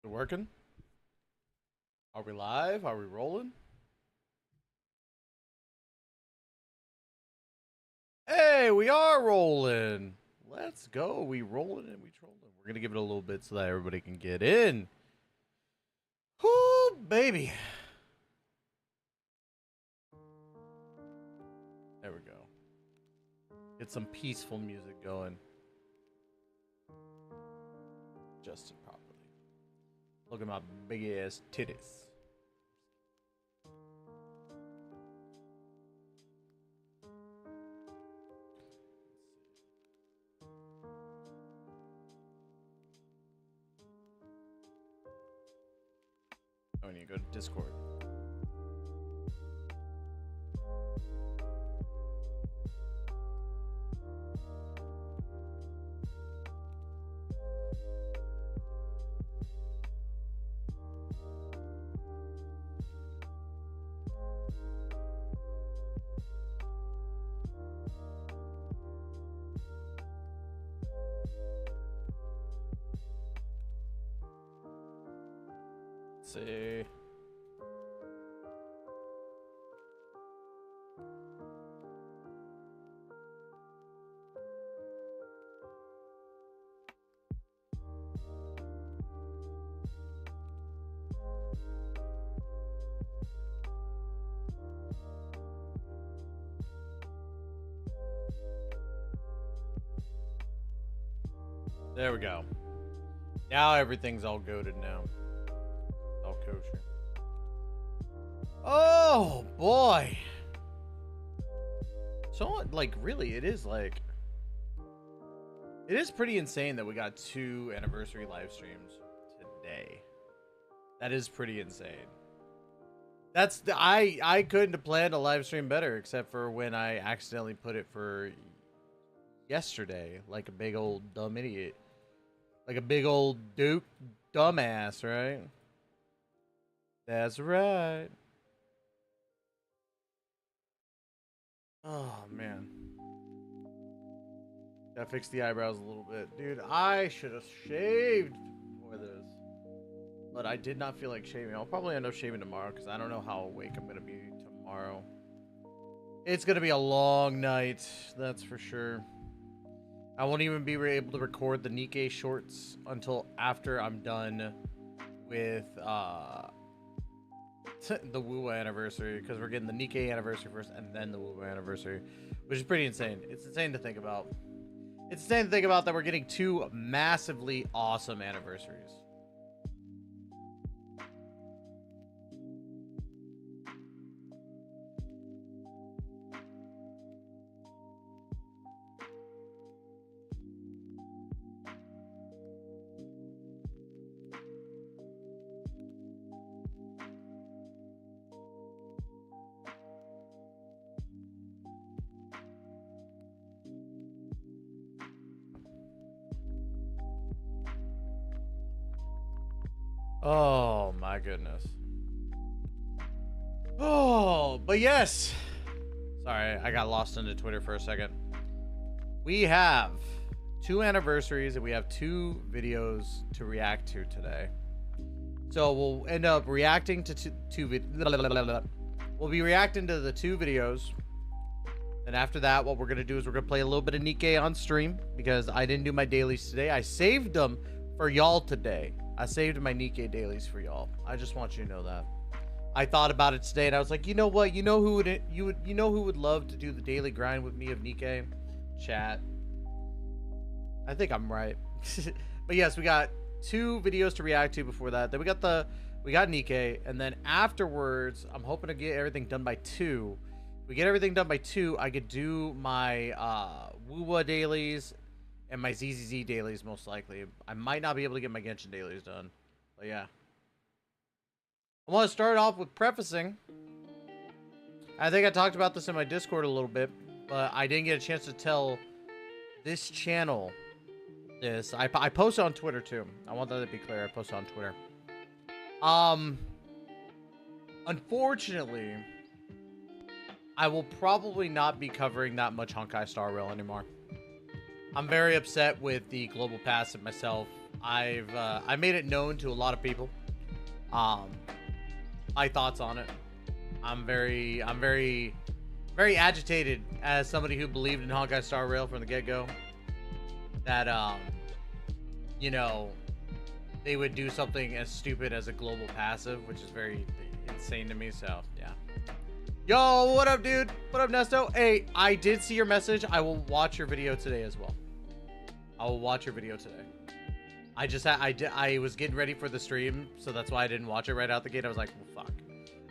Is it working? Are we live? Are we rolling? Hey, we are rolling. Let's go. We rolling and we trolling. We're gonna give it a little bit so that everybody can get in. Whoo, baby. There we go. Get some peaceful music going. Adjusted properly. Look at my big ass titties. Oh, and you go to Discord. Let's see. There we go. Now everything's all goated now. All kosher. Oh boy. So like really it is pretty insane that we got 2 anniversary live streams today. That is pretty insane. That's the I couldn't have planned a live stream better except for when I accidentally put it for yesterday like a big old dumb idiot. Like a big old Duke dumbass, right? That's right. Oh, man. Gotta fix the eyebrows a little bit. Dude, I should have shaved before this. But I did not feel like shaving. I'll probably end up shaving tomorrow because I don't know how awake I'm going to be tomorrow. It's going to be a long night, that's for sure. I won't even be able to record the Nikke shorts until after I'm done with the Wuwa anniversary, because we're getting the Nikke anniversary first and then the Wuwa anniversary, which is pretty insane. It's insane to think about. It's insane to think about that we're getting 2 massively awesome anniversaries. Oh my goodness. Oh, but yes. Sorry, I got lost into Twitter for a second. We have 2 anniversaries and we have 2 videos to react to today. So we'll end up reacting to we'll be reacting to the 2 videos. And after that, what we're going to do is we're going to play a little bit of Nikke on stream because I didn't do my dailies today. I saved them for y'all today. I saved my Nikke dailies for y'all. I just want you to know that. I thought about it today and I was like, you know what? You know who would love to do the daily grind with me of Nikke? Chat. I think I'm right. But yes, we got 2 videos to react to before that. Then we got Nikke, and then afterwards, I'm hoping to get everything done by 2. If we get everything done by 2, I could do my Wuwa dailies and my ZZZ dailies most likely. I might not be able to get my Genshin dailies done. But yeah. I want to start off with prefacing. I think I talked about this in my Discord a little bit, but I didn't get a chance to tell this channel this. I posted on Twitter too. I want that to be clear. I posted on Twitter. Unfortunately, I will probably not be covering that much Honkai Star Rail anymore. I'm very upset with the Global Pass and myself. I made it known to a lot of people. My thoughts on it. I'm very agitated as somebody who believed in Honkai Star Rail from the get-go. That you know, they would do something as stupid as a global passive, which is very insane to me. So yeah. Yo, what up, dude? What up, Nesto? Hey, I did see your message. I will watch your video today as well. I will watch your video today. I was getting ready for the stream, so that's why I didn't watch it right out the gate. I was like, well, fuck.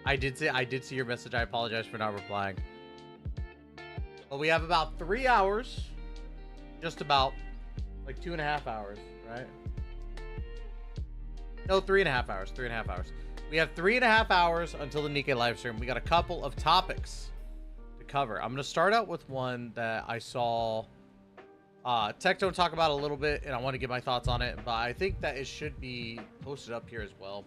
I did see your message. I apologize for not replying. But we have about 3 hours, just about, like 2.5 hours, right? No, 3.5 hours. 3.5 hours. We have 3.5 hours until the Nikke live stream. We got a couple of topics to cover. I'm gonna start out with one that I saw Tectone talk about a little bit, and I want to get my thoughts on it, but I think that it should be posted up here as well.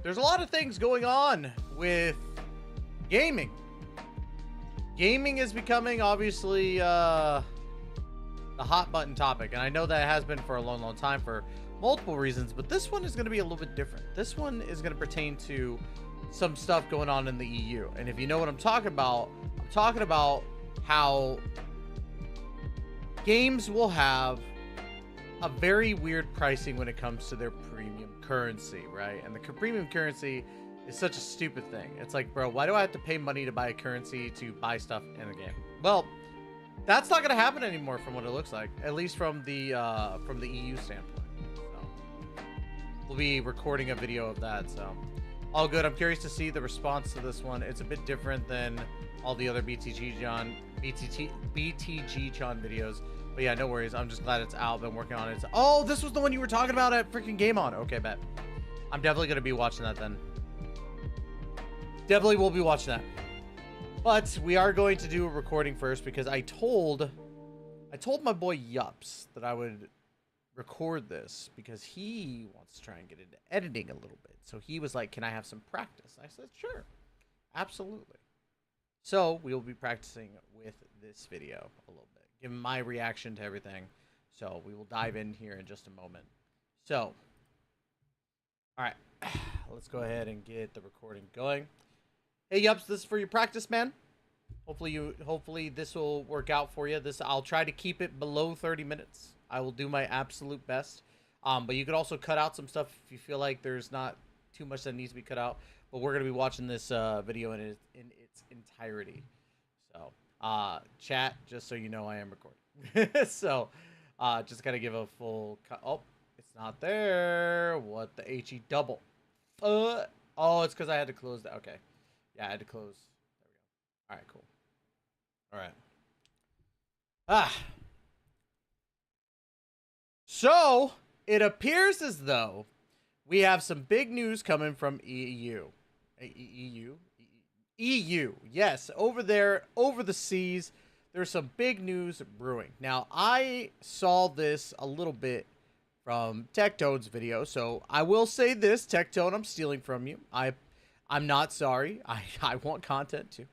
There's a lot of things going on with gaming. Gaming is becoming, obviously, the hot button topic, and I know that it has been for a long, long time for multiple reasons, but this one is going to be a little bit different. This one is going to pertain to some stuff going on in the EU, and if you know what I'm talking about how games will have a very weird pricing when it comes to their premium currency, right? And the premium currency is such a stupid thing. It's like, bro, why do I have to pay money to buy a currency to buy stuff in a game? Well, that's not going to happen anymore from what it looks like, at least from the EU standpoint. So we'll be recording a video of that, so all good. I'm curious to see the response to this one. It's a bit different than all the other BTG John videos. But yeah, no worries. I'm just glad it's out. Been working on it. Oh, this was the one you were talking about at freaking Game On. Okay, bet. I'm definitely going to be watching that then. Definitely will be watching that. But we are going to do a recording first because I told my boy Yups that I would record this because he wants to try and get into editing a little bit. So he was like, can I have some practice? I said, sure. Absolutely. So we will be practicing with this video a little bit, giving my reaction to everything. So we will dive in here in just a moment. So, all right, let's go ahead and get the recording going. Hey, Yups, this is for your practice, man. Hopefully this will work out for you. I'll try to keep it below 30 minutes. I will do my absolute best. But you could also cut out some stuff if you feel like there's not too much that needs to be cut out. But we're gonna be watching this video in its entirety. So, chat, just so you know, I am recording. So, just gotta give a full cut. Oh, it's not there. What the HE double? Oh, it's because I had to close that. Okay, yeah, I had to close. There we go. All right, cool. All right. So it appears as though we have some big news coming from EU. EU, yes, over there, over the seas, there's some big news brewing. Now, I saw this a little bit from Tectone's video, so I will say this, Tectone, I'm stealing from you. I'm not sorry. I want content too.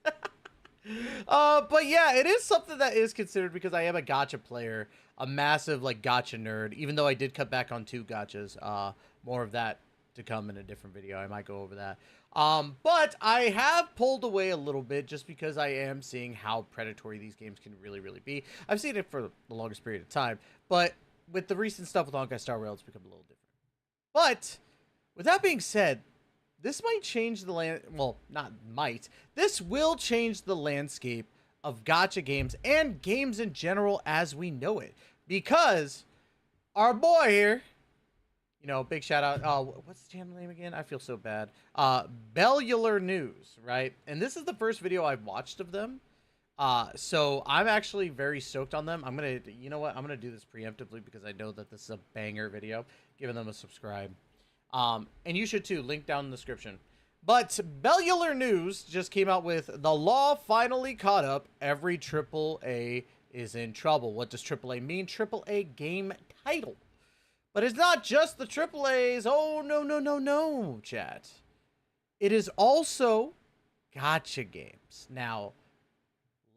But yeah, it is something that is considered because I am a gacha player, a massive like gacha nerd, even though I did cut back on 2 gachas. More of that to come in a different video. I might go over that. But I have pulled away a little bit just because I am seeing how predatory these games can really, really be. I've seen it for the longest period of time, but with the recent stuff with Honkai Star Rail, it's become a little different. But with that being said, this might change the land. Well, not might. This will change the landscape of gacha games and games in general as we know it, because our boy here, you know, big shout out. Oh, what's the channel name again? I feel so bad. Bellular News, right? And this is the first video I've watched of them. So I'm actually very stoked on them. You know what? I'm gonna do this preemptively because I know that this is a banger video. Giving them a subscribe. And you should too. Link down in the description. But Bellular News just came out with the law finally caught up. Every AAA is in trouble. What does AAA mean? AAA game title. But it's not just the AAAs. Oh, no, no, no, no, chat. It is also gacha games. Now,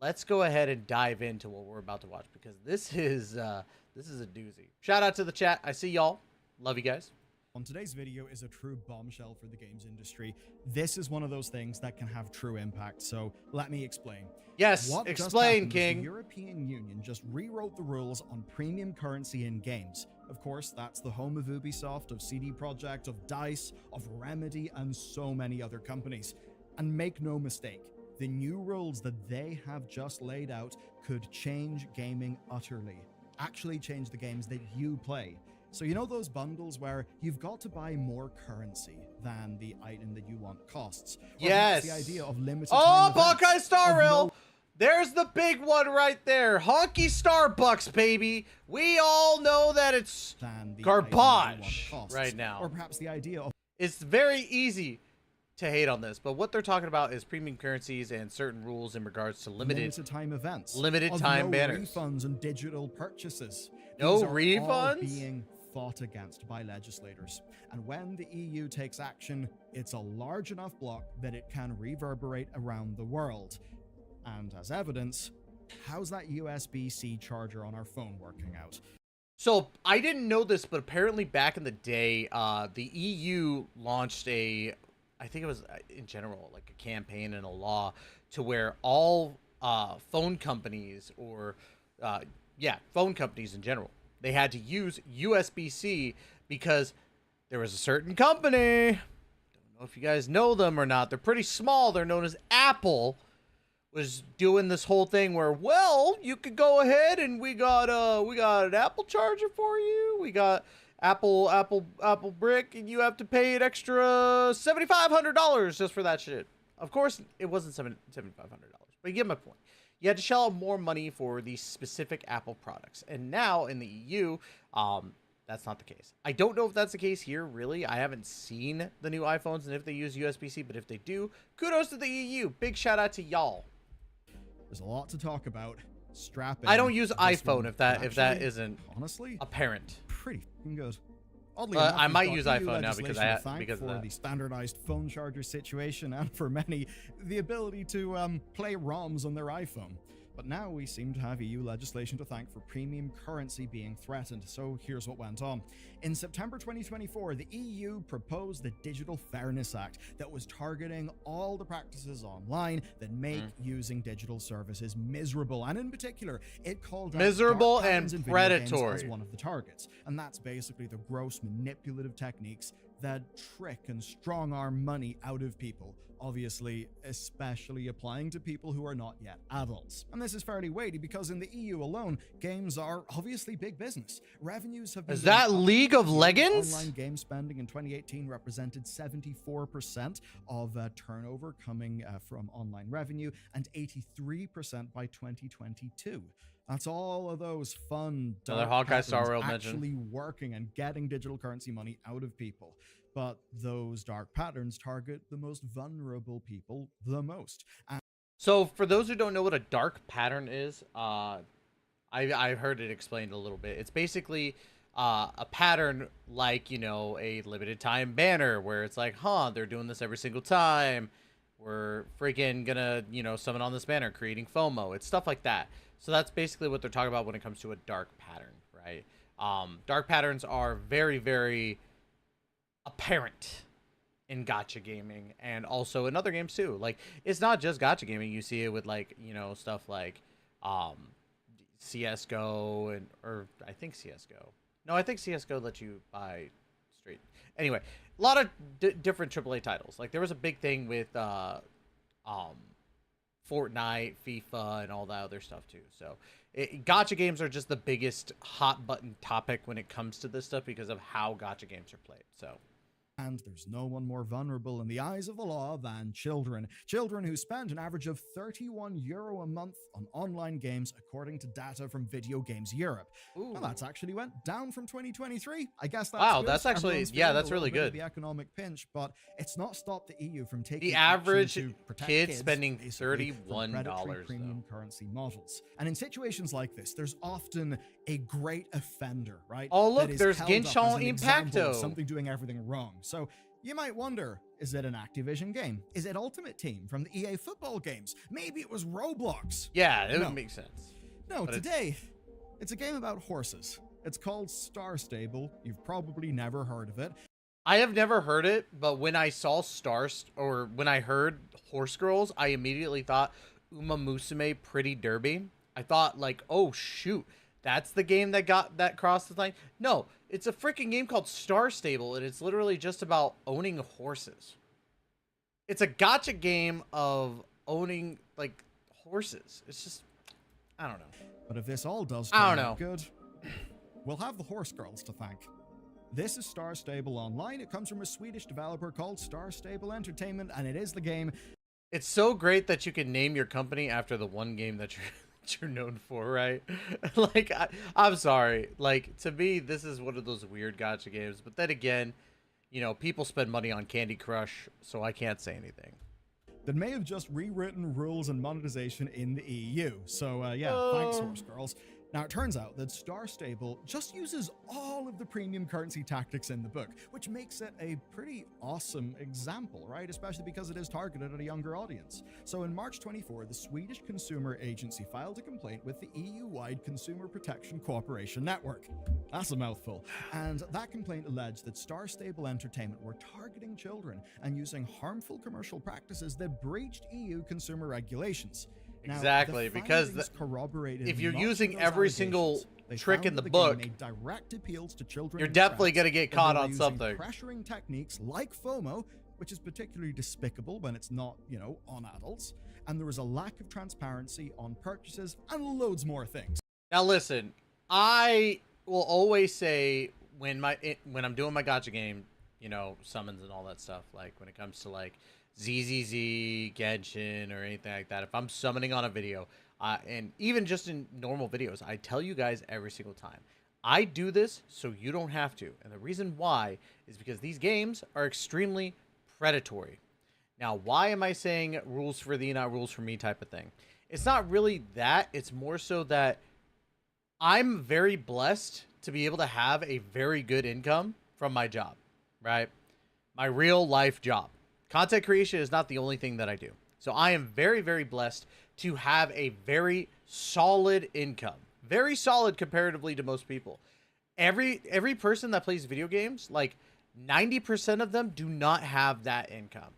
let's go ahead and dive into what we're about to watch, because this is a doozy. Shout out to the chat. I see y'all. Love you guys. On today's video is a true bombshell for the games industry. This is one of those things that can have true impact, so let me explain. Yes, what explain, King. The European Union just rewrote the rules on premium currency in games. Of course, that's the home of Ubisoft, of CD Projekt, of DICE, of Remedy, and so many other companies. And make no mistake, the new rules that they have just laid out could change gaming utterly. Actually change the games that you play. So you know those bundles where you've got to buy more currency than the item that you want costs? Yes. The idea of limited time Honkai Star Rail. There's the big one right there. Honky Starbucks, baby. We all know that it's garbage right now. Or perhaps the idea of... It's very easy to hate on this, but what they're talking about is premium currencies and certain rules in regards to limited time events, limited time banners, refunds and digital purchases. No These are refunds all being fought against by legislators, and when the EU takes action, it's a large enough block that it can reverberate around the world. And as evidence, how's that USB-C charger on our phone working out? So I didn't know this, but apparently back in the day, the EU launched I think it was in general like a campaign and a law to where all phone companies or phone companies in general, they had to use USB-C because there was a certain company, don't know if you guys know them or not, they're pretty small, they're known as Apple, was doing this whole thing where, well, you could go ahead and we got an Apple charger for you, we got Apple brick, and you have to pay an extra $7,500 just for that shit. Of course, it wasn't $7,500, but you get my point. You had to shell out more money for these specific Apple products. And now in the EU, that's not the case. I don't know if that's the case here, really. I haven't seen the new iPhones and if they use USB-C, but if they do, kudos to the EU. Big shout out to y'all. There's a lot to talk about. Strap in. I don't use iPhone if that isn't honestly apparent. Pretty good. Oddly enough, I might use iPhone now because of that. The standardized phone charger situation, and for many, the ability to play ROMs on their iPhone. But now we seem to have EU legislation to thank for premium currency being threatened. So here's what went on. In September 2024, the EU proposed the Digital Fairness Act that was targeting all the practices online that make using digital services miserable. And in particular, it called out miserable and predatory as one of the targets. And that's basically the gross manipulative techniques that trick and strong-arm money out of people, obviously especially applying to people who are not yet adults. And this is fairly weighty because in the EU alone, games are obviously big business. Revenues have been... Is that League of Legends? Online game spending in 2018 represented 74% of turnover coming from online revenue and 83% by 2022. That's all of those fun dark Honkai Star Rail actually working and getting digital currency money out of people. But those dark patterns target the most vulnerable people the most. So for those who don't know what a dark pattern is, I've heard it explained a little bit. It's basically a pattern like, you know, a limited time banner where it's like, they're doing this every single time. We're freaking gonna, you know, summon on this banner, creating FOMO. It's stuff like that. So that's basically what they're talking about when it comes to a dark pattern, right? Dark patterns are very, very apparent in gacha gaming and also in other games too. Like, it's not just gacha gaming. You see it with, like, you know, stuff like CSGO or I think CSGO. No, I think CSGO lets you buy straight. Anyway, a lot of different AAA titles. Like, there was a big thing with Fortnite, FIFA, and all that other stuff too. So gacha games are just the biggest hot button topic when it comes to this stuff because of how gacha games are played. So, and there's no one more vulnerable in the eyes of the law than children. Children who spend an average of €31 a month on online games, according to data from Video Games Europe. Now, that's actually went down from 2023. I guess that's wow. Good. That's actually, yeah, that's really good. The economic pinch, but it's not stopped the EU from taking the average to protect kid spending $31 premium currency models. And in situations like this, there's often a great offender, right? Oh, look, there's Genshin Impacto. Something doing everything wrong. So You might wonder, is it an Activision game? Is it Ultimate Team from the EA football games? Maybe it was Roblox. Yeah, it would make sense. No, but today, it's a game about horses. It's called Star Stable. You've probably never heard of it. I have never heard it, but when I saw when I heard Horse Girls, I immediately thought Uma Musume Pretty Derby. I thought like, oh shoot, that's the game that crossed the line. No, it's a freaking game called Star Stable, and it's literally just about owning horses. It's a gacha game of owning like horses. It's just, I don't know. But if this all does I don't turn know. out good, we'll have the Horse Girls to thank. This is Star Stable Online. It comes from a Swedish developer called Star Stable Entertainment, and it is the game. It's so great that you can name your company after the one game that you're known for, right? Like, I'm sorry. Like, to me, this is one of those weird gacha games. But then again, you know, people spend money on Candy Crush, so I can't say anything. That may have just rewritten rules and monetization in the EU. So, yeah, thanks, Horse Girls. Now, it turns out that Star Stable just uses all of the premium currency tactics in the book, which makes it a pretty awesome example, right? Especially because it is targeted at a younger audience. So in March 24, the Swedish Consumer Agency filed a complaint with the EU-wide Consumer Protection Cooperation Network. That's a mouthful. And that complaint alleged that Star Stable Entertainment were targeting children and using harmful commercial practices that breached EU consumer regulations. Now, exactly, because if you're using every single trick in the book, direct appeals to children, you're definitely going to get caught on something. Pressuring techniques like FOMO, which is particularly despicable when it's not, you know, on adults, and there was a lack of transparency on purchases and loads more things. Now listen, I will always say when I'm doing my gacha game, you know, summons and all that stuff, like when it comes to like ZZZ, Genshin, or anything like that, if I'm summoning on a video, and even just in normal videos, I tell you guys every single time, I do this so you don't have to. And the reason why is because these games are extremely predatory. Now, why am I saying rules for thee, not rules for me type of thing? It's not really that. It's more so that I'm very blessed to be able to have a very good income from my job, right? My real life job. Content creation is not the only thing that I do. So I am very, very blessed to have a very solid income. Very solid comparatively to most people. Every person that plays video games, like 90% of them do not have that income,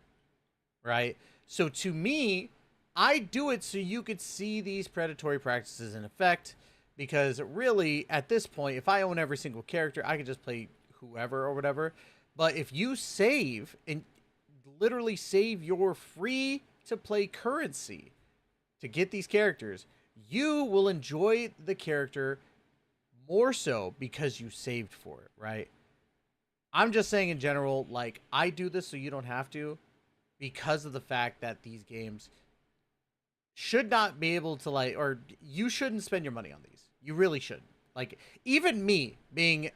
right? So to me, I do it so you could see these predatory practices in effect, because really at this point, if I own every single character, I could just play whoever or whatever. But if you save and literally save your free to play currency to get these characters, you will enjoy the character more so because you saved for it, right? I'm just saying in general, like, I do this so you don't have to, because of the fact that these games should not be able to, like, or you shouldn't spend your money on these. You really shouldn't. Like, even me being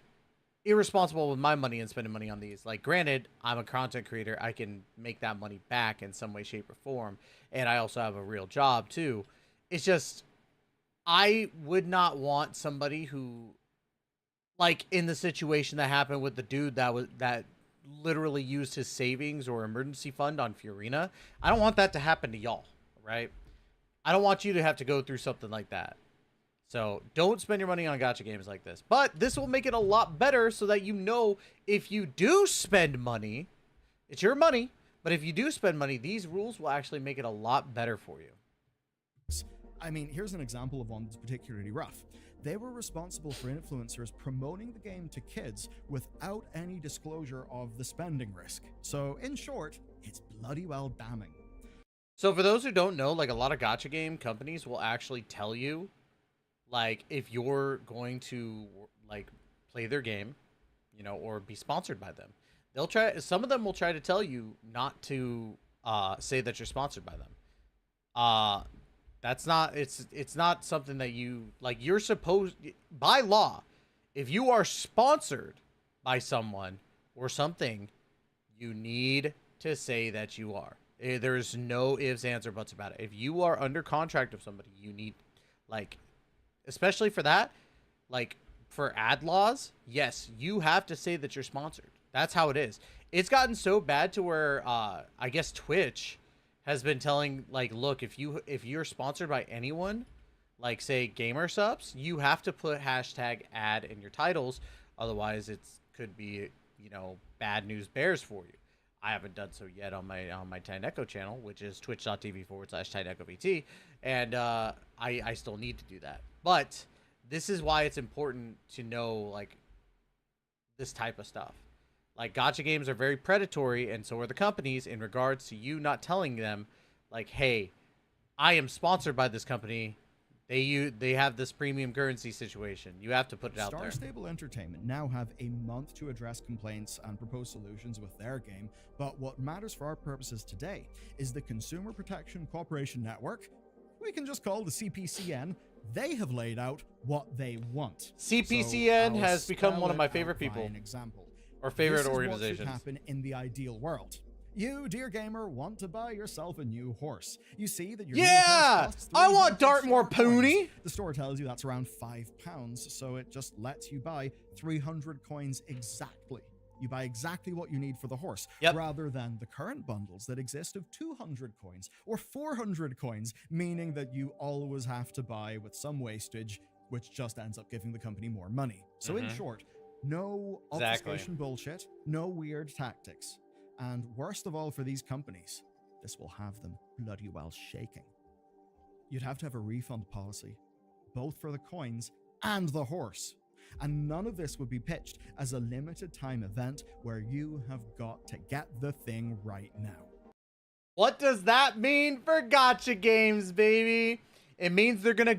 irresponsible with my money and spending money on these, like, granted, I'm a content creator, I can make that money back in some way, shape, or form, and I also have a real job too. It's just, I would not want somebody who, like in the situation that happened with the dude that literally used his savings or emergency fund on Fiorina. I don't want that to happen to y'all, right? I don't want you to have to go through something like that. So don't spend your money on gacha games like this. But this will make it a lot better so that you know if you do spend money, it's your money, but if you do spend money, these rules will actually make it a lot better for you. I mean, here's an example of one that's particularly rough. They were responsible for influencers promoting the game to kids without any disclosure of the spending risk. So in short, it's bloody well damning. So for those who don't know, like, a lot of gacha game companies will actually tell you, like, if you're going to, like, play their game, you know, or be sponsored by them, they'll try, some of them will try to tell you not to say that you're sponsored by them. That's not, it's not something that you, like, you're supposed, by law, if you are sponsored by someone or something, you need to say that you are. There's no ifs, ands, or buts about it. If you are under contract of somebody, you need, like, especially for that, like, for ad laws, yes, you have to say that you're sponsored. That's how it is. it's gotten so bad to where I guess Twitch has been telling, like, look, if you're sponsored by anyone, like say Gamer Subs, you have to put hashtag ad in your titles, otherwise it's could be, you know, bad news bears for you. I haven't done so yet on my Tyneco channel, which is twitch.tv/TynecoVT, and I still need to do that. But this is why it's important to know, like, this type of stuff. Like, gacha games are very predatory, and so are the companies, in regards to you not telling them, like, hey, I am sponsored by this company. They have this premium currency situation. You have to put it out there. Star Stable Entertainment now have a month to address complaints and propose solutions with their game, but what matters for our purposes today is the Consumer Protection Cooperation Network, we can just call the CPCN. They have laid out what they want. CPCN so has become one of my favorite people. An example. Or favorite this is organizations. What should happen in the ideal world. You, dear gamer, want to buy yourself a new horse. You see that your new horse costs I want 300 Dartmoor star coins. Pony. The store tells you that's around £5, so it just lets you buy 300 coins exactly. You buy exactly what you need for the horse, rather than the current bundles that exist of 200 coins or 400 coins, meaning that you always have to buy with some wastage, which just ends up giving the company more money. So in short, no obfuscation bullshit, no weird tactics. And worst of all for these companies, this will have them bloody well shaking. You'd have to have a refund policy, both for the coins and the horse. And none of this would be pitched as a limited time event where you have got to get the thing right now. What does that mean for gacha games, baby? It means they're gonna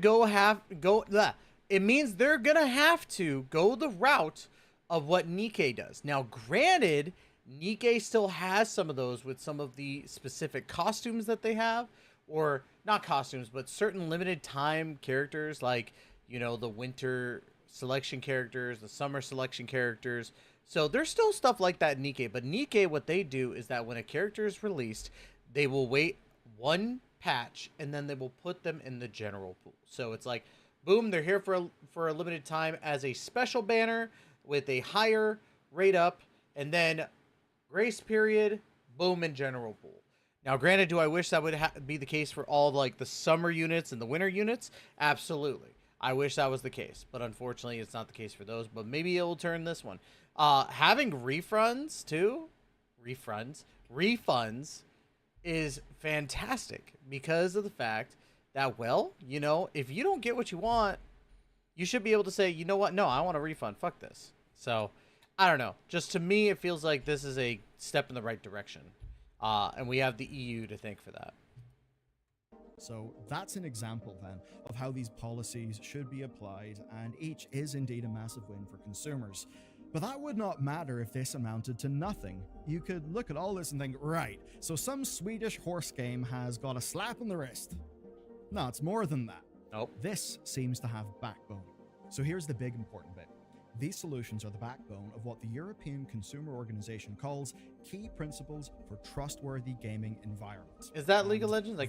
It means they're gonna have to go the route of what Nikke does. Now, granted, Nikke still has some of those with some of the specific costumes that they have, or not costumes, but certain limited time characters, like, you know, the winter selection characters, the summer selection characters. So there's still stuff like that in Nikke, but Nikke, what they do is that when a character is released, they will wait one patch and then they will put them in the general pool. So it's like, boom, they're here for a limited time as a special banner with a higher rate up, and then grace period, boom, in general pool. Now, granted, do I wish that would be the case for all, like, the summer units and the winter units? Absolutely. I wish that was the case, but unfortunately, it's not the case for those. But maybe it will turn this one. Having refunds too, refunds is fantastic because of the fact that, well, you know, if you don't get what you want, you should be able to say, you know what? No, I want a refund. Fuck this. So, I don't know. Just to me, it feels like this is a step in the right direction. And we have the EU to thank for that. So that's an example then of how these policies should be applied, and each is indeed a massive win for consumers. But that would not matter if this amounted to nothing. You could look at all this and think, right, so some Swedish horse game has got a slap on the wrist. No, it's more than that. Nope. This seems to have backbone. So here's the big important bit. These solutions are the backbone of what the European Consumer Organization calls key principles for trustworthy gaming environments. Is that League of Legends? I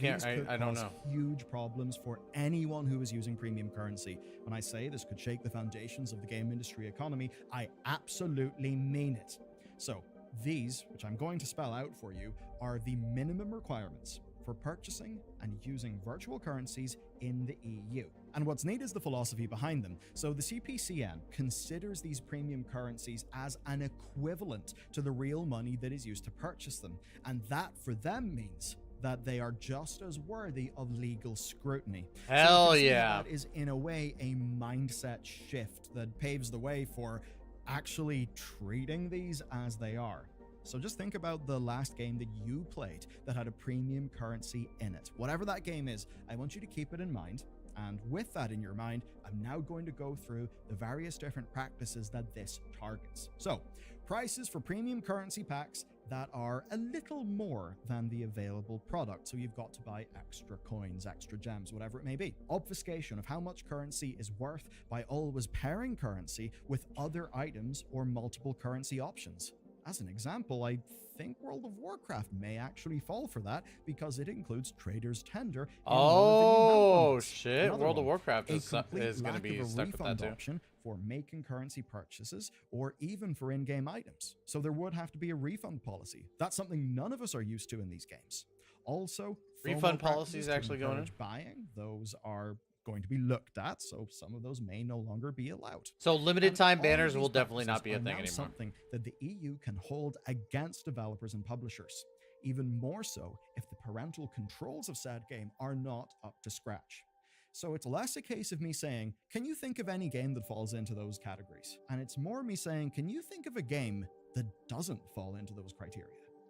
don't know. Huge problems for anyone who is using premium currency. When I say this could shake the foundations of the game industry economy, I absolutely mean it. So these, which I'm going to spell out for you, are the minimum requirements for purchasing and using virtual currencies in the EU. And what's neat is the philosophy behind them. So the CPCN considers these premium currencies as an equivalent to the real money that is used to purchase them. And that for them means that they are just as worthy of legal scrutiny. Hell yeah. That is in a way a mindset shift that paves the way for actually treating these as they are. So just think about the last game that you played that had a premium currency in it. Whatever that game is, I want you to keep it in mind. And with that in your mind, I'm now going to go through the various different practices that this targets. So, prices for premium currency packs that are a little more than the available product. So you've got to buy extra coins, extra gems, whatever it may be. Obfuscation of how much currency is worth by always pairing currency with other items or multiple currency options. As an example, I think World of Warcraft may actually fall for that because it includes Trader's Tender. Oh shit! Another World of one, Warcraft a is complete going to lack be of a stuck with that refund too. option for making currency purchases or even for in-game items. So there would have to be a refund policy. That's something none of us are used to in these games. Also, Refund FOMO policies practices to actually going in? encourage buying, those are going to be looked at, so some of those may no longer be allowed. So limited And time all of banners these will definitely not practices be a are thing now anymore. something that the EU can hold against developers and publishers. Even more so if the parental controls of said game are not up to scratch. So it's less a case of me saying, can you think of any game that falls into those categories? And it's more me saying, can you think of a game that doesn't fall into those criteria?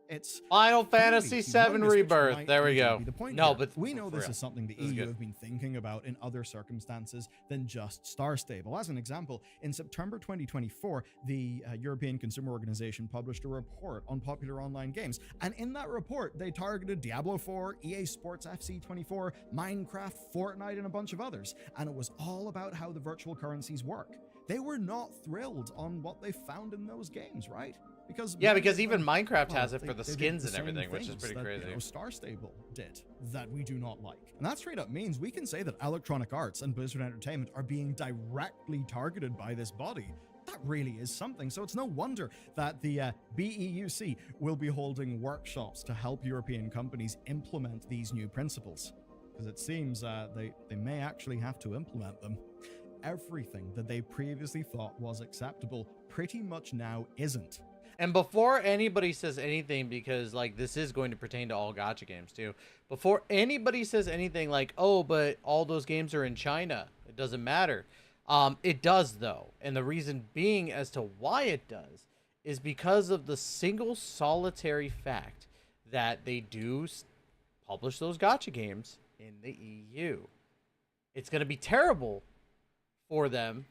It's Final Fantasy VII Rebirth. There we go. No, but we know this real. is something the EU have been thinking about in other circumstances than just Star Stable. As an example, in September 2024, the European Consumer Organization published a report on popular online games. And in that report, they targeted Diablo 4, EA Sports FC 24, Minecraft, Fortnite, and a bunch of others. And it was all about how the virtual currencies work. They were not thrilled on what they found in those games, right? Because even Minecraft has it for the skins and everything, which is pretty crazy. Star Stable did that we do not like. And that straight up means we can say that Electronic Arts and Blizzard Entertainment are being directly targeted by this body. That really is something. So it's no wonder that the BEUC will be holding workshops to help European companies implement these new principles. Because it seems they may actually have to implement them. Everything that they previously thought was acceptable pretty much now isn't. And before anybody says anything, because like this is going to pertain to all gacha games too, before anybody says anything like, oh, but all those games are in China, it doesn't matter. It does though. And the reason being as to why it does is because of the single solitary fact that they do publish those gacha games in the EU. It's going to be terrible for them,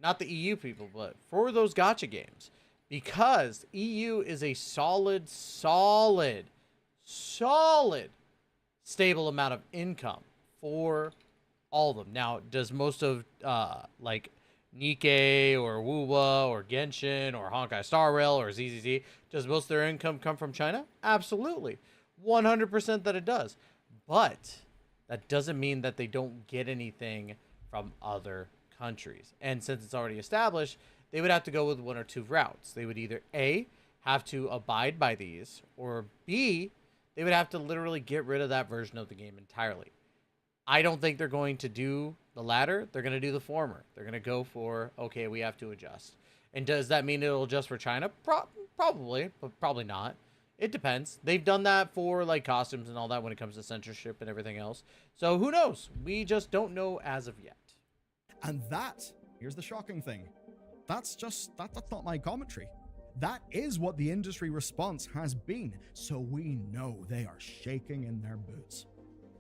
not the EU people, but for those gacha games. Because EU is a solid, stable amount of income for all of them. Now, does most of like Nikke or Wuwa or Genshin or Honkai Star Rail or ZZZ, does most of their income come from China? Absolutely. 100% that it does. But that doesn't mean that they don't get anything from other countries. And since it's already established, they would have to go with one or two routes. They would either A, have to abide by these, or B, they would have to literally get rid of that version of the game entirely. I don't think they're going to do the latter. They're going to do the former. They're going to go for, okay, we have to adjust. And does that mean it'll adjust for China? Probably, but probably not. It depends. They've done that for like costumes and all that when it comes to censorship and everything else. So who knows? We just don't know as of yet. And here's the shocking thing. That's not my commentary. That is what the industry response has been. So we know they are shaking in their boots.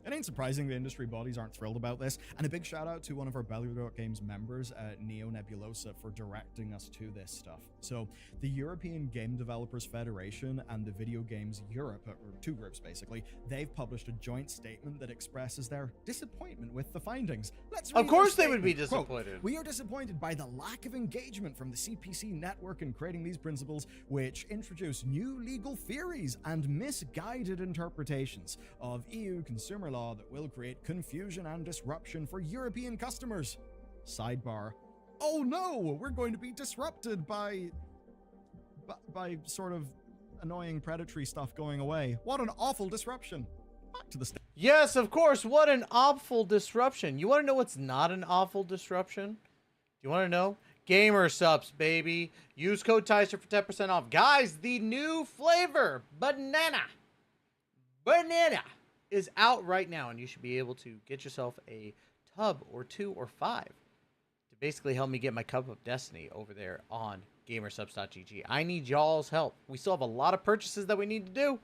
It ain't surprising the industry bodies aren't thrilled about this, and a big shout out to one of our Belgrade Games members, Neo Nebulosa, for directing us to this stuff. So, the European Game Developers Federation and the Video Games Europe, or two groups basically, they've published a joint statement that expresses their disappointment with the findings. Of course they would be disappointed. Quote, "We are disappointed by the lack of engagement from the CPC network in creating these principles, which introduce new legal theories and misguided interpretations of EU consumer law that will create confusion and disruption for European customers." Sidebar. Oh no, we're going to be disrupted by sort of annoying predatory stuff going away. What an awful disruption. Back to the stage. Yes, of course. What an awful disruption. You want to know what's not an awful disruption? Do you want to know? Gamer subs, baby. Use code Tyster for 10% off. Guys, the new flavor, banana, is out right now, and you should be able to get yourself a tub or 2 or 5 to basically help me get my cup of destiny over there on gamersubs.gg. I need y'all's help. We still have a lot of purchases that we need to do.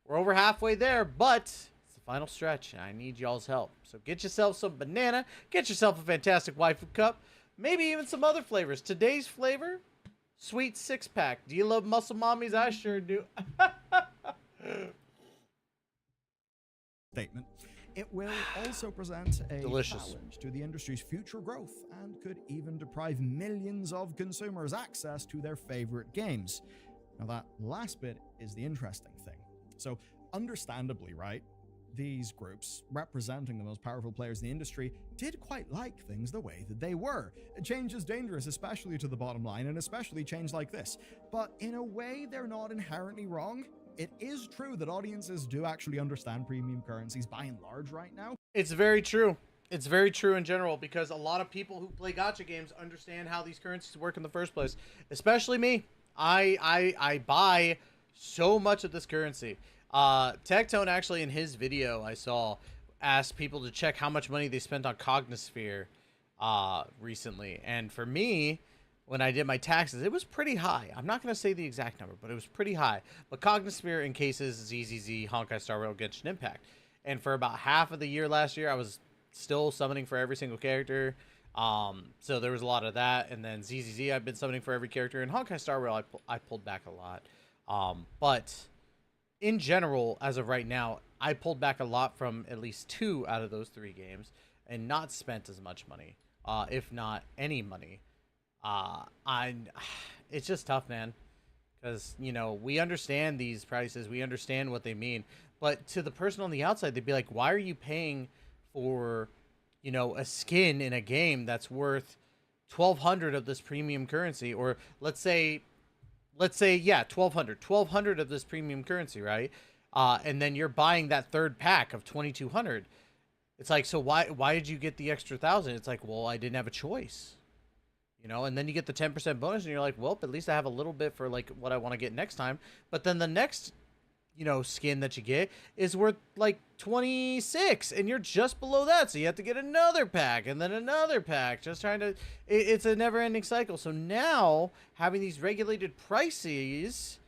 We're over halfway there, but it's the final stretch, and I need y'all's help. So get yourself some banana, get yourself a fantastic waifu cup, maybe even some other flavors. Today's flavor, sweet 6-pack. Do you love muscle mommies? I sure do. Statement. It will also present a delicious challenge to the industry's future growth and could even deprive millions of consumers access to their favorite games. Now, that last bit is the interesting thing. So, understandably, right, these groups, representing the most powerful players in the industry, did quite like things the way that they were. Change is dangerous, especially to the bottom line, and especially change like this. But in a way, they're not inherently wrong. It is true that audiences do actually understand premium currencies by and large right now. It's very true. It's very true in general, because a lot of people who play gacha games understand how these currencies work in the first place. Especially me. I buy so much of this currency. Tectone actually in his video I saw asked people to check how much money they spent on Cognisphere recently. And for me, when I did my taxes, it was pretty high. I'm not going to say the exact number, but it was pretty high. But Cognisphere encases ZZZ, Honkai Star Rail, Genshin Impact. And for about half of the year last year, I was still summoning for every single character. So there was a lot of that. And then ZZZ, I've been summoning for every character. And Honkai Star Rail, I pulled back a lot. But in general, as of right now, I pulled back a lot from at least 2 out of those 3 games and not spent as much money, if not any money. It's just tough, man, because, you know, we understand these prices, we understand what they mean, but to the person on the outside, they'd be like, why are you paying for, you know, a skin in a game that's worth 1,200 of this premium currency? Or let's say, yeah, 1,200 of this premium currency, right? And then you're buying that third pack of 2,200. It's like, so why did you get the extra 1,000? It's like, well, I didn't have a choice. You know, and then you get the 10% bonus and you're like, well, at least I have a little bit for like what I want to get next time. But then the next, you know, skin that you get is worth like 26 and you're just below that. So you have to get another pack and then another pack, just trying to, it's a never ending cycle. So now having these regulated prices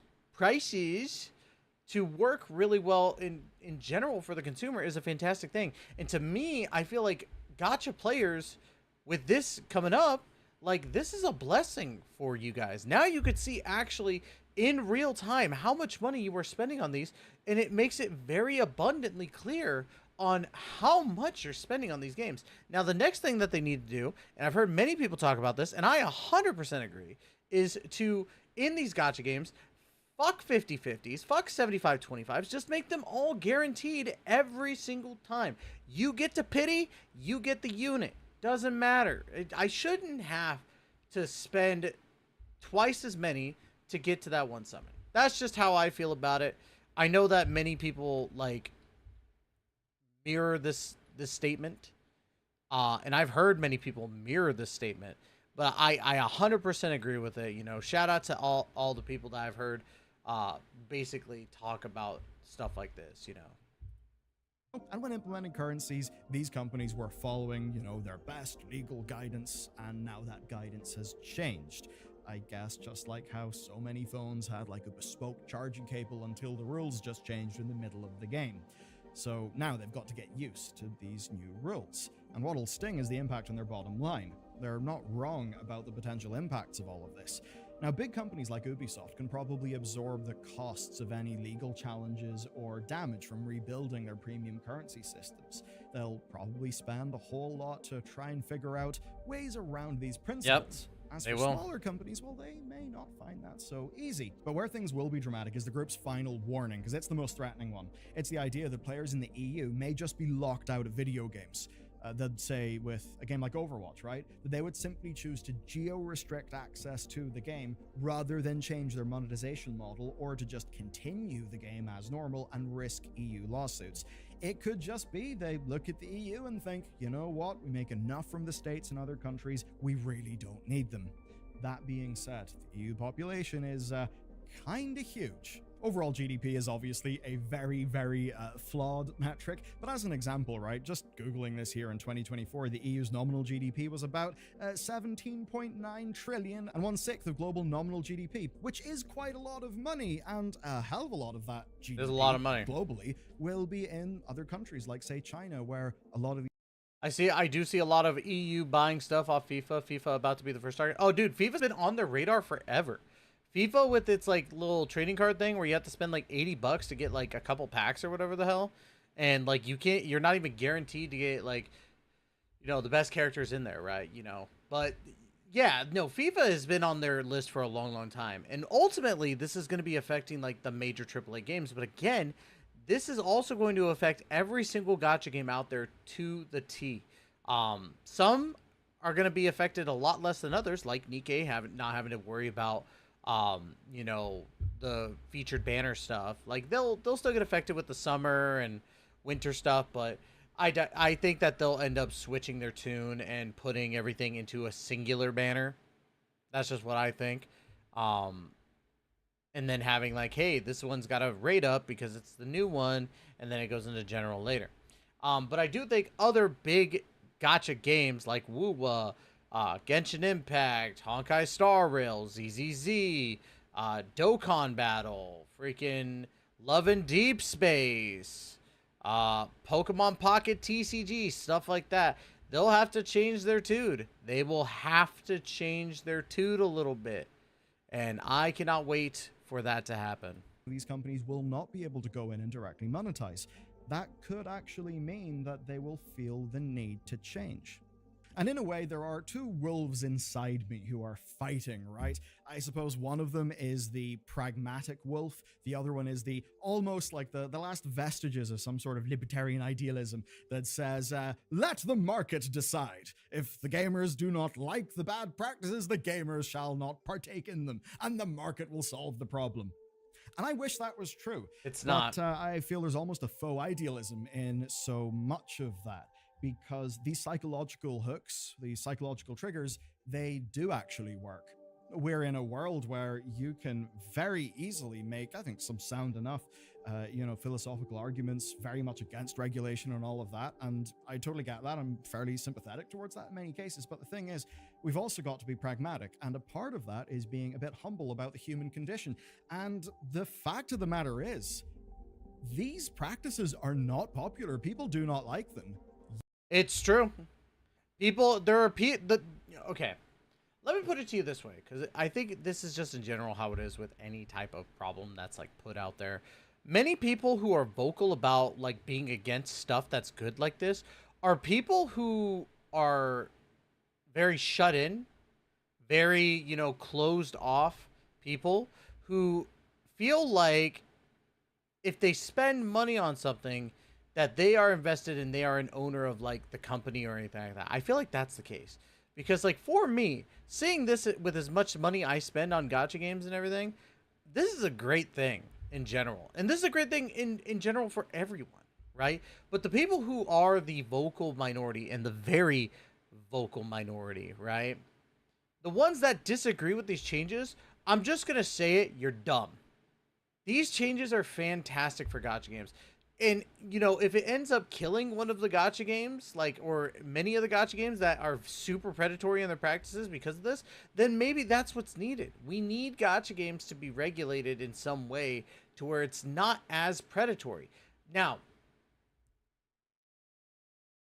to work really well in general for the consumer is a fantastic thing. And to me, I feel like gacha players with this coming up, like, this is a blessing for you guys. Now you could see actually in real time how much money you were spending on these, and it makes it very abundantly clear on how much you're spending on these games. Now, the next thing that they need to do, and I've heard many people talk about this, and I 100% agree, is to, in these gacha games, fuck 50-50s, fuck 75-25s, just make them all guaranteed every single time. You get to pity, you get the unit. Doesn't matter. I shouldn't have to spend twice as many to get to that one summon. That's just how I feel about it. I know that many people like mirror this statement, and I've heard many people mirror this statement, but I 100% agree with it. You know, shout out to all the people that I've heard basically talk about stuff like this, you know. And when implementing currencies, these companies were following, you know, their best legal guidance, and now that guidance has changed. I guess just like how so many phones had like a bespoke charging cable until the rules just changed in the middle of the game. So now they've got to get used to these new rules. And what'll sting is the impact on their bottom line. They're not wrong about the potential impacts of all of this. Now, big companies like Ubisoft can probably absorb the costs of any legal challenges or damage from rebuilding their premium currency systems. They'll probably spend a whole lot to try and figure out ways around these principles. Yep, As for smaller companies, well, they may not find that so easy. But where things will be dramatic is the group's final warning, because it's the most threatening one. It's the idea that players in the EU may just be locked out of video games. They'd say with a game like Overwatch, right, that they would simply choose to geo-restrict access to the game rather than change their monetization model, or to just continue the game as normal and risk EU lawsuits. It could just be they look at the EU and think, you know what, we make enough from the States and other countries, we really don't need them. That being said, the EU population is kinda huge. Overall GDP is obviously a very, very flawed metric, but as an example, right, just Googling this here in 2024, the EU's nominal GDP was about 17.9 trillion, and 1/6 of global nominal GDP, which is quite a lot of money, and a hell of a lot of that GDP There's a lot of money globally will be in other countries like, say, China, where a lot of I do see a lot of EU buying stuff off FIFA. FIFA about to be the first target. Oh, dude, FIFA's been on their radar forever. FIFA with its like little trading card thing where you have to spend like 80 bucks to get like a couple packs or whatever the hell, and like you're not even guaranteed to get like, you know, the best characters in there, right? You know, but Yeah, no, FIFA has been on their list for a long, long time. And ultimately, this is going to be affecting like the major AAA games. But again, this is also going to affect every single gacha game out there to the T. Some are going to be affected a lot less than others, like Nikke not having to worry about you know, the featured banner stuff. Like they'll still get affected with the summer and winter stuff, but I think that they'll end up switching their tune and putting everything into a singular banner. That's just what I think. Um, and then having like, hey, this one's got a rate up because it's the new one, and then it goes into general later. But I do think other big gotcha games like Wuwa, Genshin Impact, Honkai Star Rail, ZZZ, Dokkan Battle, freaking Love and Deep Space, Pokemon Pocket TCG, stuff like that. They'll have to change their tune. They will have to change their tune a little bit. And I cannot wait for that to happen. These companies will not be able to go in and directly monetize. That could actually mean that they will feel the need to change. And in a way, there are two wolves inside me who are fighting, right? I suppose one of them is the pragmatic wolf. The other one is the almost like the last vestiges of some sort of libertarian idealism that says, let the market decide. If the gamers do not like the bad practices, the gamers shall not partake in them, and the market will solve the problem. And I wish that was true. It's not. But I feel there's almost a faux idealism in so much of that, because these psychological hooks, these psychological triggers, they do actually work. We're in a world where you can very easily make, I think, some sound enough, philosophical arguments very much against regulation and all of that. And I totally get that. I'm fairly sympathetic towards that in many cases. But the thing is, we've also got to be pragmatic. And a part of that is being a bit humble about the human condition. And the fact of the matter is, these practices are not popular. People do not like them. It's true. Okay. Let me put it to you this way, because I think this is just in general how it is with any type of problem that's like put out there. Many people who are vocal about like being against stuff that's good like this are people who are very shut in, very, closed off people who feel like if they spend money on something that they are invested in, they are an owner of like the company or anything like that. I feel like that's the case. Because like for me, seeing this with as much money I spend on gacha games and everything, this is a great thing in general. And this is a great thing in general for everyone, right? But the people who are the vocal minority and the very vocal minority, right? The ones that disagree with these changes, I'm just going to say it, you're dumb. These changes are fantastic for gacha games. And, if it ends up killing one of the gacha games, or many of the gacha games that are super predatory in their practices because of this, then maybe that's what's needed. We need gacha games to be regulated in some way to where it's not as predatory. Now,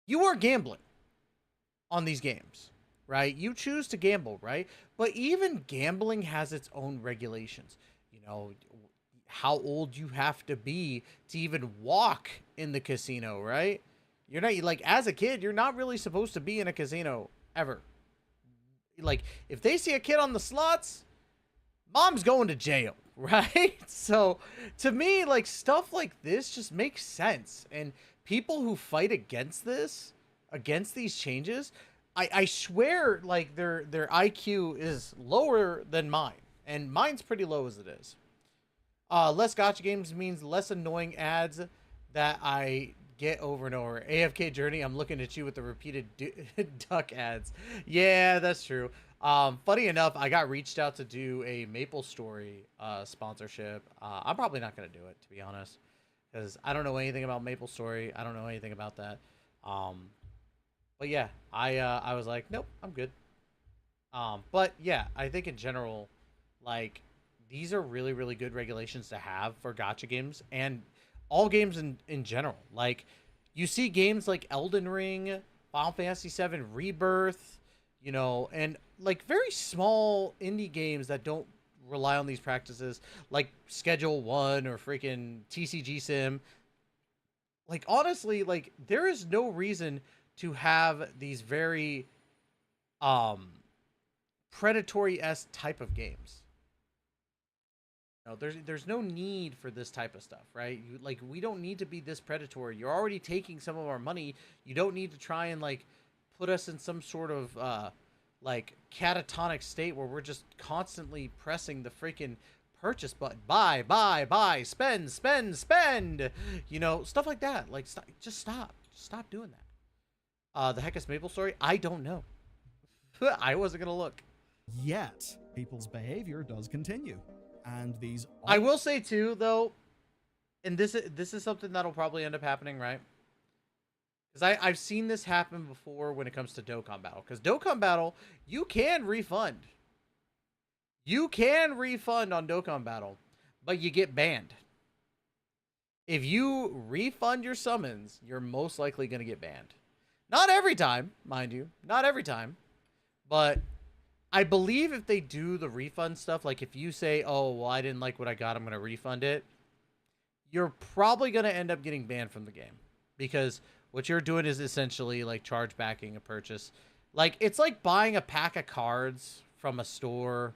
you are gambling on these games, right? You choose to gamble, right? But even gambling has its own regulations. How old you have to be to even walk in the casino, right? You're not, like, as a kid, you're not really supposed to be in a casino ever. Like, if they see a kid on the slots, mom's going to jail, right? So to me, like, stuff like this just makes sense. And people who fight against this, against these changes, I swear, like, their IQ is lower than mine, and mine's pretty low as it is. Less gacha games means less annoying ads that I get over and over. AFK Journey, I'm looking at you with the repeated duck ads. Yeah, that's true. Funny enough, I got reached out to do a Maple Story sponsorship. I'm probably not going to do it, to be honest, because I don't know anything about Maple Story. I don't know anything about that. But yeah, I was like, nope, I'm good. But yeah, I think in general, like, these are really, really good regulations to have for gacha games and all games in general. Like, you see games like Elden Ring, Final Fantasy VII Rebirth, and like very small indie games that don't rely on these practices, like Schedule 1 or freaking TCG Sim. Like, honestly, like, there is no reason to have these very predatory-esque type of games. No, there's no need for this type of stuff, right? Like, we don't need to be this predatory. You're already taking some of our money. You don't need to try and like put us in some sort of like catatonic state where we're just constantly pressing the freaking purchase button. Buy, spend, you know, stuff like that. Like, stop doing that. The heck is Maple Story? I don't know. I wasn't gonna look. Yet people's behavior does continue, and these I will say too, though, and this is something that'll probably end up happening, right? Because I've seen this happen before when it comes to Dokkan Battle. Because Dokkan Battle, you can refund. You can refund on Dokkan Battle, but you get banned. If you refund your summons, you're most likely going to get banned. Not every time, mind you. Not every time. But I believe if they do the refund stuff, like if you say, oh, well, I didn't like what I got, I'm going to refund it, you're probably going to end up getting banned from the game. Because what you're doing is essentially like charge backing a purchase. Like, it's like buying a pack of cards from a store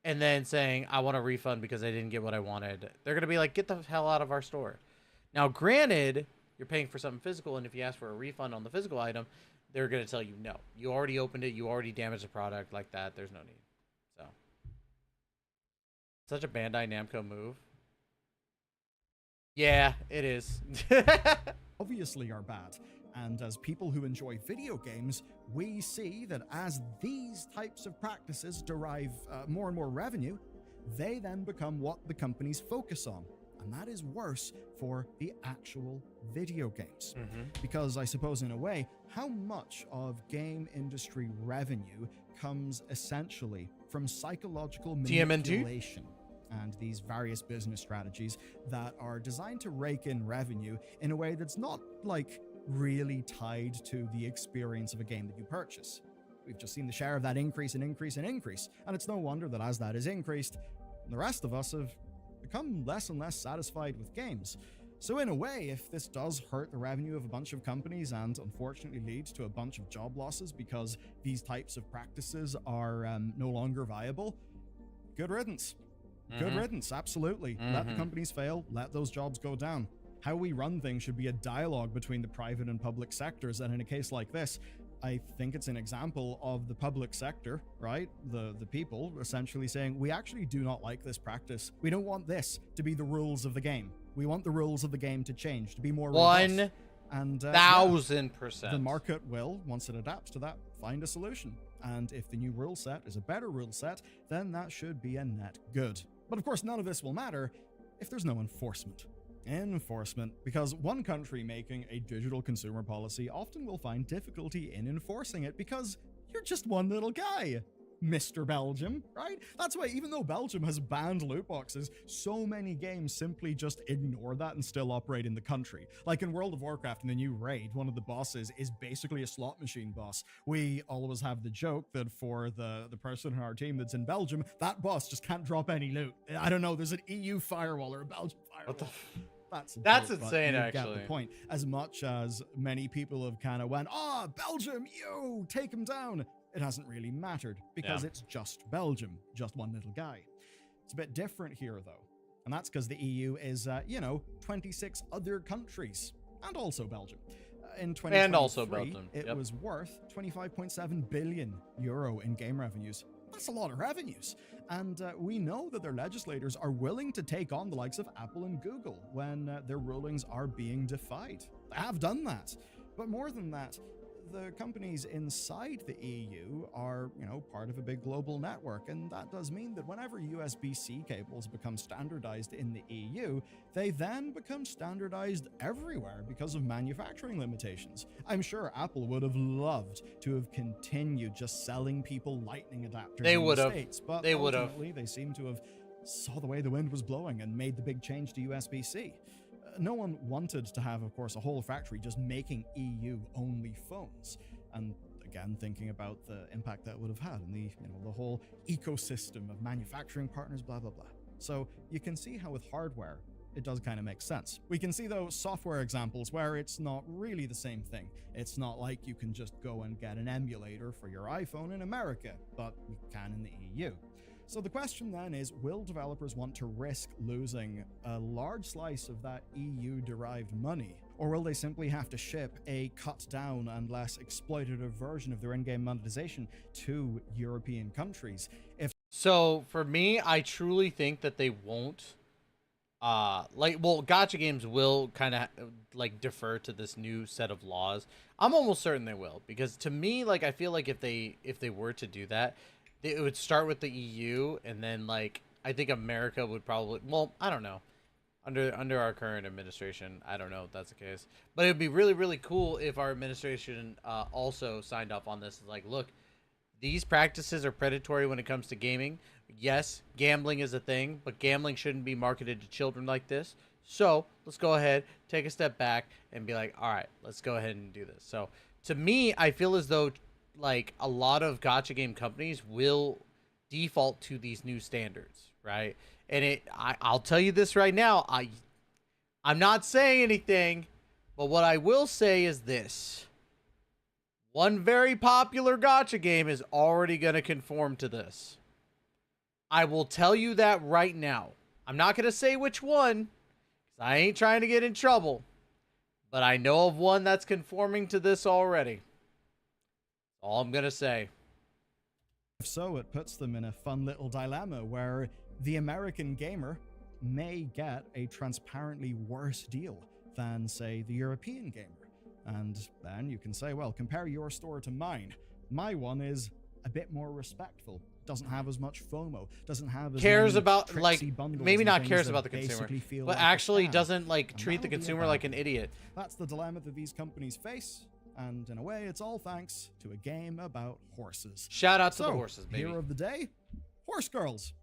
and then saying, I want a refund because I didn't get what I wanted. They're going to be like, get the hell out of our store. Now, granted, you're paying for something physical, and if you ask for a refund on the physical item, they're going to tell you no. You already opened it. You already damaged the product like that. There's no need. So, such a Bandai Namco move. Yeah, it is. Obviously are bad. And as people who enjoy video games, we see that as these types of practices derive more and more revenue, they then become what the companies focus on. And that is worse for the actual video games. Because I suppose in a way, how much of game industry revenue comes essentially from psychological manipulation and these various business strategies that are designed to rake in revenue in a way that's not like really tied to the experience of a game that you purchase. We've just seen the share of that increase, and it's no wonder that as that is increased, the rest of us have become less and less satisfied with games. So in a way, if this does hurt the revenue of a bunch of companies and unfortunately leads to a bunch of job losses because these types of practices are no longer viable, good riddance. Good riddance, absolutely. Let the companies fail, let those jobs go down. How we run things should be a dialogue between the private and public sectors, and in a case like this, I think it's an example of the public sector, right? The people essentially saying, we actually do not like this practice. We don't want this to be the rules of the game. We want the rules of the game to change, to be more robust. 1,000%. The market will, once it adapts to that, find a solution. And if the new rule set is a better rule set, then that should be a net good. But of course, none of this will matter if there's no enforcement. Because one country making a digital consumer policy often will find difficulty in enforcing it because you're just one little guy, Mr. Belgium, right? That's why even though Belgium has banned loot boxes, so many games simply just ignore that and still operate in the country. Like in World of Warcraft in the new raid, one of the bosses is basically a slot machine boss. We always have the joke that for the person in our team that's in Belgium, that boss just can't drop any loot. I don't know, there's an EU firewall or a Belgian firewall. What the That's insane, you actually. Get the point. As much as many people have kind of went, Belgium, take him down. It hasn't really mattered because it's just Belgium, just one little guy. It's a bit different here, though. And that's because the EU is, 26 other countries and also Belgium. In 2023, it was worth 25.7 billion euro in game revenues. That's a lot of revenues. And we know that their legislators are willing to take on the likes of Apple and Google when their rulings are being defied. They have done that. But more than that, the companies inside the EU are, part of a big global network, and that does mean that whenever USB-C cables become standardized in the EU, they then become standardized everywhere because of manufacturing limitations. I'm sure Apple would have loved to have continued just selling people lightning adapters in the States, but ultimately they seem to have saw the way the wind was blowing and made the big change to USB-C. No one wanted to have, of course, a whole factory just making EU-only phones. And again, thinking about the impact that would have had on the, the whole ecosystem of manufacturing partners, blah, blah, blah. So you can see how with hardware, it does kind of make sense. We can see, though, software examples where it's not really the same thing. It's not like you can just go and get an emulator for your iPhone in America, but you can in the EU. So the question then is, will developers want to risk losing a large slice of that EU-derived money? Or will they simply have to ship a cut-down and less exploitative version of their in-game monetization to European countries? So for me, I truly think that they won't. Gacha games will kind of like defer to this new set of laws. I'm almost certain they will, because to me, like, I feel like if they were to do that, it would start with the EU, and then, like, I think America would probably, well, I don't know. Under our current administration, I don't know if that's the case. But it would be really, really cool if our administration also signed up on this. Like, look, these practices are predatory when it comes to gaming. Yes, gambling is a thing, but gambling shouldn't be marketed to children like this. So let's go ahead, take a step back, and be like, all right, let's go ahead and do this. So to me, I feel as though, like, a lot of gacha game companies will default to these new standards, right? And I'll tell you this right now, I'm not saying anything, but what I will say is this. One very popular gacha game is already going to conform to this. I will tell you that right now. I'm not going to say which one, because I ain't trying to get in trouble, but I know of one that's conforming to this already. All I'm gonna say. If so, it puts them in a fun little dilemma where the American gamer may get a transparently worse deal than, say, the European gamer. And then you can say, well, compare your store to mine. My one is a bit more respectful, doesn't have as much FOMO, doesn't have as cares many about, like, maybe not cares that about the consumer, but like actually doesn't, like, treat the consumer like an idiot. That's the dilemma that these companies face. And in a way, it's all thanks to a game about horses. Shout out to the horses, baby. Hero of the day, horse girls.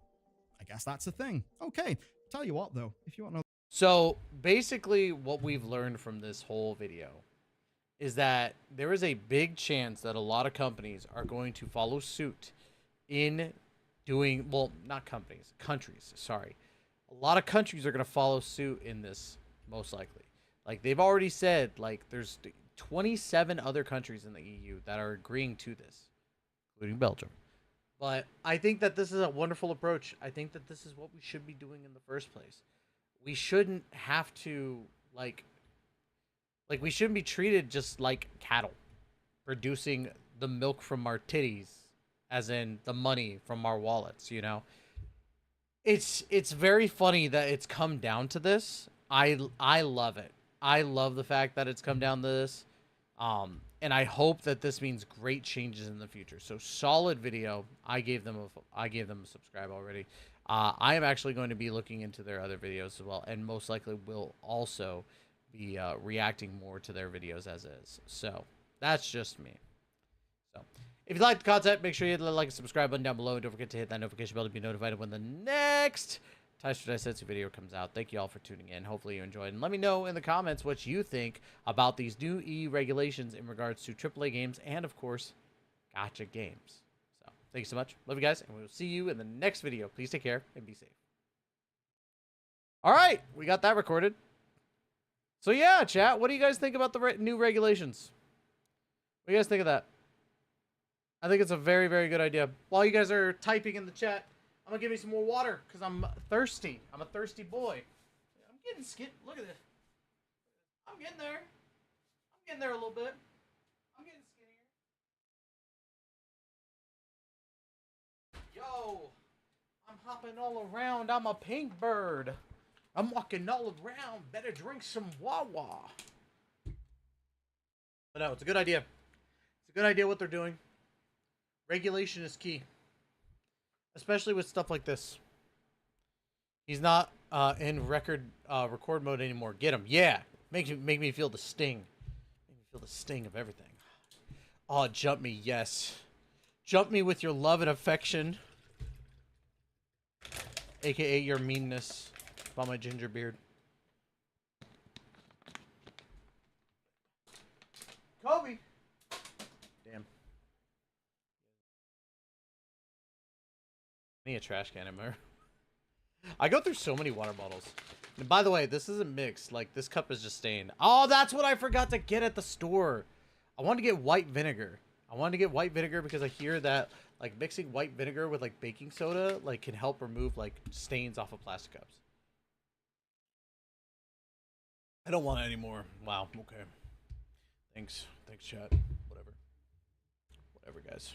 I guess that's a thing. Okay, tell you what, though, if you want to know. So basically what we've learned from this whole video is that there is a big chance that a lot of companies are going to follow suit in doing, well, not companies, countries, sorry. A lot of countries are going to follow suit in this, most likely. Like, they've already said, like, there's 27 other countries in the EU that are agreeing to this, including Belgium. But I think that this is a wonderful approach. I think that this is what we should be doing in the first place. We shouldn't have to, like we shouldn't be treated just like cattle, producing the milk from our titties, as in the money from our wallets, you know? It's very funny that it's come down to this. I love it. I love the fact that it's come down to this. And I hope that this means great changes in the future. So solid video. I gave them a subscribe already. I am actually going to be looking into their other videos as well, and most likely will also be reacting more to their videos as is. So that's just me. So if you like the content, make sure you hit the like and subscribe button down below. And don't forget to hit that notification bell to be notified when the next Taisho Daisetsu video comes out. Thank you all for tuning in. Hopefully you enjoyed. And let me know in the comments what you think about these new EU regulations in regards to AAA games and, of course, gacha games. So thank you so much. Love you guys, and we will see you in the next video. Please take care and be safe. All right, we got that recorded. So yeah, chat, what do you guys think about the new regulations? What do you guys think of that? I think it's a very, very good idea. While you guys are typing in the chat, I'm gonna give me some more water because I'm thirsty. I'm a thirsty boy. I'm getting skin. Look at this. I'm getting there. I'm getting there a little bit. I'm getting skinnier. Yo, I'm hopping all around. I'm a pink bird. I'm walking all around. Better drink some Wawa. But no, it's a good idea. It's a good idea what they're doing. Regulation is key. Especially with stuff like this. He's not in record mode anymore. Get him. Yeah. Make me feel the sting. Make me feel the sting of everything. Oh, jump me. Yes. Jump me with your love and affection. AKA your meanness. About my ginger beard. Kobe. Damn. I need a trash can in there. I go through so many water bottles. And by the way, this isn't mixed. Like, this cup is just stained. Oh, that's what I forgot to get at the store. I wanted to get white vinegar. I wanted to get white vinegar because I hear that, like, mixing white vinegar with, like, baking soda, like, can help remove, like, stains off of plastic cups. I don't want it anymore. Wow, okay. Thanks. Thanks, chat. Whatever, guys.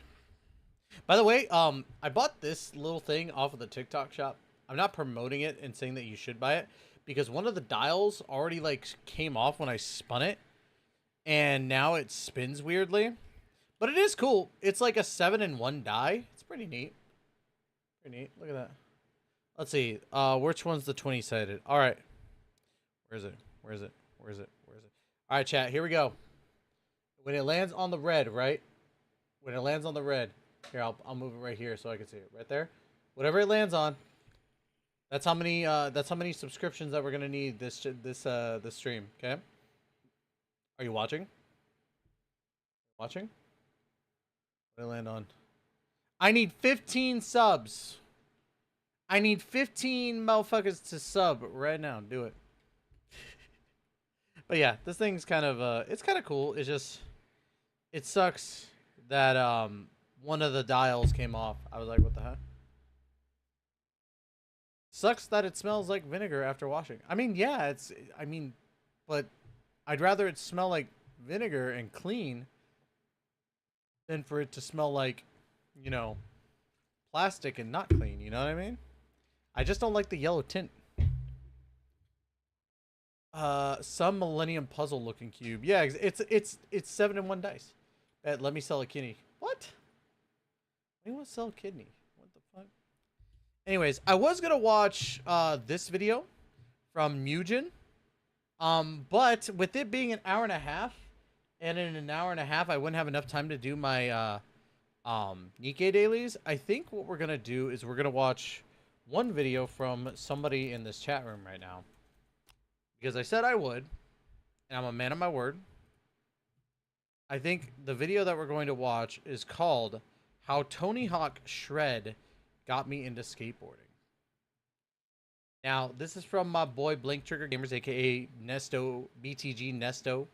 By the way, I bought this little thing off of the TikTok shop. I'm not promoting it and saying that you should buy it because one of the dials already like came off when I spun it, and now it spins weirdly. But it is cool. It's like a 7-in-1 die. It's pretty neat. Pretty neat. Look at that. Let's see. Which one's the 20-sided? All right. Where is it? Where is it? Where is it? Where is it? All right, chat. Here we go. When it lands on the red, right? When it lands on the red. Here, I'll move it right here so I can see it. Right there. Whatever it lands on. That's how many subscriptions that we're gonna need this stream. Okay. Are you watching? Watching? What did it land on? I need 15 subs. I need 15 motherfuckers to sub right now. Do it. But yeah, this thing's kind of it's kind of cool. It's just, it sucks that one of the dials came off. I was like, what the heck? Sucks that it smells like vinegar after washing. I mean, yeah, but I'd rather it smell like vinegar and clean than for it to smell like, you know, plastic and not clean. You know what I mean? I just don't like the yellow tint. Some Millennium Puzzle looking cube. Yeah, it's 7-in-1 dice. Let me sell a kidney. What? You want to sell a kidney? What the fuck? Anyways, I was gonna watch this video from Mugen, but with it being an hour and a half, and in an hour and a half I wouldn't have enough time to do my Nikke dailies. I think what we're gonna do is we're gonna watch one video from somebody in this chat room right now, because I said I would, and I'm a man of my word. I think the video that we're going to watch is called How Tony Hawk Shred Got Me Into Skateboarding. Now, this is from my boy Blink Trigger Gamers, aka Nesto, BTG Nesto.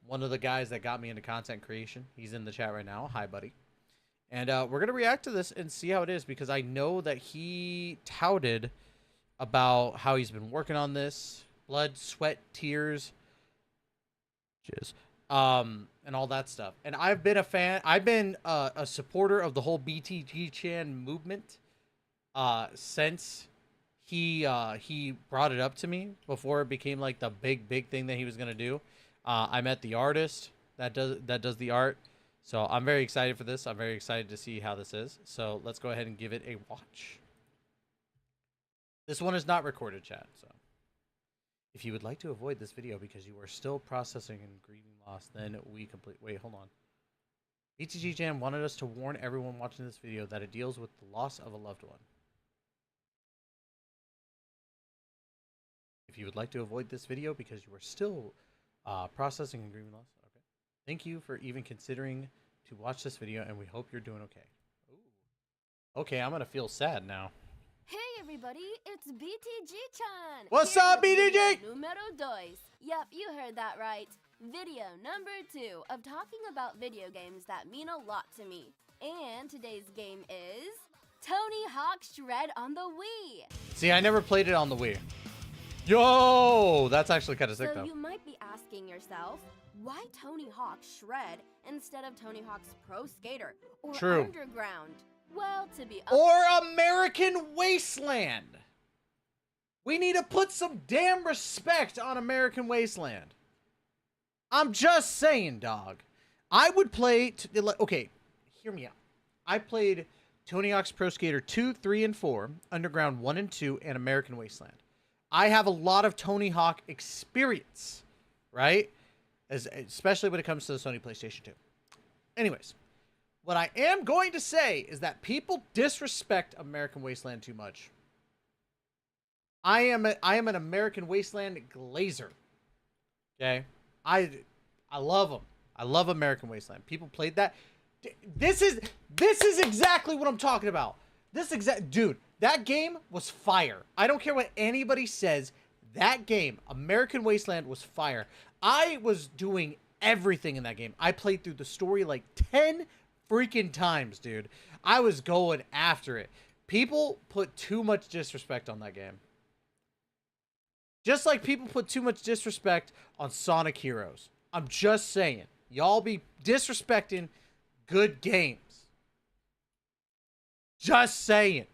One of the guys that got me into content creation. He's in the chat right now. Hi, buddy. And we're going to react to this and see how it is, because I know that he touted about how he's been working on this. Blood, sweat, tears. Jizz. And all that stuff. And I've been a fan. I've been a supporter of the whole BTG Chan movement since he brought it up to me, before it became like the big thing that he was gonna do. I met the artist that does the art, so I'm very excited for this. I'm very excited to see how this is. So let's go ahead and give it a watch. This one is not recorded, chat. So if you would like to avoid this video because you are still processing and grieving loss, then we complete. Wait, hold on. BTG Jam wanted us to warn everyone watching this video that it deals with the loss of a loved one. If you would like to avoid this video because you are still processing and grieving loss, okay. Thank you for even considering to watch this video, and we hope you're doing okay. Ooh. Okay, I'm gonna feel sad now. Hey everybody, it's BTG-chan! What's up, BTG? Numero dos. Yep, you heard that right. Video number 2 of talking about video games that mean a lot to me. And today's game is Tony Hawk Shred on the Wii. See, I never played it on the Wii. Yo, that's actually kind of sick, though. So you might be asking yourself, why Tony Hawk Shred instead of Tony Hawk's Pro Skater or True. Underground? Well, to be or American Wasteland. We need to put some damn respect on American Wasteland. I'm just saying, dog. I would play... okay, hear me out. I played Tony Hawk's Pro Skater 2, 3, and 4, Underground 1 and 2, and American Wasteland. I have a lot of Tony Hawk experience, right? Especially when it comes to the Sony PlayStation 2. Anyways, what I am going to say is that people disrespect American Wasteland too much. I am an American Wasteland glazer. Okay? I love them. I love American Wasteland. People played that. This is exactly what I'm talking about. Dude, That game was fire. I don't care what anybody says. That game, American Wasteland, was fire. I was doing everything in that game. I played through the story like 10 freaking times, dude. I was going after it. People put too much disrespect on that game. Just like people put too much disrespect on Sonic Heroes. I'm just saying. Y'all be disrespecting good games. Just saying.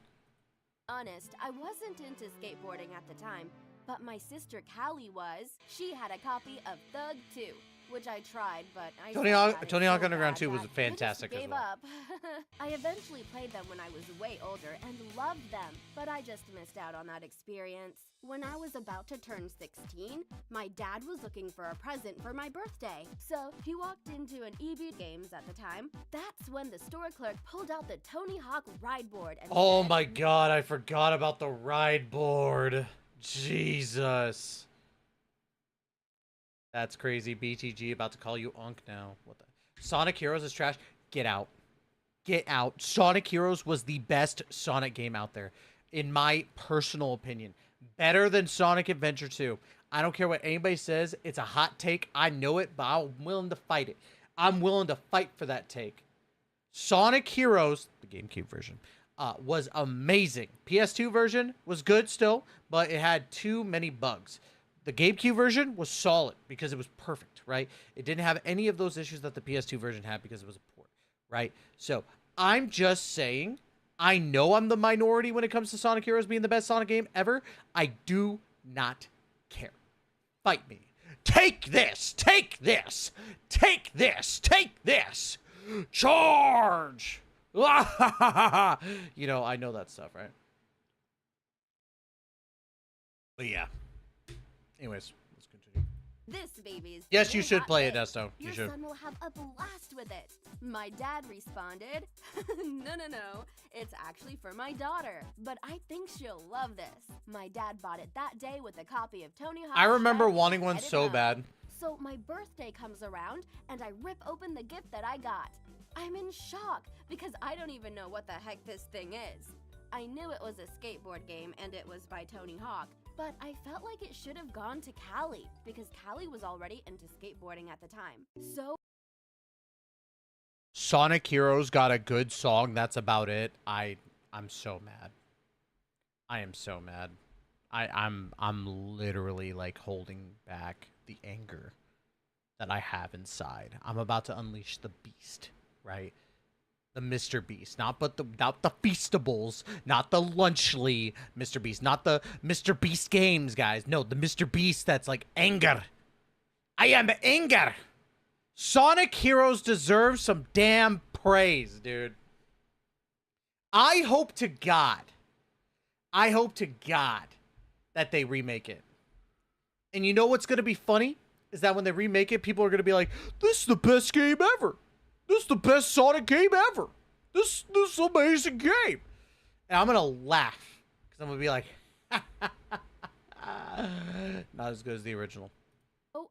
Honest, I wasn't into skateboarding at the time, but my sister Callie was. She had a copy of Thug 2, which I tried, but Tony Hawk Underground 2 was fantastic as well. Up. I eventually played them when I was way older and loved them, but I just missed out on that experience. When I was about to turn 16, my dad was looking for a present for my birthday, so he walked into an EB Games at the time. That's when the store clerk pulled out the Tony Hawk ride board and Oh said, my god, I forgot about the ride board. Jesus. That's crazy. BTG about to call you Unk now. What the? Sonic Heroes is trash. Get out. Get out. Sonic Heroes was the best Sonic game out there, in my personal opinion. Better than Sonic Adventure 2. I don't care what anybody says. It's a hot take. I know it, but I'm willing to fight it. I'm willing to fight for that take. Sonic Heroes, the GameCube version, was amazing. PS2 version was good still, but it had too many bugs. The GameCube version was solid because it was perfect, right? It didn't have any of those issues that the PS2 version had because it was a port, right? So I'm just saying, I know I'm the minority when it comes to Sonic Heroes being the best Sonic game ever. I do not care. Fight me. Take this! Take this! Take this! Take this! Charge! You know, I know that stuff, right? But yeah. Anyways, let's continue. This baby's Yes, you should hot play it, day. Nesto. You Your should. son will have a blast with it. My dad responded, no, it's actually for my daughter, but I think she'll love this. My dad bought it that day with a copy of Tony Hawk. I remember Shred wanting and one headed so home. bad. So my birthday comes around, and I rip open the gift that I got. I'm in shock, because I don't even know what the heck this thing is. I knew it was a skateboard game, and it was by Tony Hawk, but I felt like it should have gone to Callie, because Callie was already into skateboarding at the time. So Sonic Heroes got a good song. That's about it. I'm so mad. I am so mad. I'm literally like holding back the anger that I have inside. I'm about to unleash the beast, right? The Mr. Beast, not the Feastables, not the Lunchly Mr. Beast, not the Mr. Beast games, guys. No, the Mr. Beast that's like anger. I am anger. Sonic Heroes deserves some damn praise, dude. I hope to God that they remake it. And you know what's going to be funny? Is that when they remake it, people are going to be like, this is the best game ever. This is the best Sonic game ever. This is an amazing game. And I'm going to laugh. Because I'm going to be like, not as good as the original.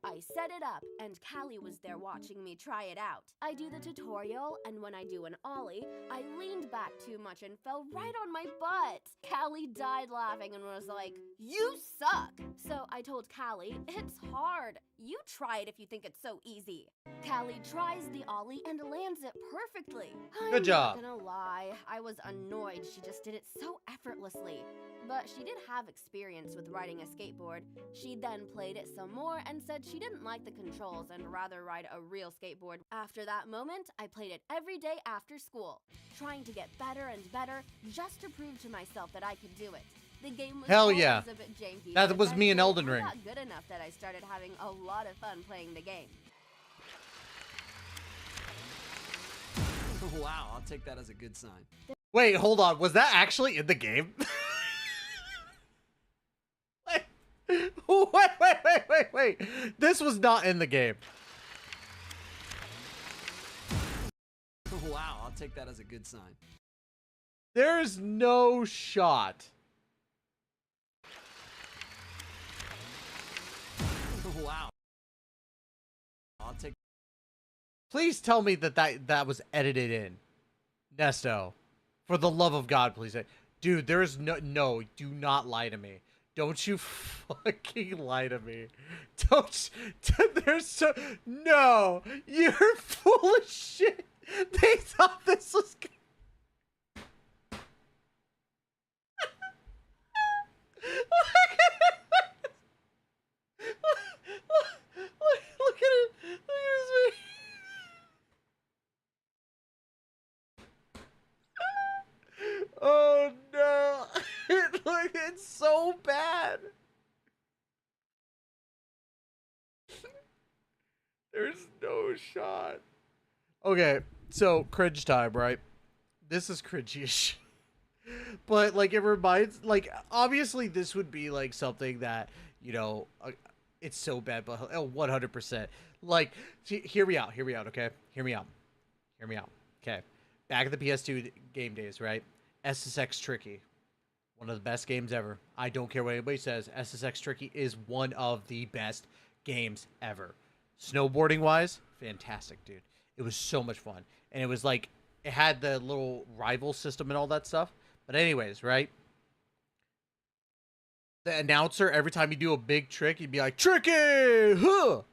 I set it up, and Callie was there watching me try it out. I do the tutorial, and when I do an ollie, I leaned back too much and fell right on my butt. Callie died laughing and was like, "You suck!" So I told Callie, "It's hard. You try it if you think it's so easy." Callie tries the ollie and lands it perfectly. Good job. I'm not gonna lie, I was annoyed she just did it so effortlessly. But she did have experience with riding a skateboard. She then played it some more and said she didn't like the controls and rather ride a real skateboard. After that moment, I played it every day after school, trying to get better and better just to prove to myself that I could do it. The game was Hell always yeah. a bit janky. That but was me in eventually Elden I Ring. got good enough that I started having a lot of fun playing the game. Wow, I'll take that as a good sign. Wait, hold on. Was that actually in the game? Wait. This was not in the game. Wow, I'll take that as a good sign. There's no shot. Wow. I'll take. Please tell me that was edited in. Nesto. For the love of God, please. Dude, there's no, do not lie to me. Don't you fucking lie to me. Don't, there's so, no, you're full of shit. They thought this was good. Look at it. Look at his face. Oh no. Look, it's so bad. There's no shot. Okay, so cringe time, right? This is cringy as shit. But like it reminds, like obviously this would be like something that, you know, it's so bad, but 100%. Like, hear me out, okay? Hear me out. Okay. Back at the PS2 game days, right? SSX Tricky. One of the best games ever. I don't care what anybody says. SSX Tricky is one of the best games ever. Snowboarding wise, fantastic, dude. It was so much fun. And it was like, it had the little rival system and all that stuff. But anyways, right? The announcer, every time you do a big trick, he'd be like, Tricky! Huh!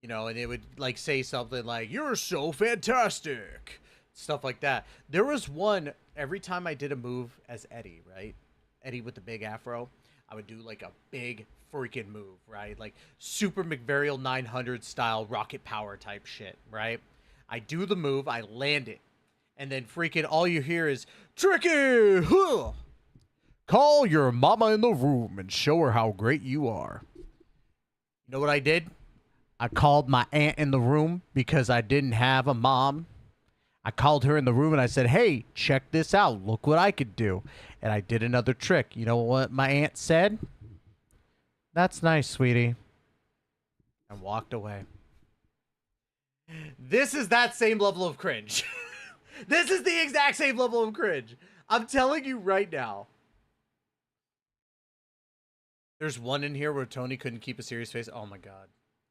You know, and it would like say something like, you're so fantastic. Stuff like that. There was one, every time I did a move as Eddie, right? Eddie with the big afro, I would do like a big freaking move, right? Like Super McVarial 900 style rocket power type shit, right? I do the move, I land it. And then freaking all you hear is, Tricky! Huh! Call your mama in the room and show her how great you are. You know what I did? I called my aunt in the room because I didn't have a mom. I called her in the room and I said, hey, check this out. Look what I could do. And I did another trick. You know what my aunt said? That's nice, sweetie. And walked away. This is that same level of cringe. This is the exact same level of cringe. I'm telling you right now. There's one in here where Tony couldn't keep a serious face. Oh my god.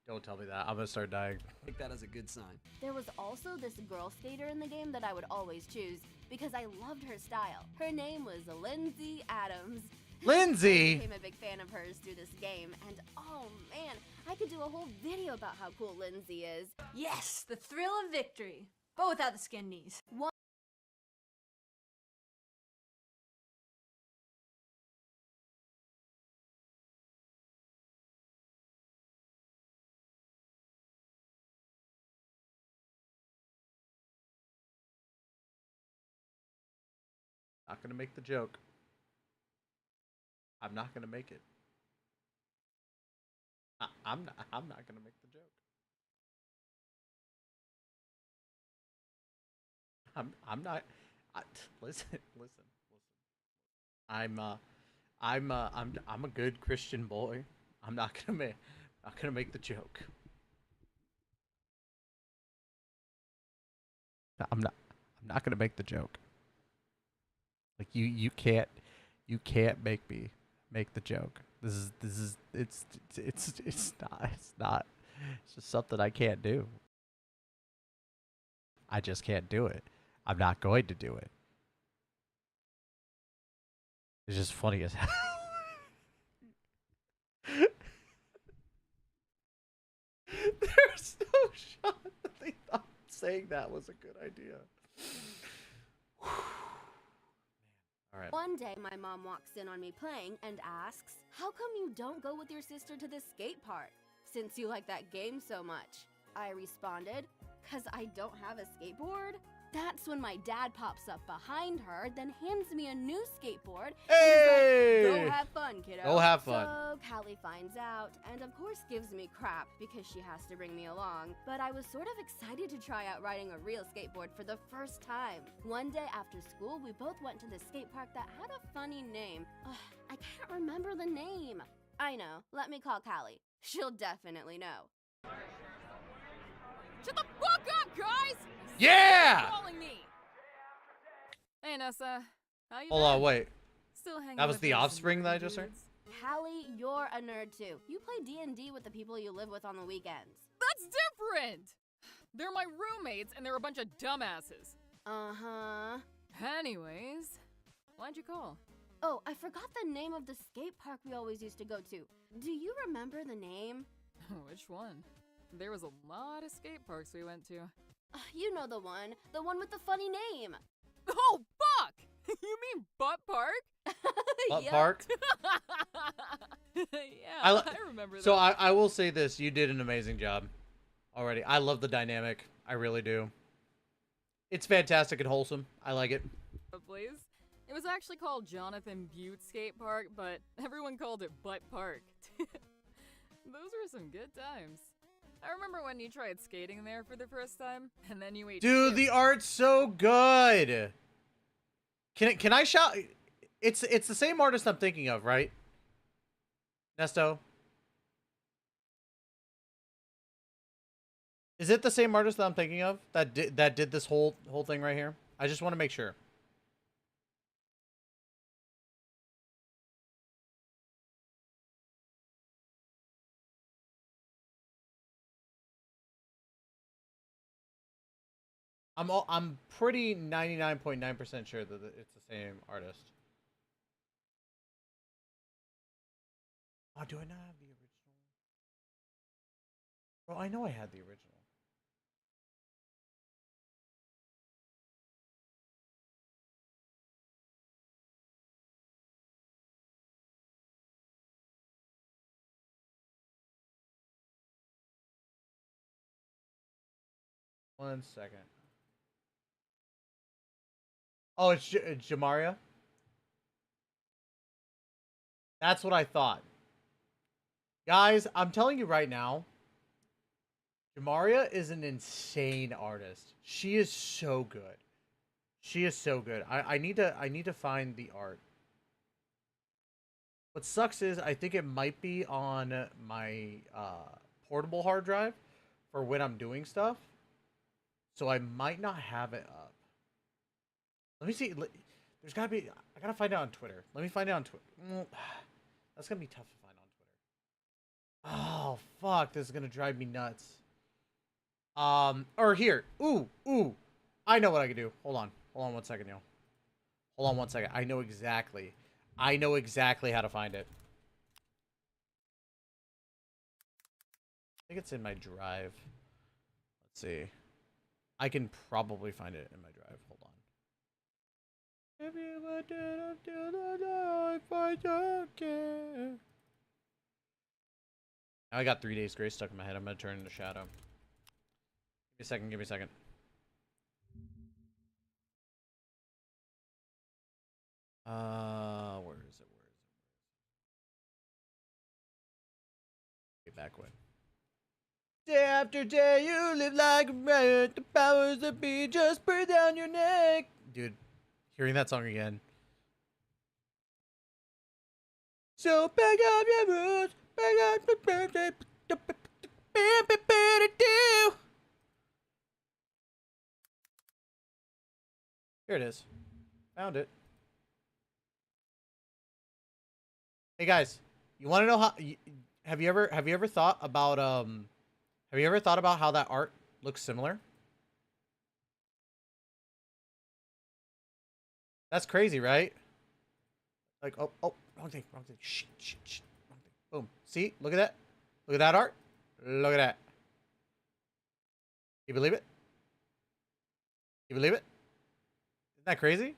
Don't tell me that. I'm gonna start dying. Take that as a good sign. There was also this girl skater in the game that I would always choose because I loved her style. Her name was Lindsay Adams. Lindsay! I became a big fan of hers through this game, and oh man, I could do a whole video about how cool Lindsay is. Yes, the thrill of victory, but without the skin knees. Not gonna make the joke. I'm not gonna make it. I'm not gonna make the joke. I'm not. Listen. I'm a good Christian boy. I'm not gonna make the joke. I'm not gonna make the joke. Like you can't make me make the joke. It's not. It's just something I can't do. I just can't do it. I'm not going to do it. It's just funny as hell. There's no shot that they thought saying that was a good idea. All right. One day, my mom walks in on me playing and asks, how come you don't go with your sister to the skate park, since you like that game so much? I responded, 'cause I don't have a skateboard. That's when my dad pops up behind her, then hands me a new skateboard. Hey! And he's like, go have fun, kiddo. Go have fun. So Callie finds out, and of course gives me crap because she has to bring me along. But I was sort of excited to try out riding a real skateboard for the first time. One day after school, we both went to the skate park that had a funny name. Ugh, I can't remember the name. I know. Let me call Callie. She'll definitely know. Shut the fuck up, guys! Yeah! Stop calling me. Hey, Nessa. How you Hold on, been? wait. Still hanging That was with the those offspring that I just heard? dudes? Callie, you're a nerd too. You play D&D with the people you live with on the weekends. That's different! They're my roommates, and they're a bunch of dumbasses. Uh-huh. Anyways, Why'd you call? Oh, I forgot the name of the skate park we always used to go to. Do you remember the name? Which one? There was a lot of skate parks we went to. You know the one with the funny name. Oh, fuck! You mean Butt Park? Butt Yup. Park? Yeah, I I remember that. So I will say this. You did an amazing job already. I love the dynamic. I really do. It's fantastic and wholesome. I like it. Please. It was actually called Jonathan Butte Skate Park, but everyone called it Butt Park. Those were some good times. I remember when you tried skating there for the first time, and then you ate Dude, chips. the art's so good. Can I shout? It's the same artist I'm thinking of, right? Nesto. Is it the same artist that I'm thinking of that did this whole thing right here? I just want to make sure. I'm pretty 99.9% sure that it's the same artist. Oh, do I not have the original? Bro, I know I had the original. One second. Oh, it's Jamaria? That's what I thought. Guys, I'm telling you right now, Jamaria is an insane artist. She is so good. She is so good. I need to find the art. What sucks is I think it might be on my portable hard drive for when I'm doing stuff. So I might not have it up. Let me see. There's gotta be. I gotta find out on Twitter. Let me find out on Twitter. That's gonna be tough to find on Twitter. Oh fuck! This is gonna drive me nuts. Or here. Ooh. I know what I can do. Hold on 1 second, yo. Hold on 1 second. I know exactly how to find it. I think it's in my drive. Let's see. I can probably find it in my drive. Hold on. If you would do it till the life I don't care. Now I got 3 Days Grace stuck in my head. I'm gonna turn into Shadow. Give me a second. Where is it? Way back when. Day after day, you live like a riot. The powers that be just breathe down your neck. Dude, hearing that song again. So pick up your roots, pick up the birthday. Here it is. Found it. Hey guys, you want to know how? Have you ever thought about how that art looks similar? That's crazy, right? Like, oh, wrong thing. Shh. Wrong thing. Boom. See? Look at that. Look at that art. Look at that. You believe it? You believe it? Isn't that crazy?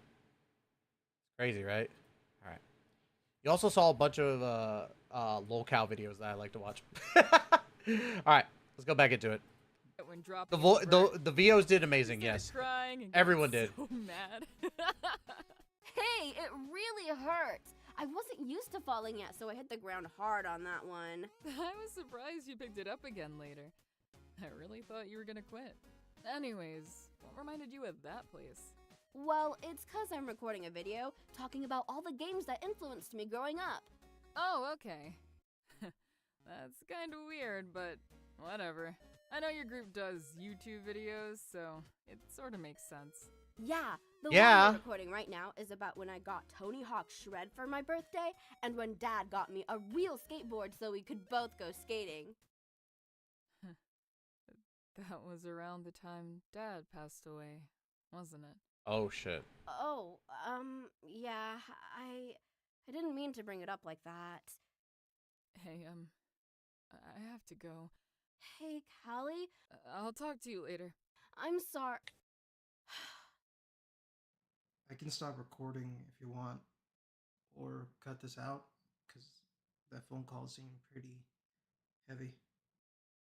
Crazy, right? All right. You also saw a bunch of lolcow videos that I like to watch. All right, let's go back into it. When The VOs did amazing, yes. Crying and Everyone did. so mad. Hey, it really hurts. I wasn't used to falling yet, so I hit the ground hard on that one. I was surprised you picked it up again later. I really thought you were gonna quit. Anyways, what reminded you of that place? Well, it's 'cause I'm recording a video talking about all the games that influenced me growing up. Oh, okay. That's kinda weird, but whatever. I know your group does YouTube videos, so it sorta makes sense. Yeah, the Yeah. one we're recording right now is about when I got Tony Hawk's Shred for my birthday and when Dad got me a real skateboard so we could both go skating. That was around the time Dad passed away, wasn't it? Oh shit. Oh, Oh, yeah, I didn't mean to bring it up like that. Hey, I have to go. Hey, Callie, I'll talk to you later. I'm sorry. I can stop recording if you want, or cut this out, because that phone call seemed pretty heavy.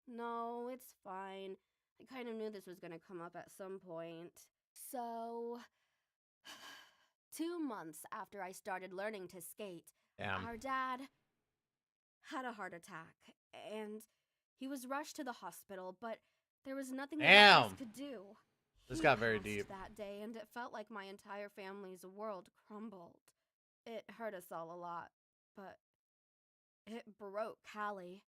No, it's fine. I kind of knew this was gonna come up at some point. So, 2 months after I started learning to skate, Damn. our dad had a heart attack, and he was rushed to the hospital, but there was nothing that us could do. This He got very passed deep. that day, and it felt like my entire family's world crumbled. It hurt us all a lot, but it broke Callie.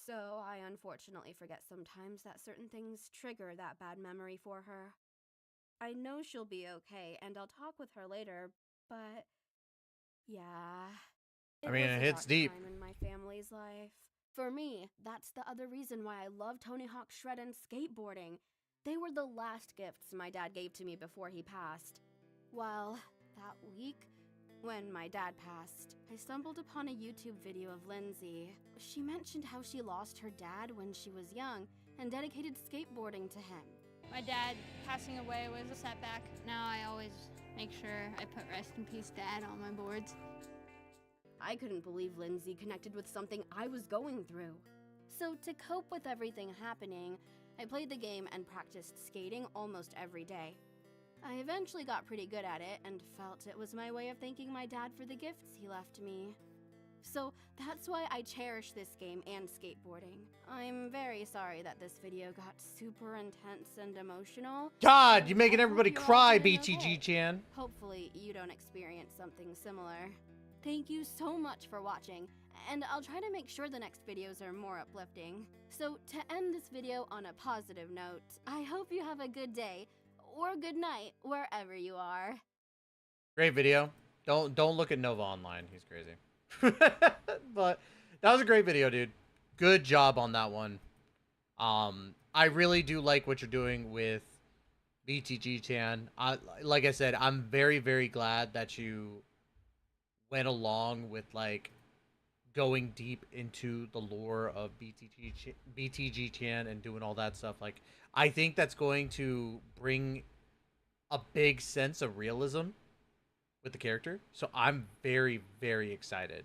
So I unfortunately forget sometimes that certain things trigger that bad memory for her. I know she'll be okay, and I'll talk with her later, but yeah. I mean, was it a hits dark deep. time in my family's life. For me, that's the other reason why I love Tony Hawk Shred and skateboarding. They were the last gifts my dad gave to me before he passed. Well, that week, when my dad passed, I stumbled upon a YouTube video of Lindsay. She mentioned how she lost her dad when she was young and dedicated skateboarding to him. My dad passing away was a setback. Now I always make sure I put rest in peace dad on my boards. I couldn't believe Lindsay connected with something I was going through. So to cope with everything happening, I played the game and practiced skating almost every day. I eventually got pretty good at it and felt it was my way of thanking my dad for the gifts he left me. So that's why I cherish this game and skateboarding. I'm very sorry that this video got super intense and emotional. God, you're making I hope everybody you're all cry, doing BTG okay. Chan. Hopefully you don't experience something similar. Thank you so much for watching, and I'll try to make sure the next videos are more uplifting. So to end this video on a positive note, I hope you have a good day, or good night, wherever you are. Great video. Don't look at Nova Online. He's crazy. But that was a great video, dude. Good job on that one. I really do like what you're doing with BTG Chan. Like I said, I'm very, very glad that you went along with like going deep into the lore of BTG Chan and doing all that stuff. Like, I think that's going to bring a big sense of realism with the character. So I'm very, very excited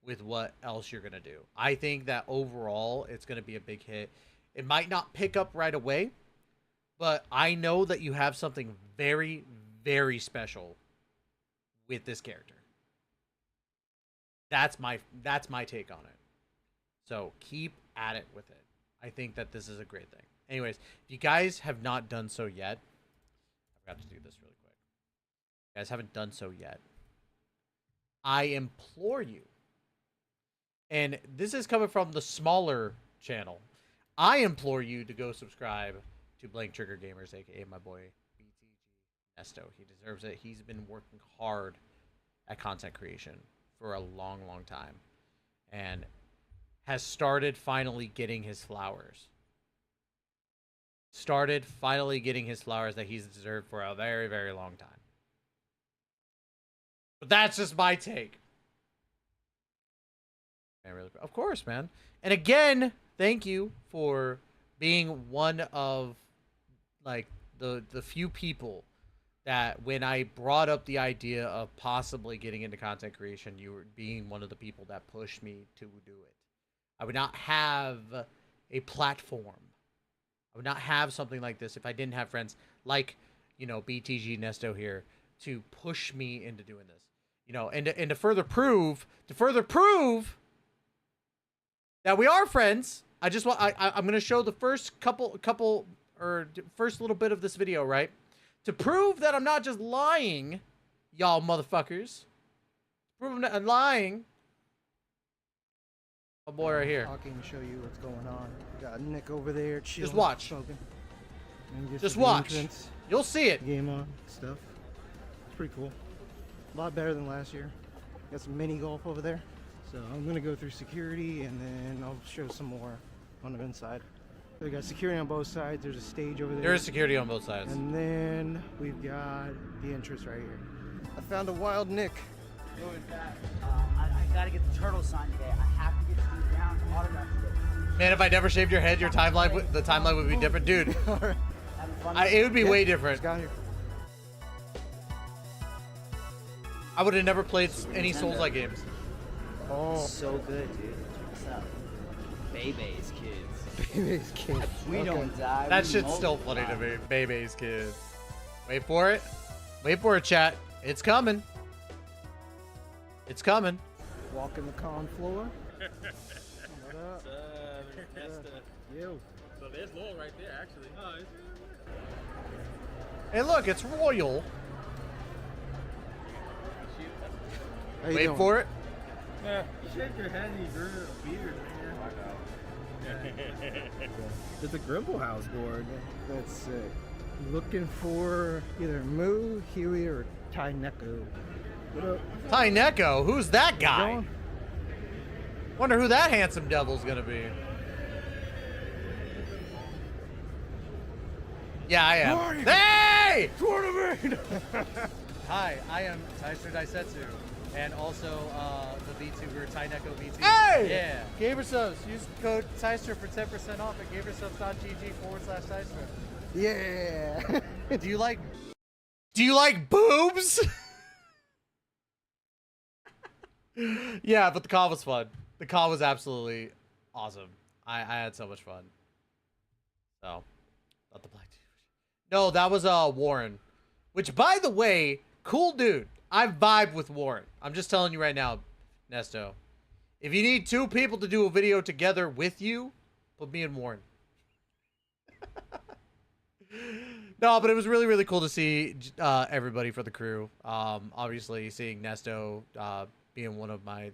with what else you're going to do. I think that overall it's going to be a big hit. It might not pick up right away, but I know that you have something very, very special with this character. That's my take on it. So keep at it with it. I think that this is a great thing. Anyways, if you guys have not done so yet, I forgot to do this really quick. If you guys haven't done so yet, I implore you, and this is coming from the smaller channel, I implore you to go subscribe to Blank Trigger Gamers, aka my boy BTG Nesto. He deserves it. He's been working hard at content creation for a long, long time, and has started finally getting his flowers. Started finally getting his flowers that he's deserved for a very, very long time. But that's just my take. Of course, man. And again, thank you for being one of like the few people that when I brought up the idea of possibly getting into content creation, you were being one of the people that pushed me to do it. I would not have a platform. I would not have something like this if I didn't have friends like, you know, BTG Nesto here to push me into doing this. You know, and to further prove that we are friends, I just want I'm gonna show the first first little bit of this video, right? To prove that I'm not just lying, y'all motherfuckers. Prove that I'm lying. My boy right here. Talking to show you what's going on. Got Nick over there chilling. Just watch. Smoking. Just watch. You'll see it. Game on stuff. It's pretty cool. A lot better than last year. Got some mini golf over there. So I'm gonna go through security and then I'll show some more on the inside. We got security on both sides. There's a stage over there. There is security on both sides. And then we've got the entrance right here. I found a wild Nick. Who is that? I gotta get the turtle sign today. I have to get Steve down to autograph today. Man, if I never shaved your head, your timeline the timeline would be different, dude. It would be way different. Got here. I would have never played any Souls-like games. Oh, So good, dude. What's up? Bebe's kids. Baby's kids. We don't die. That we shit's still funny to multiply. me. Bebe's kids. Wait for it. Wait for it, chat. It's coming. It's coming. Walking the con floor. What up? Yo. So there's Lowell right there, actually. Oh, is Hey, look, it's Royal. How you Wait doing? for it. Yeah. You shake your head and you grew a beard, man. It's a Grimble House board. That's sick. Looking for either Moo, Huey, or Tai Neko. What up? Ty Neko, who's that guy? Going? Wonder who that handsome devil's gonna be. Yeah, I am. Morning. Hey! Tournament! Hi, I am Taister Daisetsu, and also the VTuber Taineko VT. Hey! Yeah, Gamersubs. Use code Taister for 10% off at gamersubs.gg/Taister. Yeah. Do you like? Do you like boobs? Yeah, but the call was fun. The call was absolutely awesome. I had so much fun. So, not the black dude. No, that was Warren. Which, by the way, cool dude. I vibe with Warren. I'm just telling you right now, Nesto. If you need two people to do a video together with you, put me and Warren. No, but it was really, really cool to see everybody for the crew. Obviously, seeing Nesto being one of my,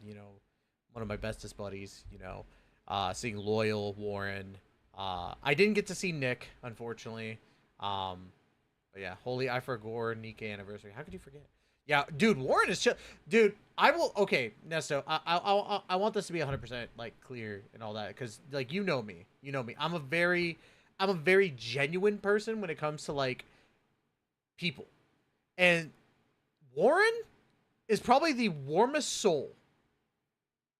one of my bestest buddies. Seeing Loyal, Warren. I didn't get to see Nick, unfortunately. But yeah, holy I forgot Nikke anniversary. How could you forget? Yeah, dude, Warren is chill. Dude, I will. Okay, Nesto, I want this to be 100% like clear and all that, because like you know me. I'm a very genuine person when it comes to like people, and Warren is probably the warmest soul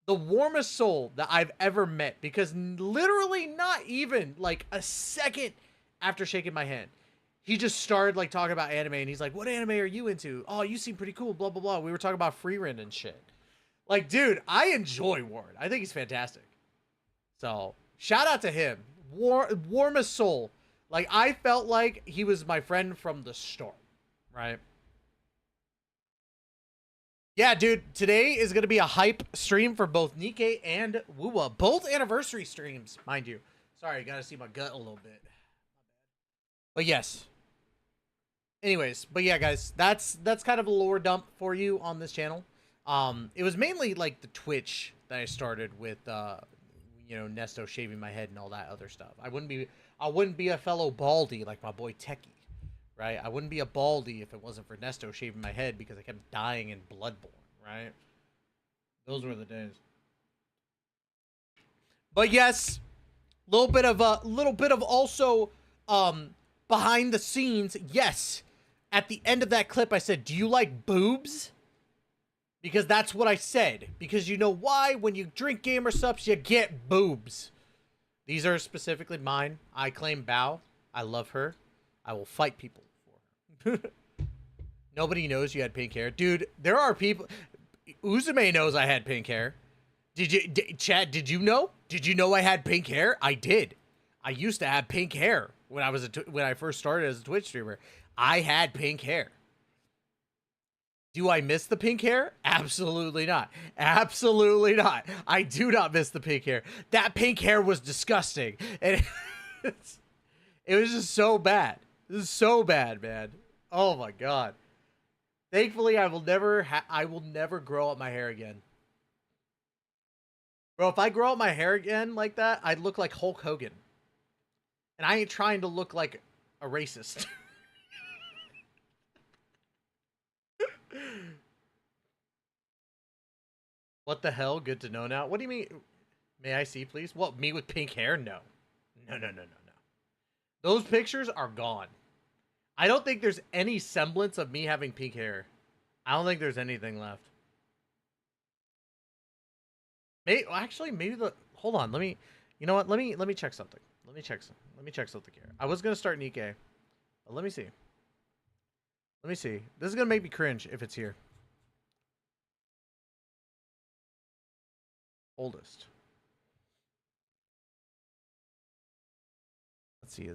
that I've ever met, because literally not even like a second after shaking my hand, he just started like talking about anime, and he's like, "What anime are you into? Oh, you seem pretty cool, blah blah blah." We were talking about Freerun and shit. Like, dude, I enjoy Warren. I think he's fantastic. So shout out to him. Warmest soul. Like, I felt like he was my friend from the start, right? Yeah, dude, today is going to be a hype stream for both Nikke and Wuwa. Both anniversary streams, mind you. Sorry, you got to see my gut a little bit. But yes. Anyways, but yeah, guys, that's kind of a lore dump for you on this channel. It was mainly like the Twitch that I started with, Nesto shaving my head and all that other stuff. I wouldn't be a fellow baldy like my boy Techie. Right? I wouldn't be a baldy if it wasn't for Nesto shaving my head, because I kept dying in Bloodborne, right? Those were the days. But yes, little bit of also behind the scenes. Yes. At the end of that clip I said, "Do you like boobs?" Because that's what I said. Because you know why? When you drink gamer subs, you get boobs. These are specifically mine. I claim Bao. I love her. I will fight people for her. Nobody knows you had pink hair. Dude, there are people... Uzume knows I had pink hair. Chad, did you know? Did you know I had pink hair? I did. I used to have pink hair when I first started as a Twitch streamer. I had pink hair. Do I miss the pink hair? Absolutely not. Absolutely not. I do not miss the pink hair. That pink hair was disgusting. And it was just so bad. This is so bad, man. Oh my god. Thankfully, I will never grow up my hair again. Bro, if I grow up my hair again like that, I'd look like Hulk Hogan. And I ain't trying to look like a racist. What the hell? Good to know now. What do you mean? May I see, please? What, me with pink hair? No. No, no, no, no, no. Those pictures are gone. I don't think there's any semblance of me having pink hair. I don't think there's anything left. Actually, maybe the... Hold on, let me... You know what? Let me check something. Let me check something here. I was going to start Nikke. But let me see. Let me see. This is going to make me cringe if it's here. Oldest. Let's see.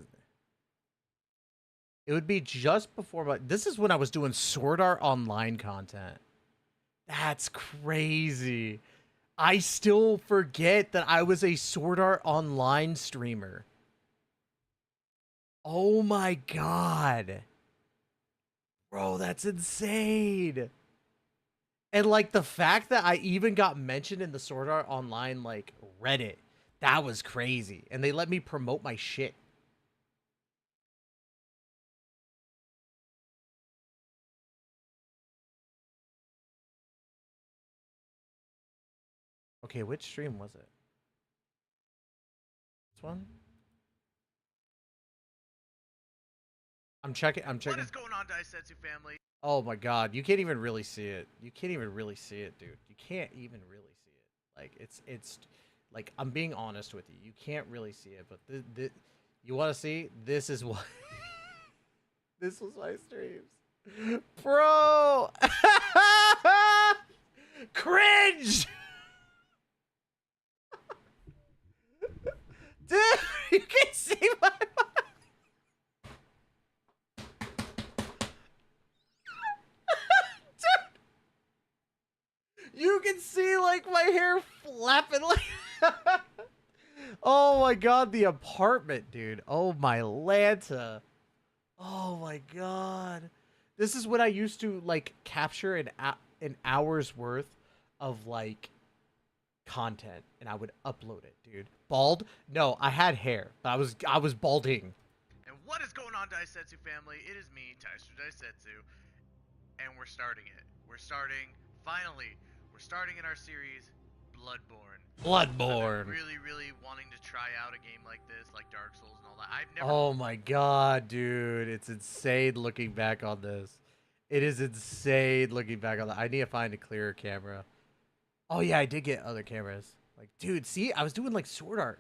It would be just before my... This is when I was doing Sword Art Online content. That's crazy. I still forget that I was a Sword Art Online streamer. Oh my god. Bro, that's insane. And like the fact that I even got mentioned in the Sword Art Online like Reddit, that was crazy. And they let me promote my shit. Okay, which stream was it? This one? I'm checking. What is going on, Daisetsu family? Oh my god, you can't even really see it. You can't even really see it, dude. You can't even really see it. Like it's like I'm being honest with you. You can't really see it, but you want to see? This is what this was my streams. Bro. Cringe. Dude, you can see my You can see like my hair flapping like Oh my god, the apartment, dude. Oh my Lanta. Oh my god. This is what I used to like capture an hour's worth of like content and I would upload it, dude. Bald? No, I had hair, but I was balding. And what is going on, Daisetsu family? It is me, Taisu Daisetsu, and we're starting it. Finally, we're starting in our series, Bloodborne. Bloodborne. I've been really wanting to try out a game like this, like Dark Souls and all that. I've never. Oh my god, dude. It's insane looking back on this. It is insane looking back on that. I need to find a clearer camera. Oh yeah, I did get other cameras. Like, dude, see? I was doing like sword art.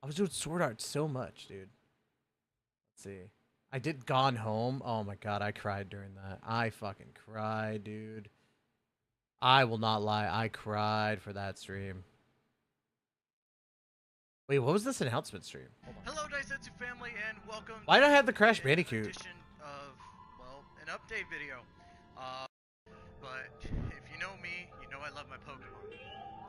I was doing sword art so much, dude. Let's see. I did Gone Home. Oh my god, I cried during that. I fucking cried, dude. I will not lie. I cried for that stream. Wait, what was this announcement stream? Hold on. Hello, Daisetsu family, and welcome. Why did I have the Crash Bandicoot? Edition of, well, an update video. But if you know me, you know I love my Pokemon.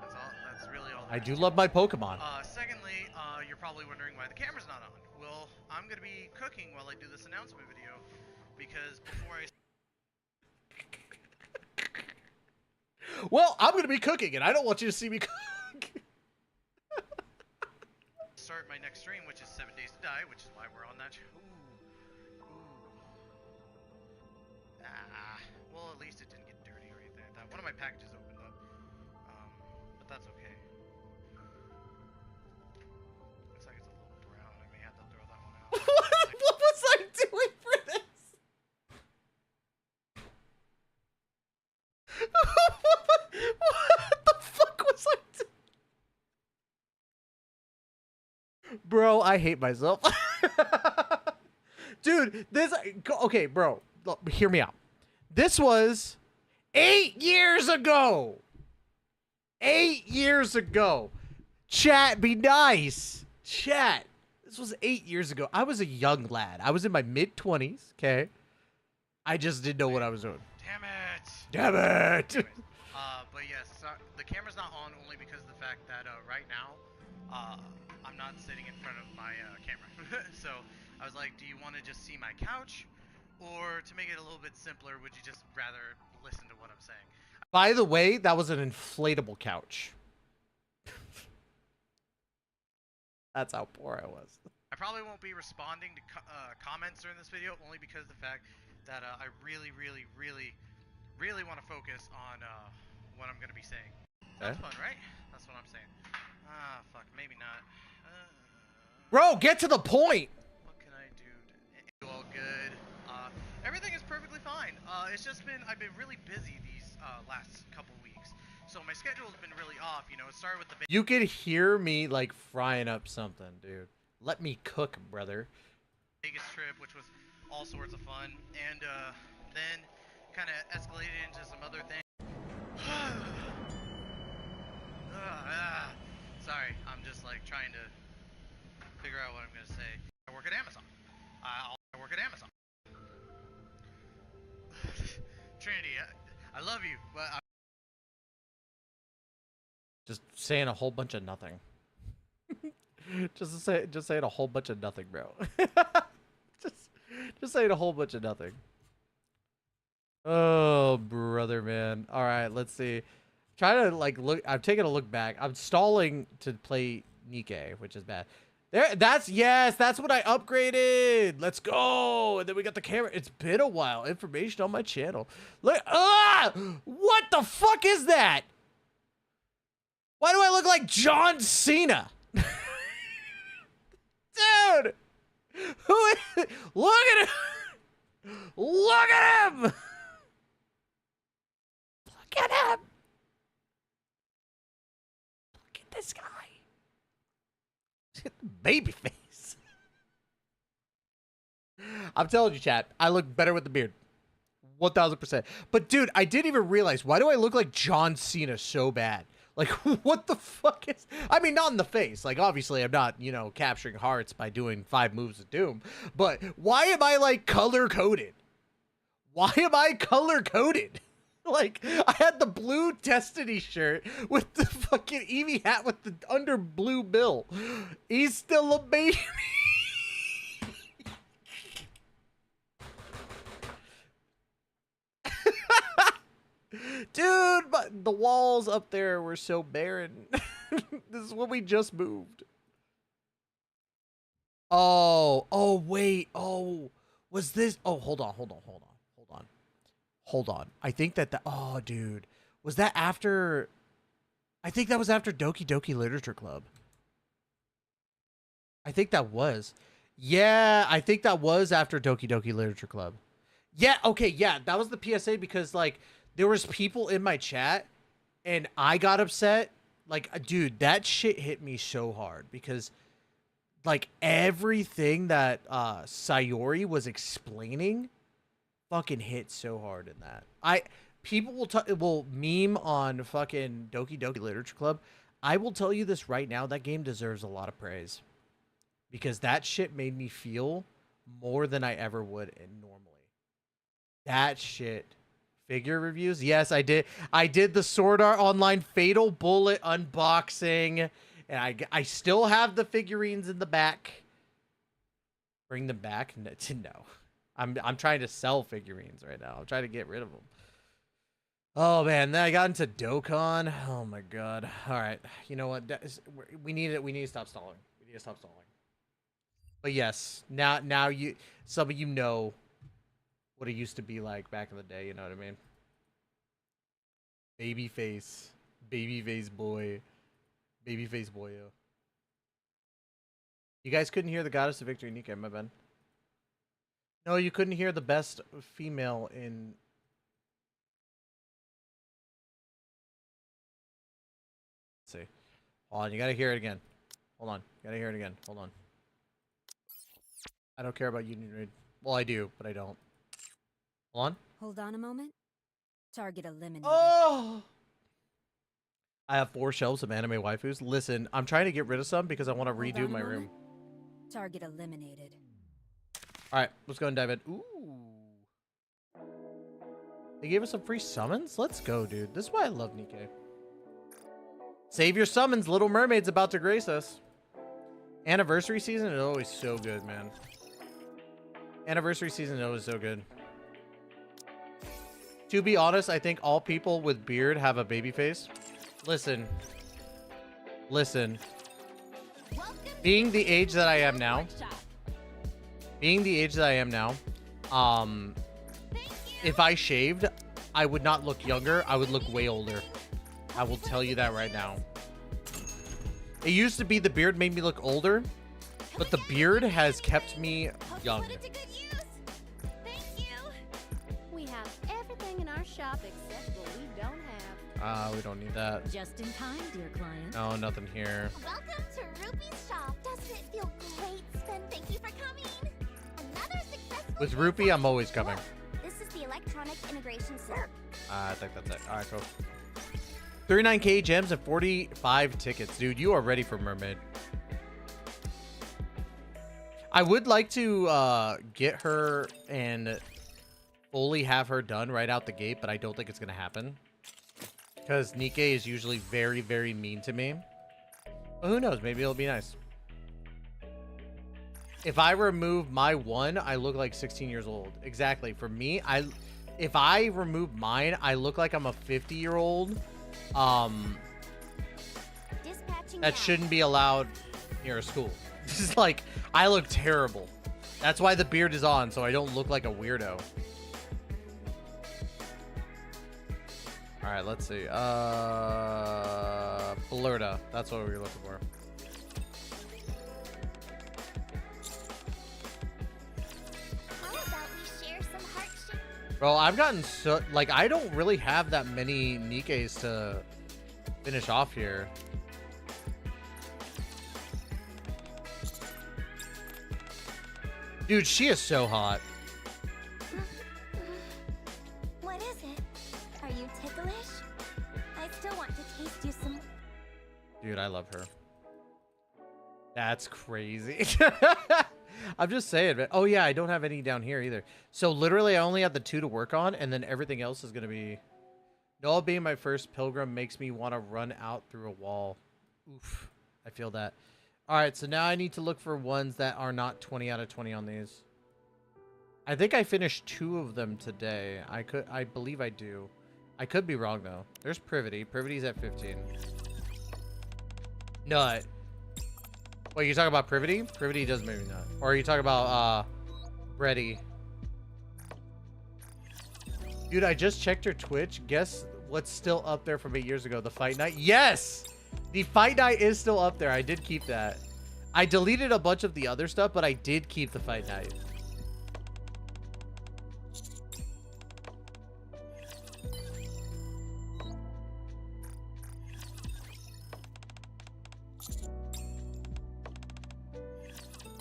That's all. That's really all. I do love my Pokemon. Secondly, you're probably wondering why the camera's not on. Well, I'm gonna be cooking while I do this announcement video, because before I. Well, I'm gonna be cooking, and I don't want you to see me cook. Start my next stream, which is 7 Days to Die, which is why we're on that. Well, at least it didn't get dirty or anything like that. One of my packages opened up, but that's okay. Looks like it's a little brown. I may have to throw that one out. What was I doing for this? What the fuck was I doing? Bro, I hate myself. Dude, this... Okay, bro. Look, hear me out. This was 8 years ago. 8 years ago. Chat, be nice. Chat. This was 8 years ago. I was a young lad. I was in my mid-20s, okay? I just didn't know what I was doing. Damn it! Damn it! Anyways, but yes, the camera's not on only because of the fact that right now, I'm not sitting in front of my camera. So I was like, do you want to just see my couch? Or to make it a little bit simpler, would you just rather listen to what I'm saying? By the way, that was an inflatable couch. That's how poor I was. I probably won't be responding to comments during this video, only because of the fact that I really want to focus on what I'm going to be saying. That's fun, right? That's what I'm saying. Ah, fuck, maybe not. Bro, get to the point. What can I do to all good? Everything is perfectly fine. It's just been, I've been really busy these last couple weeks. So my schedule's been really off, you know. It started with the You could hear me like frying up something, dude. Let me cook, brother. Vegas trip, which was all sorts of fun, and then kind of escalated into some other things. Sorry, I'm just like trying to figure out what I'm gonna say. I work at Amazon. I work at Amazon. Trinity, I love you, but Just saying a whole bunch of nothing. just saying a whole bunch of nothing, bro. just saying a whole bunch of nothing. Oh, brother, man. All right, let's see. Trying to like look. I'm taking a look back. I'm stalling to play Nikke, which is bad. There. That's what I upgraded. Let's go. And then we got the camera. It's been a while. Information on my channel. Look. What the fuck is that? Why do I look like John Cena? Dude! Who is... Look at him! Look at him! Look at him! Look at this guy. Baby face. I'm telling you, chat, I look better with the beard. 1000%. But dude, I didn't even realize, why do I look like John Cena so bad? Like, what the fuck is... I mean, not in the face. Like, obviously, I'm not, you know, capturing hearts by doing 5 moves of doom. But why am I, like, color-coded? Why am I color-coded? Like, I had the blue Destiny shirt with the fucking Eevee hat with the under blue bill. He's still a baby. Dude, but the walls up there were so barren. This is when we just moved. Oh, wait. Oh, was this? Oh, hold on. I think that oh, dude. Was that after? I think that was after Doki Doki Literature Club. I think that was. Yeah, I think that was after Doki Doki Literature Club. Yeah, okay, yeah. That was the PSA because, like, there was people in my chat and I got upset. Like, dude, that shit hit me so hard because, like, everything that Sayori was explaining fucking hit so hard in that. People will meme on fucking Doki Doki Literature Club. I will tell you this right now, that game deserves a lot of praise because that shit made me feel more than I ever would normally. That shit. Figure reviews? Yes, I did. I did the Sword Art Online Fatal Bullet unboxing, and I still have the figurines in the back. Bring them back? No. I'm trying to sell figurines right now. I'm trying to get rid of them. Oh man, then I got into Dokkan. Oh my god. All right, you know what? We need it. We need to stop stalling. We need to stop stalling. But yes, now some of you know what it used to be like back in the day, you know what I mean? Babyface boy. Babyface boyo. You guys couldn't hear the Goddess of Victory, Nikke, my bad. No, you couldn't hear the best female in... Let's see. Hold on, you gotta hear it again. Hold on, you gotta hear it again. Hold on. I don't care about Union Raid. Well, I do, but I don't. Hold on. Hold on a moment. Target eliminated. Oh! I have 4 shelves of anime waifus. Listen, I'm trying to get rid of some because I want to redo my room. Target eliminated. Alright, let's go and dive in. Ooh. They gave us some free summons? Let's go, dude. This is why I love Nikke. Save your summons. Little Mermaid's about to grace us. Anniversary season is always so good, man. Anniversary season is always so good. To be honest, I think all people with beard have a baby face. Listen. Being the age that I am now. If I shaved, I would not look younger. I would look way older. I will tell you that right now. It used to be the beard made me look older. But the beard has kept me young. Put it to good use. Thank you. We have everything in our shop except what we don't have. We don't need that. Just in time, dear client. No, nothing here. Welcome to Rupee's shop. Doesn't it feel great, Sven? Thank you for coming. Another successful. With Rupee, I'm always coming. This is the electronic integration center. I think that's it. All right, cool. 39k gems and 45 tickets. Dude, you are ready for Mermaid. I would like to get her and fully have her done right out the gate, but I don't think it's going to happen. Because Nikke is usually very, very mean to me. But who knows? Maybe it'll be nice. If I remove my one, I look like 16 years old. Exactly. For me, if I remove mine, I look like I'm a 50-year-old. That shouldn't be allowed near a school. This is like, I look terrible. That's why the beard is on, so I don't look like a weirdo. All right, let's see. Blurta. That's what we were looking for. How about we share some heart-shaped? Bro, I've gotten so... Like, I don't really have that many Nikkes to finish off here. Dude, she is so hot. What is it? Are you ticklish? I still want to taste you some. Dude, I love her. That's crazy. I'm just saying, man. Oh, yeah, I don't have any down here either. So, literally, I only have the 2 to work on, and then everything else is going to be... Noah being my first pilgrim makes me want to run out through a wall. Oof. I feel that. All right, so now I need to look for ones that are not 20 out of 20 on these. I think I finished 2 of them today. I believe I do. I could be wrong, though. There's Privity. Privity's at 15. Nut. Wait, you talking about Privity? Privity does make me nut. Or are you talking about, Reddy? Dude, I just checked her Twitch. Guess what's still up there from 8 years ago? The Fight Night? Yes! The Fight Night is still up there. I did keep that. I deleted a bunch of the other stuff, but I did keep the Fight Night.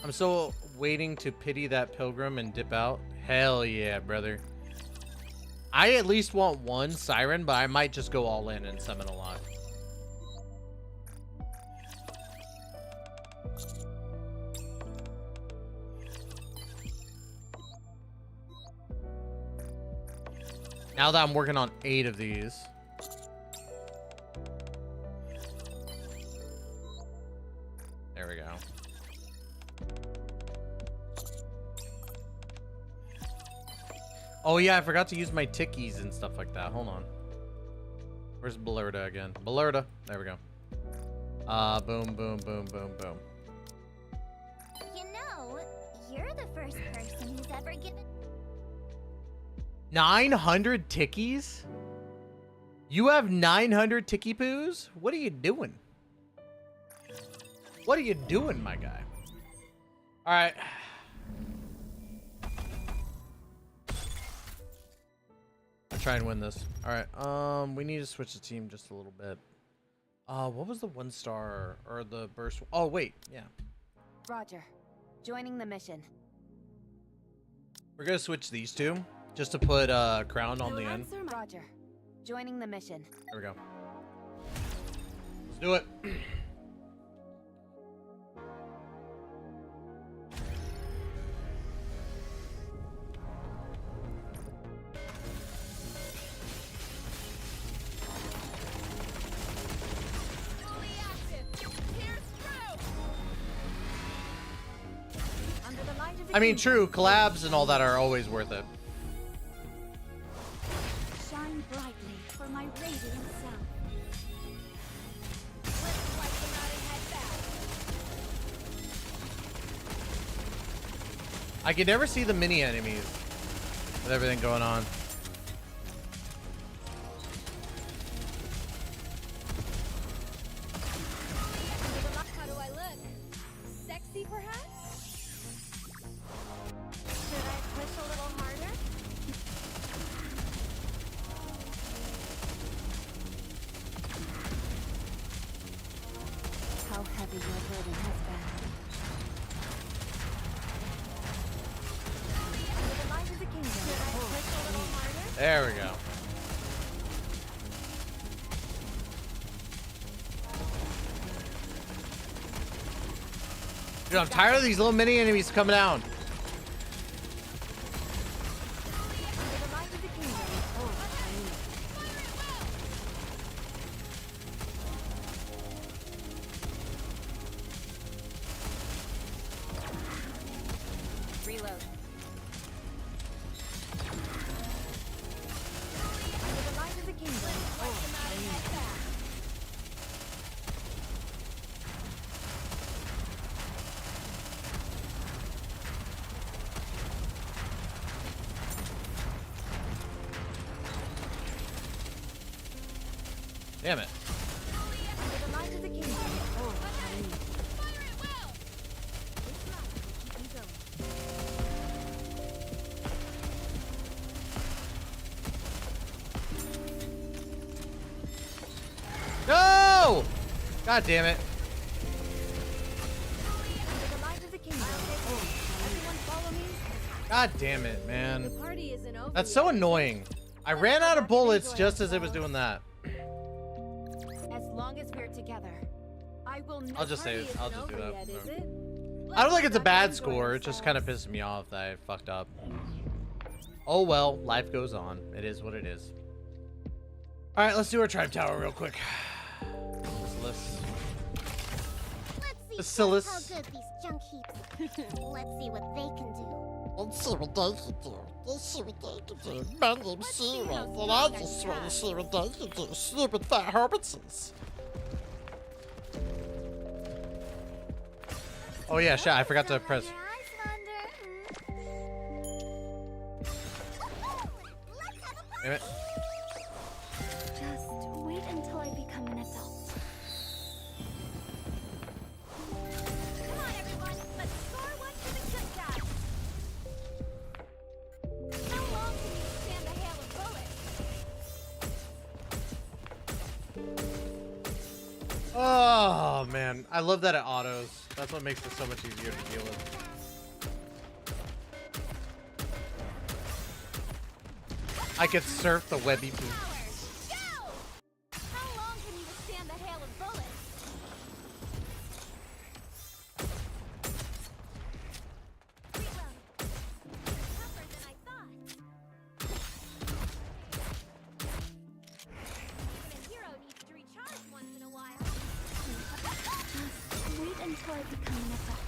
I'm still waiting to pity that pilgrim and dip out. Hell yeah, brother. I at least want 1 Siren, but I might just go all in and summon a lot. Now that I'm working on 8 of these. There we go. Oh yeah, I forgot to use my tickies and stuff like that. Hold on. Where's Blurta again? Blurta. There we go. Boom, boom, boom, boom, boom. You know, you're the first person who's ever given. 900 tickies? You have 900 ticky poos? What are you doing? What are you doing, my guy? All right. I'll try and win this. All right. We need to switch the team just a little bit. What was the 1-star or the burst? Oh, wait. Yeah. Roger. Joining the mission. We're going to switch these 2 just to put Crown on the end. Roger. Joining the mission. There we go. Let's do it. I mean, true, collabs and all that are always worth it. Shine brightly for my radiant self. I can never see the mini enemies with everything going on. How do I look? Sexy, perhaps? There we go. Dude, I'm tired of these little mini enemies coming down. Reload. Damn it. No! God damn it. God damn it, man. That's so annoying. I ran out of bullets just as it was doing that. As long as we're together, I will never. I'll just say it. I'll just do that. Yet, is No. it? I don't think it's a bad score. It just kind of pisses me off that I fucked up. Oh well, life goes on. It is what it is. All right, let's do our tribe tower real quick. Bacillus. How good these junk heaps. Let's see what they can do. Let's see what they can do. Let's see what they can do. My name's Shira, and I just want to see what they can do. Stupid fat hobbitses. Oh yeah, shit, I forgot to press. Damn it. Just wait until I become an adult. Come on, everyone. Let's score one for the good guys. How long can you stand a hail of bullets? Oh man, I love that it autos. That's what makes it so much easier to deal with. I could surf the webby poop. How long can you withstand the hail of bullets? Reload. Tougher than I thought. Even a hero needs to recharge once in a while. Just wait until I become an adult.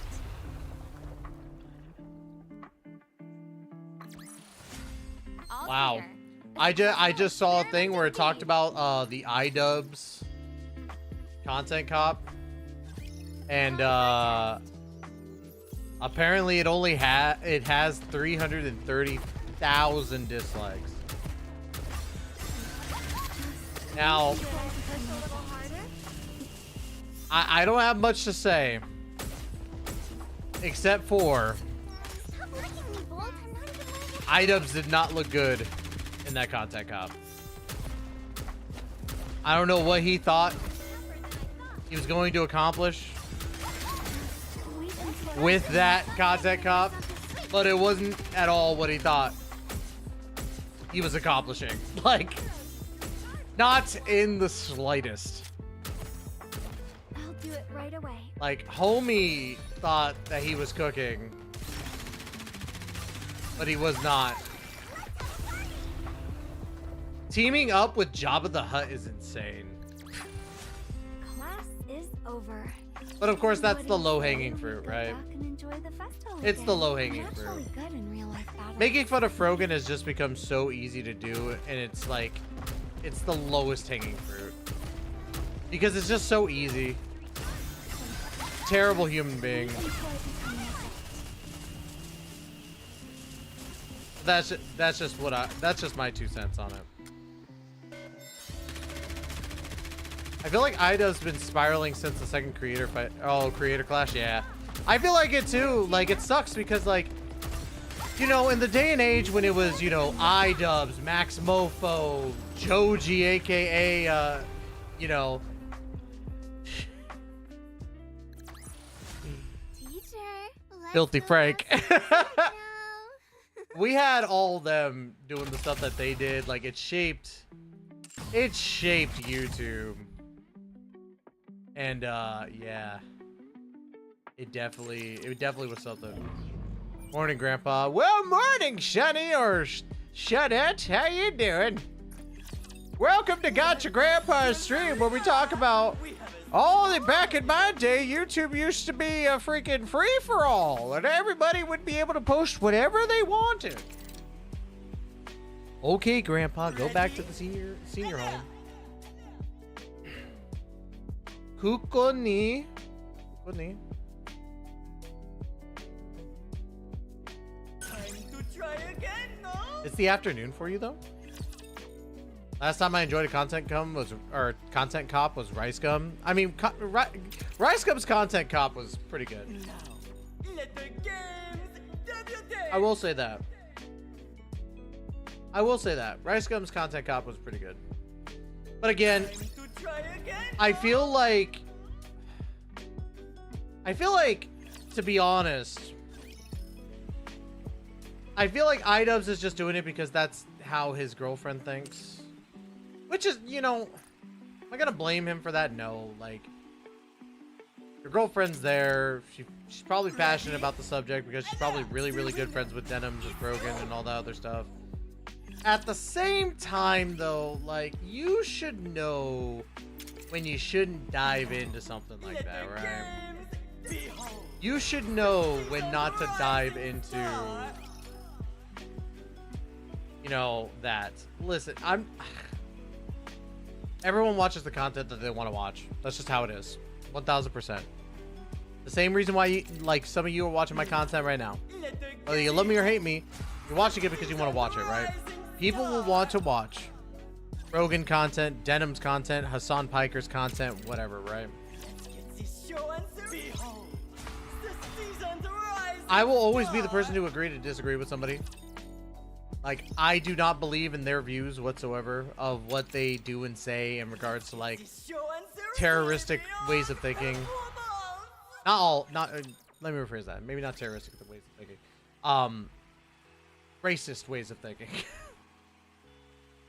Wow. I just saw a thing where it talked about the iDubbbz content cop, and apparently it only has 330,000 dislikes. Now I don't have much to say except for iDubbbz did not look good in that content cop. I don't know what he thought he was going to accomplish with that content cop, but it wasn't at all what he thought he was accomplishing. Like, not in the slightest. I'll do it right away. Like, homie thought that he was cooking, but he was not. Teaming up with Jabba the Hutt is insane. Class is over. But of course, that's the low-hanging fruit, right? It's the low-hanging fruit. Making fun of Frogan has just become so easy to do, and it's like, it's the lowest hanging fruit. Because it's just so easy. Terrible human being. That's just my 2 cents on it. I feel like iDubbbz's been spiraling since the second creator fight. Oh, creator clash, yeah. I feel like it too. Like, it sucks because, like, you know, in the day and age when it was, you know, iDubbbz, Max Mofo, Joji, aka, you know. Filthy Frank. we had all of them doing the stuff that they did. Like, it shaped YouTube. And, yeah. It definitely was something. Morning, Grandpa. Well, morning, Shunny or Shunette. How you doing? Welcome to Gotcha Grandpa's stream, where we talk about back in my day, YouTube used to be a freaking free-for-all, and everybody would be able to post whatever they wanted. Okay, Grandpa, go back to the senior home. Kukoni. It's the afternoon for you, though. Last time I enjoyed a content cop was Rice Gum. I mean, Rice Gum's content cop was pretty good. I will say that. Rice Gum's content cop was pretty good. But again, I feel like, to be honest, I feel like iDubbbz is just doing it because that's how his girlfriend thinks. Which is, you know, am I gonna blame him for that? No, like, your girlfriend's there. She's probably passionate about the subject because she's probably really, really good friends with Denims, with Brogan, and all that other stuff. At the same time, though, like, you should know when you shouldn't dive into something like that, right? You should know when not to dive into, you know, that. Listen, everyone watches the content that they want to watch. That's just how it is. 1000%. The same reason why some of you are watching my content right now. Whether you love me or hate me, you're watching it because you want to watch it, right? People will want to watch Rogan content, Denim's content, Hassan Piker's content, whatever, right? I will always be the person to agree to disagree with somebody. Like, I do not believe in their views whatsoever of what they do and say in regards to, like, terroristic ways of thinking. Let me rephrase that. Maybe not terroristic ways of thinking. Racist ways of thinking.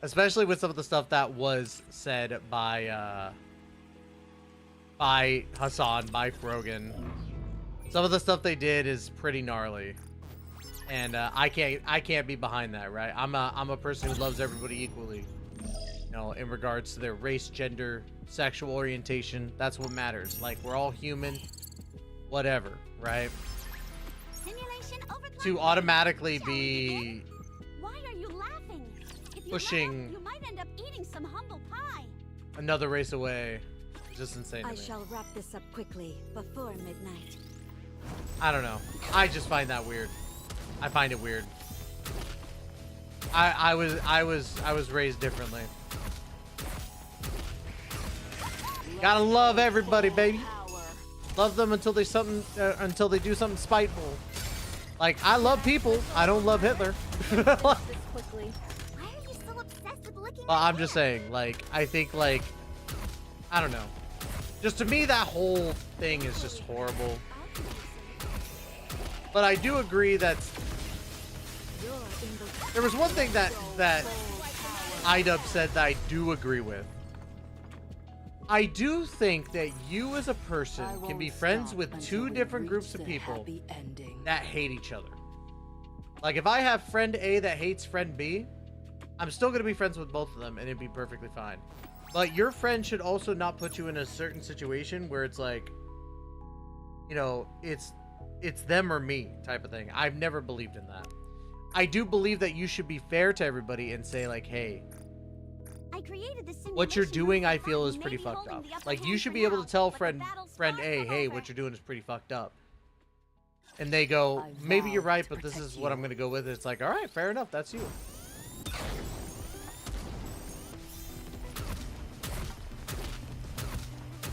Especially with some of the stuff that was said by Hassan, by Rogan. Some of the stuff they did is pretty gnarly. And I can't be behind that, right? I'm a person who loves everybody equally. You know, in regards to their race, gender, sexual orientation. That's what matters. Like, we're all human, whatever, right? To automatically be Why are you laughing? If you pushing you might end up eating some humble pie. another race away, just insane to I me. shall wrap this up quickly before midnight. I don't know. I just find that weird. I find it weird. I was raised differently. Gotta love everybody, baby. Love them until they do something spiteful. Like, I love people. I don't love Hitler. Well, I'm just saying, like, I think, like, I don't know. Just to me, that whole thing is just horrible. But I do agree that there was one thing that iDubbbz said that I do agree with. I do think that you as a person can be friends with two different groups of people that hate each other. Like, if I have friend A that hates friend B, I'm still going to be friends with both of them and it'd be perfectly fine. But your friend should also not put you in a certain situation where it's like, you know, it's them or me type of thing. I've never believed in that. I do believe that you should be fair to everybody and say, like, hey, what you're doing, I feel, is pretty fucked up. Like, you should be able to tell friend A, hey, what you're doing is pretty fucked up. And they go, maybe you're right, but this is what I'm going to go with. It's like, all right, fair enough. That's you.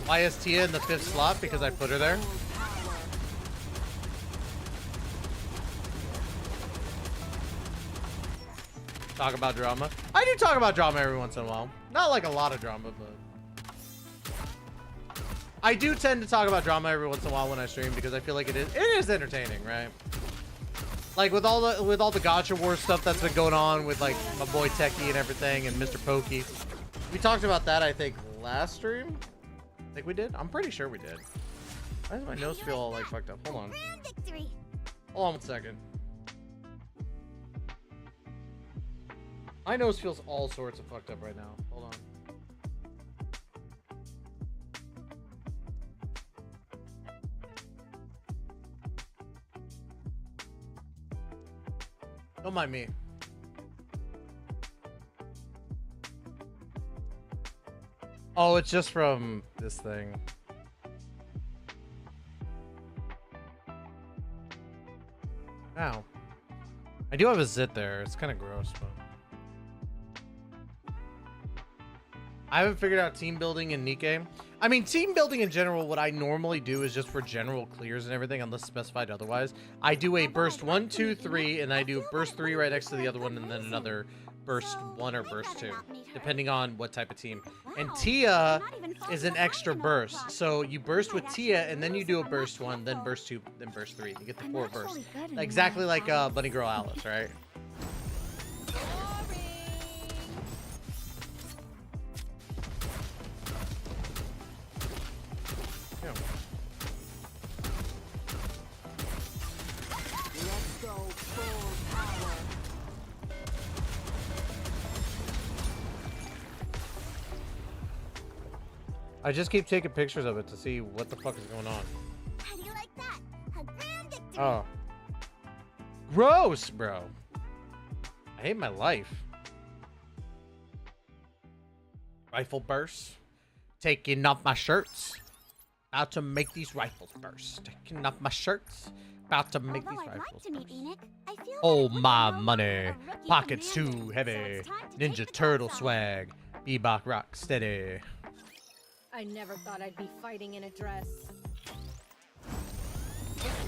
Why is Tia in the 5th slot? Because I put her there. Talk about drama. I do talk about drama every once in a while. Not like a lot of drama, but I do tend to talk about drama every once in a while when I stream because I feel like it is entertaining, right? Like with all the Gacha War stuff that's been going on with like my boy Techie and everything and Mr. Pokey. We talked about that I think last stream. I think we did. I'm pretty sure we did. Why does my nose feel all like fucked up? Hold on. Hold on 1 second. My nose feels all sorts of fucked up right now. Hold on. Don't mind me. Oh, it's just from this thing. Ow. I do have a zit there. It's kind of gross, but... I haven't figured out team building in Nikke. I mean, team building in general, what I normally do is just for general clears and everything, unless specified otherwise. I do a burst 1, 2, 3, and I do burst 3 right next to the other one, and then another burst 1 or burst 2, depending on what type of team. And Tia is an extra burst. So you burst with Tia, and then you do a burst 1, then burst 2, then burst 3. You get the 4 bursts. Exactly like Bunny Girl Alice, right? I just keep taking pictures of it to see what the fuck is going on. How do you like that? A grand victory. Oh. Gross, bro. I hate my life. Rifle bursts. Taking off my shirts. About to make these rifles burst. Taking off my shirts. About to make these rifles burst. Oh, my money. Pockets too heavy. Ninja Turtle swag. Bebop rock steady. I never thought I'd be fighting in a dress.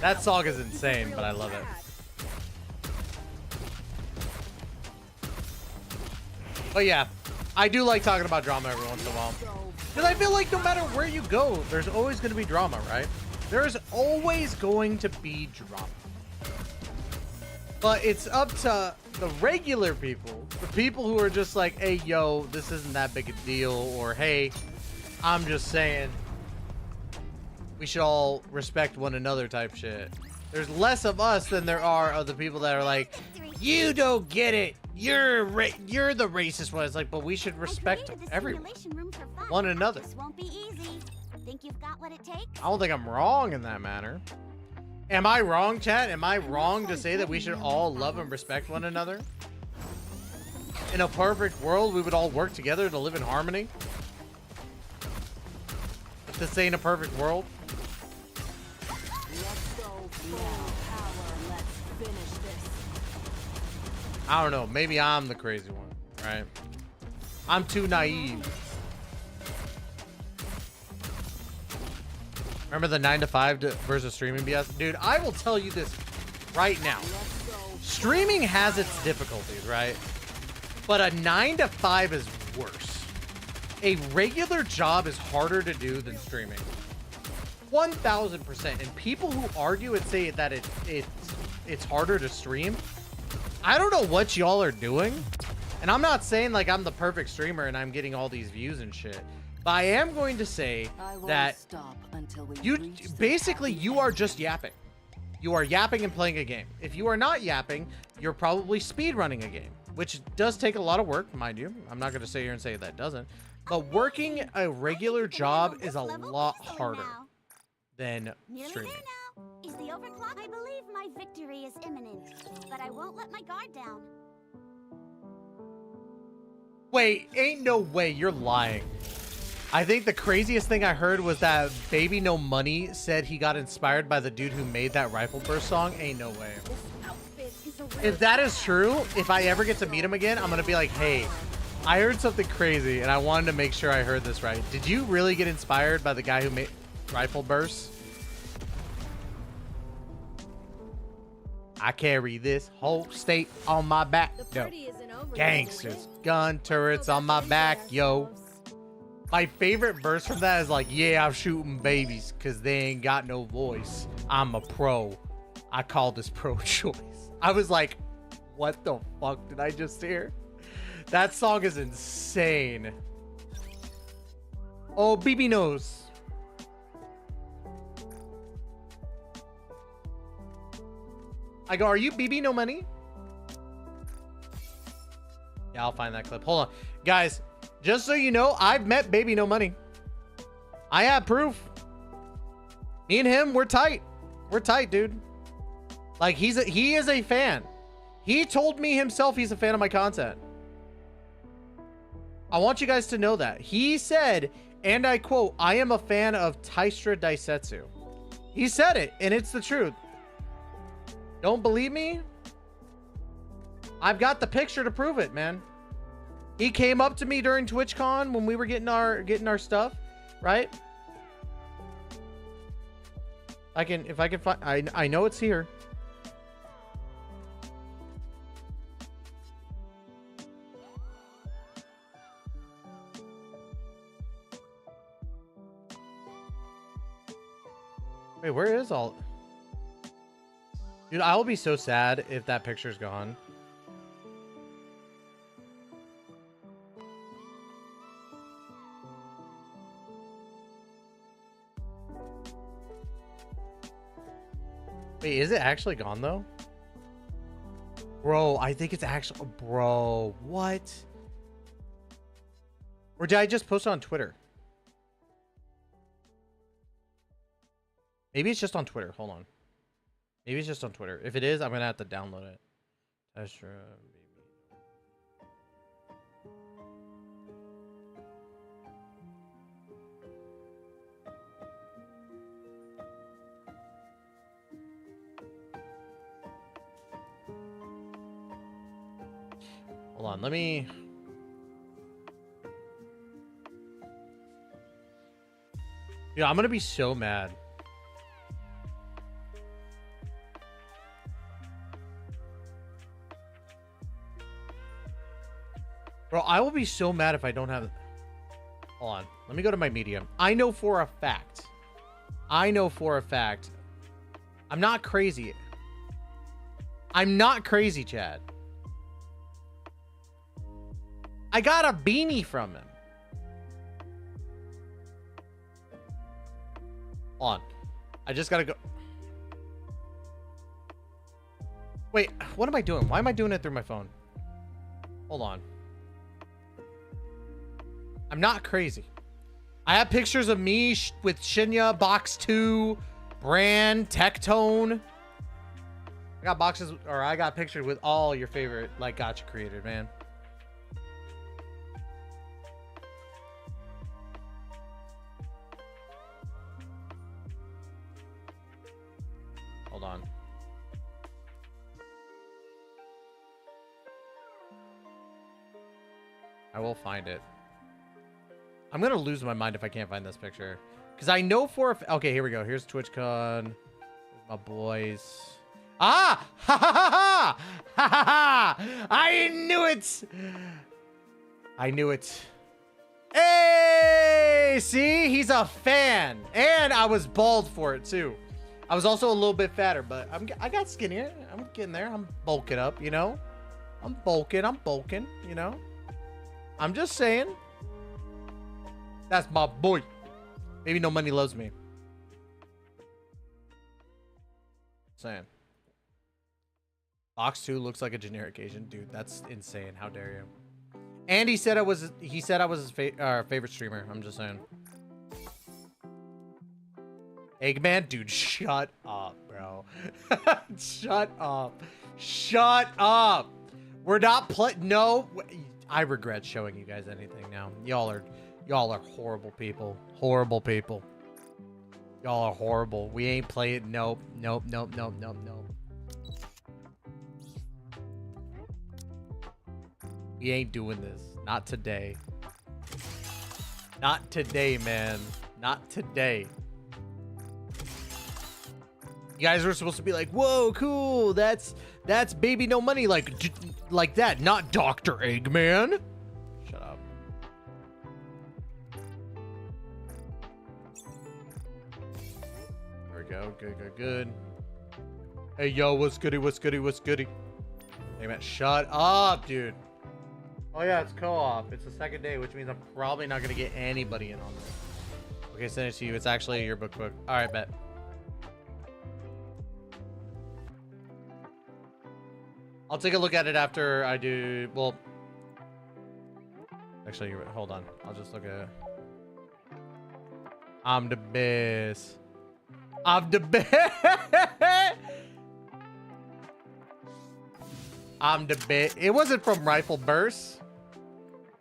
That song is insane, but I love it. But yeah, I do like talking about drama every once in a while. Because I feel like no matter where you go, there's always going to be drama, right? There is always going to be drama. But it's up to the regular people, the people who are just like, hey, yo, this isn't that big a deal, or hey, I'm just saying we should all respect one another type shit. There's less of us than there are of the people that are like, you don't get it. You're the racist one. It's like, but we should respect everyone, one another. Won't be easy. Think you've got what it takes? I don't think I'm wrong in that manner. Am I wrong, chat? Am I wrong to say that we should all love and respect one another? In a perfect world, we would all work together to live in harmony. If this ain't a perfect world. I don't know. Maybe I'm the crazy one, right? I'm too naive. Remember the 9 to 5 versus streaming BS? Dude, I will tell you this right now. Streaming has its difficulties, right? But a 9 to 5 is worse. A regular job is harder to do than streaming. 1000%. And people who argue and say that it's harder to stream, I don't know what y'all are doing. And I'm not saying like I'm the perfect streamer and I'm getting all these views and shit. But I am going to say that you basically you are just yapping. You are yapping and playing a game. If you are not yapping, you're probably speedrunning a game, which does take a lot of work, mind you. I'm not going to sit here and say that doesn't. But working a regular job is a lot harder than streaming. Is the overclock? I believe my victory is imminent, but I won't let my guard down. Wait, ain't no way, you're lying. I think the craziest thing I heard was that Baby No Money said he got inspired by the dude who made that Rifle Burst song. Ain't no way. If that is true, if I ever get to meet him again, I'm gonna be like, hey, I heard something crazy and I wanted to make sure I heard this right. Did you really get inspired by the guy who made Rifle Burst? I carry this whole state on my back. No. Gangsters, gun turrets on my back, yo. My favorite verse from that is like, yeah, I'm shooting babies because they ain't got no voice. I'm a pro. I call this pro choice. I was like, what the fuck did I just hear? That song is insane. Oh, BB knows. I go, are you BB no money? Yeah, I'll find that clip. Hold on. Guys, just so you know, I've met Baby No Money. I have proof. Me and him, we're tight. We're tight, dude. Like, he is a fan. He told me himself he's a fan of my content. I want you guys to know that. He said, and I quote, I am a fan of Taistra Daisetsu. He said it, and it's the truth. Don't believe me? I've got the picture to prove it, man. He came up to me during TwitchCon when we were getting our stuff, right? If I can find, I know it's here. Wait, where is all? Dude, I will be so sad if that picture's gone. Wait, is it actually gone though? Bro, I think it's actually... Bro, what? Or did I just post it on Twitter? Maybe it's just on Twitter. Hold on. Maybe it's just on Twitter. If it is, I'm going to have to download it. That's true. Hold on, let me... Dude, I'm gonna be so mad. Bro, I will be so mad if I don't have... Hold on, let me go to my Medium. I know for a fact. I'm not crazy. I'm not crazy, Chad. I got a beanie from him. Hold on. I just gotta go. Wait, what am I doing? Why am I doing it through my phone? Hold on. I'm not crazy. I have pictures of me with Shinya, Box 2, Bran, Tectone. I got boxes, or I got pictures with all your favorite, like, gacha creators, man. Hold on. I will find it. I'm gonna lose my mind if I can't find this picture, because I know for okay, here we go. Here's TwitchCon. Here's my boys. Ah! Ha ha ha ha ha ha! I knew it. I knew it. Hey, see, he's a fan, and I was bald for it too. I was also a little bit fatter, but I got skinnier. I'm getting there. I'm bulking up, you know. I'm bulking, you know. I'm just saying. That's my boy. Maybe No Money loves me. Saying. Box 2 looks like a generic Asian dude. That's insane. How dare you? And he said I was his favorite streamer. I'm just saying. Eggman, dude, shut up, bro. Shut up. Shut up. We're not no. I regret showing you guys anything now. Y'all are horrible people. Horrible people. Y'all are horrible. We ain't playing. Nope. Nope. Nope. Nope. Nope. Nope. We ain't doing this. Not today. Not today, man. Not today. You guys were supposed to be like, whoa, cool. That's Baby No Money, like that, not Dr. Eggman. Shut up. There we go. Good, good, good. Hey, yo, what's goody, what's goody, what's goody? Hey, man, shut up, dude. Oh, yeah, it's co-op. It's the second day, which means I'm probably not going to get anybody in on this. Okay, send it to you. It's actually a yearbook book. All right, bet. I'll take a look at it after I do. Well, actually, hold on. I'll just look at it. I'm the best. I'm the best. I'm the best. It wasn't from Rifle Burst.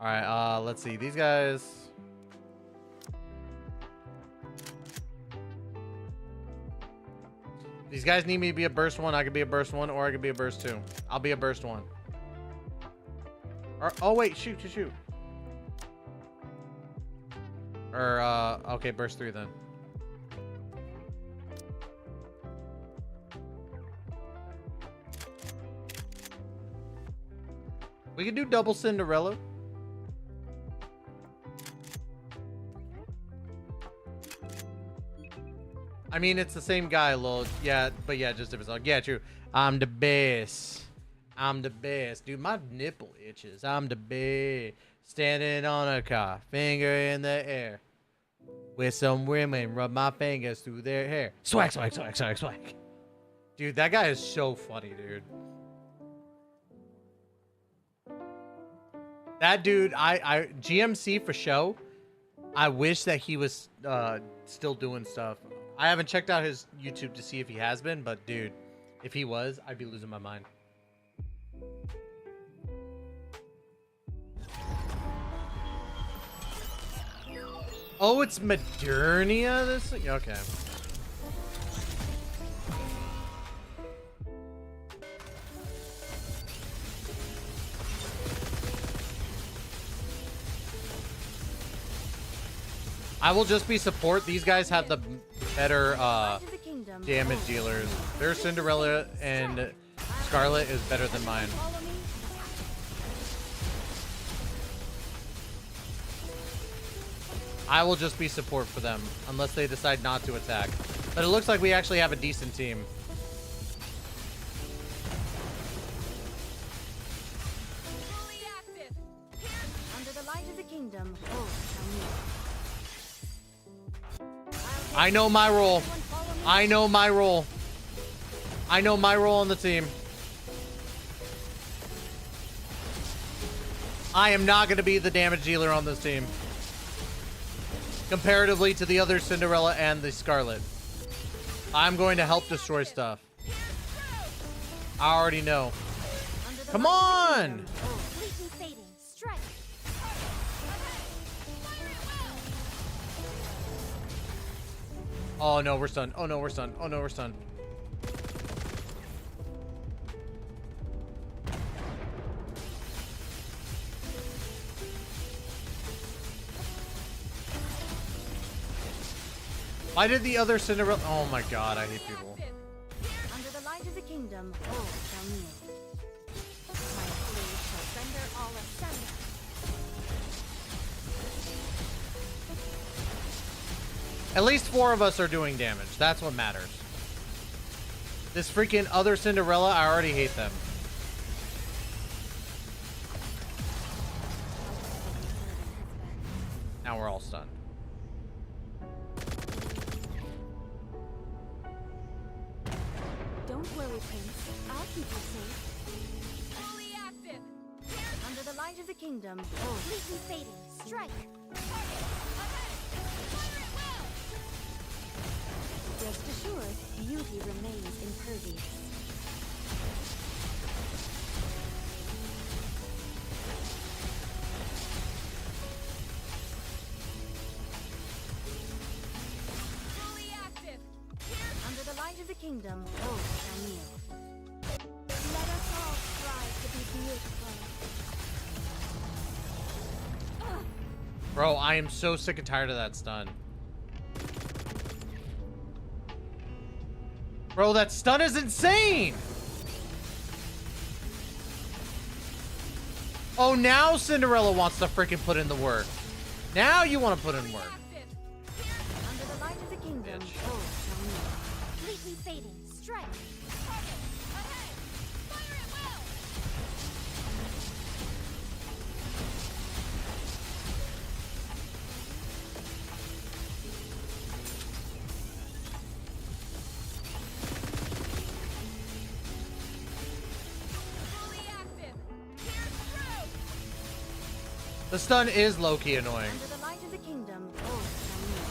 All right, let's see. These guys. These guys need me to be a burst 1. I could be a burst 1, or I could be a burst 2. I'll be a burst 1. Or, oh wait, shoot. Or okay, burst 3 then. We can do double Cinderella. I mean, it's the same guy, lol. Yeah, but yeah, just different song. Yeah, true. I'm the best. I'm the best. Dude, my nipple itches. I'm the best. Standing on a car, finger in the air. With some women, rub my fingers through their hair. Swag, swag, swag, swag, swag. Dude, that guy is so funny, dude. That dude, I GMC for show. I wish that he was still doing stuff. I haven't checked out his YouTube to see if he has been, but dude, if he was, I'd be losing my mind. Oh, it's Modernia this thing? Okay. I will just be support. These guys have the better damage dealers. Their Cinderella and Scarlet is better than mine. I will just be support for them unless they decide not to attack. But it looks like we actually have a decent team. Under the light of the kingdom. I know my role. I know my role. I know my role on the team. I am not going to be the damage dealer on this team. Comparatively to the other Cinderella and the Scarlet. I'm going to help destroy stuff. I already know. Come on! Oh no, we're stunned. Oh no, we're stunned. Oh no, we're stunned. Why did the other Cinderella? Oh my god, I hate people. Under the light of the kingdom, all shall kneel. My blade shall render all asunder. At least 4 of us are doing damage. That's what matters. This freaking other Cinderella, I already hate them. Now we're all stunned. Don't worry, Prince. I'll keep you safe. Fully active. Under the light of the kingdom, completely fading. Strike. Rest assured, beauty remains impervious. Fully active. Under the light of the kingdom, all shall kneel. Let us all strive to be beautiful. Bro, I am so sick and tired of that stun. Bro, that stun is insane! Oh, now Cinderella wants to freaking put in the work. Now you want to put in work. Under the light of the kingdom, all shall kneel. Completely fading. Strike. The stun is low-key annoying. Under the light of the kingdom, oh, Shamir.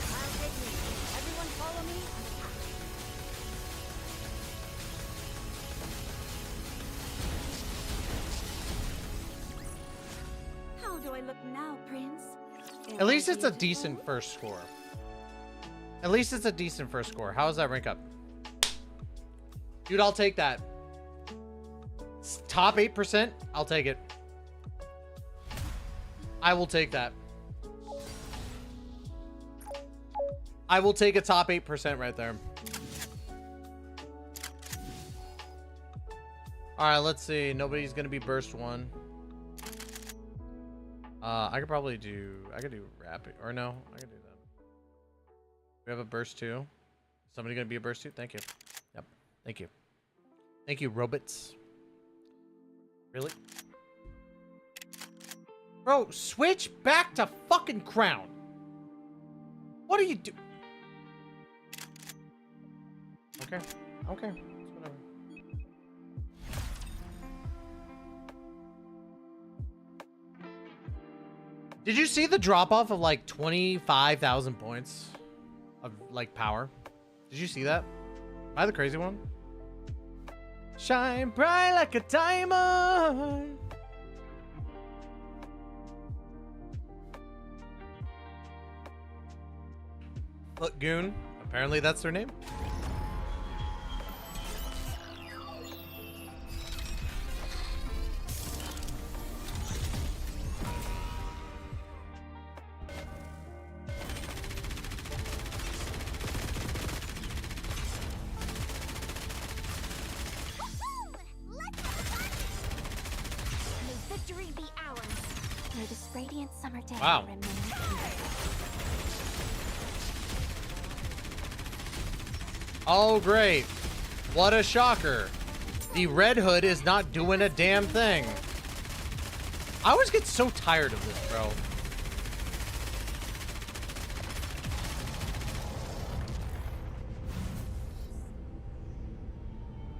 I'll take me. Everyone follow me. How do I look now, Prince? At least it's a decent first score. At least it's a decent first score. How does that rank up? Dude, I'll take that. Top 8%, I'll take it. I will take that. I will take a top 8% right there. Alright, let's see. Nobody's gonna be burst 1. I could probably do... I could do rapid... Or no, I could do that. We have a burst 2. Somebody gonna be a burst 2? Thank you. Yep. Thank you. Thank you, robots. Really? Bro, switch back to fucking crown. What are you do? Okay. Okay. Whatever. Did you see the drop off of like 25,000 points of like power? Did you see that? Am I the crazy one? Shine bright like a diamond. Look, Goon. Apparently that's their name. Wow. Oh, great. What a shocker. The Red Hood is not doing a damn thing. I always get so tired of this, bro.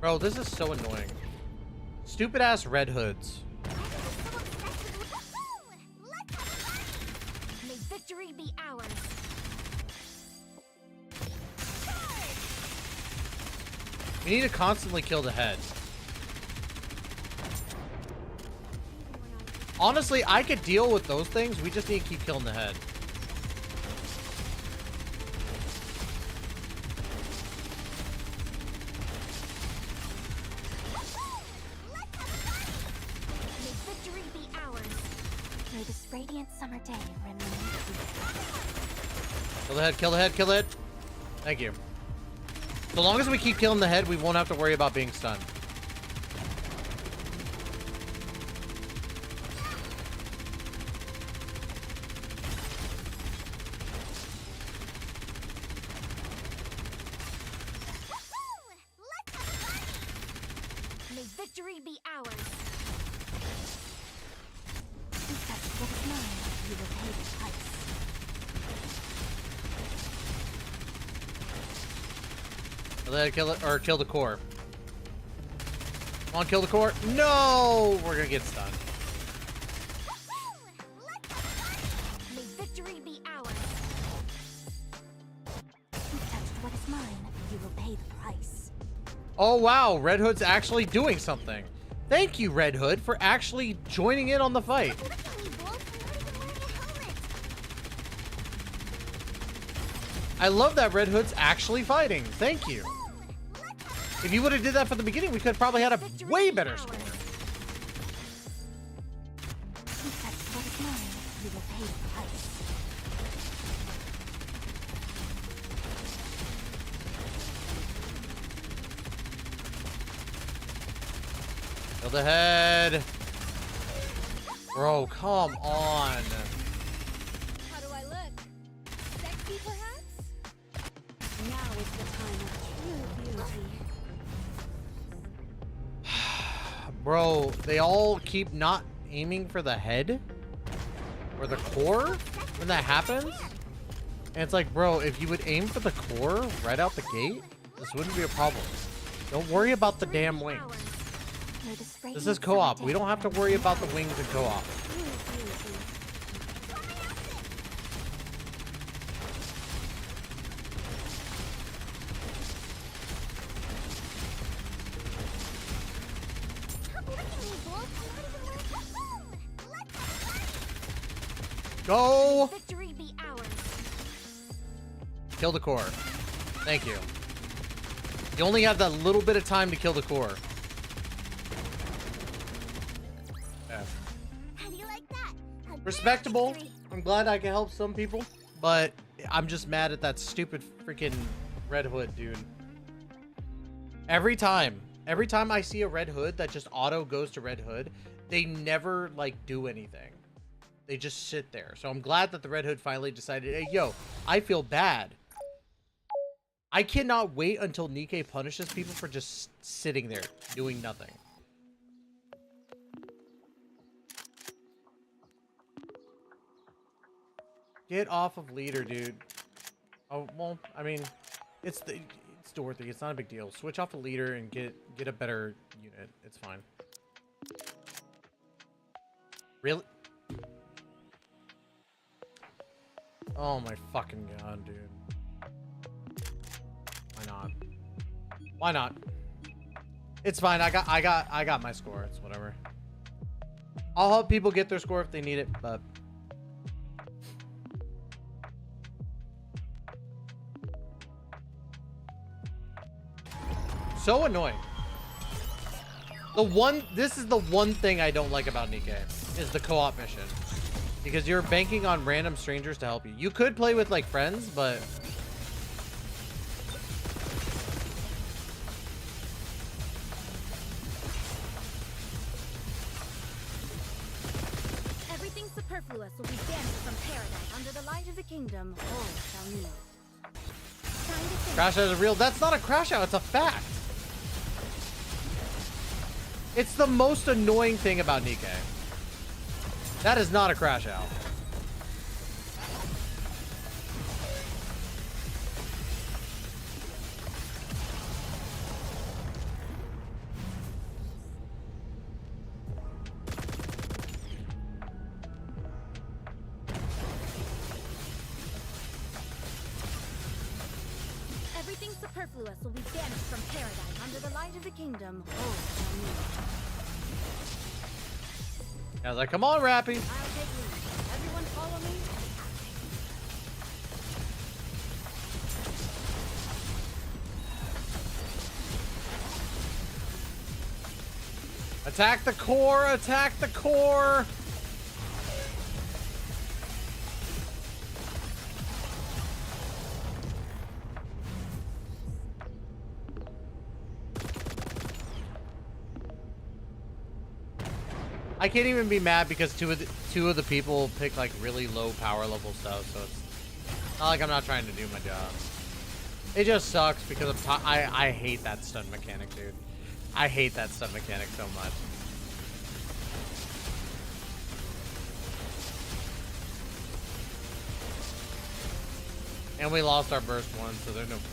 Bro, this is so annoying. Stupid ass Red Hoods. Victory be ours. We need to constantly kill the head. Honestly, I could deal with those things. We just need to keep killing the head. May victory be ours. May this radiant summer day remain. Kill the head, kill the head, kill it. Thank you. So long as we keep killing the head, we won't have to worry about being stunned. May victory be ours. If that's what is mine, you will pay the price. Kill the head, kill it, or kill the core. Come on, kill the core. No! We're gonna get stunned. May victory be ours. If that's what is mine, you will pay the price. Oh, wow. Red Hood's actually doing something. Thank you, Red Hood, for actually joining in on the fight. I love that Red Hood's actually fighting. Thank you. If you would have did that from the beginning, we could have probably had a way better score. If that's what is mine, you will pay the price. Kill the head. Bro, come on. How do I look? Sexy, perhaps? Now is the time of true beauty. Bro, they all keep not aiming for the head or the core when that happens. And it's like, bro, if you would aim for the core right out the gate, this wouldn't be a problem. Don't worry about the damn wings. This is co-op. We don't have to worry about the wings in co-op. Go! Victory be ours. Kill the core. Thank you. You only have that little bit of time to kill the core. Yeah. How do you like that? Respectable. I'm glad I can help some people, but I'm just mad at that stupid freaking Red Hood, dude. Every time I see a Red Hood that just auto goes to Red Hood, they never like do anything. They just sit there. So I'm glad that the Red Hood finally decided, hey, yo, I feel bad. I cannot wait until Nikke punishes people for just sitting there, doing nothing. Get off of leader, dude. Oh, well, I mean, it's Dorothy. It's not a big deal. Switch off the leader and get a better unit. It's fine. Really? Oh my fucking god, dude. Why not? Why not? It's fine. I got my score. It's whatever. I'll help people get their score if they need it, but so annoying. This is the one thing I don't like about Nikke is the co-op mission. Because you're banking on random strangers to help you. You could play with like friends, but Everything superfluous will be banished from paradise under the light of the kingdom. Oh, shall kneel. crash out is real. That's not a crash out. It's a fact. It's the most annoying thing about Nikke. That is not a crash out. Everything superfluous will be banished from paradise under the light of the kingdom. Oh, shall kneel. I was like, come on, Rappy. I'll take lead. Everyone follow me. Attack the core! Attack the core! I can't even be mad because two of the people pick like really low power level stuff, so it's not like I'm not trying to do my job. It just sucks because I hate that stun mechanic, dude. I hate that stun mechanic so much. And we lost our burst one, so there's no point.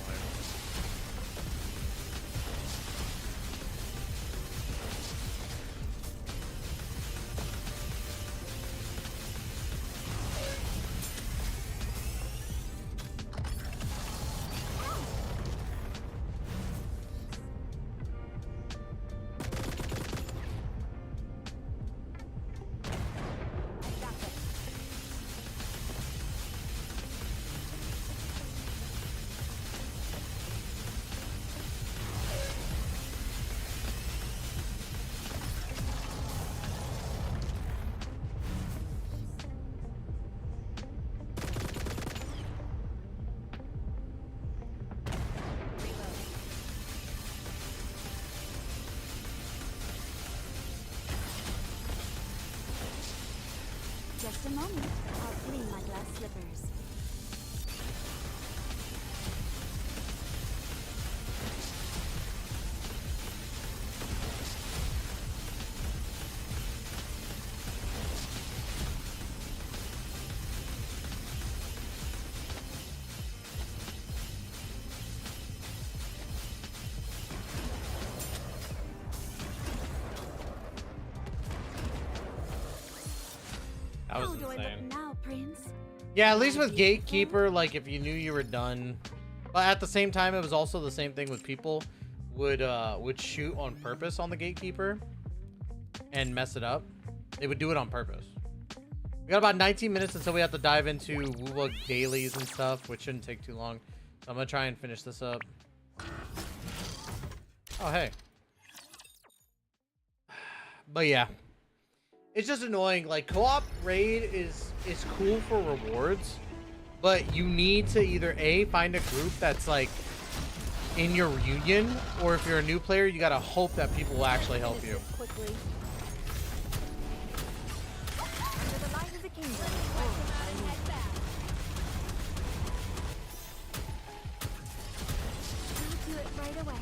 Just a moment. I'll clean my glass slippers. insane. Now, Prince. Yeah, at least with Gatekeeper, like if you knew you were done, but at the same time, it was also the same thing with people would shoot on purpose on the Gatekeeper and mess it up. They would do it on purpose. We got about 19 minutes until we have to dive into Woo dailies and stuff, which shouldn't take too long. So I'm gonna try and finish this up. Oh hey. But yeah, it's just annoying. Like co-op raid is cool for rewards, but you need to either A, find a group that's like in your reunion, or if you're a new player, you gotta hope that people will actually help you. Quickly. Under the light of the kingdom. Do it right away.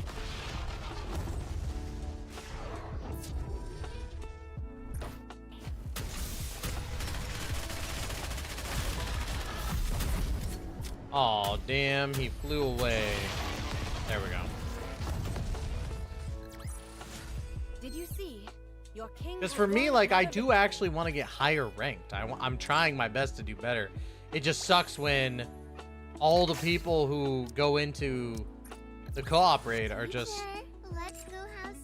Oh damn, he flew away. There we go. Did you see? Your king. Because for me, like, I do actually want to get higher ranked. I'm trying my best to do better. It just sucks when all the people who go into the co-op raid are just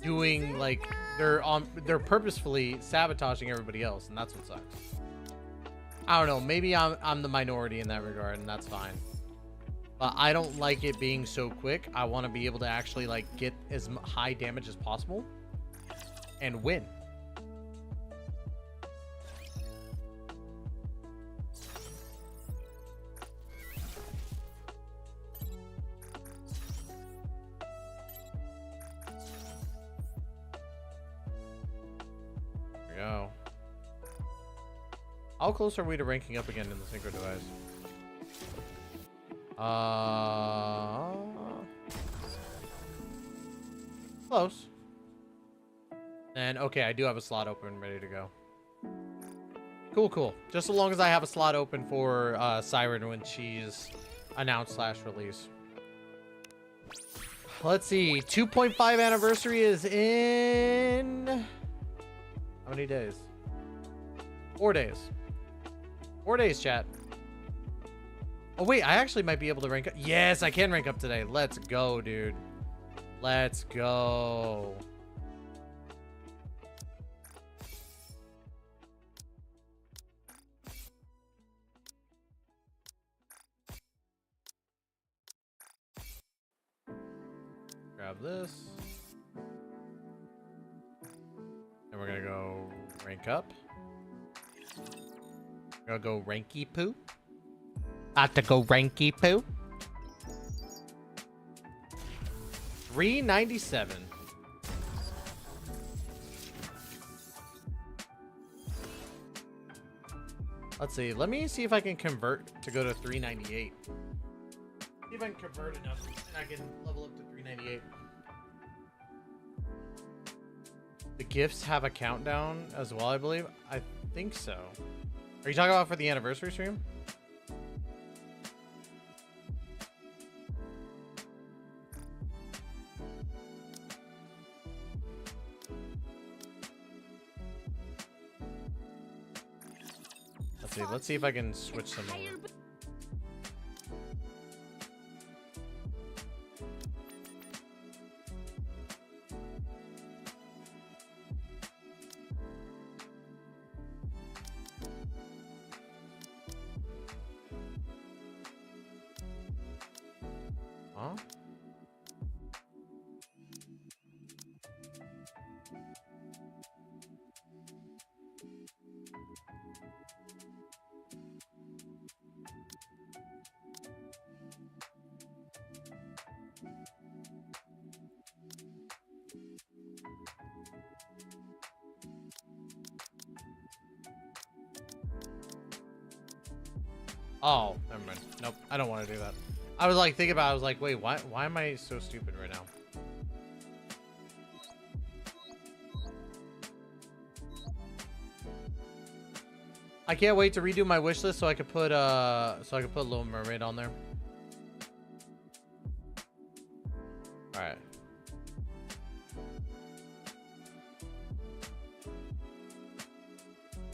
doing like they're purposefully sabotaging everybody else, and that's what sucks. I don't know. Maybe I'm the minority in that regard, and that's fine. But I don't like it being so quick. I want to be able to actually like get as high damage as possible and win. There we go. How close are we to ranking up again in the synchro device? Close. And okay, I do have a slot open, ready to go. Cool, cool. Just as long as I have a slot open for Siren when she's announced / release. Let's see. 2.5 anniversary is in how many days? 4 days. 4 days, chat. Oh wait, I actually might be able to rank up. Yes, I can rank up today. Let's go, dude. Let's go. Grab this. And we're gonna go rank up. We're gonna go ranky poo. Got to go ranky poo. 397. Let's see. Let me see if I can convert to go to 398. See if I can convert enough and I can level up to 398. The gifts have a countdown as well, I believe. I think so. Are you talking about for the anniversary stream? Let's see if I can switch some over. Huh? Oh, never mind. Nope, I don't want to do that. I was like thinking about it, I was like, wait, why am I so stupid right now? I can't wait to redo my wish list so I could put Little Mermaid on there. Alright.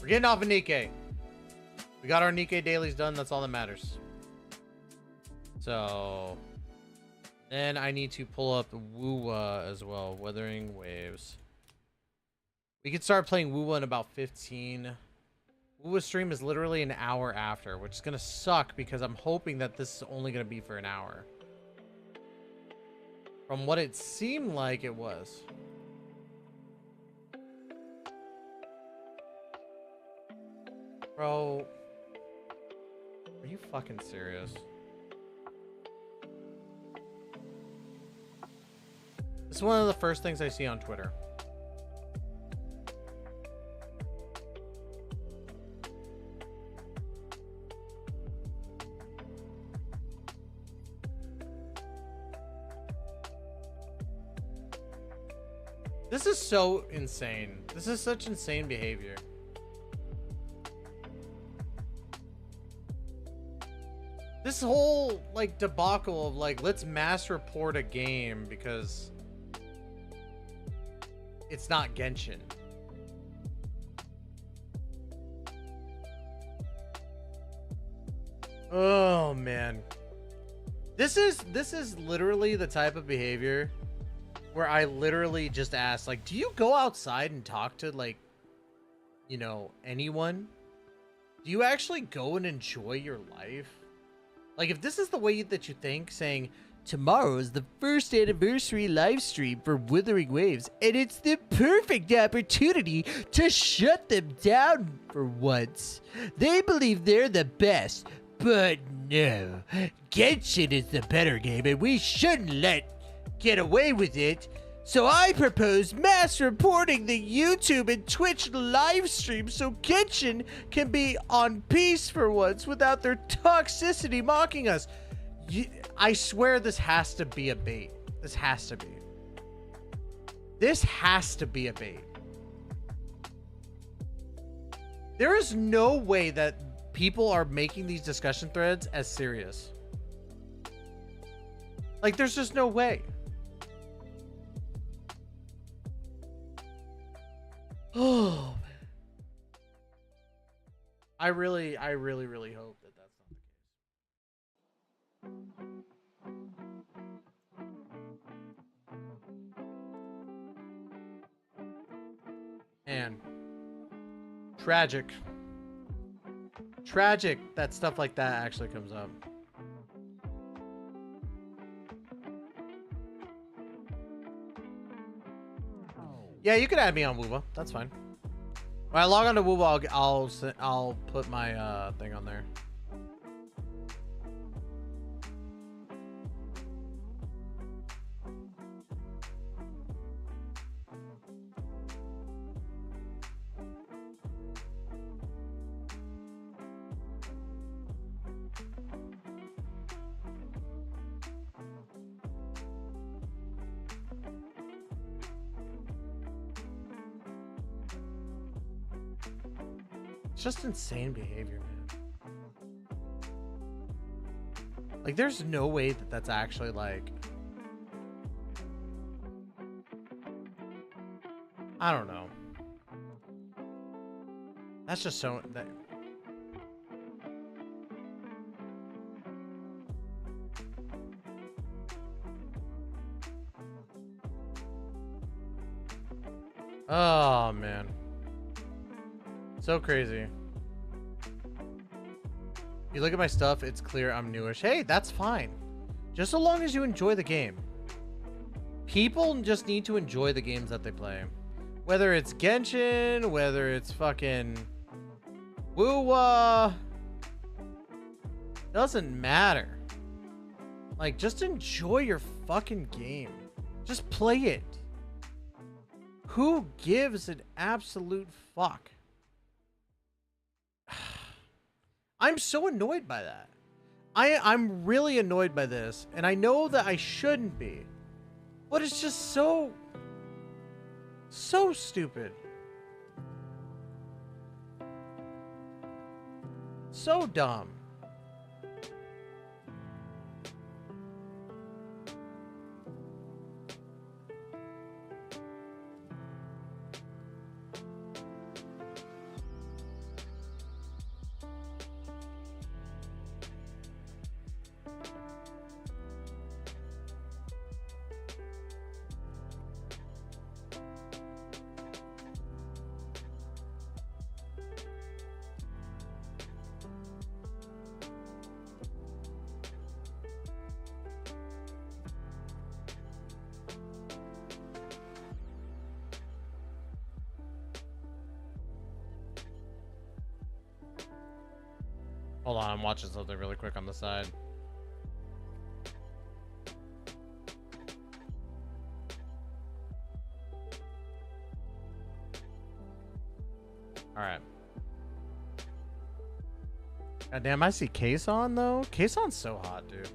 We're getting off of Nikke. We got our Nikke dailies done. That's all that matters. So then I need to pull up Wuwa as well. Wuthering Waves. We can start playing Wuwa in about 15. Wuwa stream is literally an hour after, which is going to suck because I'm hoping that this is only going to be for an hour. From what it seemed like it was. Bro, are you fucking serious? This is one of the first things I see on Twitter. This is so insane. This is such insane behavior. This whole like debacle of like, let's mass report a game because it's not Genshin. Oh man. This is literally the type of behavior where I literally just ask, like, do you go outside and talk to, like, you know, anyone? Do you actually go and enjoy your life? Like, if this is the way that you think, saying, tomorrow is the first anniversary live stream for Wuthering Waves, and it's the perfect opportunity to shut them down for once. They believe they're the best, but no. Genshin is the better game, and we shouldn't let get away with it. So I propose mass reporting the YouTube and Twitch live stream so Genshin can be on peace for once without their toxicity mocking us. I swear this has to be a bait. This has to be. This has to be a bait. There is no way that people are making these discussion threads as serious. Like, there's just no way. Oh, man. I really hope that that's not the case. Man. Tragic. Tragic that stuff like that actually comes up. Yeah, you can add me on Wuba. That's fine. When I log on to Wuba, I'll put my thing on there. It's just insane behavior, man. Like, there's no way that that's actually, like... I don't know. That's just so... That... Oh, man. So crazy. You look at my stuff, it's clear I'm newish. Hey, that's fine. Just so long as you enjoy the game. People just need to enjoy the games that they play. Whether it's Genshin, whether it's fucking Wuwa. Doesn't matter. Like, just enjoy your fucking game. Just play it. Who gives an absolute fuck? I'm so annoyed by that. I'm really annoyed by this, and I know that I shouldn't be, but it's just so stupid. So dumb. Hold on, I'm watching something really quick on the side. Alright. God damn, I see Kason though. Kason's so hot, dude.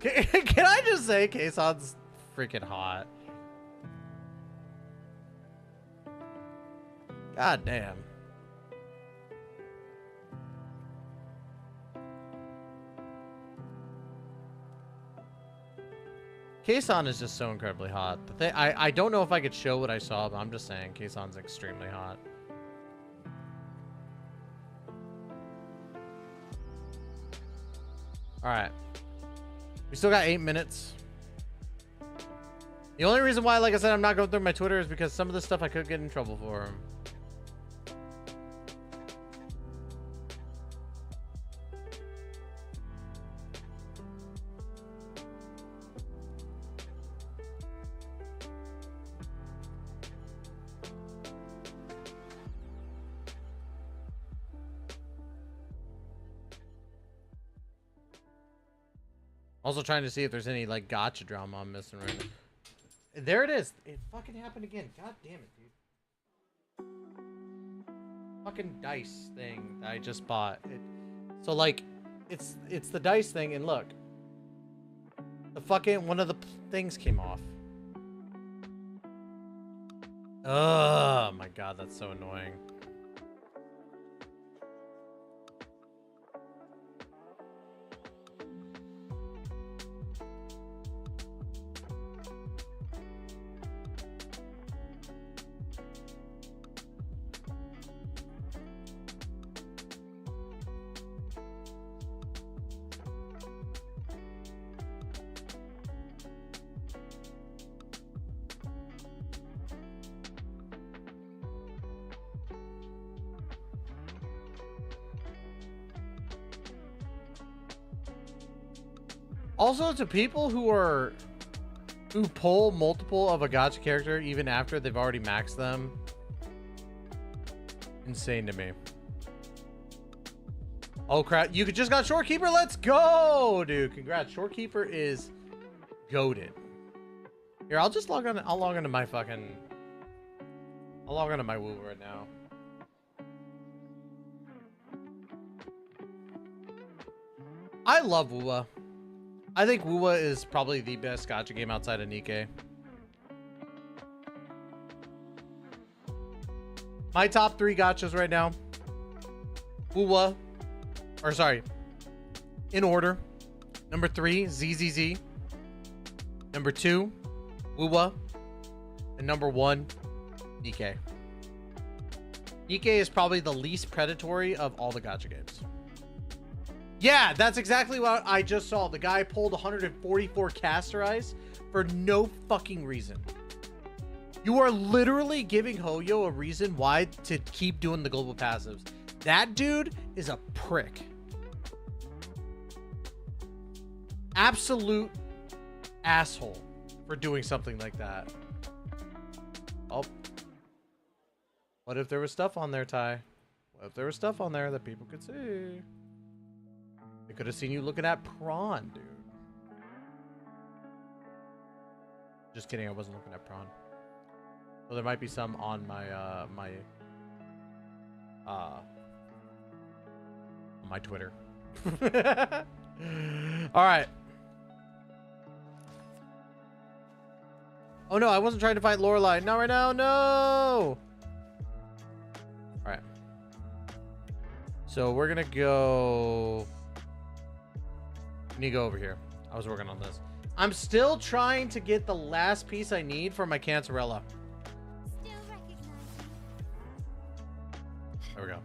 Can I just say Kason's freaking hot? God damn. Kason is just so incredibly hot. The thing, I don't know if I could show what I saw, but I'm just saying Kason's extremely hot. Alright. We still got 8 minutes. The only reason why, like I said, I'm not going through my Twitter is because some of the stuff I could get in trouble for. Also trying to see if there's any like gotcha drama I'm missing right now. There it is. It fucking happened again. God damn it, dude. Fucking dice thing that I just bought. So like, it's the dice thing, and look, the fucking one of the things came off. Oh my god, that's so annoying. Also, to people who pull multiple of a gacha character even after they've already maxed them, insane to me. Oh crap! You just got Shorekeeper. Let's go, dude! Congrats, Shorekeeper is goated. Here, I'll just log on. I'll log into my fucking. I'll log onto my Woo right now. I love Woo. I think Wuwa is probably the best gacha game outside of Nikke. My top 3 gachas right now. Wuwa. Or sorry. In order. Number 3, ZZZ. Number 2, Wuwa. And number 1, Nikke. Nikke is probably the least predatory of all the gacha games. Yeah, that's exactly what I just saw. The guy pulled 144 caster eyes for no fucking reason. You are literally giving Hoyo a reason why to keep doing the global passives. That dude is a prick. Absolute asshole for doing something like that. Oh. What if there was stuff on there, Ty? What if there was stuff on there that people could see? They could have seen you looking at prawn, dude. Just kidding, I wasn't looking at prawn. So there might be some on my my Twitter. All right. Oh no, I wasn't trying to fight Lorelai. Not right now, no. All right. So we're gonna go. I need to go over here. I was working on this. I'm still trying to get the last piece I need for my Cantarella. There we go.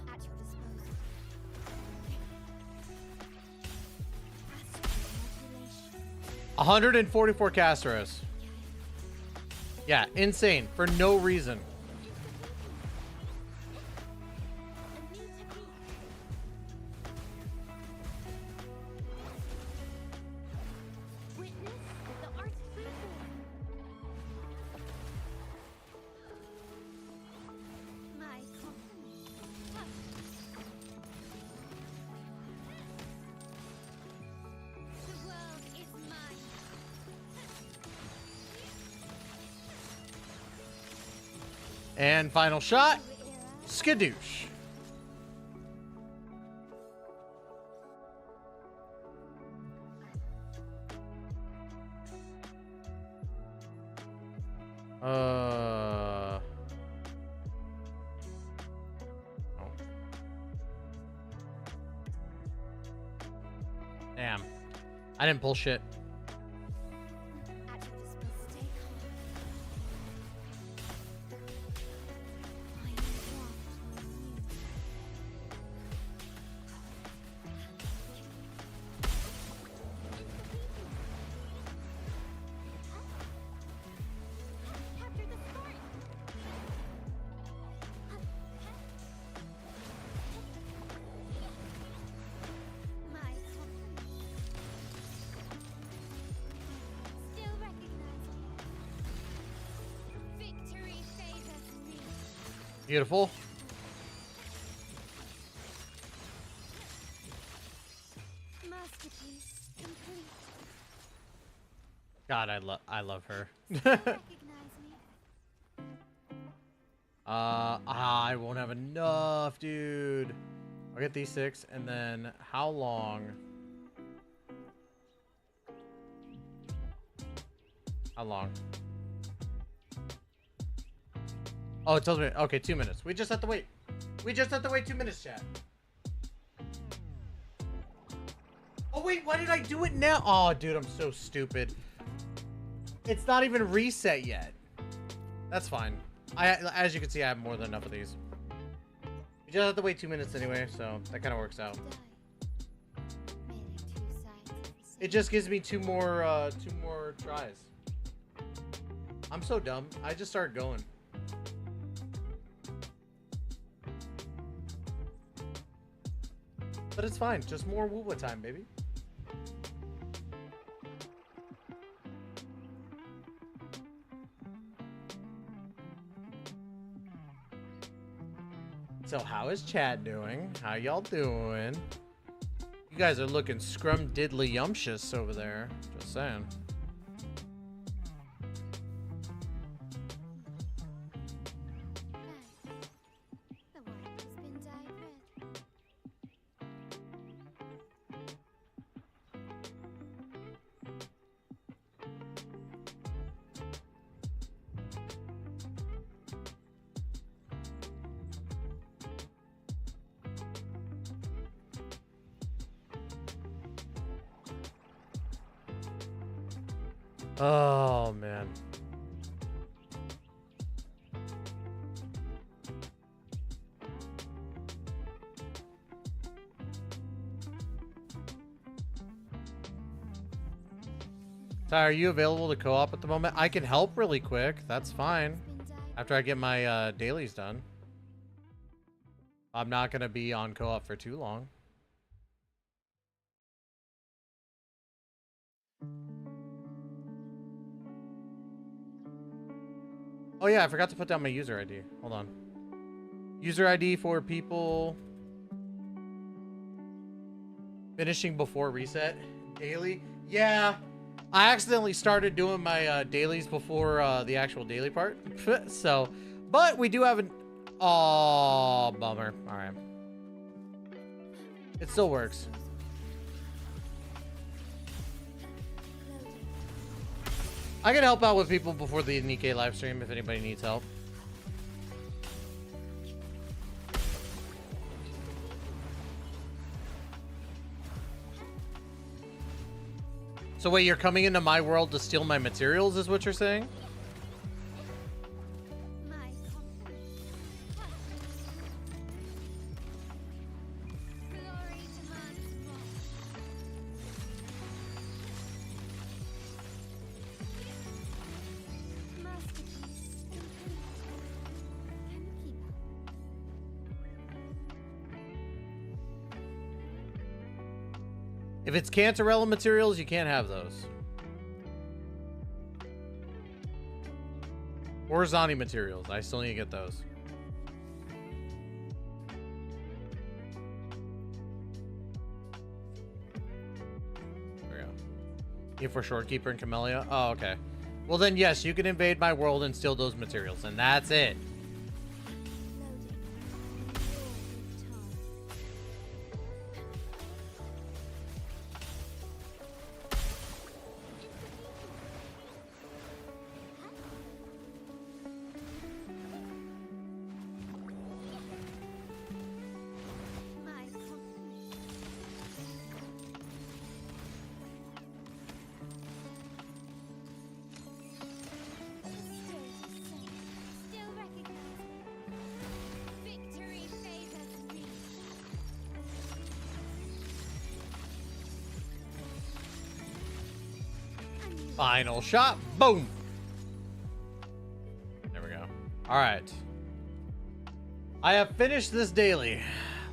At your disposal. 144 Casteros. Yeah, insane. For no reason. And final shot. Skadoosh. Oh. Damn. I didn't pull shit. Beautiful. Masterpiece complete. God, I love her. I won't have enough, dude. I'll get these 6, and then how long? How long? Oh, it tells me. Okay, 2 minutes. We just have to wait. We just have to wait 2 minutes, chat. Oh, wait. Why did I do it now? Oh, dude, I'm so stupid. It's not even reset yet. That's fine. As you can see, I have more than enough of these. We just have to wait 2 minutes anyway, so that kind of works out. It just gives me two more tries. I'm so dumb. I just started going. But it's fine. Just more woo-woo time, baby. So how is chat doing? How y'all doing? You guys are looking scrum diddly yumptious over there. Just saying. Oh, man. Ty, are you available to co-op at the moment? I can help really quick. That's fine. After I get my dailies done. I'm not going to be on co-op for too long. Oh yeah, I forgot to put down my user ID. Hold on. User ID for people finishing before reset. Daily? Yeah. I accidentally started doing my dailies before the actual daily part. So, but we do have an... Oh, bummer. Alright. It still works. I can help out with people before the Nikke live stream if anybody needs help. So wait, you're coming into my world to steal my materials is what you're saying? If it's Cantarella materials, you can't have those. Or Zani materials. I still need to get those. There we go. Need for Shortkeeper and Camellia? Oh, okay. Well then, yes, you can invade my world and steal those materials. And that's it. Final shot. Boom. There we go. All right. I have finished this daily.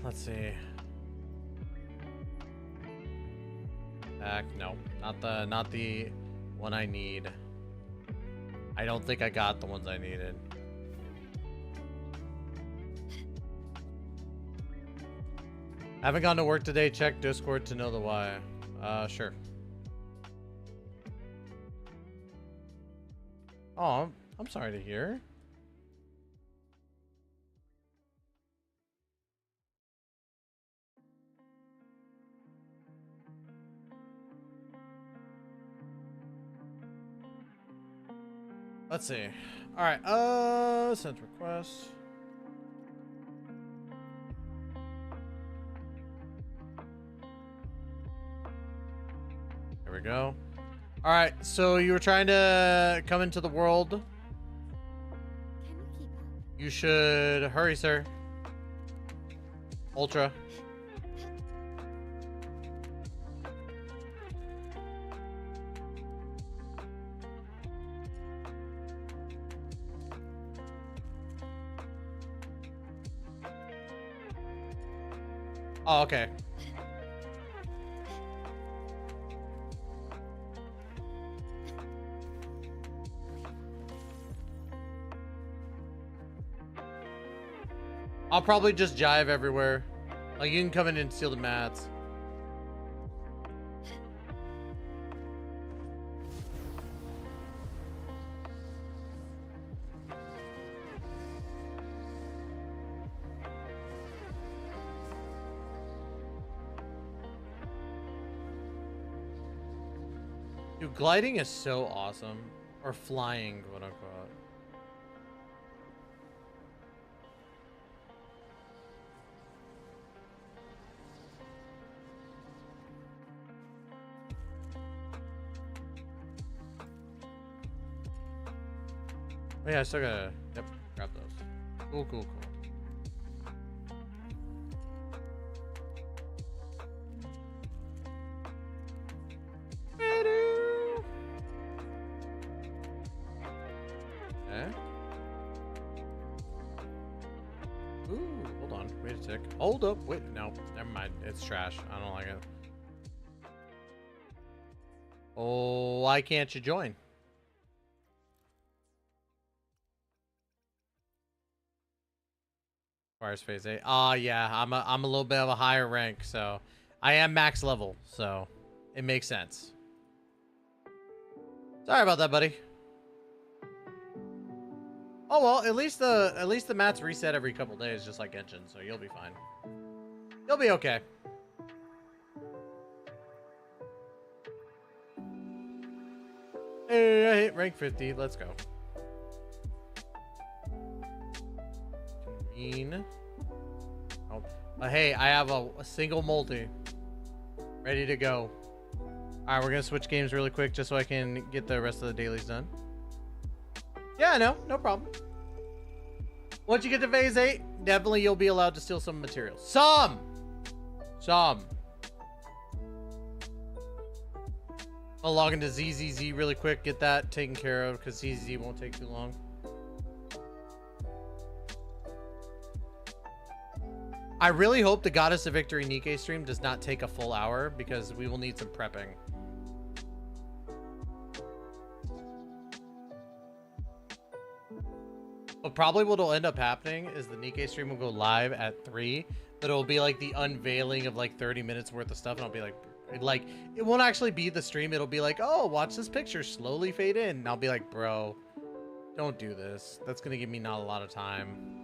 Let's see. Back. No, not the one I need. I don't think I got the ones I needed. Haven't gone to work today. Check Discord to know the why. Sure. Oh, I'm sorry to hear. Let's see. All right. Send request. There we go. All right. So you were trying to come into the world. You should hurry, sir. Ultra. Oh, okay. I'll probably just jive everywhere. Like, you can come in and steal the mats. Dude, gliding is so awesome. Or flying, quote unquote. Oh yeah, I still gotta, yep, grab those. Cool, cool, cool. Okay. Ooh, hold on, wait a tick. Hold up, wait, no, never mind. It's trash. I don't like it. Oh, why can't you join? Phase 8. Yeah, I'm a little bit of a higher rank, so I am max level, so it makes sense. Sorry about that, buddy. Oh well, at least the mats reset every couple days, just like Genshin, so you'll be fine. You'll be okay. Hey, I hit rank 50. Let's go. Convene. Oh, hey, I have a single multi ready to go. All right, we're gonna switch games really quick just so I can get the rest of the dailies done. Yeah, no problem. Once you get to phase 8, definitely you'll be allowed to steal some materials. Some. I'll log into ZZZ really quick, get that taken care of because ZZZ won't take too long. I really hope the Goddess of Victory Nikke stream does not take a full hour because we will need some prepping. But probably what will end up happening is the Nikke stream will go live at 3, but it'll be like the unveiling of like 30 minutes worth of stuff, and I'll be like it won't actually be the stream. It'll be like, oh, watch this picture slowly fade in, and I'll be like, bro, don't do this. That's gonna give me not a lot of time.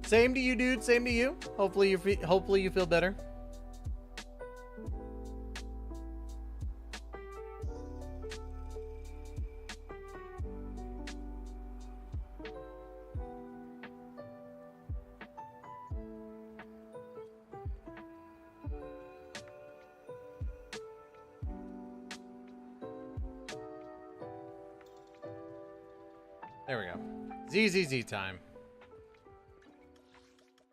Same to you, dude. Same to you. Hopefully you feel better. There we go. ZZZ time.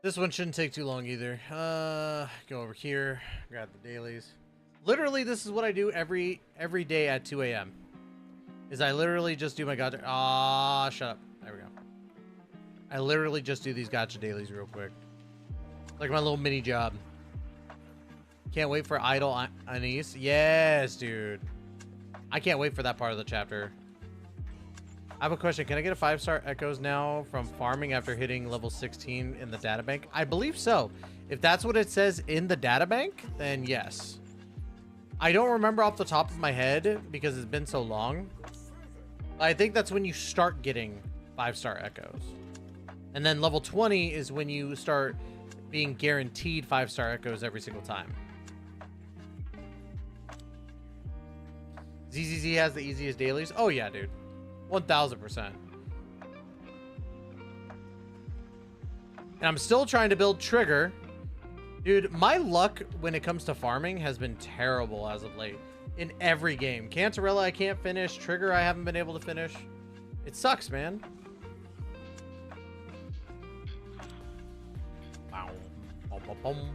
This one shouldn't take too long either. Go over here, grab the dailies. Literally, this is what I do every day at 2 a.m. Is I literally just do my gotcha. Ah, shut up. There we go. I literally just do these gotcha dailies real quick. Like my little mini job. Can't wait for Idle Anise. Yes, dude. I can't wait for that part of the chapter. I have a question. Can I get a 5-star echoes now from farming after hitting level 16 in the databank? I believe so. If that's what it says in the databank, then yes. I don't remember off the top of my head because it's been so long. I think that's when you start getting 5-star echoes. And then level 20 is when you start being guaranteed 5-star echoes every single time. ZZZ has the easiest dailies. Oh yeah, dude. 1000%. And I'm still trying to build Trigger. Dude, my luck when it comes to farming has been terrible as of late. In every game. Cantarella I can't finish. Trigger I haven't been able to finish. It sucks, man. Bow. Boom, boom, boom.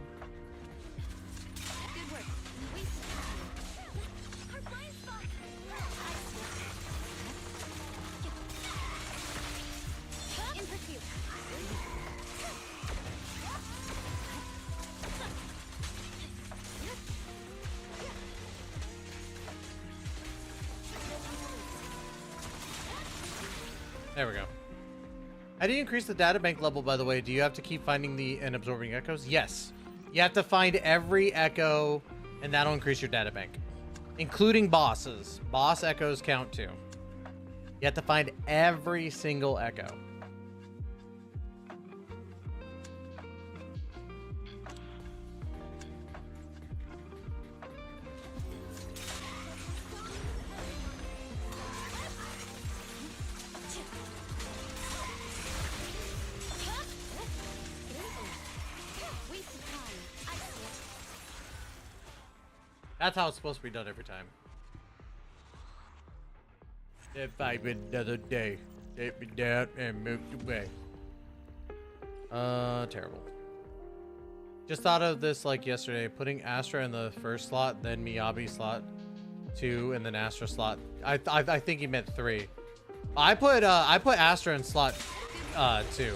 There we go. How do you increase the databank level, by the way? Do you have to keep finding and absorbing echoes? Yes. You have to find every echo, and that'll increase your databank. Including bosses. Boss echoes count too. You have to find every single echo. That's how it's supposed to be done every time. If I been another day, take me down and moved away. Terrible. Just thought of this like yesterday, putting Astra in the first slot, then Miyabi slot 2, and then Astra slot. I think he meant 3. I put Astra in slot 2,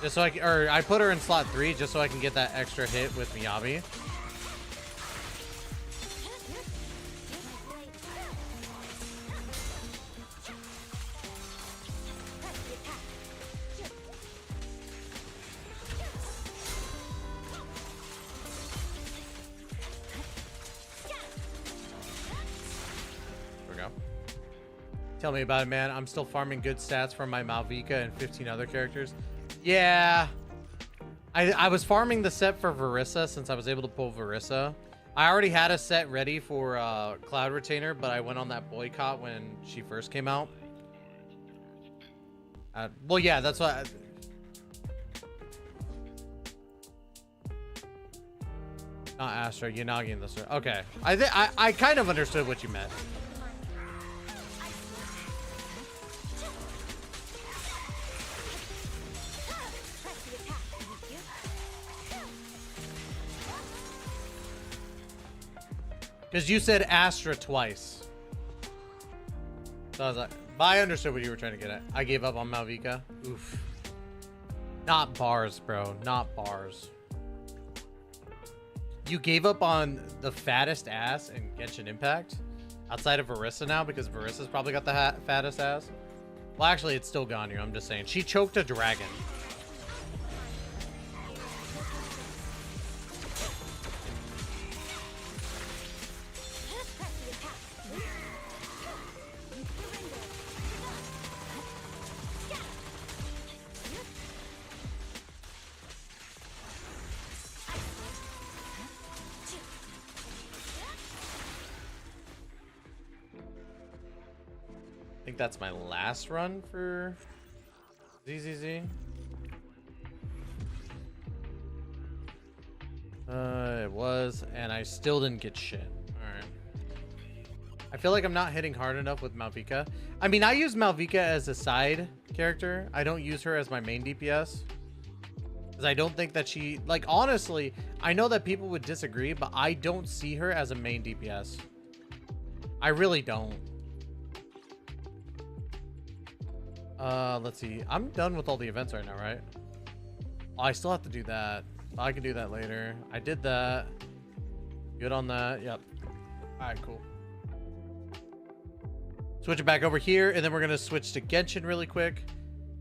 just so I put her in slot 3 just so I can get that extra hit with Miyabi. Tell me about it, man. I'm still farming good stats from my Malvika and 15 other characters. Yeah. I was farming the set for Verissa since I was able to pull Verissa. I already had a set ready for Cloud Retainer, but I went on that boycott when she first came out. Well, yeah, that's what... Not Astra, Yanagi in this. Okay. I kind of understood what you meant. Because you said Astra twice. So I was like, but I understood what you were trying to get at. I gave up on Malvika. Oof. Not bars, bro. Not bars. You gave up on the fattest ass in Genshin Impact? Outside of Verissa now? Because Verissa's probably got the fattest ass? Well, actually, it's still Ganyu. I'm just saying. She choked a dragon. I think that's my last run for ZZZ. It was, and I still didn't get shit. Alright. I feel like I'm not hitting hard enough with Malvika. I mean, I use Malvika as a side character. I don't use her as my main DPS. Because Because I don't think that she, like, honestly, I know that people would disagree, but I don't see her as a main DPS. I really don't. Let's see. I'm done with all the events right now, right? Oh, I still have to do that. I can do that later. I did that. Good on that. Yep. All right, cool. Switch it back over here, and then we're going to switch to Genshin really quick.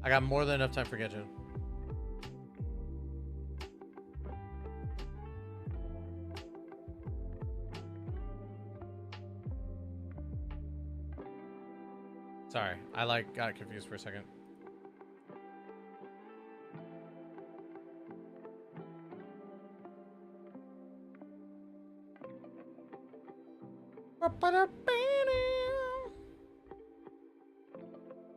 I got more than enough time for Genshin. Sorry, I got confused for a second.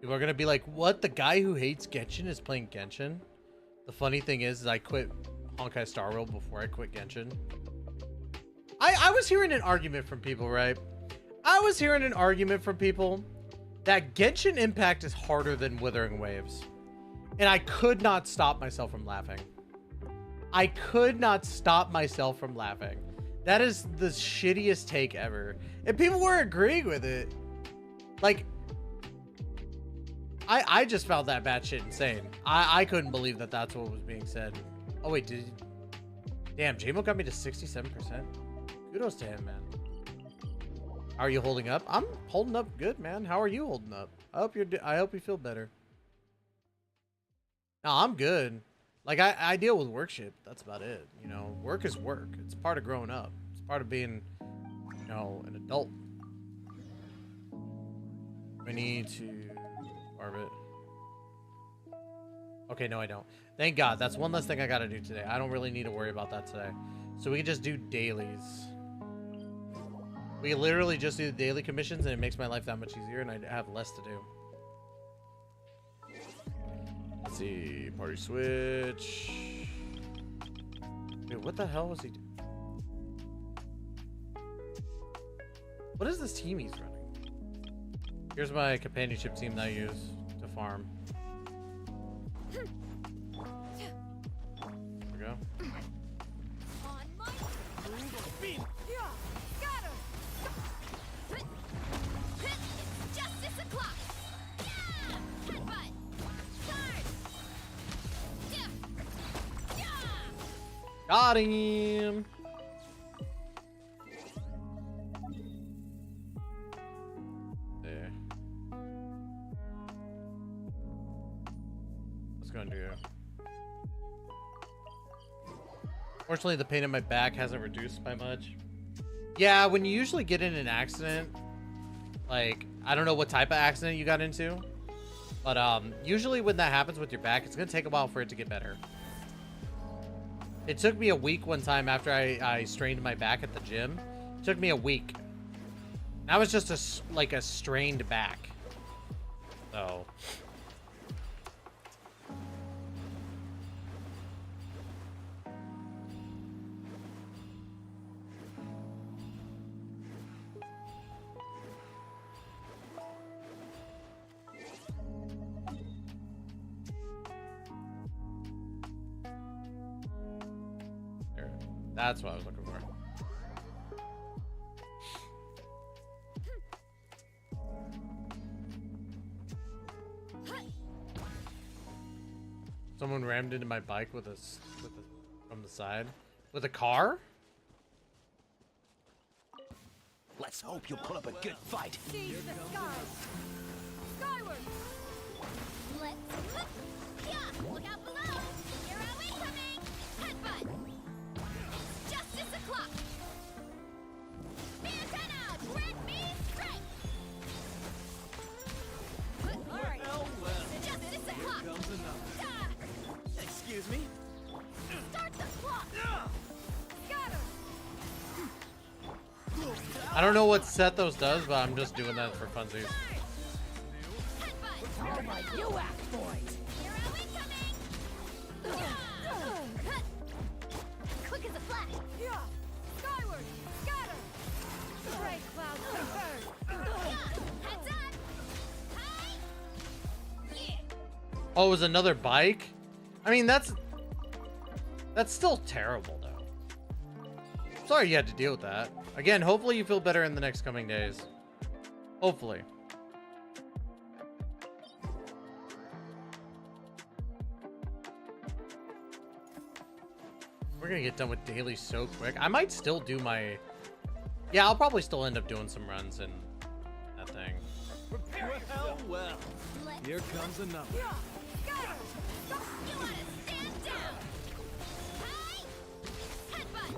People are gonna be like, what? The guy who hates Genshin is playing Genshin? The funny thing is I quit Honkai Star Rail before I quit Genshin. I was hearing an argument from people, right? I was hearing an argument from people that Genshin Impact is harder than Wuthering Waves. And I could not stop myself from laughing. I could not stop myself from laughing. That is the shittiest take ever. And people were agreeing with it. Like, I just found that batshit insane. I couldn't believe that that's what was being said. Oh, wait, damn, JMO got me to 67%. Kudos to him, man. How are you holding up? I'm holding up good, man. How are you holding up? I hope you feel better. No, I'm good. Like, I deal with work shit. That's about it. You know, work is work. It's part of growing up. It's part of being, you know, an adult. We need to orbit. Okay, no, I don't. Thank God. That's one less thing I gotta do today. I don't really need to worry about that today. So we can just do dailies. We literally just do the daily commissions, and it makes my life that much easier, and I have less to do. Let's see. Party switch. Dude, what the hell was he doing? What is this team he's running? Here's my companionship team that I use to farm. There we go. Got him! There. Let's go and do it. Fortunately, the pain in my back hasn't reduced by much. Yeah, when you usually get in an accident, like, I don't know what type of accident you got into, but usually when that happens with your back, it's gonna take a while for it to get better. It took me a week one time after I strained my back at the gym. It took me a week. That was just a strained back. So. That's what I was looking for. Someone rammed into my bike from the side. With a car? Let's hope you'll put up a good fight. Seize the skies. Skyward. Let's look. Yeah, look out below. Hero incoming. Headbutt. Justice o'clock. Me antenna. Grant me strength. All right. Justice o'clock. Excuse me? Start the clock. Scatter. I don't know what Sethos does, but I'm just doing that for funsies. How about you act, boys? Hero incoming. Quick as a flash. Skyward. Scatter. Spray cloud converge. Heads up. Hi. Oh, it was another bike? I mean, that's... That's still terrible, though. Sorry you had to deal with that. Again, hopefully you feel better in the next coming days. Hopefully. We're gonna get done with daily so quick. I might still do my... Yeah, I'll probably still end up doing some runs in that thing. Well, well. Here comes another. You wanna stand down? Hi! Headbutt!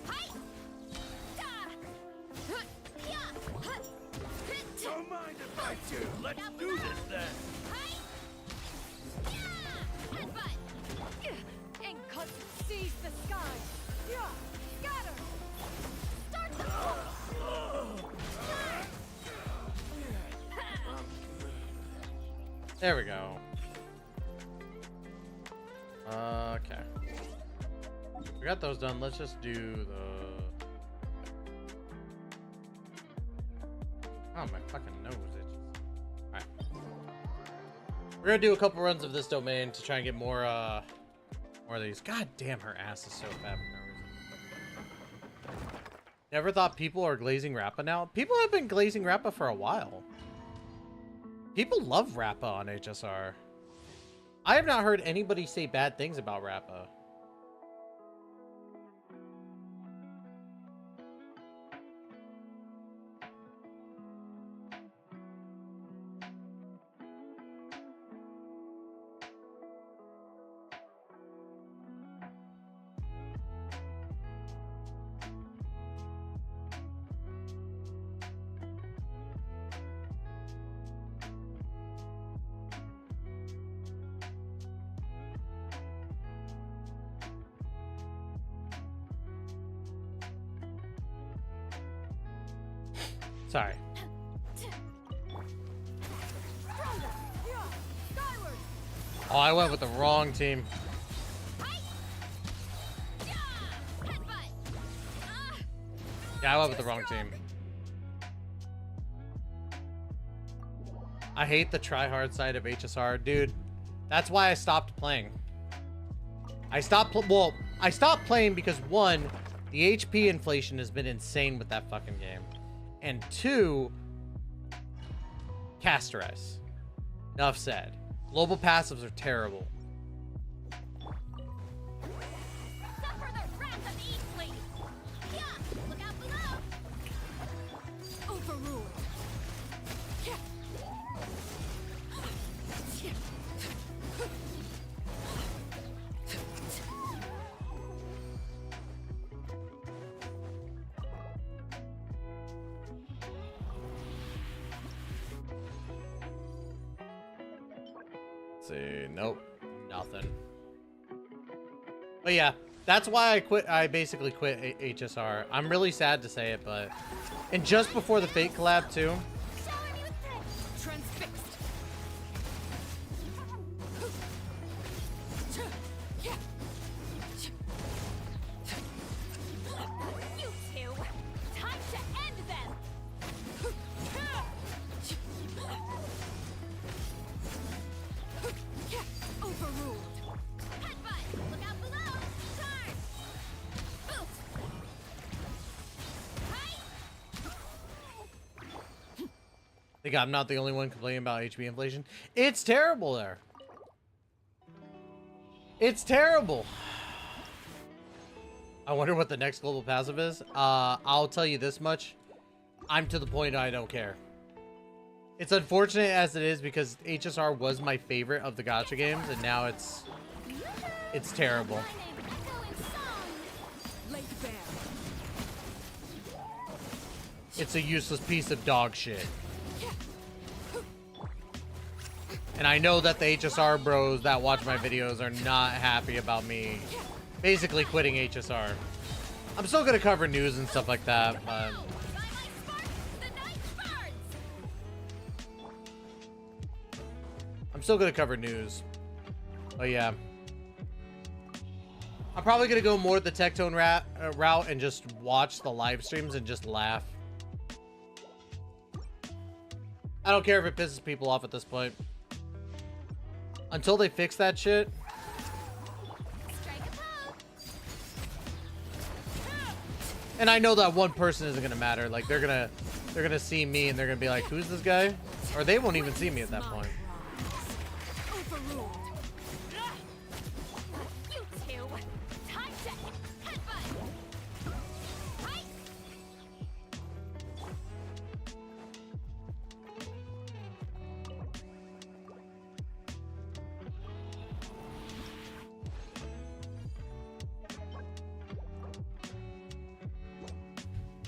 Hi! Da! Yeah! Don't mind if I do. Let's do this then. Hi! Yeah! Headbutt! Incut seize the sky! Yeah! Scatter! Start the There we go. Okay. We got those done. Let's just do the... Oh, my fucking nose itches. Alright. We're gonna do a couple runs of this domain to try and get more of these. God damn, her ass is so fat for no reason. Never thought people are glazing Rappa now? People have been glazing Rappa for a while. People love Rappa on HSR. I have not heard anybody say bad things about Rappa. Sorry. Oh, I went with the wrong team. Yeah, I went with the wrong team. I hate the try-hard side of HSR, dude. That's why I stopped playing. I stopped playing because one, the HP inflation has been insane with that fucking game. And two, Casterize. Enough said. Global passives are terrible. Suffer the wrath of Eastleigh! Yeah! Look out below! Overruled! Yeah! See, nope, nothing. But yeah, that's why I quit. I basically quit HSR. I'm really sad to say it, but and just before the Fate collab too. Transfixed! You two! Time to end them! Overruled! Headbutt! Look out below! Turn! Boot! Hi! Think I'm not the only one complaining about HP inflation. It's terrible there. It's terrible. I wonder what the next global passive is. I'll tell you this much. I'm to the point I don't care. It's unfortunate as it is because HSR was my favorite of the gacha games, and now it's terrible. It's a useless piece of dog shit. And I know that the HSR bros that watch my videos are not happy about me basically quitting HSR. I'm still gonna cover news and stuff like that, but I'm still gonna cover news. But yeah, I'm probably gonna go more the Tectone route and just watch the live streams and just laugh. I don't care if it pisses people off at this point. Until they fix that shit, And I know that one person isn't gonna matter. Like they're gonna see me and they're gonna be like, who's this guy? Or they won't even see me at that point.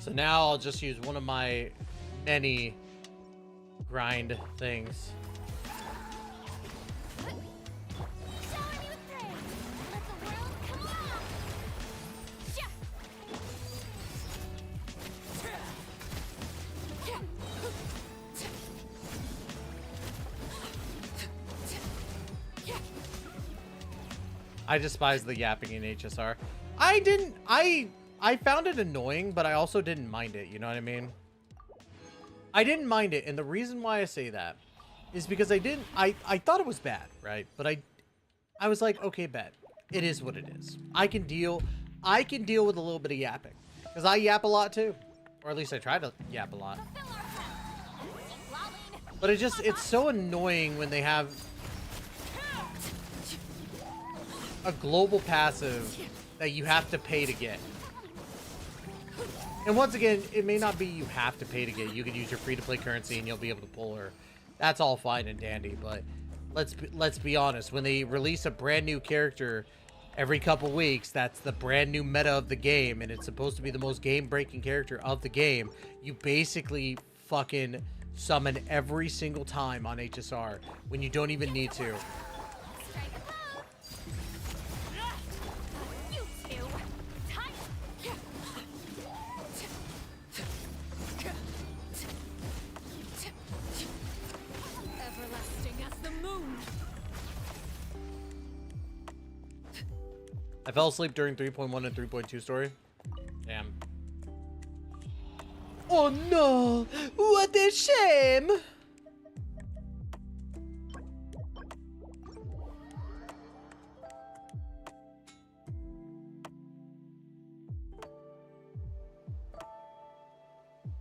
So now I'll just use one of my many grind things. I despise the yapping in HSR. I found it annoying, but I also didn't mind it. You know what I mean? I didn't mind it. And the reason why I say that is because I thought it was bad, right? But I was like, okay, bet. It is what it is. I can deal with a little bit of yapping. Because I yap a lot too. Or at least I try to yap a lot. But it's so annoying when they have a global passive that you have to pay to get. And once again, it may not be you have to pay to get. You could use your free-to-play currency and you'll be able to pull her. That's all fine and dandy, but let's be honest. When they release a brand new character every couple weeks, that's the brand new meta of the game, and it's supposed to be the most game-breaking character of the game. You basically fucking summon every single time on HSR when you don't even need to. I fell asleep during 3.1 and 3.2 story. Damn. Oh no! What a shame!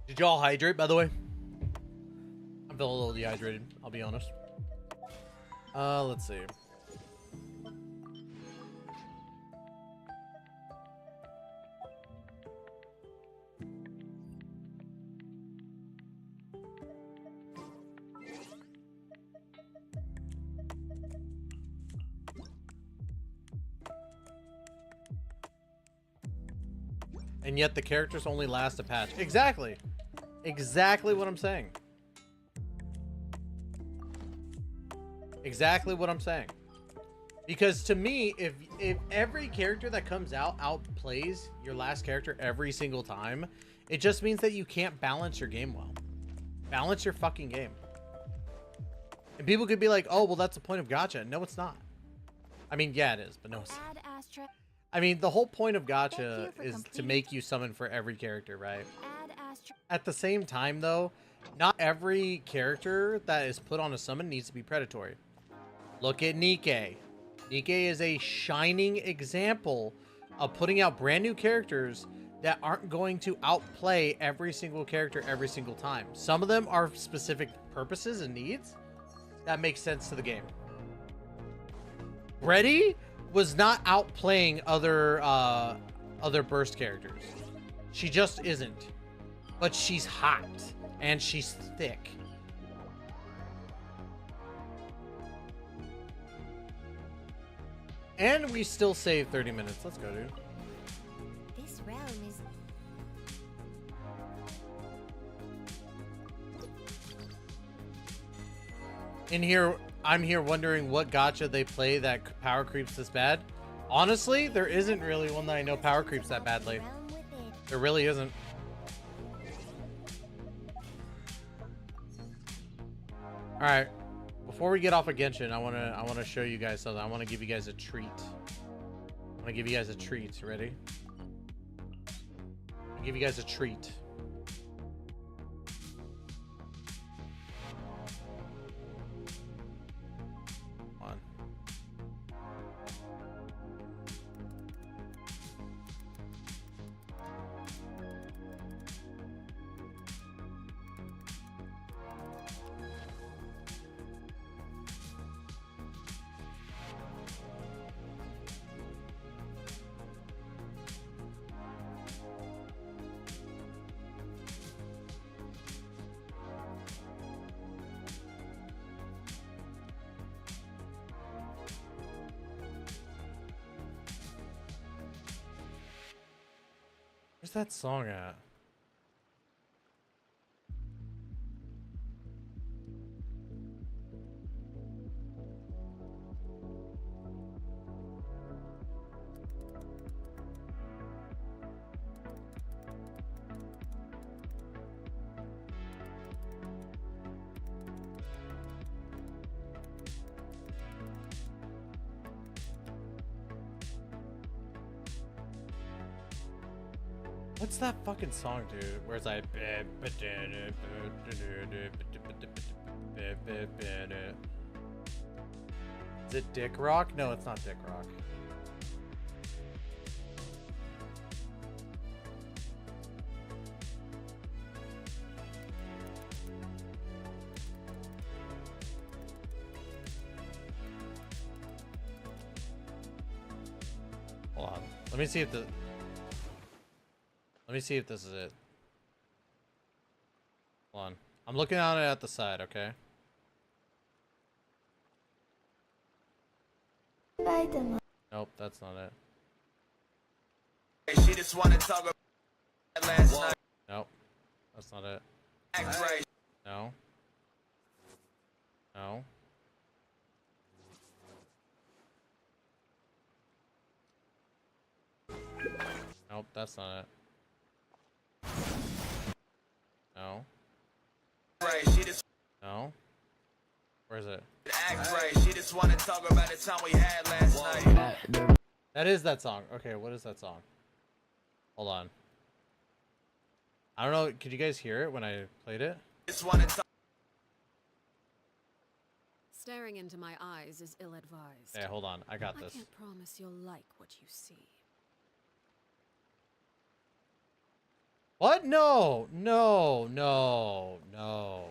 Did y'all hydrate, by the way? I'm feeling a little dehydrated, I'll be honest. Let's see. And yet the characters only last a patch. Exactly. Exactly what I'm saying. Exactly what I'm saying. Because to me, if every character that comes out outplays your last character every single time, it just means that you can't balance your game well. Balance your fucking game. And people could be like, oh, well, that's the point of gacha. No, it's not. I mean, yeah, it is, but no, it's not. I mean, the whole point of gacha is to make you summon for every character, right? At the same time, though, not every character that is put on a summon needs to be predatory. Look at Nikke. Nikke is a shining example of putting out brand new characters that aren't going to outplay every single character every single time. Some of them are specific purposes and needs that make sense to the game. Ready? Was not outplaying other burst characters. She just isn't. But she's hot and she's thick. And we still save 30 minutes. Let's go, dude. This realm is in here. I'm here wondering what gacha they play that power creeps this bad. Honestly, there isn't really one that I know power creeps that badly. There really isn't. All right, before we get off of Genshin, I wanna show you guys something. I want to give you guys a treat. I want to give you guys a treat. Ready? I'll give you guys a treat. Where's that song at? What's that fucking song, dude? Where's I? Is it Dick Rock? No, it's not Dick Rock. Hold on. Let me see if this is it. Hold on. I'm looking at it at the side, okay? Nope, that's not it. She just wanna talk about last night. Nope, that's not it. No. No. Nope, that's not it. No. No. Where is it? She just wanna talk about the time we had last night. That is that song. Okay, what is that song? Hold on. I don't know. Could you guys hear it when I played it? Staring into my eyes is ill-advised. Yeah, hold on. I got this. I can't promise you'll like what you see. What? No. No. No. No.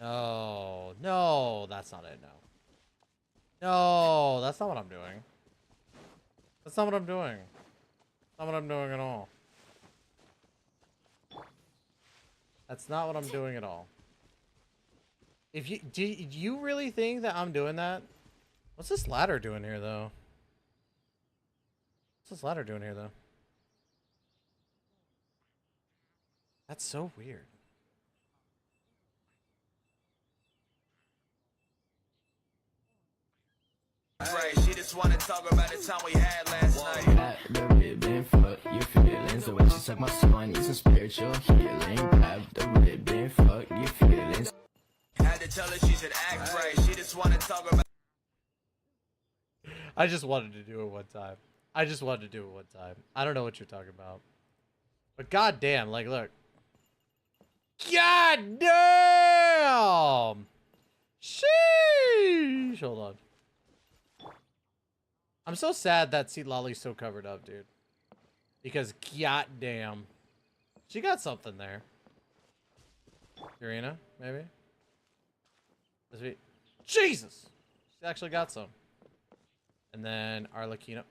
No. No. That's not it. No. No. That's not what I'm doing. That's not what I'm doing. That's not what I'm doing at all. That's not what I'm doing at all. If you do you really think that I'm doing that? What's this ladder doing here though? What's this ladder doing here though? That's so weird. She just wanna talk about the time we had last night. That little ribbon, fuck your feelings. The way she suck my soul, I need some spiritual healing. Grab the ribbon, fuck your feelings. Had to tell her she should act right. She just wanna talk about. I just wanted to do it one time. I just wanted to do it one time. I don't know what you're talking about. But goddamn, like, look. God damn! Sheesh! Hold on. I'm so sad that Seat Lolly's so covered up, dude. Because goddamn. She got something there. Irina, maybe? Jesus! She actually got some. And then Arlecchino.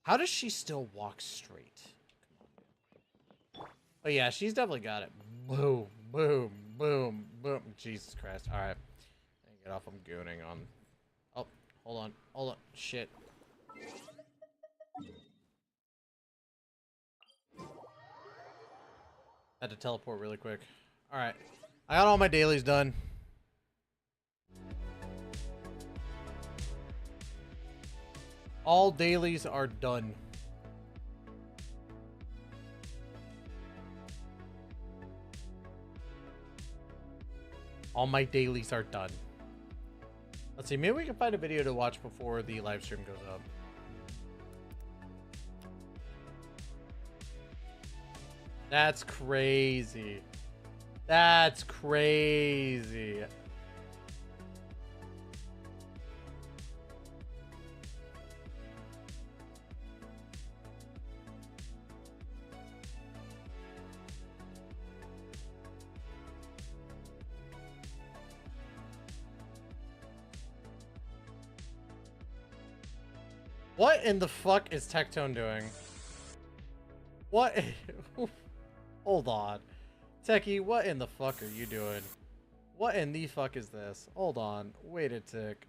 How does she still walk straight? Oh yeah, she's definitely got it. Boom, boom, boom, boom. Jesus Christ. Alright. Get off, I'm gooning on. Oh, hold on. Hold on. Shit. Had to teleport really quick. Alright. I got all my dailies done. All dailies are done. All my dailies are done. Let's see, maybe we can find a video to watch before the live stream goes up. That's crazy. That's crazy. What in the fuck is Tectone doing? What? Hold on. Techie, what in the fuck are you doing? What in the fuck is this? Hold on. Wait a tick.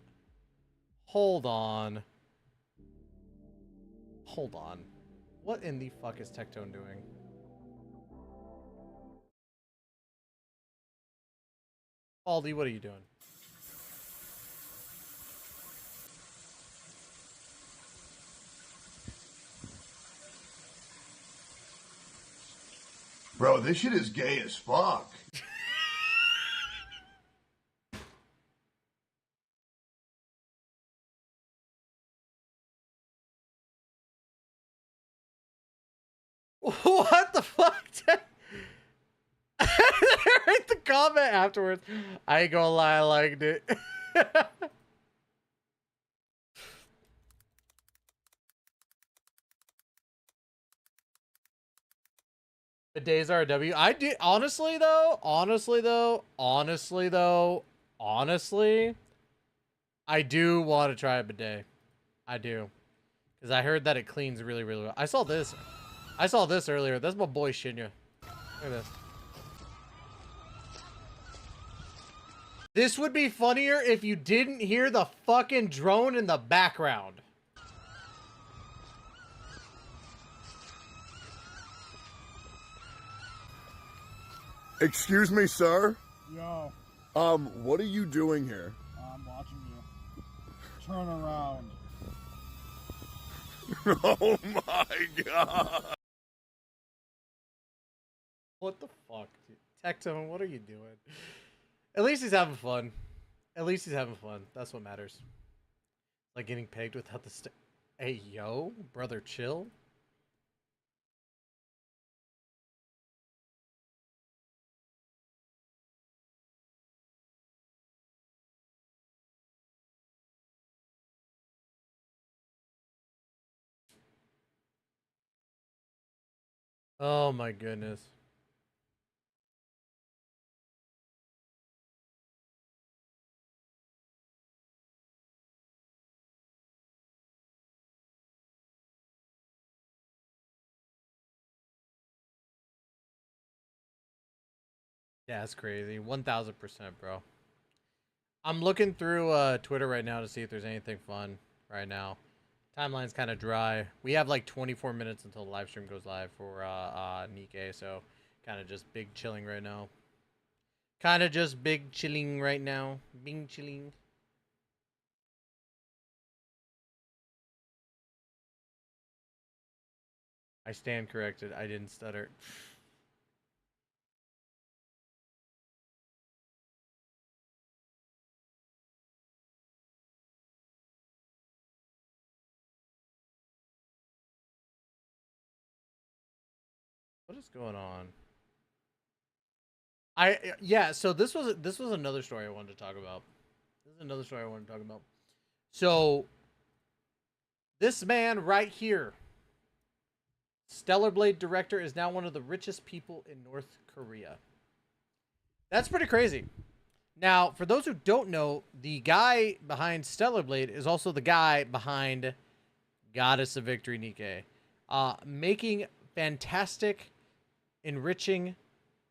Hold on. Hold on. What in the fuck is Tectone doing? Aldi, what are you doing? Bro, this shit is gay as fuck. What the fuck? Write the comment afterwards. I ain't gonna lie, I liked it. The days are a W. I do honestly though, I do want to try a bidet. I do. Because I heard that it cleans really, really well. I saw this earlier. That's my boy Shinya. Look at this. This would be funnier if you didn't hear the fucking drone in the background. Excuse me, sir? Yo, What are you doing here? I'm watching you. Turn around. Oh my god. What the fuck, dude? Tectone, what are you doing? At least he's having fun. At least he's having fun. That's what matters. Like getting pegged without the Hey, yo, brother, chill. Oh my goodness. Yeah, that's crazy. 1000%, bro. I'm looking through Twitter right now to see if there's anything fun right now. Timeline's kind of dry. We have like 24 minutes until the live stream goes live for Nikke, so kind of just big chilling right now. Kind of just big chilling right now. Bing chilling. I stand corrected. I didn't stutter. What is going on? Yeah, so this was another story I wanted to talk about. So this man right here, Stellar Blade director, is now one of the richest people in North Korea. That's pretty crazy. Now, for those who don't know, the guy behind Stellar Blade is also the guy behind Goddess of Victory Nikke, making fantastic, enriching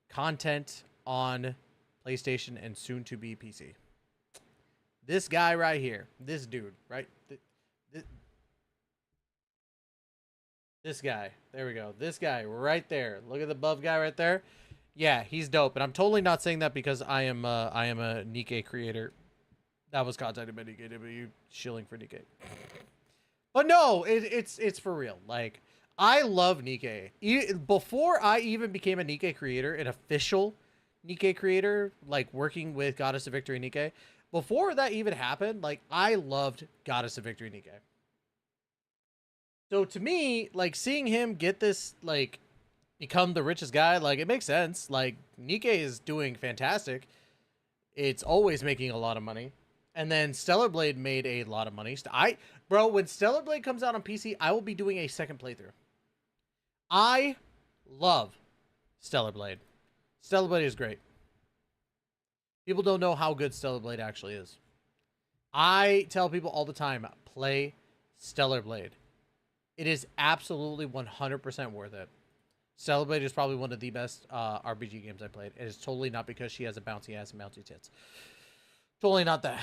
content on PlayStation and soon to be PC. This guy right here, this dude, right? This guy, there we go. This guy right there. Look at the buff guy right there. Yeah, he's dope. And I'm totally not saying that because I am a Nikke creator that was contacted by Nikke W shilling for Nikke. But no, it's for real. Like, I love Nikke. Before I even became a Nikke creator, an official Nikke creator, like working with Goddess of Victory Nikke, before that even happened, like, I loved Goddess of Victory Nikke. So to me, like, seeing him get this, like, become the richest guy, like, it makes sense. Like, Nikke is doing fantastic. It's always making a lot of money. And then Stellar Blade made a lot of money. Bro, when Stellar Blade comes out on PC, I will be doing a second playthrough. I love Stellar Blade. Stellar Blade is great. People don't know how good Stellar Blade actually is. I tell people all the time, play Stellar Blade. It is absolutely 100% worth it. Stellar Blade is probably one of the best RPG games I played. It is totally not because she has a bouncy ass and bouncy tits. Totally not that.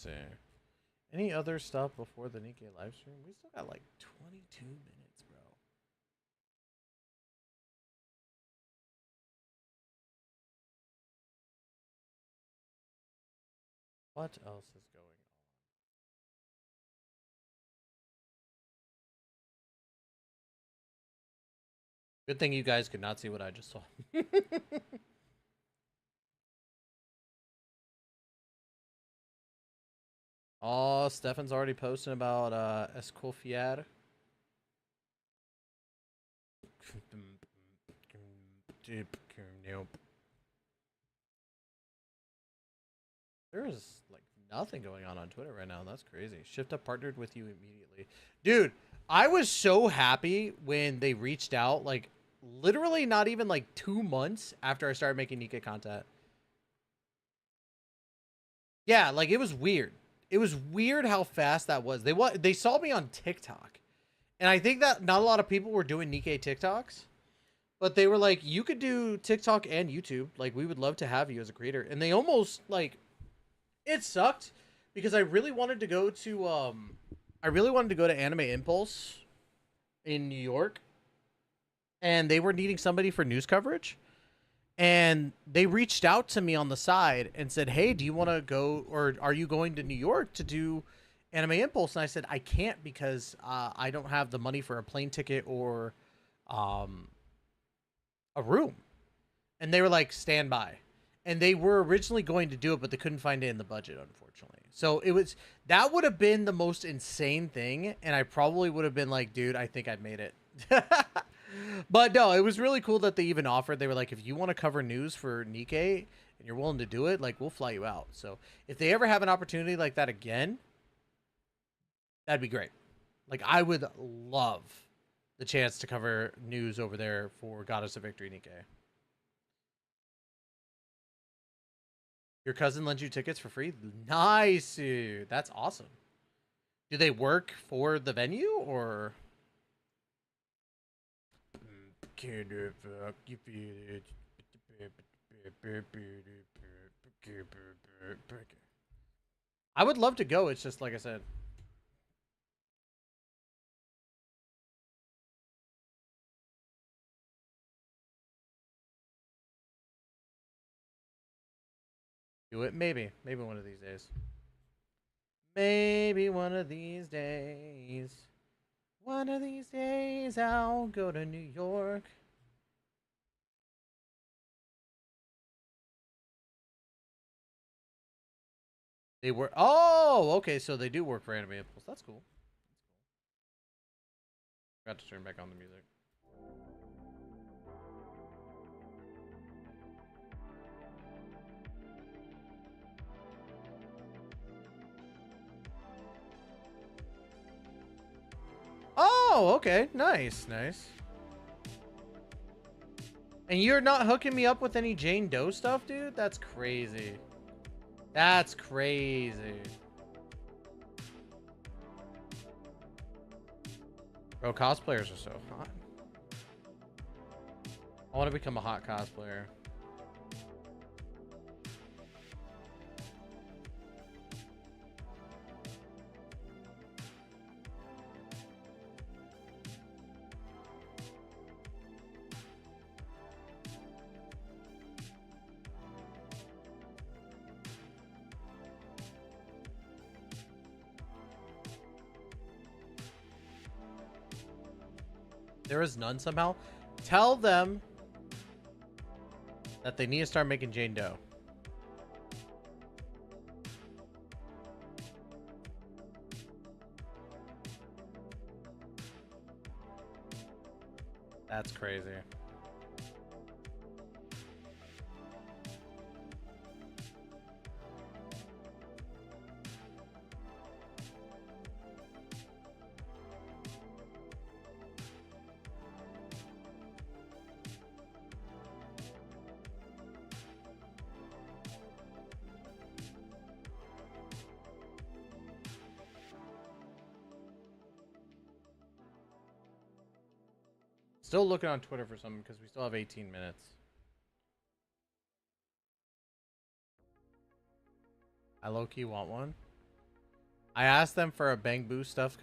Let's see. Any other stuff before the Nikke live stream? We still got like 22 minutes, bro. What else is going on? Good thing you guys could not see what I just saw. Oh, Stefan's already posting about Escoffier. There's like nothing going on Twitter right now. That's crazy. Shift Up partnered with you immediately. Dude, I was so happy when they reached out, like literally not even like 2 months after I started making Nikke content. Yeah, like it was weird. It was weird how fast that was. They saw me on TikTok. And I think that not a lot of people were doing Nikke TikToks. But they were like, you could do TikTok and YouTube. Like, we would love to have you as a creator. And they almost, like, it sucked. Because I really wanted to go to, Anime Impulse in New York. And they were needing somebody for news coverage. And they reached out to me on the side and said, hey, do you want to go, or are you going to New York to do Anime Impulse? And I said, I can't because I don't have the money for a plane ticket or a room. And they were like, stand by. And they were originally going to do it, but they couldn't find it in the budget, unfortunately. So that would have been the most insane thing. And I probably would have been like, dude, I think I made it. But no, it was really cool that they even offered. They were like, if you want to cover news for Nikke and you're willing to do it, like, we'll fly you out. So if they ever have an opportunity like that again, that'd be great. Like, I would love the chance to cover news over there for Goddess of Victory Nikke. Your cousin lends you tickets for free? Nice, dude. That's awesome. Do they work for the venue or... I would love to go. It's just like I said. Do it. Maybe one of these days. Maybe one of these days. One of these days I'll go to New York. They were... Oh, okay, so they do work for Anime Impulse. That's cool. Forgot to turn back on the music. Oh, okay. Nice, nice. And you're not hooking me up with any Jane Doe stuff, dude? That's crazy. That's crazy. Bro, cosplayers are so hot. I want to become a hot cosplayer. There is none somehow. Tell them that they need to start making Jane Doe. That's crazy. Still looking on Twitter for something because we still have 18 minutes. I low-key want one. I asked them for a Bang Boo stuff.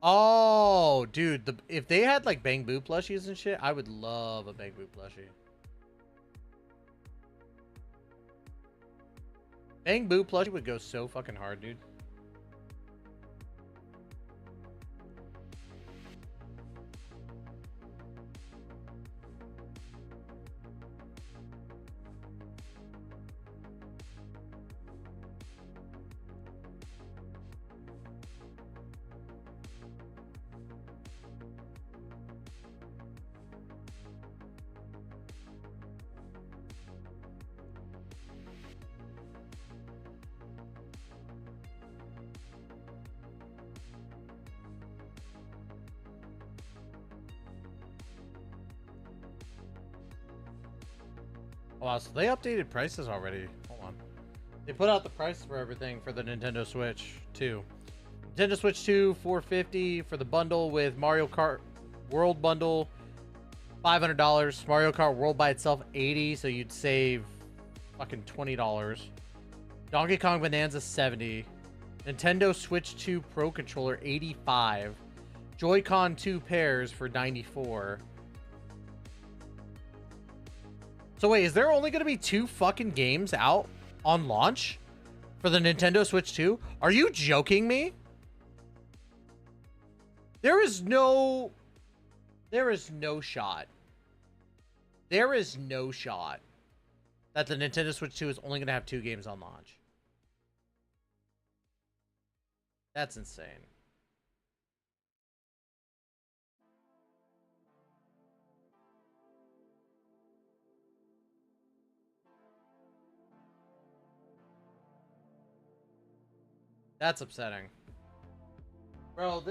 Oh, dude, if they had like Bang Boo plushies and shit, I would love a Bang Boo plushie. Bang Boo plushie would go so fucking hard, dude. Wow, so they updated prices already. Hold on. They put out the prices for everything for the Nintendo Switch 2. Nintendo Switch 2, $450 for the bundle with Mario Kart World Bundle, $500. Mario Kart World by itself, $80, so you'd save fucking $20. Donkey Kong Bonanza, $70. Nintendo Switch 2 Pro Controller, $85. Joy-Con 2 pairs for $94. So wait, is there only going to be 2 fucking games out on launch for the Nintendo Switch 2? Are you joking me? There is no shot. There is no shot that the Nintendo Switch 2 is only going to have 2 games on launch. That's insane. That's upsetting. Bro,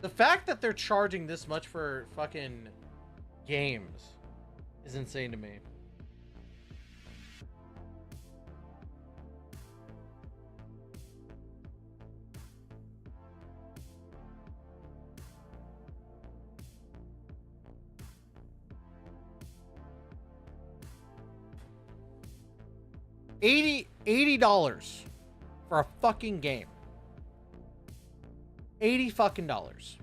the fact that they're charging this much for fucking games is insane to me. $80 for a fucking game. $80 fucking dollars.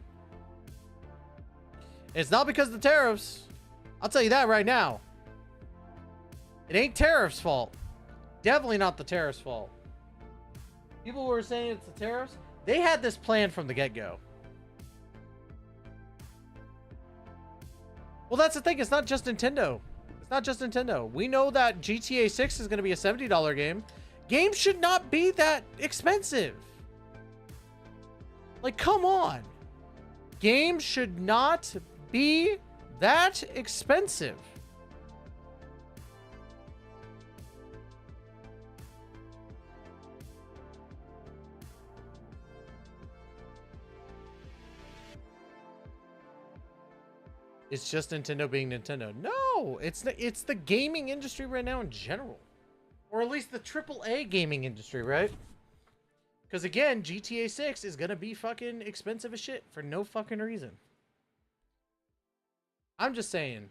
It's not because of the tariffs. I'll tell you that right now. It ain't tariffs' fault. Definitely not the tariffs' fault. People who are saying it's the tariffs, they had this plan from the get-go. Well, that's the thing. It's not just Nintendo. It's not just Nintendo. We know that GTA 6 is going to be a $70 game. Games should not be that expensive. Like, come on. Games should not be that expensive. It's just Nintendo being Nintendo. No, it's the gaming industry right now in general. Or at least the AAA gaming industry, right? Because again, GTA 6 is going to be fucking expensive as shit for no fucking reason. I'm just saying,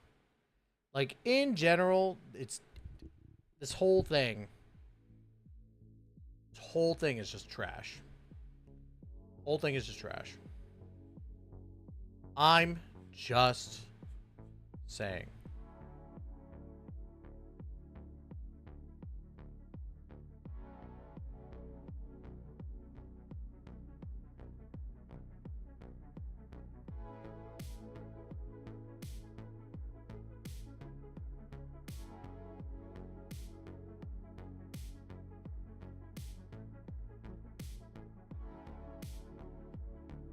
like, in general, it's this whole thing. This whole thing is just trash. Whole thing is just trash. I'm just saying.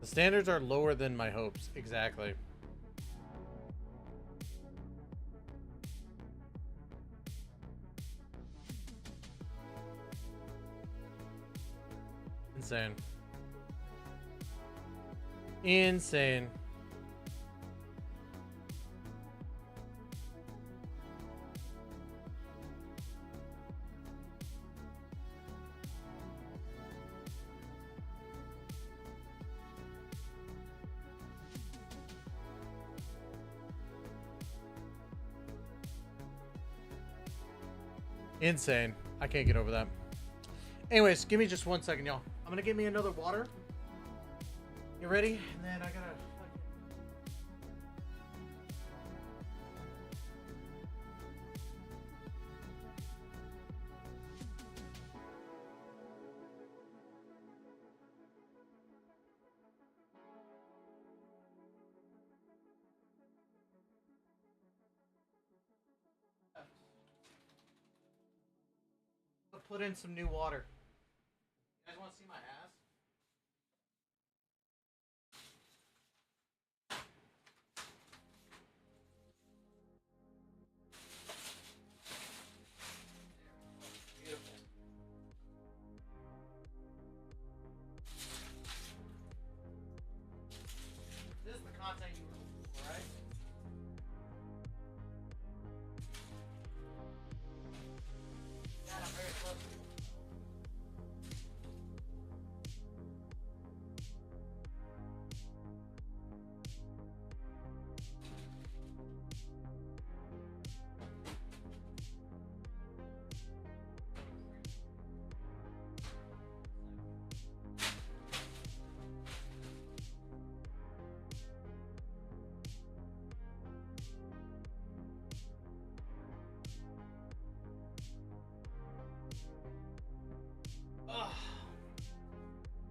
The standards are lower than my hopes. Exactly. Insane. Insane. Insane. I can't get over that. Anyways, give me just 1 second, y'all. I'm gonna get me another water. You ready? And then I gotta. Put in some new water. You guys want to see my ass? Beautiful. This is the content you were looking for, right? Yeah, I'm very close.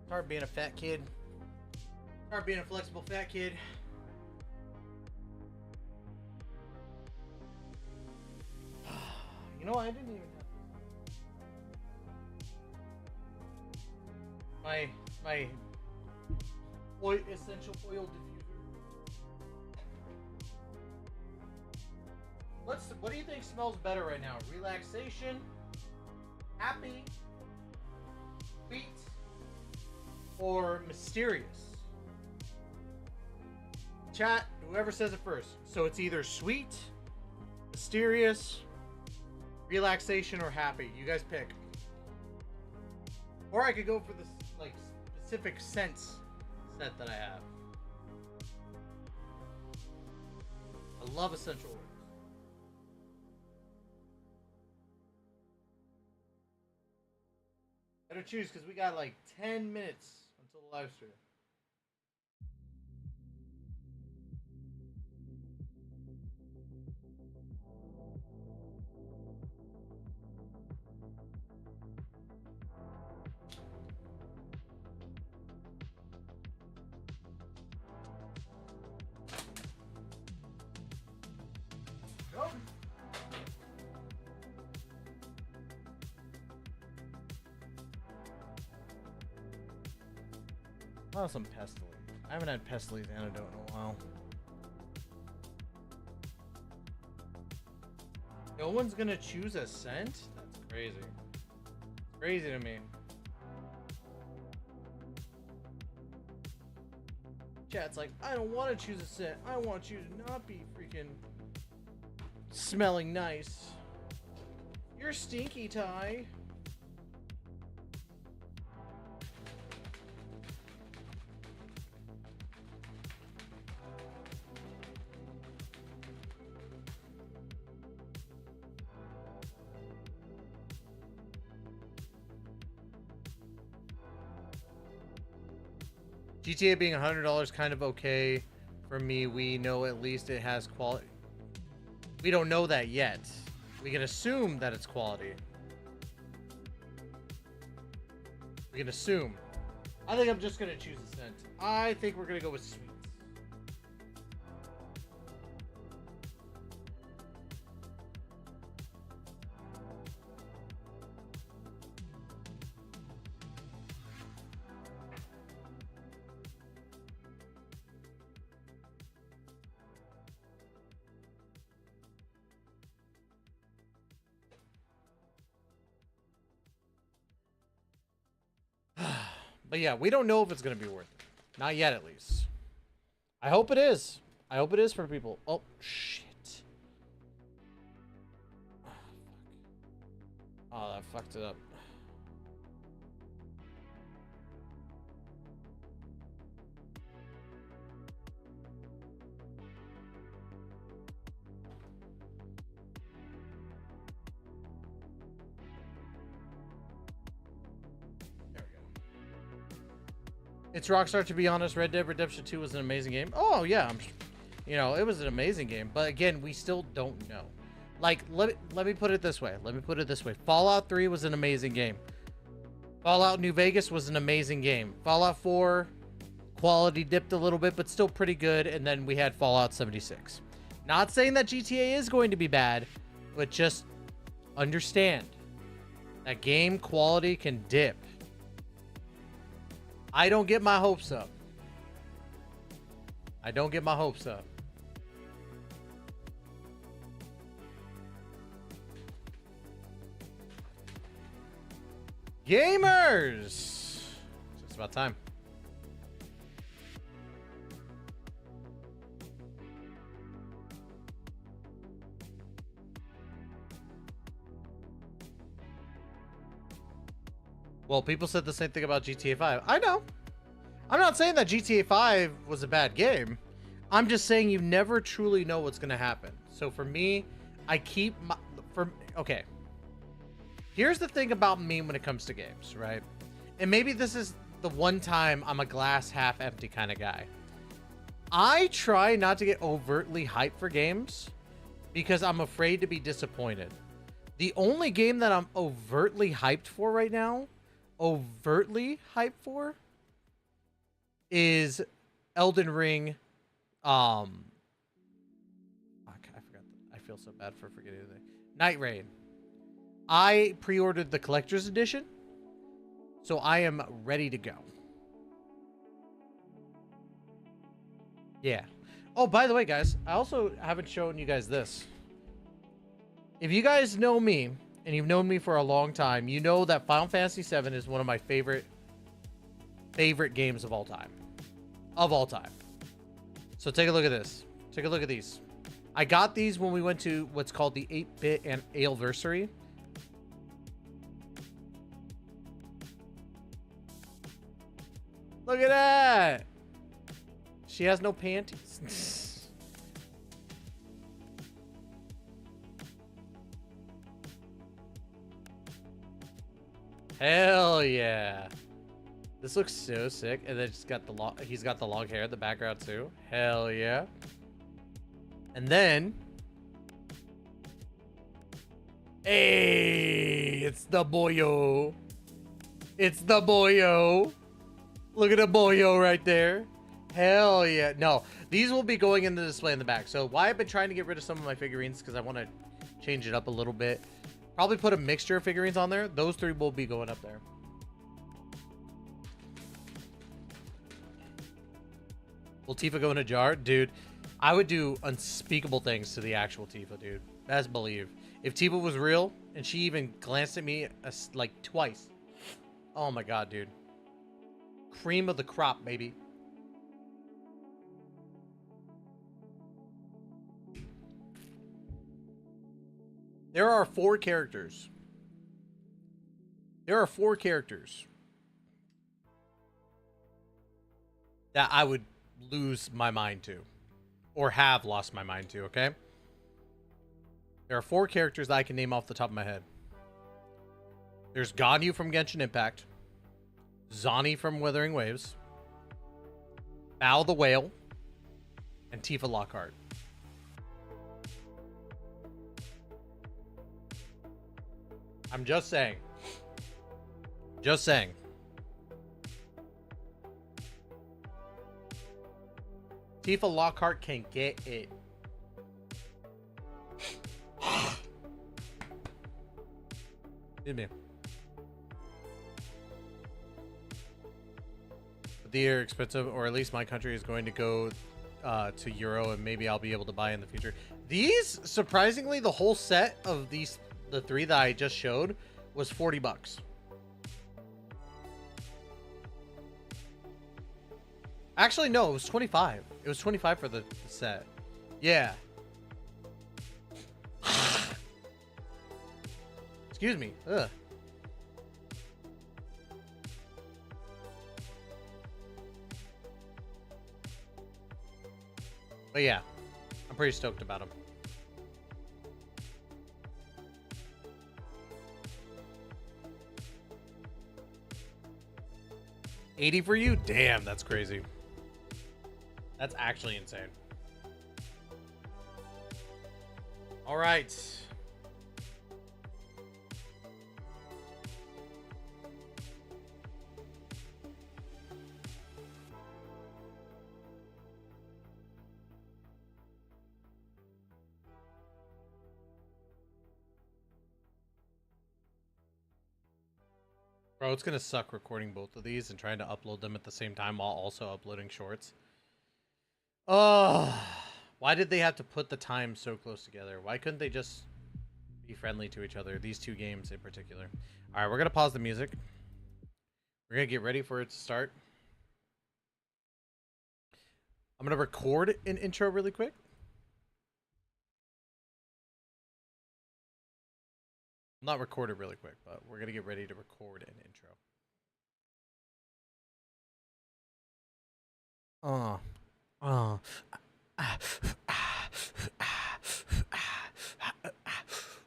It's hard being a fat kid. It's hard being a flexible fat kid. You know, I didn't even have my oil, essential oil diffuser. What do you think smells better right now? Relaxation, happy, sweet, or mysterious? Chat, whoever says it first. So it's either sweet, mysterious, relaxation, or happy. You guys pick. Or I could go for this like specific scents set that I have. I love essential oils. Better choose because we got like 10 minutes until the live stream. Go. Oh, some Pestily. I haven't had Pestily's antidote in a while. No one's gonna choose a scent? That's crazy. It's crazy to me. Chat's like, I don't want to choose a scent. I want you to not be freaking smelling nice. You're stinky, Ty. GTA being $100 kind of okay for me. We know at least it has quality. We don't know that yet. We can assume that it's quality. We can assume. I think I'm just gonna choose a scent. I think we're gonna go with sweets. But yeah, we don't know if it's going to be worth it. Not yet, at least. I hope it is. I hope it is for people. Oh, shit. Oh, that fucked it up. It's Rockstar, to be honest. Red Dead Redemption 2 was an amazing game. Oh, yeah. You know, it was an amazing game. But again, we still don't know. Like, let me put it this way. Fallout 3 was an amazing game. Fallout New Vegas was an amazing game. Fallout 4, quality dipped a little bit, but still pretty good. And then we had Fallout 76. Not saying that GTA is going to be bad, but just understand that game quality can dip. I don't get my hopes up. Gamers! It's just about time. Well, people said the same thing about GTA 5. I know. I'm not saying that GTA 5 was a bad game. I'm just saying you never truly know what's going to happen. So for me, I keep my... Okay. Here's the thing about me when it comes to games, right? And maybe this is the one time I'm a glass half empty kind of guy. I try not to get overtly hyped for games because I'm afraid to be disappointed. The only game that I'm overtly hyped for right now, is Elden Ring. Fuck, I forgot. I feel so bad for forgetting the name. Night Rain. I pre-ordered the collector's edition, so I am ready to go. Yeah. Oh, by the way, guys, I also haven't shown you guys this. If you guys know me, and you've known me for a long time, you know that Final Fantasy VII is one of my favorite games of all time. So take a look at this. Take a look at these. I got these when we went to what's called the 8-bit and ANNIVERSARY. Look at that. She has no panties. Hell yeah. This looks so sick. And then he's got the long hair in the background too. Hell yeah. And then hey, it's the boyo. It's the boyo. Look at the boyo right there. Hell yeah. No, these will be going in the display in the back. So why I've been trying to get rid of some of my figurines, because I want to change it up a little bit. Probably put a mixture of figurines on there. Those three will be going up there. Will Tifa go in a jar? Dude, I would do unspeakable things to the actual Tifa, dude. Best believe. If Tifa was real and she even glanced at me like twice. Oh my god, dude. Cream of the crop, baby. There are 4 characters. There are 4 characters that I would lose my mind to, or have lost my mind to, okay? There are 4 characters that I can name off the top of my head. There's Ganyu from Genshin Impact, Zani from Wuthering Waves, Bao the Whale, and Tifa Lockhart. I'm just saying. Just saying. Tifa Lockhart can get it. Excuse me. They are expensive, or at least my country is going to go to Euro, and maybe I'll be able to buy in the future. These, surprisingly, the whole set of these, the 3 that I just showed, was $40. Actually, no, it was 25. It was 25 for the set. Yeah. Excuse me. Ugh. But yeah, I'm pretty stoked about them. 80 for you? Damn, that's crazy. That's actually insane. All right. Bro, it's gonna suck recording both of these and trying to upload them at the same time while also uploading shorts. Oh, why did they have to put the time so close together? Why couldn't they just be friendly to each other? These two games in particular. All right, we're gonna pause the music. We're gonna get ready for it to start. I'm gonna record an intro really quick. Not record it really quick, but we're gonna get ready to record an intro.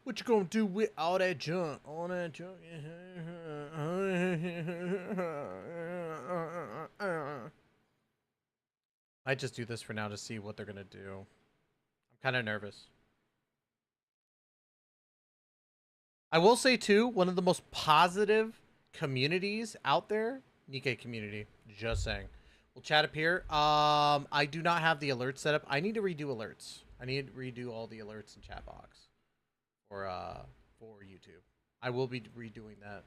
What you gonna do with all that junk? All that junk. I just do this for now to see what they're gonna do. I'm kind of nervous. I will say too, one of the most positive communities out there, Nikke community. Just saying. We'll chat up here. I do not have the alerts set up. I need to redo alerts. I need to redo all the alerts in chat box for YouTube. I will be redoing that.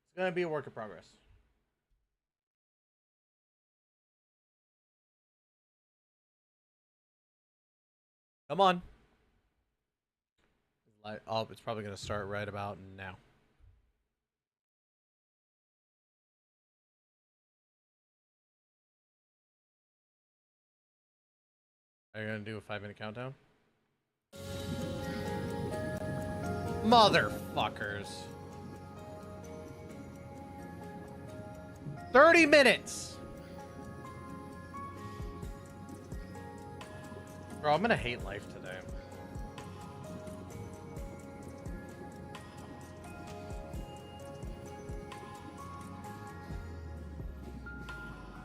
It's gonna be a work in progress. Come on. Oh, it's probably gonna start right about now. Are you gonna do a 5-minute countdown? Motherfuckers. 30 minutes. Bro, I'm gonna hate life today.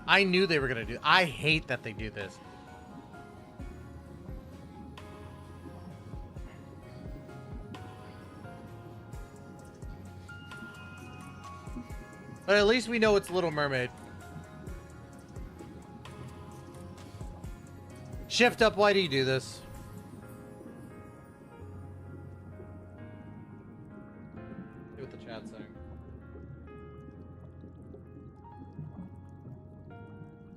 I knew they were gonna do. I hate that they do this. But at least we know it's Little Mermaid. Shift up, why do you do this? See what the chat's saying.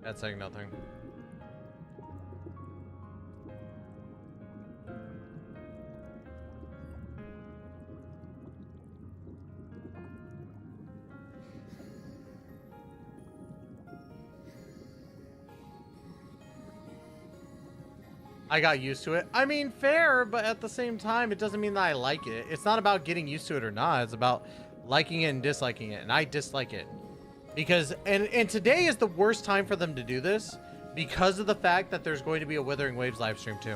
Chat's saying nothing. I got used to it. I mean, fair, but at the same time, it doesn't mean that I like it. It's not about getting used to it or not. It's about liking it and disliking it, and I dislike it. Because, and today is the worst time for them to do this because of the fact that there's going to be a Wuthering Waves live stream too.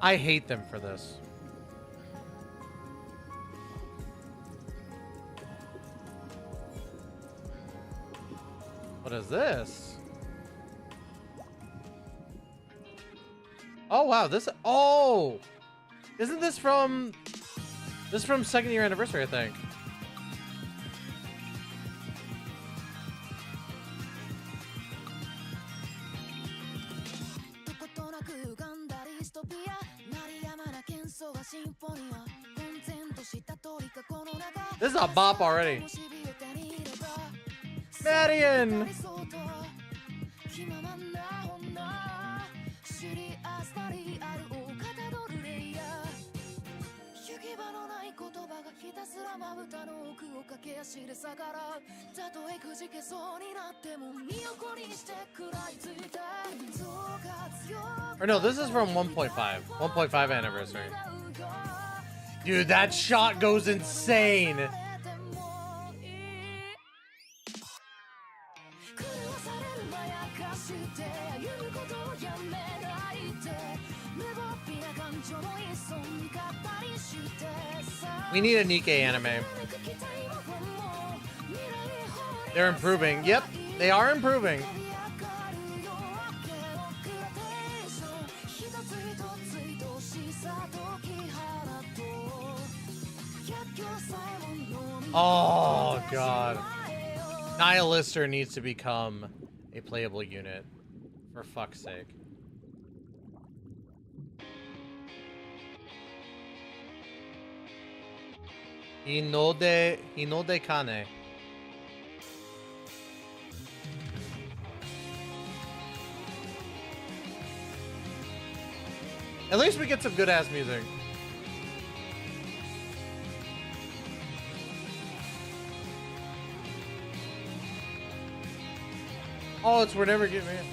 I hate them for this. What is this? Oh wow, this, oh, isn't this from 2nd year anniversary, I think. This is a bop already. Marion! Or no, this is from 1.5 anniversary. Dude, that shot goes insane. We need a Nikke anime. They're improving. Yep, they are improving. Oh, God. Nihilister needs to become a playable unit. For fuck's sake. Hinode Kane. At least we get some good ass music. Oh, it's We're Never Getting Man.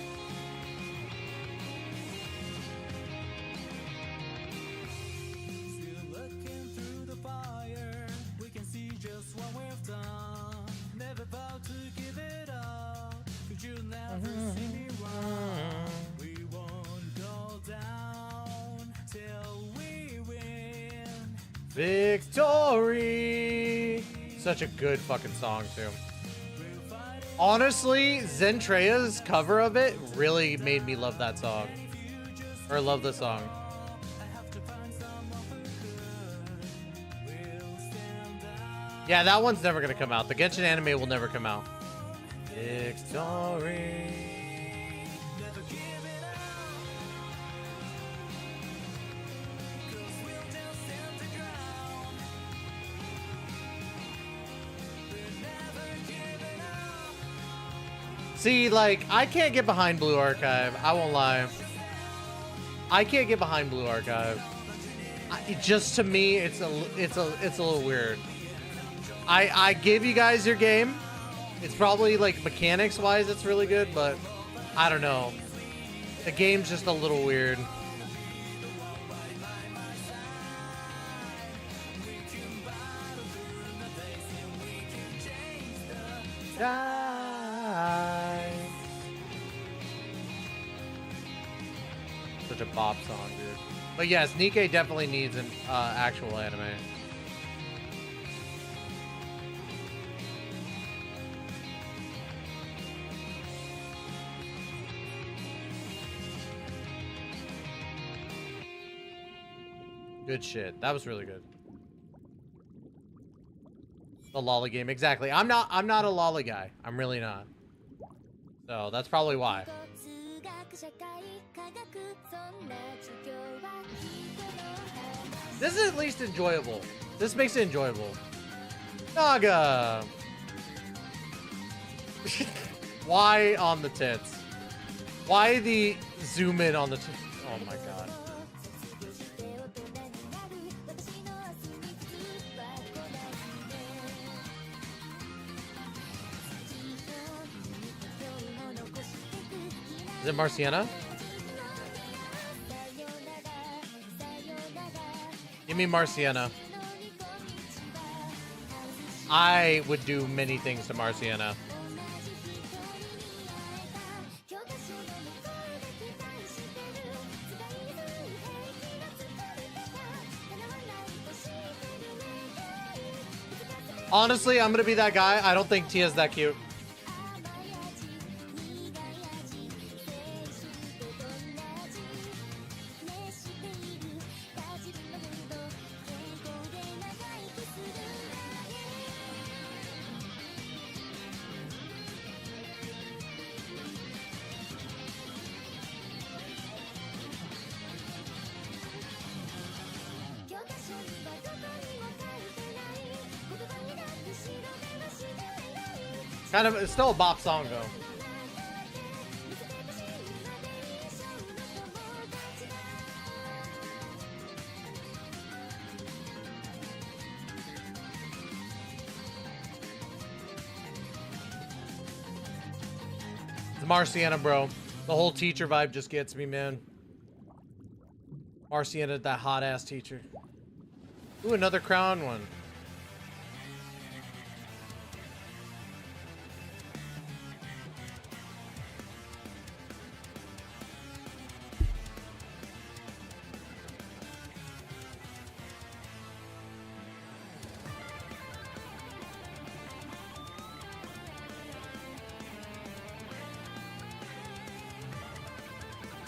Victory! Such a good fucking song, too. Honestly, Zentrea's cover of it really made me love that song. Or love the song. Yeah, that one's never gonna come out. The Genshin anime will never come out. Victory. See, like, I can't get behind Blue Archive. I won't lie. I can't get behind Blue Archive. Just to me, it's a little weird. I give you guys your game. It's probably like mechanics wise, it's really good, but I don't know. The game's just a little weird. Such a bop song, dude. But yes, Nikke definitely needs an actual anime. Good shit. That was really good. The lolly game, exactly. I'm not a lolly guy. I'm really not. So that's probably why. This is at least enjoyable. This makes it enjoyable. Naga. Why on the tits? Why the zoom in on the tits? Oh my god. Is it Marciana? Give me Marciana. I would do many things to Marciana. Honestly, I'm gonna be that guy. I don't think Tia's that cute. Kind of, it's still a bop song though. It's Marciana, bro. The whole teacher vibe just gets me, man. Marciana, that hot ass teacher. Ooh, another crown one.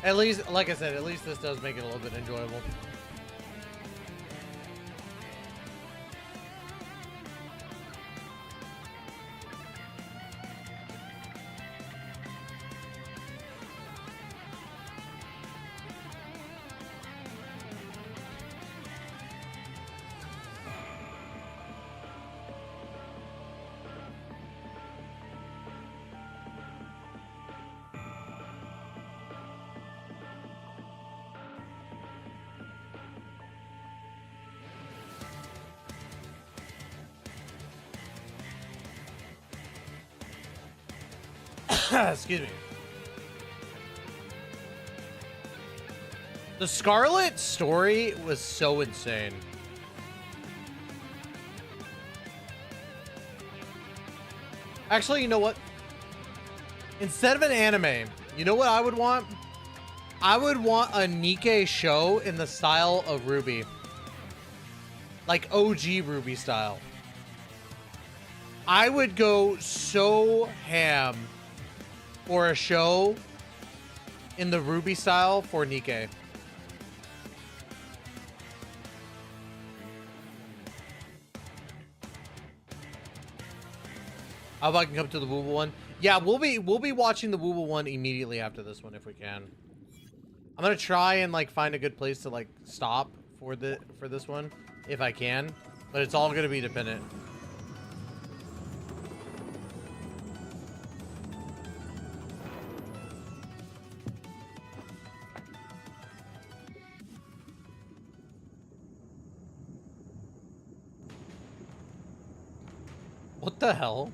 At least, like I said, at least this does make it a little bit enjoyable. Excuse me. The Scarlet story was so insane. Actually, you know what? Instead of an anime, you know what I would want? I would want a Nikke show in the style of Ruby. Like OG Ruby style. I would go so ham for a show in the Ruby style for Nikke. How about I can come to the Wooble one? Yeah, we'll be watching the Wooble one immediately after this one if we can. I'm gonna try and like find a good place to like stop for this one if I can, but it's all gonna be dependent. What the hell?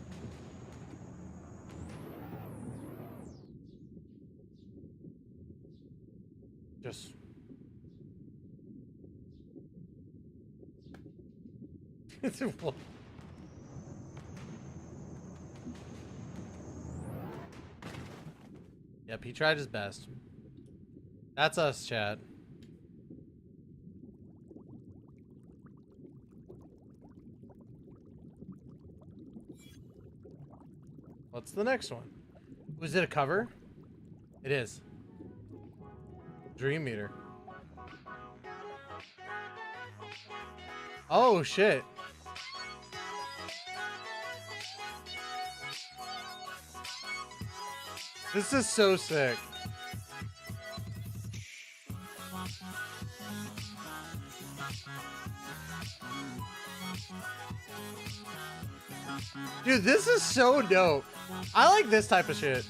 Just... Yep, he tried his best. That's us, chat. What's the next one? Was it a cover? It is. Dream Meter. Oh, shit. This is so sick. Dude, this is so dope. I like this type of shit.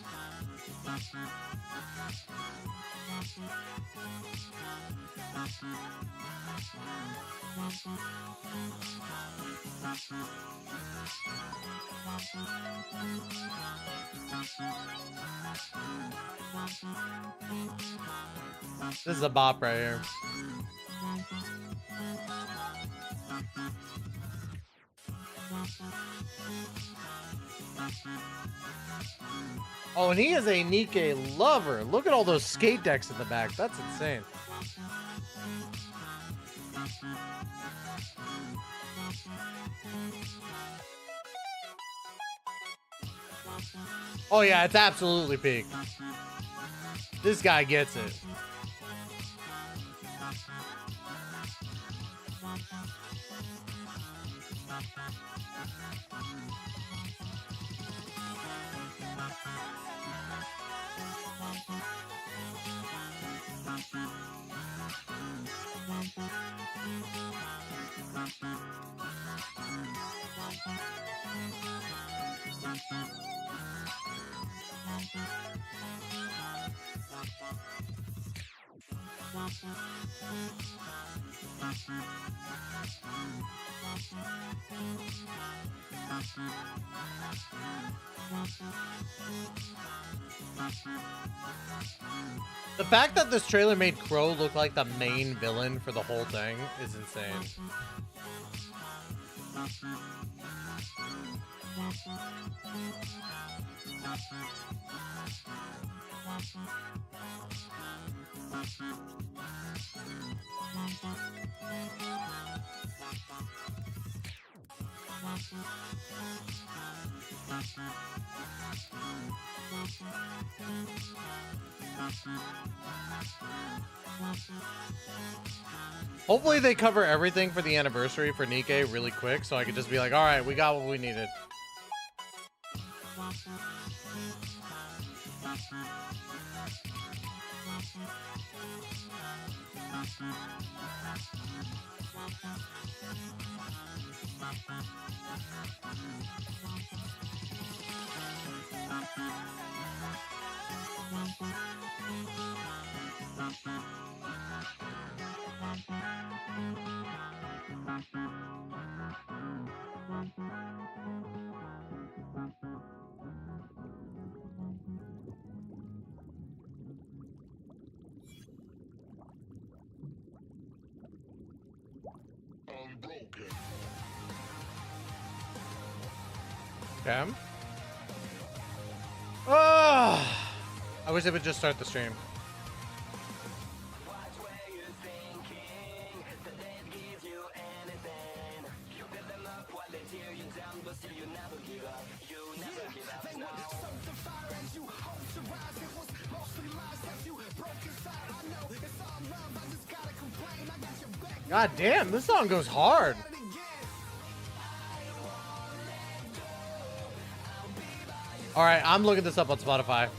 This is a bop right here. Oh, and he is a Nikke lover. Look at all those skate decks in the back. That's insane. Oh yeah, it's absolutely peak. This guy gets it. The fact that this trailer made Crow look like the main villain for the whole thing is insane. Hopefully they cover everything for the anniversary for Nikke really quick so I could just be like, all right, we got what we needed. Okay. Oh, I wish they would just start the stream. God damn, this song goes hard. All right, I'm looking this up on Spotify.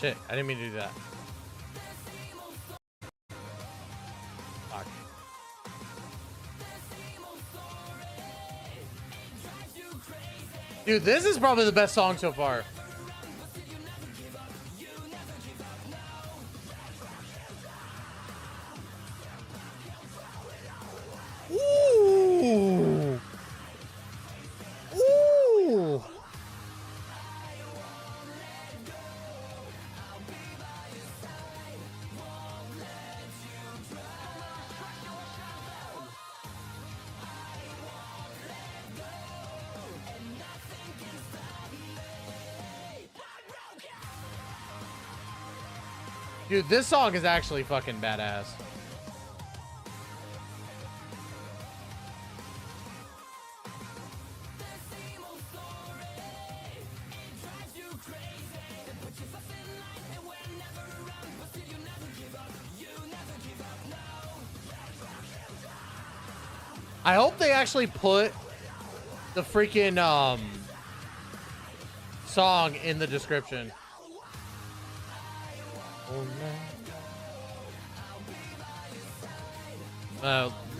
Shit, I didn't mean to do that. Fuck. Dude, this is probably the best song so far. Ooh. Ooh. Dude, this song is actually fucking badass. I hope they actually put the freaking song in the description.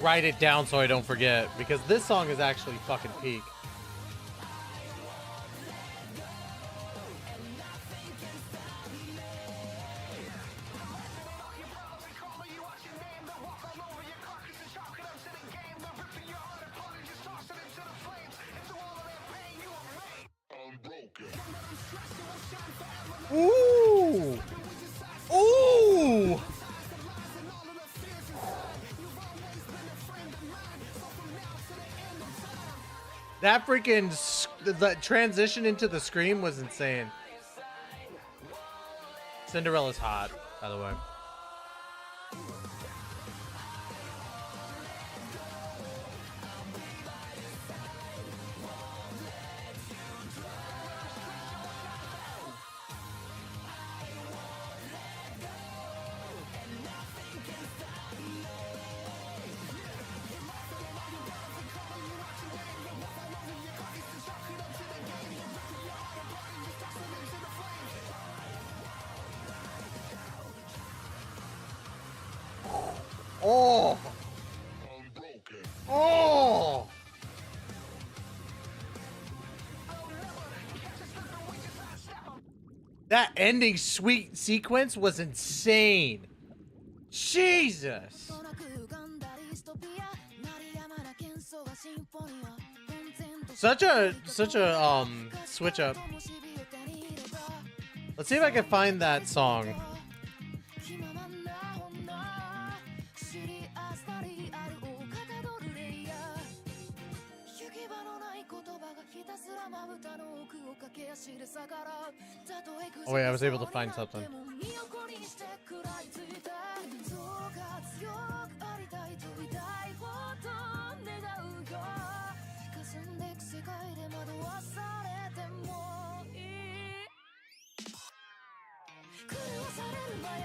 Write it down so I don't forget, because this song is actually fucking peak. Ooh! Ooh! That freaking the transition into the scream was insane. Cinderella's hot, by the way. Oh! Oh! That ending sweet sequence was insane. Jesus. Such a switch up. Let's see if I can find that song. Oh wait, I was able to find something.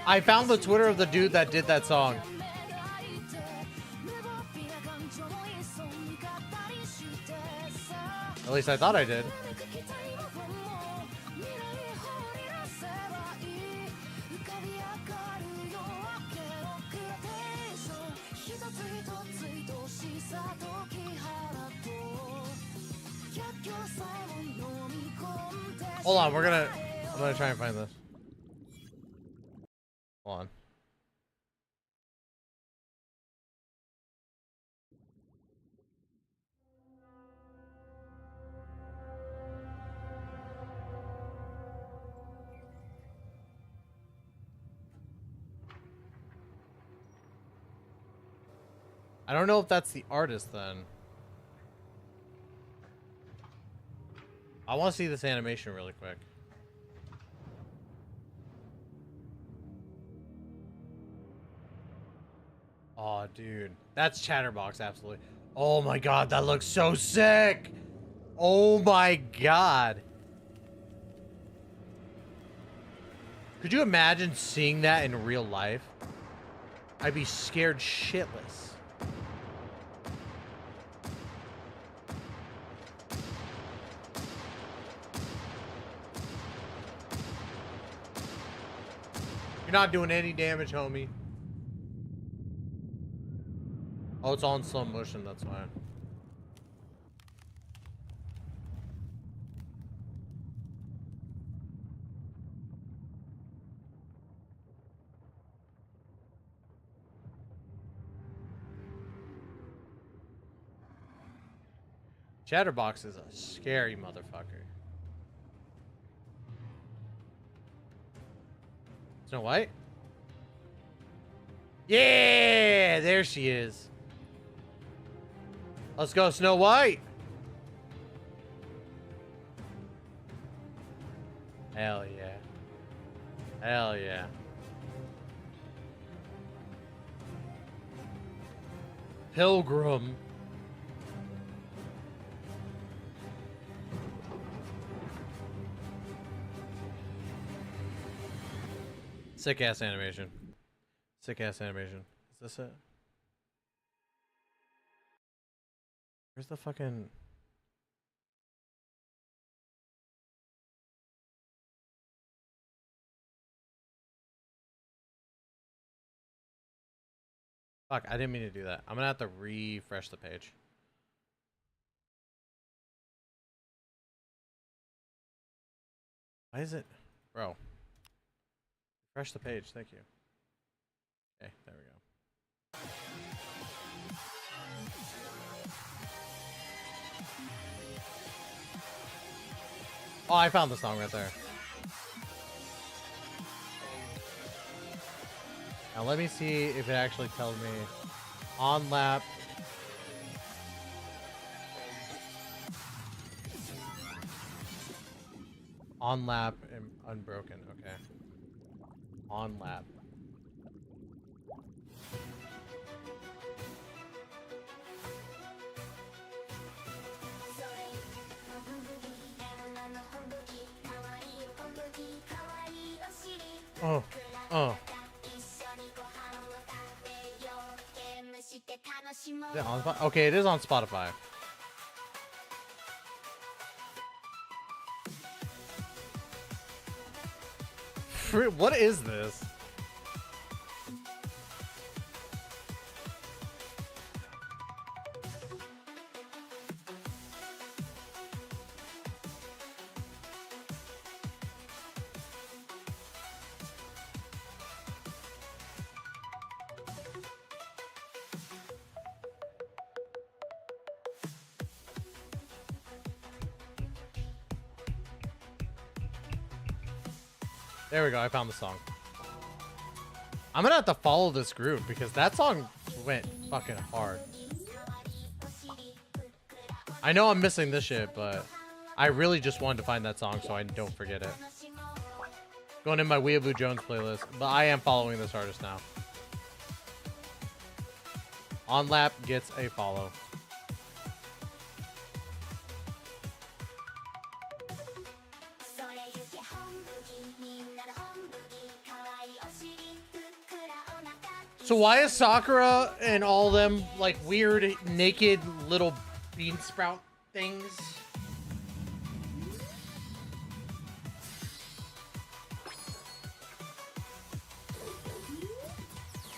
I found the Twitter of the dude that did that song. At least I thought I did. Hold on, I'm gonna try and find this. Hold on. I don't know if that's the artist then. I want to see this animation really quick. Oh, dude. That's Chatterbox, absolutely. Oh my god, that looks so sick! Oh my god. Could you imagine seeing that in real life? I'd be scared shitless. You're not doing any damage, homie. Oh, it's all in slow motion, that's why. Chatterbox is a scary motherfucker. Snow White? Yeah, there she is. Let's go, Snow White. Hell yeah. Hell yeah. Pilgrim. Sick ass animation. Sick ass animation. Is this it? Where's the fucking... Fuck, I didn't mean to do that. I'm gonna have to refresh the page. Why is it... Bro. Refresh the page, thank you. Okay, there we go. Oh, I found the song right there. Now let me see if it actually tells me on lap. On lap and unbroken, okay. On lap. Oh, oh. Is it on Spotify? Okay, it is on Spotify. What is this? There we go, I found the song. I'm gonna have to follow this group because that song went fucking hard. I know I'm missing this shit, but I really just wanted to find that song so I don't forget it. Going in my Weeaboo Jones playlist, but I am following this artist now. On Lap gets a follow. So why is Sakura and all them like weird naked little bean sprout things?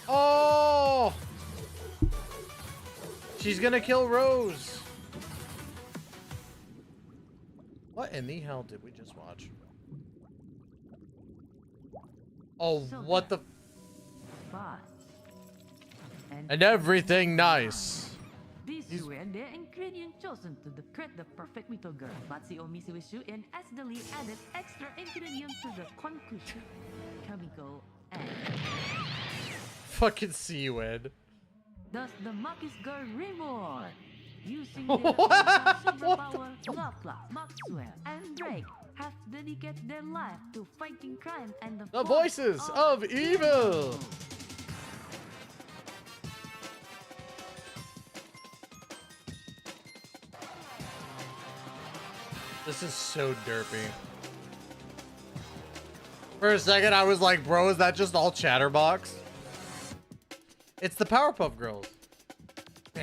Oh! She's gonna kill Rose. What in the hell did we just watch? Oh, what the... And everything nice. These were the ingredients chosen to create the perfect little girl. Matsuo Misuishu and accidentally added extra ingredients to the conclusion. Chemical and... Fucking see you, Ed. Thus, the Maki's girl reborn. Using their superpower, Lopla, Maxwell, and Drake have dedicated their life to fighting crime and the voices of evil. This is so derpy. For a second, I was like, bro, is that just all Chatterbox? It's the Powerpuff Girls. The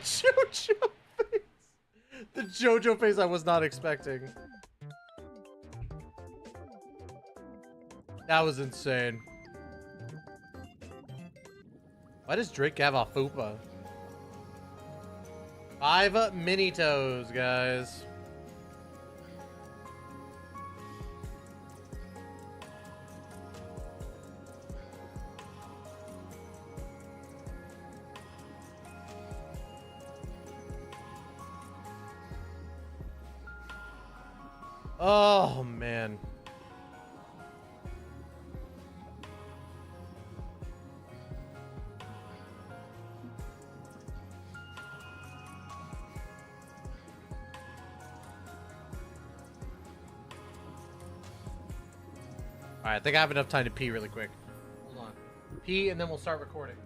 JoJo face. The JoJo face I was not expecting. That was insane. Why does Drake have a fupa? 5 mini toes, guys. Oh, man. Alright, I think I have enough time to pee really quick. Hold on. Pee, and then we'll start recording.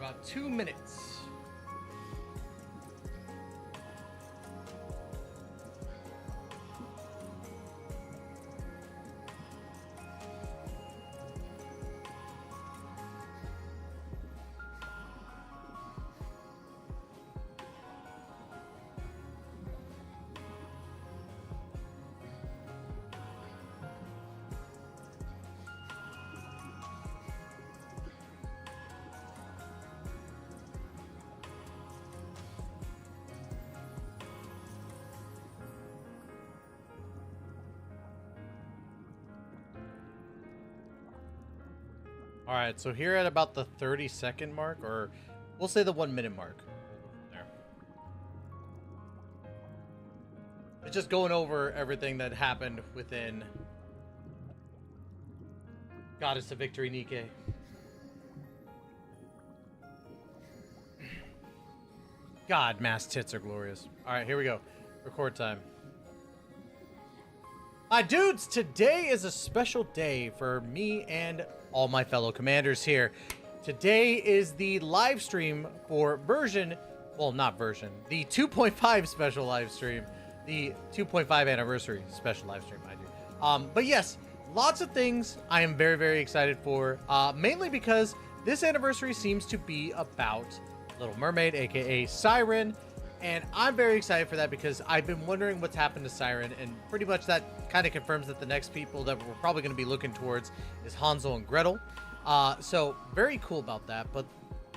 about 2 minutes. All right, so here at about the 30-second mark, or we'll say the 1 minute mark. There. It's just going over everything that happened within Goddess of Victory, Nikke. God, mass tits are glorious. All right, here we go. Record time. My dudes, today is a special day for me and all my fellow commanders here. Today is the live stream for version, well, not version, the 2.5 special live stream, the 2.5 anniversary special live stream, I do. But yes, lots of things I am very, very excited for, mainly because this anniversary seems to be about Little Mermaid, aka Siren, and I'm very excited for that because I've been wondering what's happened to Siren, and pretty much that kind of confirms that the next people that we're probably going to be looking towards is Hansel and Gretel. So very cool about that, but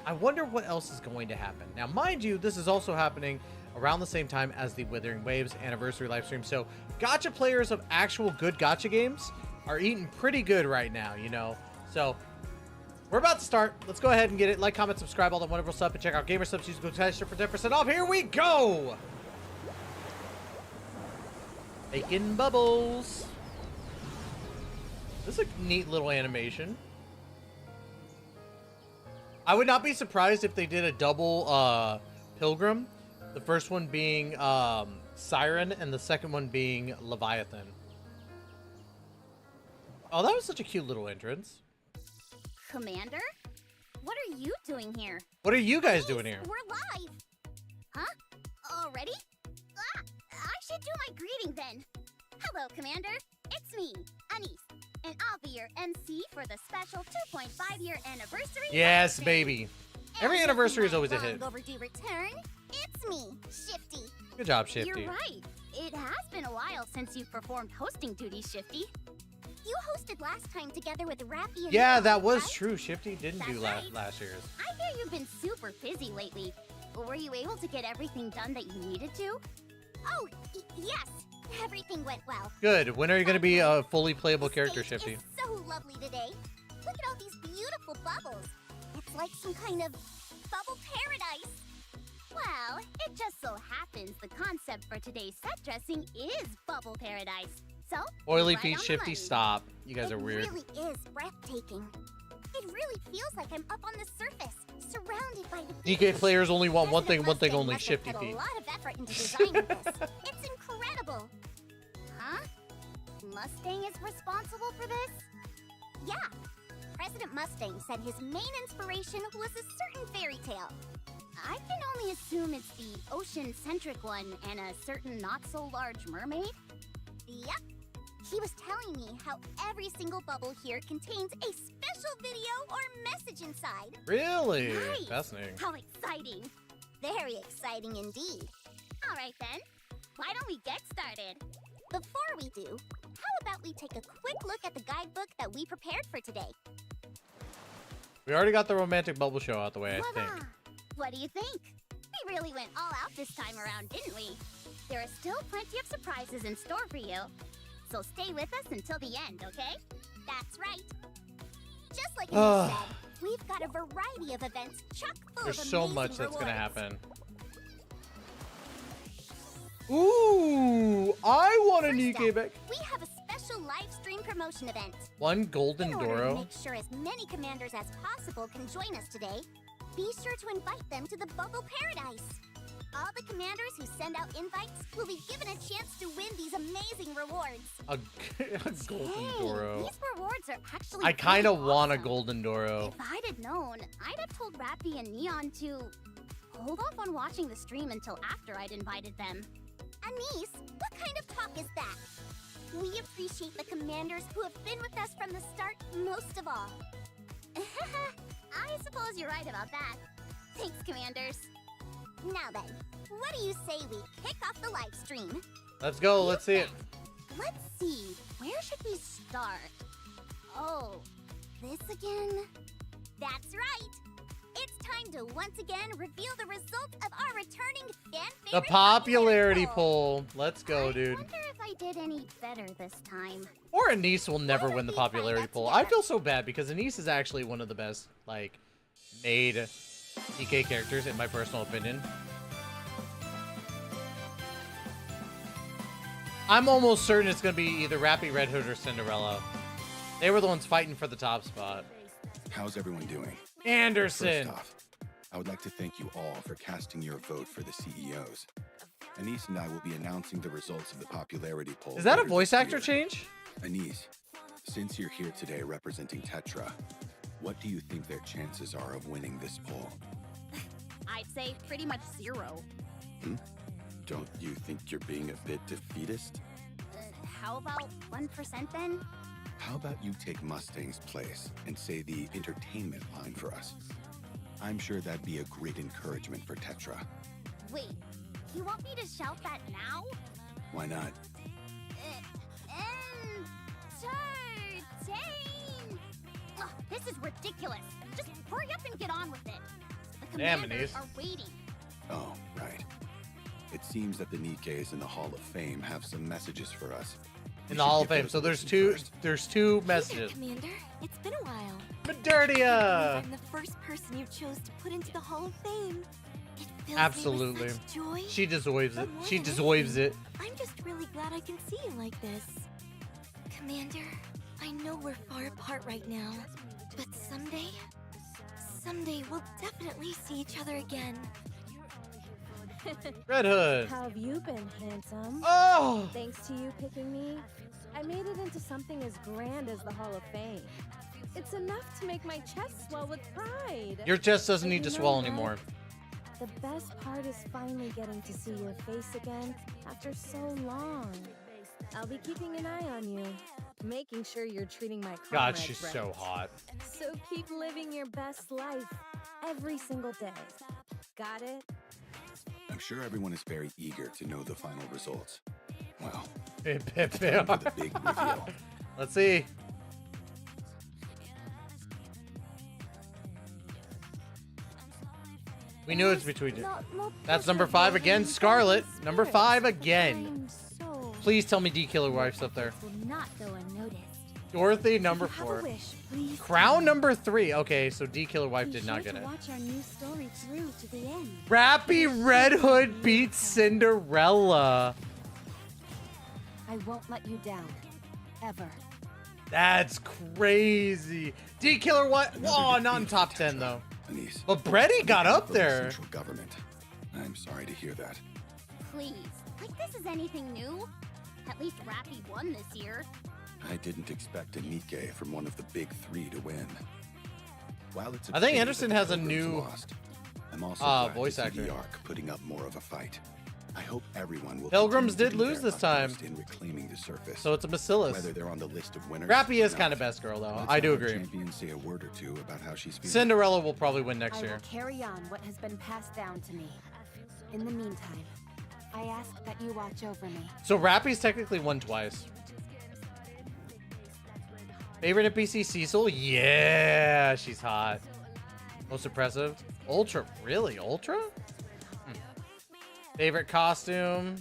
I wonder what else is going to happen. Now, mind you, this is also happening around the same time as the Wuthering Waves anniversary live stream. So gacha players of actual good gacha games are eating pretty good right now, you know? So we're about to start. Let's go ahead and get it. Like, comment, subscribe, all that wonderful stuff, and check out Gamer Subs. Use code TESTER for 10% off. Here we go! Making bubbles. This is a neat little animation. I would not be surprised if they did a double Pilgrim. The first one being Siren, and the second one being Leviathan. Oh, that was such a cute little entrance. Commander? What are you doing here? What are you guys doing here? We're live! Huh? Already? Ah, I should do my greeting then. Hello, Commander. It's me, Anis, and I'll be your MC for the special 2.5-year anniversary. Yes, baby. Every anniversary is always a hit. Overdue return. It's me, Shifty. Good job, Shifty. You're right. It has been a while since you've performed hosting duties, Shifty. You hosted last time together with Rappy and Yeah, Will, that was right? true. Shifty didn't do That's right. last year's. I hear you've been super busy lately. Were you able to get everything done that you needed to? Oh, yes. Everything went well. Good. When are you going to be a fully playable character, Shifty? It's so lovely today. Look at all these beautiful bubbles. It's like some kind of bubble paradise. Well, it just so happens the concept for today's set dressing is bubble paradise. So, Oily right Feet, on Shifty, money. stop. You guys are weird. It really is breathtaking. It really feels like I'm up on the surface, surrounded by the DK players only want one thing Mustang only, must have Shifty put Feet. a lot of effort into designing this. It's incredible. Huh? Mustang is responsible for this? Yeah. President Mustang said his main inspiration was a certain fairy tale. I can only assume it's the ocean-centric one and a certain not-so-large mermaid. Yep. He was telling me how every single bubble here contains a special video or message inside. Really? Nice. Fascinating. How exciting. Very exciting indeed. All right then, why don't we get started? Before we do, how about we take a quick look at the guidebook that we prepared for today? We already got the romantic bubble show out the way, I Voila! think. What do you think? We really went all out this time around, didn't we? There are still plenty of surprises in store for you. So stay with us until the end, okay? That's right. Just like you said, we've got a variety of events chock full There's of so amazing much that's going to rewards. happen. Ooh, I want a Nikke back. We have a special live stream promotion event. One golden In order to Doro. make sure as many commanders as possible can join us today, be sure to invite them to the Bubble Paradise. All the commanders who send out invites will be given a chance to win these amazing rewards. A golden Doro. These rewards are actually I kind of pretty want a awesome. golden Doro. If I'd have known, I'd have told Rappy and Neon to hold off on watching the stream until after I'd invited them. Anise, what kind of talk is that? We appreciate the commanders who have been with us from the start most of all. I suppose you're right about that. Thanks, commanders. Now then, what do you say we kick off the live stream? Let's go. Let's see it. Let's see, where should we start? Oh, this again? That's right! It's time to once again reveal the results of our returning fan favorite The popularity poll. Let's go, dude. I wonder if I did any better this time. Or Anise will never win the popularity poll. I feel so bad because Anise is actually one of the best, like, made Nikke characters, in my personal opinion. I'm almost certain it's going to be either Rappy, Red Hood, or Cinderella. They were the ones fighting for the top spot. How's everyone doing? Anderson! First off, I would like to thank you all for casting your vote for the CEOs. Anise and I will be announcing the results of the popularity poll. Is that a later voice this actor year. change? Anise, since you're here today representing Tetra, what do you think their chances are of winning this poll? I'd say pretty much 0. Don't you think you're being a bit defeatist? How about 1% then? How about you take Mustang's place and say the entertainment line for us? I'm sure that'd be a great encouragement for Tetra. Wait, you want me to shout that now? Why not? Entertain! Ugh, this is ridiculous. Just hurry up and get on with it. The Damn, commanders Anise. are waiting. Oh, right. It seems that the Nikkes in the Hall of Fame have some messages for us. In the Hall of Fame. So there's two messages. Commander, it's been a while. Modernia! I'm the first person you chose to put into the Hall of Fame. It fills Absolutely. me with such joy. She deserves it. But She more than deserves it. anything, I'm just really glad I can see you like this. Commander, I know we're far apart right now, but someday we'll definitely see each other again. Red Hood. How have you been, handsome? Oh! Thanks to you picking me, I made it into something as grand as the Hall of Fame. It's enough to make my chest swell with pride. Your chest doesn't But need to you know swell what? anymore. The best part is finally getting to see your face again after so long. I'll be keeping an eye on you, making sure you're treating my God, comrades she's right. so hot. So keep living your best life every single day. Got it? I'm sure everyone is very eager to know the final results. Well, They it's time for the big reveal. Let's see. We knew it's between you. That's number 5 again, Scarlet. Number 5 again. Please tell me D Killer Wife's up there. Will not go unnoticed. Dorothy, number If you have a 4. wish, please Crown, number 3. Okay, so D Killer Wife did not get it. Watch our new story through to the end. Rappy Red Hood beats Cinderella. I won't let you down. Ever. That's crazy. D Killer Wife. Oh, not in top 10 though. Anise, But Brady got up for the there. Central government. I'm sorry to hear that. Please, like this is anything new? At least Rappy won this year. I didn't expect a Nikke from one of the big 3 to win. While it's a I think pity Anderson that has a Pilgrims new, lost, I'm also glad voice to see actor. the Ark putting up more of a fight. I hope everyone will. Pilgrims continue to did do lose their this time. utmost in reclaiming the surface. So it's a Bacillus. Whether they're on the list of winners. Rappy is or kind not, of best girl though. let's I do have our agree. champion say a word or two about how she's feeling. Cinderella will probably win next I will year. carry on what has been passed down to me. In the meantime, I ask that you watch over me. So Rappy's technically won twice. Favorite NPC Cecil? Yeah, she's hot. Most impressive? Ultra. Really? Ultra? Favorite costume?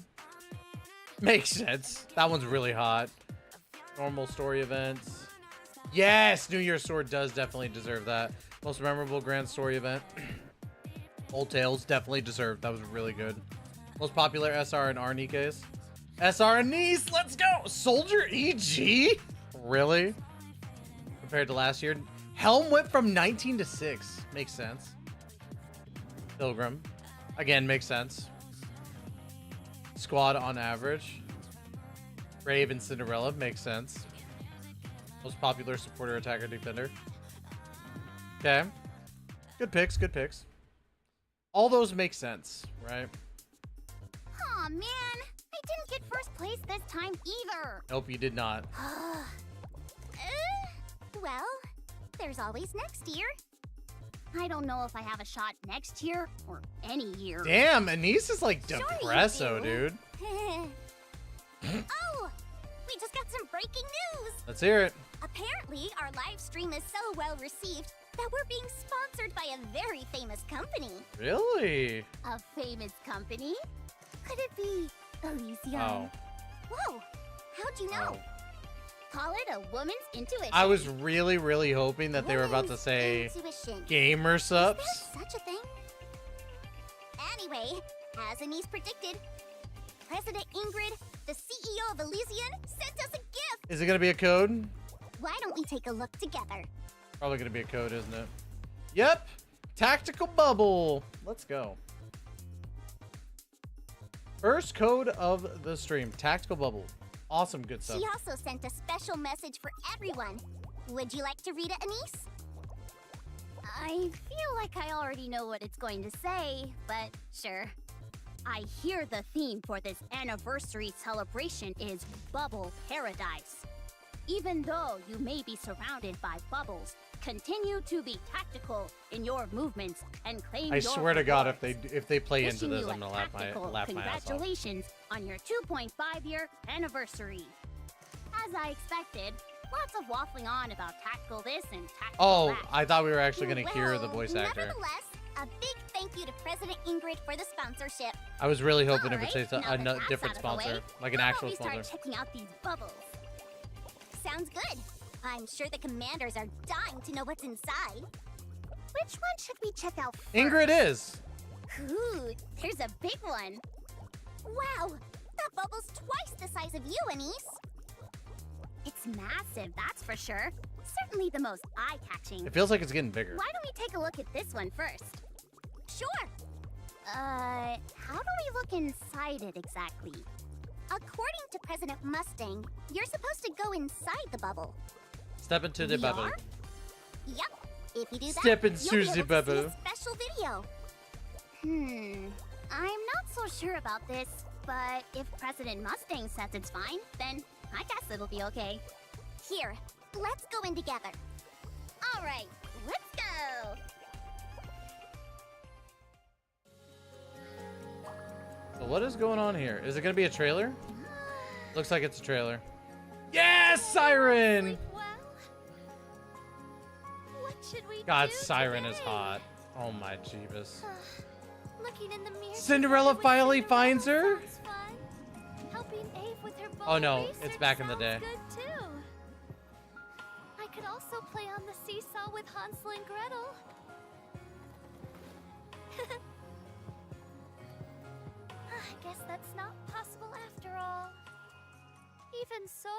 Makes sense. That one's really hot. Normal story events. Yes! New Year's Sword does definitely deserve that. Most memorable grand story event. Old Tales definitely deserved. That was really good. Most popular SR and R Nikkes. SR and Nice, let's go! Soldier EG? Really? Compared to last year. Helm went from 19 to 6. Makes sense. Pilgrim. Again, makes sense. squad on average. Brave and Cinderella makes sense. Most popular supporter, attacker, defender. Okay. Good picks, good picks. All those make sense, right? Aw, man. I didn't get first place this time either. Nope, you did not. Well, there's always next year. I don't know if I have a shot next year or any year. Damn, Anise is like Sure you depresso, do. dude. Oh, we just got some breaking news. Let's hear it. Apparently, our live stream is so well received that we're being sponsored by a very famous company. Really? A famous company? Could it be Elysium? Oh. Whoa, how'd you know? Call it a woman's intuition. I was really, really hoping that they were about to say Intuition. gamer subs. Is there such a thing? Anyway, as Anise predicted, President Ingrid, the CEO of Elysium, sent us a gift. Is it gonna be a code? Why don't we take a look together? Probably gonna be a code, isn't it? Yep. Tactical bubble. Let's go. First code of the stream. Tactical bubble. Awesome, good stuff. She also sent a special message for everyone. Would you like to read it, Anise? I feel like I already know what it's going to say, but sure. I hear the theme for this anniversary celebration is Bubble Paradise. Even though you may be surrounded by bubbles, continue to be tactical in your movements and claim I your swear to God, rewards. if they play into Wishing this, you I'm gonna a laugh tactical my ass off. Congratulations on your 2.5-year anniversary. As I expected, lots of waffling on about tactical this and tactical Oh, that. I thought we were actually gonna hear the Well, voice actor. Nevertheless, a big thank you to President Ingrid for the sponsorship. I was really hoping it would say Alright, now that a that's different out of the sponsor, way, like an how about actual we start sponsor. checking out these bubbles. Sounds good. I'm sure the commanders are dying to know what's inside. Which one should we check out first? Ingrid is. Ooh, there's a big one. Wow, that bubble's twice the size of you, Anise. It's massive, that's for sure. Certainly the most eye-catching. It feels like it's getting bigger. Why don't we take a look at this one first? Sure. How do we look inside it exactly? According to President Mustang, you're supposed to go inside the bubble. Step into the We bubble. are? Yep. If you do that, Step into you'll be the able to see bubble. a special video. I'm not so sure about this, but if President Mustang says it's fine, then I guess it'll be okay. Here, let's go in together. All right, let's go. So what is going on here? Is it gonna be a trailer? Looks like it's a trailer. Yes, Siren! What should we God, do Siren today? is hot. Oh my Jeebus. Looking in the mirror. Cinderella finally finds her? sounds fun. Helping Ave with her Oh no, bubble it's research back in the sounds day. Good too. I could also play on the seesaw with Hansel and Gretel. I guess that's not possible after all. Even so,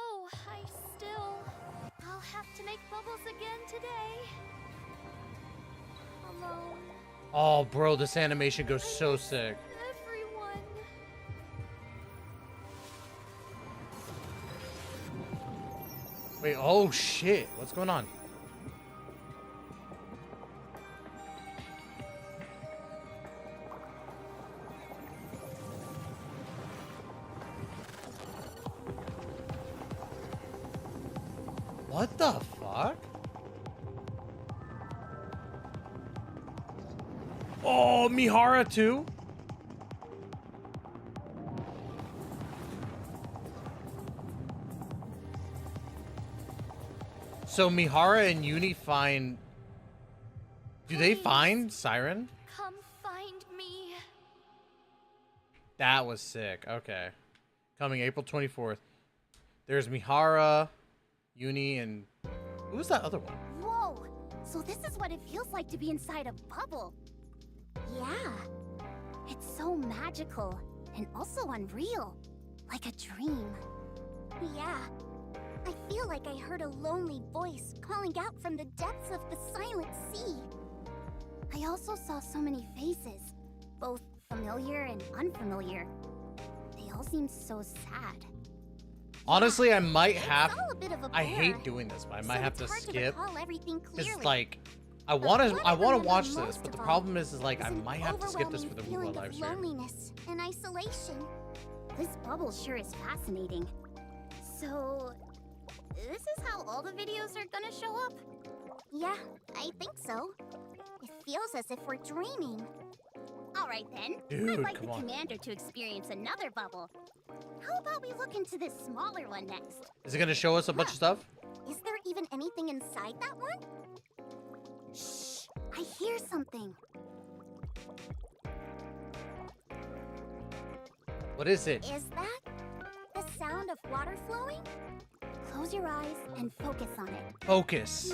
I'll have to make bubbles again today. Alone. Oh, bro, this animation goes so sick. Everyone. Wait, oh shit. What's going on? What the fuck? Oh, Mihara too? So Mihara and Uni find... Do they find Siren? Come find me. That was sick. Okay. Coming April 24th. There's Mihara, Uni, and... Who was that other one? Whoa! So this is what it feels like to be inside a bubble. Yeah. It's so magical and also unreal. Like a dream. Yeah. I feel like I heard a lonely voice calling out from the depths of the silent sea. I also saw so many faces, both familiar and unfamiliar. They all all seems so sad. Honestly, I might It's have. all a bit of a I hate blur, doing this, but I might so have it's to hard skip. recall everything It's clearly. like I But want what to. I I want to remember watch this, most but the of all problem is like I is an might have to skip this for the overwhelming Google live feeling of stream. loneliness and isolation. This bubble sure is fascinating. So, this is how all the videos are gonna show up? Yeah, I think so. It feels as if we're dreaming. Alright then, Dude, I'd like come the on. commander to experience another bubble. How about we look into this smaller one next? Is it gonna show us a bunch of stuff? Is there even anything inside that one? Shh! I hear something. What is it? Is that the sound of water flowing? Close your eyes and focus on it. Focus.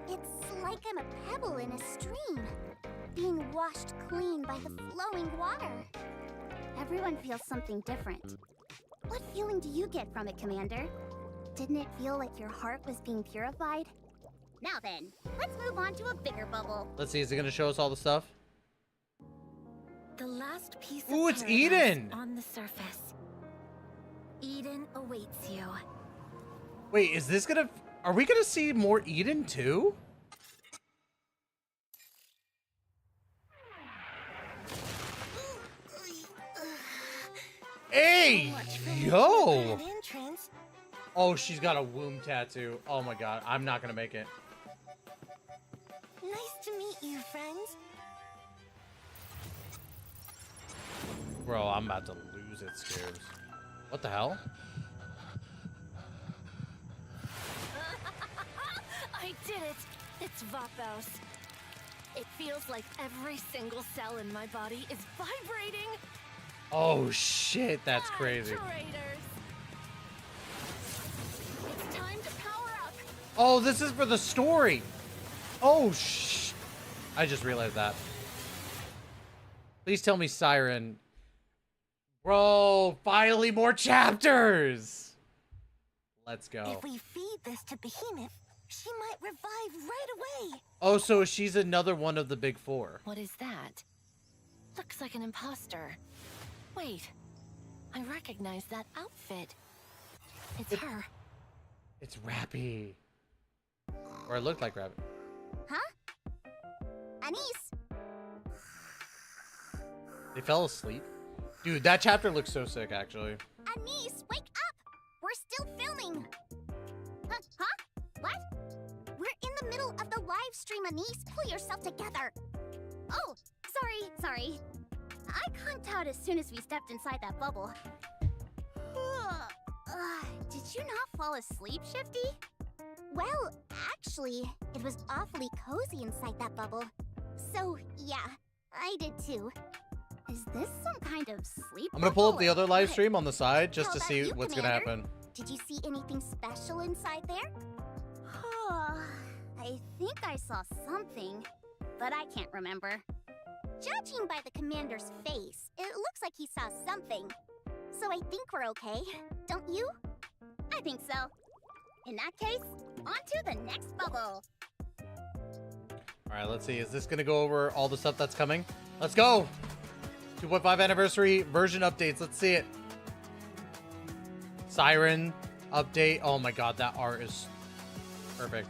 It's like I'm a pebble in a stream, being washed clean by the flowing water. Everyone feels something different. What feeling do you get from it, Commander? Didn't it feel like your heart was being purified? Now then, let's move on to a bigger bubble. Let's see. Is it gonna show us all the stuff? The last piece of Ooh, it's paradise Eden! on the surface. Eden awaits you. Wait, is this gonna? Are we gonna see more Eden too? Hey, yo! Oh, she's got a womb tattoo. Oh my god, I'm not gonna make it. Nice to meet you, friends. Bro, I'm about to lose it, Scares. What the hell? I did it! It's Vapos. It feels like every single cell in my body is vibrating. Oh shit, that's crazy. Traitors. It's time to power up. Oh, this is for the story. Oh shh. I just realized that. Please tell me Siren. Bro, finally more chapters. Let's go. If we feed this to Behemoth, she might revive right away. Oh, so she's another one of the big four. What is that? Looks like an imposter. Wait, I recognize that outfit. It's her. It's Rappy. Or it looked like Rabbit. Huh? Anise? They fell asleep. Dude, that chapter looks so sick, actually. Anise, wake up! We're still filming! Huh? What? We're in the middle of the live stream, Anise. Pull yourself together. Oh, sorry. I conked out as soon as we stepped inside that bubble. Did you not fall asleep, Shifty? Well, actually, it was awfully cozy inside that bubble. So, yeah, I did too. Is this some kind of sleep I'm gonna pull up bubble the or other live what? stream on the side just How to about see you, what's gonna Commander? happen. Did you see anything special inside there? I think I saw something, but I can't remember. Judging by the commander's face, it looks like he saw something. So I think we're okay, don't you? I think so. In that case, on to the next bubble. Alright, let's see. Is this gonna go over all the stuff that's coming? Let's go! 2.5 anniversary version updates. Let's see it. Siren update. Oh my god, that art is perfect.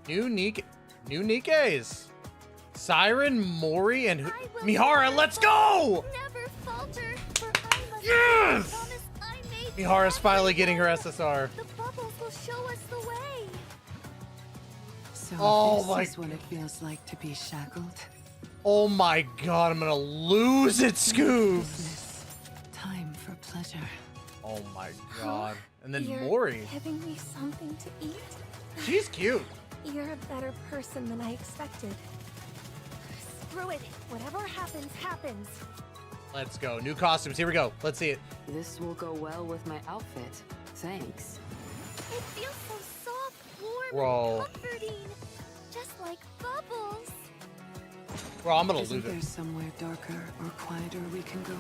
New Nikkes. Siren, Mori, and Mihara. Let's go! Never falter, for I must Yes! promise I made Mihara's finally getting her SSR. the bubbles will show us the way. So Oh this my is what it feels like to be shackled. Oh my god, I'm gonna lose it, Scoobs! Time for pleasure. Oh my god. And then You're Mori. giving me something to eat? She's cute. You're a better person than I expected. Screw it. Whatever happens, happens. Let's go. New costumes. Here we go. Let's see it. This will go well with my outfit. Thanks. It feels so soft, warm, Bro. and comforting. Just like bubbles. Bro, I'm gonna Isn't lose there it. somewhere darker or quieter we can go?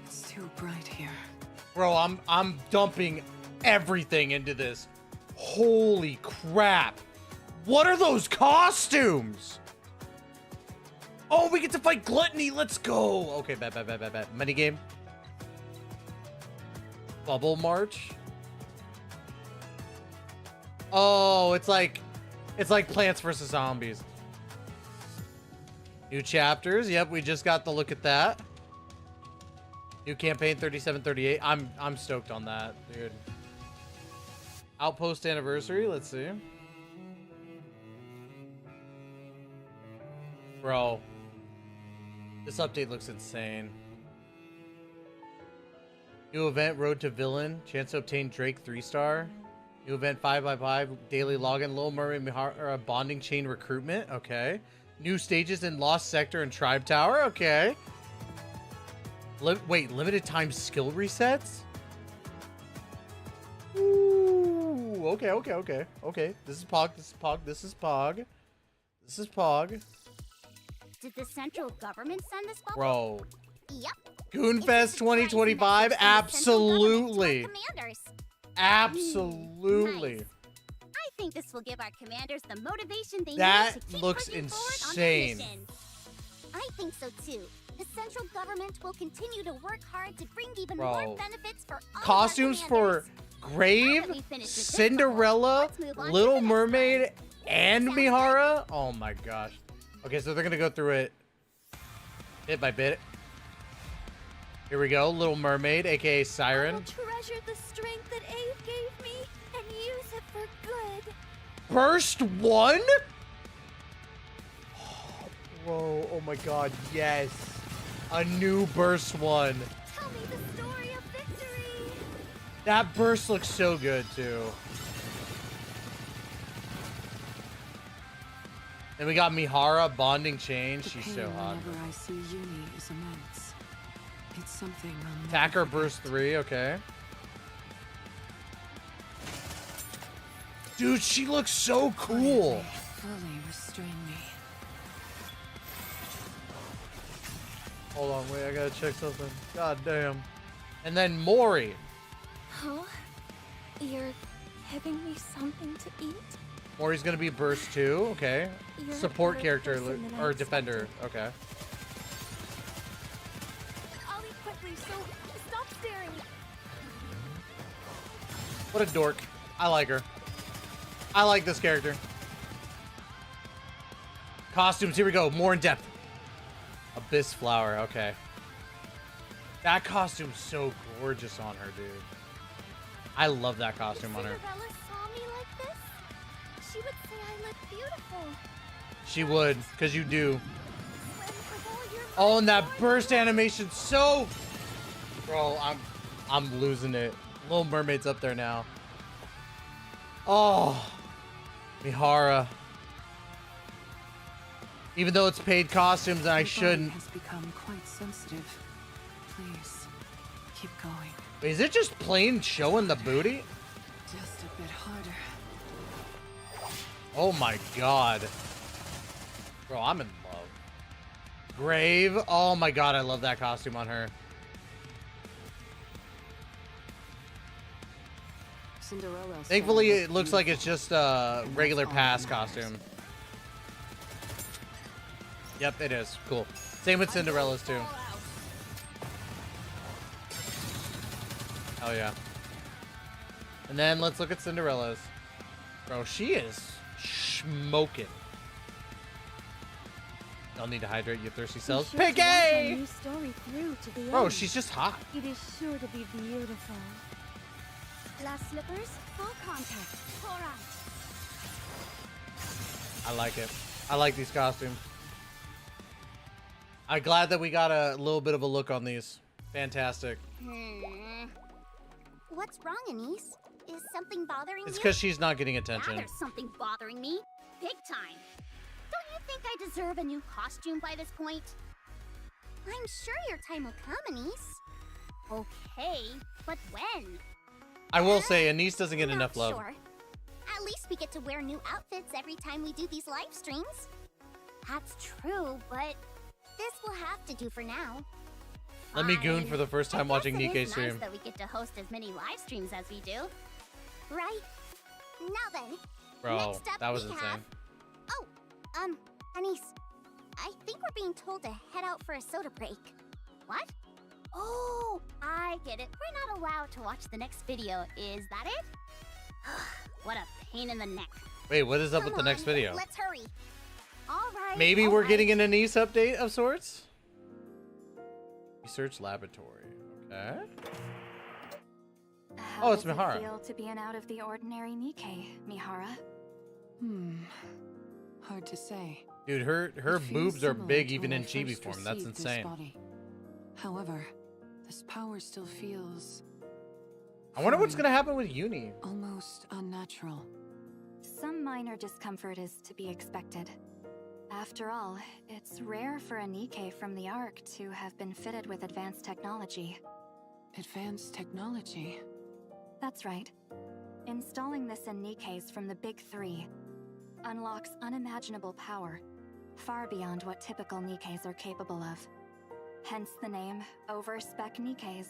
It's too bright here. Bro, I'm dumping everything into this. Holy crap. What are those costumes? Oh, we get to fight Gluttony. Let's go. Okay, bet. Minigame. Bubble March. Oh, it's like Plants vs. Zombies. New chapters. Yep, we just got the look at that. New campaign 3738. I'm stoked on that, dude. Outpost anniversary. Let's see. Bro, this update looks insane. New event, Road to Villain. Chance to obtain Drake 3-star. New event, 5x5. Daily login. Little Mermaid Mihara bonding chain recruitment. Okay. New stages in Lost Sector and Tribe Tower. Okay. Wait, limited time skill resets? Ooh, okay. This is Pog. Did the central government send this bubble? Bro. Yep. Goonfest 2025? Absolutely. Absolutely. Nice. I think this will give our commanders the motivation they That need to keep looks pushing insane. forward on their missions. I think so too. The central government will continue to work hard to bring even more benefits for all Costumes of our for Grave, Cinderella, Little Mermaid, and Mihara. Oh my gosh. Okay, so they're gonna go through it bit by bit. Here we go. Little Mermaid, aka Siren. I will treasure the strength that Ave gave me and use it for good. Burst 1? Bro, oh my god, yes. A new Burst 1. Tell me the story of victory. That burst looks so good too. Then we got Mihara bonding chain. She's so hot. Whenever I see Uni is immense. It's something I'll never Attacker forget. burst 3, okay. Dude, she looks so cool. Fully restrain me. Hold on, wait, I gotta check something. God damn. And then Mori. Huh? You're giving me something to eat? Mori's gonna be burst 2, okay. You're a Support better character person than I or defender, okay. I'll eat quickly, so stop staring. What a dork. I like her. I like this character. Costumes, here we go. More in depth. Abyss Flower, okay. That costume's so gorgeous on her, dude. I love that costume on her. Cinderella saw me like this, she would say I look beautiful. She would, because you do. Oh, and that burst animation, so... Bro, I'm losing it. Little Mermaid's up there now. Oh, Mihara. Even though it's paid costumes, and I shouldn't. Has become quite sensitive. Please, keep going. Wait, is it just plain showing the booty? Just a bit harder. Oh my god. Bro, I'm in love. Grave. Oh my god, I love that costume on her. Cinderella. Thankfully, it looks like it's just a regular pass costume. Yep, it is. Cool. Same with Cinderella's too. Oh yeah. And then let's look at Cinderella's. Bro, she is smoking. I'll need to hydrate you thirsty cells. Be sure to watch our Piggy! new story through to the Bro, end. she's just hot. It is sure to be beautiful. Glass slippers, full contact. All right. I like it. I like these costumes. I'm glad that we got a little bit of a look on these. Fantastic. What's wrong, Anise? Is something bothering It's you? because she's not getting Yeah, attention. there's something bothering me. Big time. Don't you think I deserve a new costume by this point? I'm sure your time will come, Anise. Okay, but when? I will say, Anise doesn't get Not enough love. Sure. At least we get to wear new outfits every time we do these live streams. That's true, but this will have to do for now. Let me goon for the first time watching It Nikke is stream. nice that we get to host as many live streams as we do. Right? Now then. Bro, next up that was we insane. have... Oh, Anise. I think we're being told to head out for a soda break. What? Oh, I get it. We're not allowed to watch the next video. Is that it? What a pain in the neck. Wait, what is up Come with the next on, video? Let's hurry. All right. Maybe all we're right. getting an Anise update of sorts? Research laboratory. Okay. How Oh, it's does it Mihara. feel to be an out of the ordinary Nikke, Mihara? Hard to say. Dude, her It feels boobs are similar big to even when in I chibi first form. That's received this insane. body. However, this power still feels I wonder what's gonna happen with Uni. almost unnatural. Some minor discomfort is to be expected. After all, it's rare for a Nikke from the Ark to have been fitted with advanced technology. Advanced technology? That's right. Installing this in Nikkes from the Big Three unlocks unimaginable power, far beyond what typical Nikkes are capable of. Hence the name Overspec Nikkes.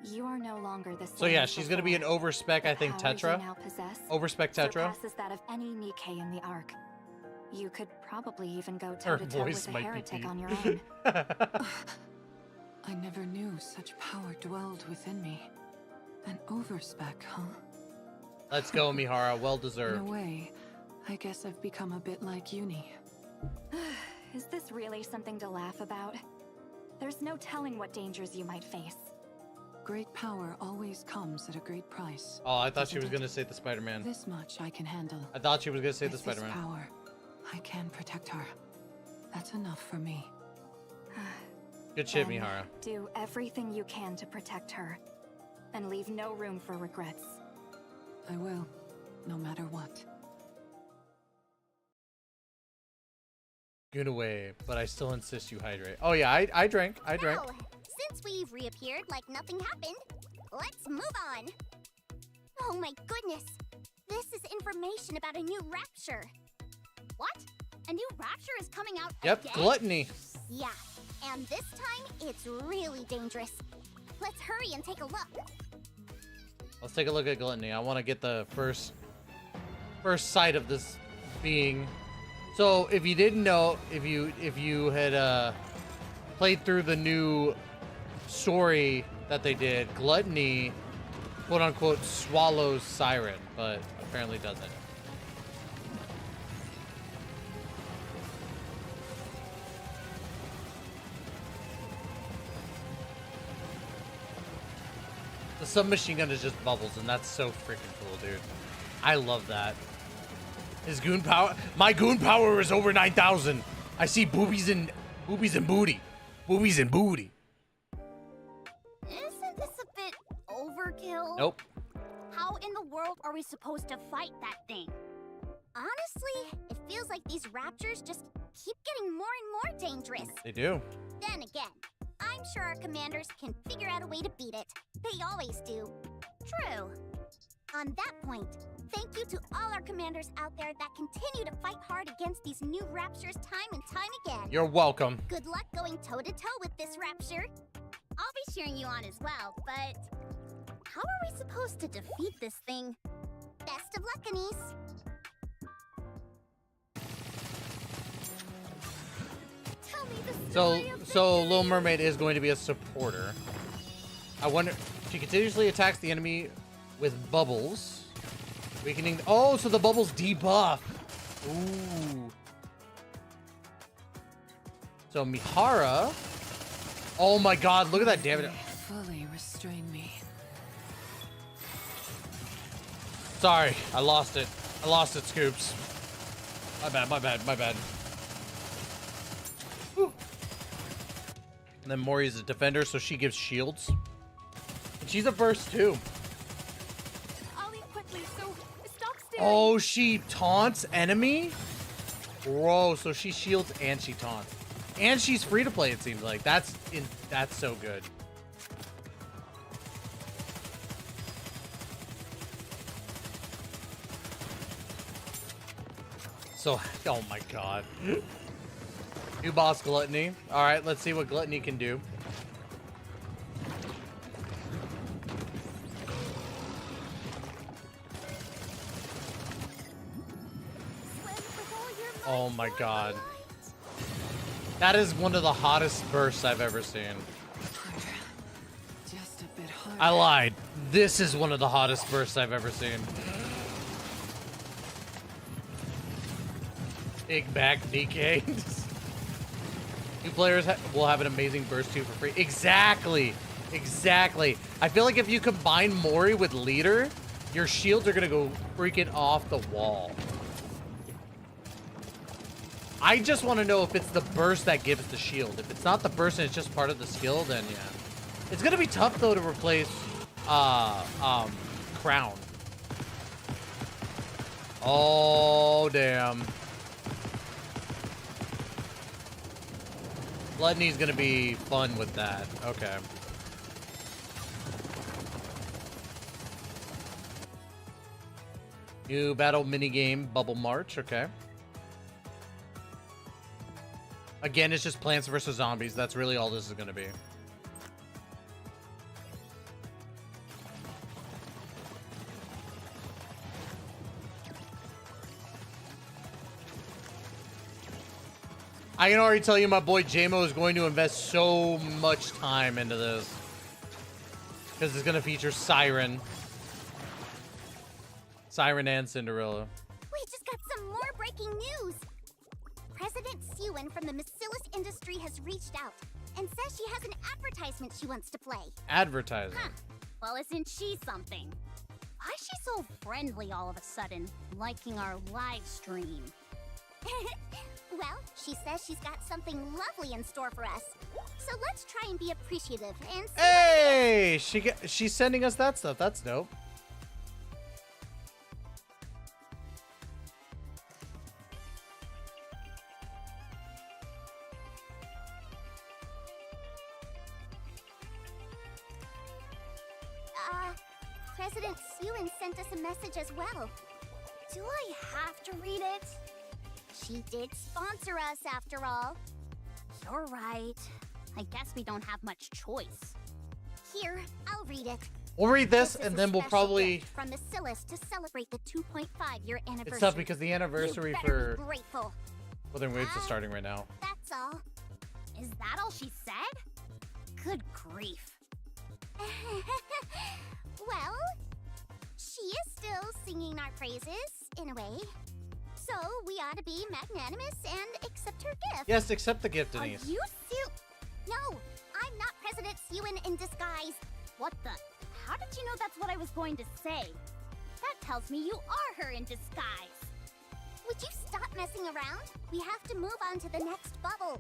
You are no longer the same. So yeah, as she's gonna be an before. overspec, I think, The power you Tetra. now possess Overspec Tetra. surpasses that of any Nikke in the Ark. You could probably even go Her toe-to-toe voice with a might be heretic deep. on your own. I never knew such power dwelled within me. An overspec, huh? Let's go, Mihara. Well In deserved. a way, I guess I've become a bit like Uni. Is this really something to laugh about? There's no telling what dangers you might face. Great power always comes at a great price. Oh, I thought she was doesn't it? gonna say the Spider-Man. This much I can handle. I thought she was gonna say the With this Spider-Man. power, I can protect her. That's enough for me. Good shit, Then Mihara. do everything you can to protect her, and leave no room for regrets. I will, no matter what. Good away, but I still insist you hydrate. Oh yeah, I drank. I drank. Now, since we've reappeared like nothing happened, let's move on. Oh my goodness. This is information about a new rapture. What? A new rapture is coming out Yep, again? gluttony. Yeah, and this time it's really dangerous. Let's hurry and take a look. Let's take a look at gluttony. I want to get the first sight of this being. So if you didn't know, if you had played through the new story that they did, gluttony, quote unquote, swallows Siren, but apparently doesn't. The submachine gun is just bubbles, and that's so freaking cool, dude. I love that. His goon power, my goon power is over 9,000. I see boobies and booty, boobies and booty. Isn't this a bit overkill? Nope. How in the world are we supposed to fight that thing? Honestly, it feels like these raptures just keep getting more and more dangerous. They do. Then again, I'm sure our commanders can figure out a way to beat it. They always do. True. On that point, thank you to all our commanders out there that continue to fight hard against these new raptures time and time again. You're welcome. Good luck going toe-to-toe with this rapture. I'll be cheering you on as well, but how are we supposed to defeat this thing? Best of luck, Anise. Tell me the story of So Little Mermaid is going to be a supporter. I wonder. She continuously attacks the enemy with bubbles, weakening. Oh, so the bubbles debuff. Ooh. So Mihara. Oh my God! Look at that damage. Fully restrain me. Sorry, I lost it. I lost it, Scoops. My bad. My bad. My bad. Whew. And then Mori's a defender, so she gives shields. And she's a burst too. I'll eat quickly, so stop staring. Oh, she taunts enemy? Bro, so she shields and she taunts. And she's free to play, it seems like. That's so good. So, oh my God. New boss, Gluttony. Alright, let's see what Gluttony can do. Oh my God. That is one of the hottest bursts I've ever seen. Just a bit harder. I lied. This is one of the hottest bursts I've ever seen. Big back Nikke. New players will have an amazing burst too for free. Exactly. Exactly. I feel like if you combine Mori with leader, your shields are going to go freaking off the wall. I just want to know if it's the burst that gives the shield. If it's not the burst and it's just part of the skill, then yeah. It's going to be tough though to replace Crown. Oh, damn. Gluttony's going to be fun with that. Okay. New battle minigame, Bubble March. Okay. Again, it's just Plants vs. Zombies. That's really all this is going to be. I can already tell you my boy JMO is going to invest so much time into this. Because it's going to feature Siren. Siren and Cinderella. We just got some more breaking news. President Sewin from the Macillus industry has reached out and says she has an advertisement she wants to play. Advertising. Huh. Well, isn't she something? Why is she so friendly all of a sudden, liking our live stream? Well, she says she's got something lovely in store for us. So let's try and be appreciative and see. Hey, she's sending us that stuff. That's dope. President Sewin sent us a message as well. Do I have to read it? She did sponsor us after all. You're right. I guess we don't have much choice. Here, I'll read it. We'll read this and then we'll probably... From Macillus to celebrate the 2.5-year anniversary. It's tough because the anniversary for grateful. Wuthering Waves is starting right now. That's all. Is that all she said? Good grief. Well, she is still singing our praises, in a way. So we ought to be magnanimous and accept her gift. Yes, accept the gift, Denise. Are you No, I'm not President Sewin in disguise. What the? How did you know that's what I was going to say? That tells me you are her in disguise. Would you stop messing around? We have to move on to the next bubble.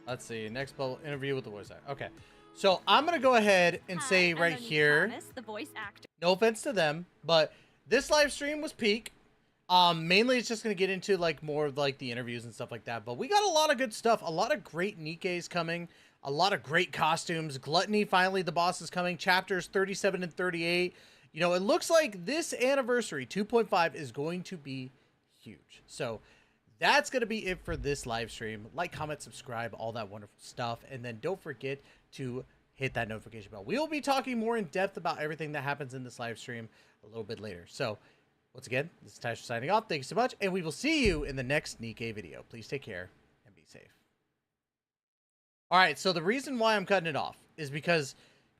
Let's see. Next bubble interview with the voice actor. Okay. So I'm going to go ahead and say right here. Thomas, the voice actor. No offense to them, but this live stream was peak. Mainly it's just going to get into like more of like the interviews and stuff like that. But we got a lot of good stuff. A lot of great Nikkes coming. A lot of great costumes. Gluttony, finally the boss is coming. Chapters 37 and 38. You know, it looks like this anniversary 2.5 is going to be huge. So that's going to be it for this live stream. Like, comment, subscribe, all that wonderful stuff. And then don't forget to hit that notification bell. We will be talking more in depth about everything that happens in this live stream a little bit later. So once again, this is Tyler signing off. Thank you so much. And we will see you in the next Nikke video. Please take care and be safe. All right. So the reason why I'm cutting it off is because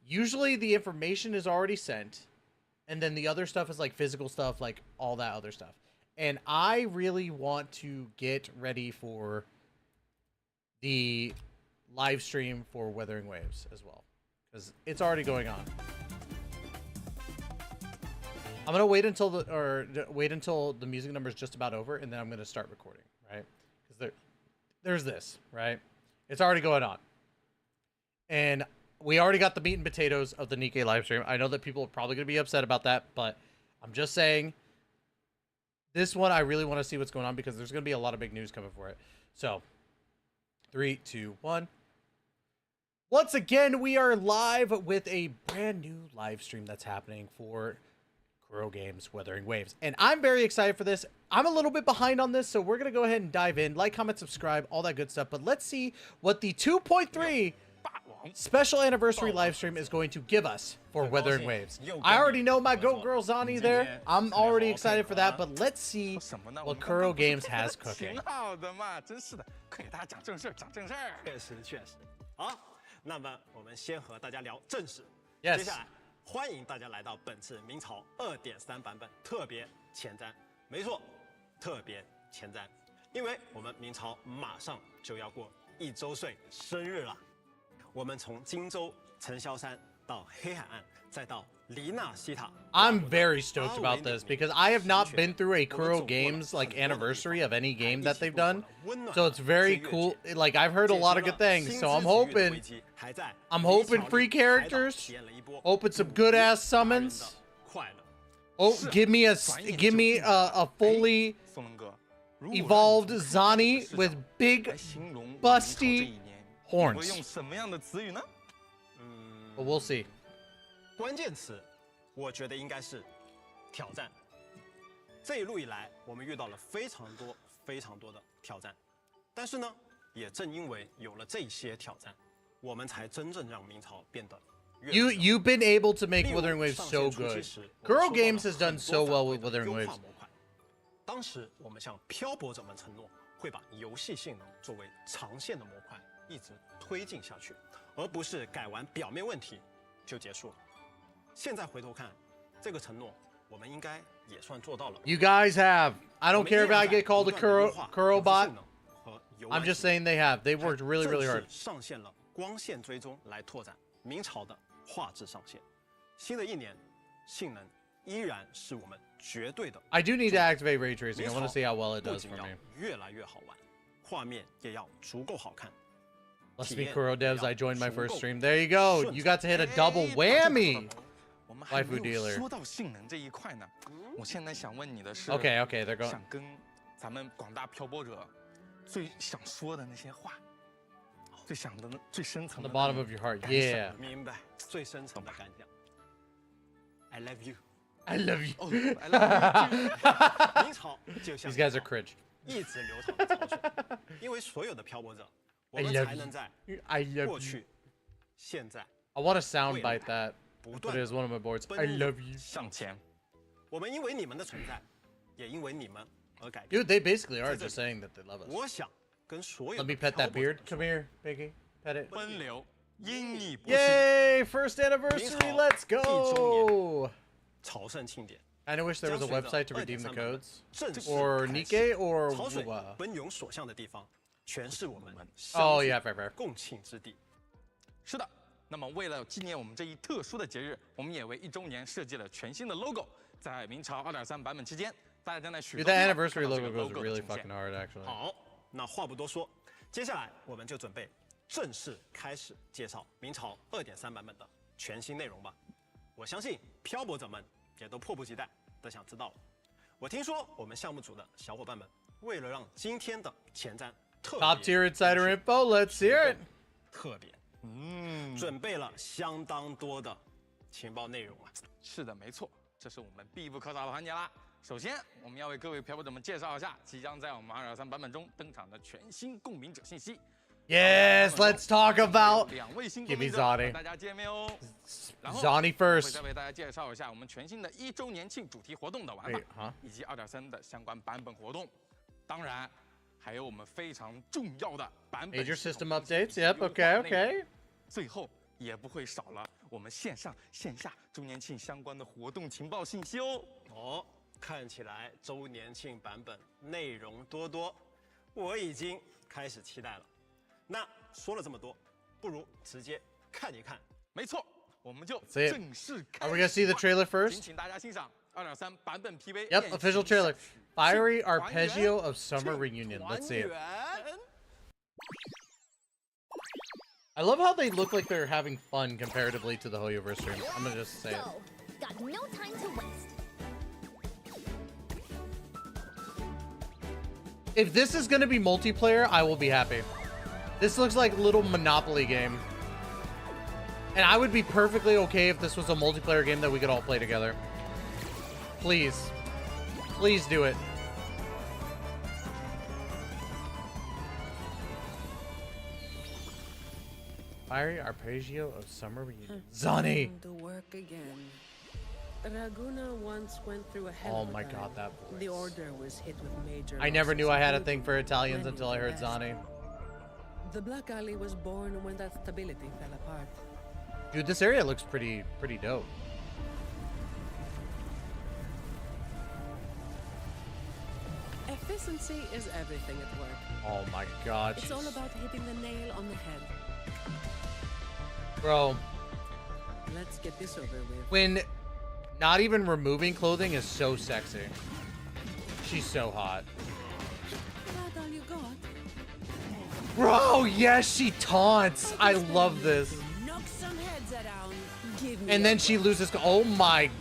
usually the information is already sent. And then the other stuff is like physical stuff, like all that other stuff. And I really want to get ready for the live stream for Wuthering Waves as well, because it's already going on. I'm gonna wait until the music number is just about over, and then I'm gonna start recording, right? Because there's this, right? It's already going on, and we already got the meat and potatoes of the Nikke live stream. I know that people are probably gonna be upset about that, but I'm just saying. This one, I really want to see what's going on because there's going to be a lot of big news coming for it. So, 3, 2, 1. Once again, we are live with a brand new live stream that's happening for Kuro Games Wuthering Waves. And I'm very excited for this. I'm a little bit behind on this, so we're going to go ahead and dive in. Like, comment, subscribe, all that good stuff. But let's see what the 2.3 special anniversary live stream is going to give us for Wuthering Waves. I already know my Goat Girl Zani there. I'm already excited for that, but let's see what Kuro Games has cooking. 那么我们先和大家聊正事。 Yes. 接下来欢迎大家来到本次明朝2.3版本特别前瞻。没错，特别前瞻，因为我们明朝马上就要过1周岁生日了。我们从荆州城萧山到黑海岸，再到黎纳西塔。I'm very stoked about this because I have not been through a Kuro Games like anniversary of any game that they've done, so it's very cool. Like I've heard a lot of good things, so I'm hoping free characters, hoping some good ass summons. Oh, give me a fully evolved Zani with big busty horns. But we'll see. 关键词，我觉得应该是挑战。这一路以来，我们遇到了非常多的挑战，但是呢，也正因为有了这些挑战，我们才真正让明朝变得越来越好。You've been able to make Wuthering Waves so good. Kuro Games has done so well with Wuthering Waves. 当时我们向漂泊者们承诺，会把游戏性能作为长线的模块一直推进下去，而不是改完表面问题就结束了。 现在回头看，这个承诺我们应该也算做到了。You guys have. I don't care if I get called a Kuro bot. I'm just saying they have. They've worked really, really hard. 上线了光线追踪来拓展明朝的画质上限。新的一年，性能依然是我们绝对的。I do need to activate ray tracing. I want to see how well it does for me. 越来越好玩，画面也要足够好看。 Let's be Kuro devs. I joined my first stream. There you go. You got to hit a double whammy. Waifu dealer. 说到性能这一块呢，我现在想问你的是 ，Okay, they're going. 想跟咱们广大漂泊者最想说的那些话，最想的最深层的 The bottom of your heart, yeah. 明白，最深层的感想。I love you. I love you. I love you. 明朝就像 These guys are cringe. 一直流淌的潮水，因为所有的漂泊者，我们才能在过去、现在。I want to soundbite that. Put it as one of my boards. I love you. 向前。我们因为你们的存在，也因为你们而改变。 Dude, they basically are just saying that they love us. 我想跟所有 Let me pet that beard. Come here, Piggy. Pet it. 奔流，因你不 Yay! First anniversary. Let's go. 朝圣庆典。 I wish there was a website to redeem the codes, or Nikke, or Wuwa. 奔涌所向的地方，全是我们 Oh yeah, fair. 共庆之地。是的。 那么，为了纪念我们这一特殊的节日，我们也为1周年设计了全新的 logo。在明朝2.3版本期间，大家将在许多 Dude, that anniversary logo goes really fucking hard, actually. 好，那话不多说，接下来我们就准备正式开始介绍明朝2.3版本的全新内容吧。我相信漂泊者们也都迫不及待的想知道了。我听说我们项目组的小伙伴们为了让今天的前瞻特别 Top tier insider info, let's hear it. 特别。 准备了相当多的情报内容啊！是的，没错，这是我们必不可少的环节啦。首先，我们要为各位漂泊者们介绍一下即将在我们2.3版本中登场的全新共鸣者信息。Yes, let's talk about. 2位新 Give 共鸣 me 者 Zani. 和大家见面哦。Zani first. 会再为大家介绍一下我们全新的1周年庆主题活动的玩法，以及2.3的相关版本活动。当然，还有我们非常重要的版本 Major system updates. Yep. Okay. 最后也不会少了我们线上线下周年庆相关的活动情报信息哦。哦，看起来周年庆版本内容多多，我已经开始期待了。那说了这么多，不如直接看一看。没错，我们就正式开始。Are we gonna see the trailer first? 请大家欣赏2.3版本 PV。Yep, official trailer. Fiery arpeggio of summer reunion. Let's see it. I love how they look like they're having fun comparatively to the Hoyoverse stream. I'm gonna just say it. Got no time to waste. If this is gonna be multiplayer, I will be happy. This looks like a little Monopoly game. And I would be perfectly okay if this was a multiplayer game that we could all play together. Please. Please do it. Fiery arpeggio of summer reunion. Zani! To work again. Raguna once went through a hell Oh of a my time. god, that voice. The order was hit with major I never knew losses, I had a including thing for Italians many until I heard deaths. Zani. The Black Alley was born when that stability fell apart. Dude, this area looks pretty dope. Efficiency is everything at work. Oh my god. It's all about hitting the nail on the head. Bro, Let's get this over with. when not even removing clothing is so sexy. She's so hot. That all you got? Bro, yes, she taunts. I love this. Knock some heads around. Give me And then she loses. Oh my.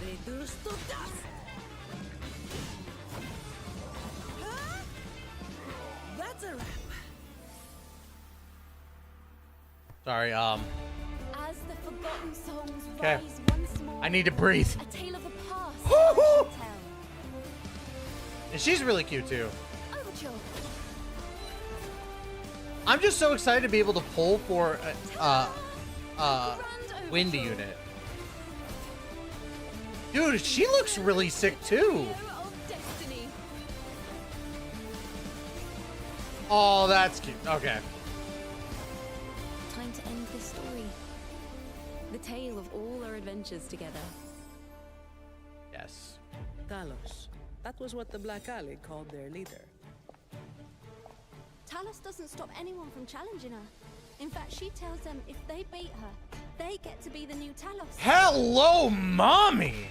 Reduce to dust. Huh? That's a wrap. Sorry, As the forgotten songs Okay. rise once more, I need to breathe. a tale of the past I shall tell. And she's really cute too. Overture. I'm just so excited to be able to pull for wind unit. Dude, she looks really sick too. Destiny. Oh, that's cute. Okay. Time to end this story. The tale of all our adventures together. Yes. Talos. That was what the Black Alley called their leader. Talos doesn't stop anyone from challenging her. In fact, she tells them if they beat her, they get to be the new Talos. Hello, mommy.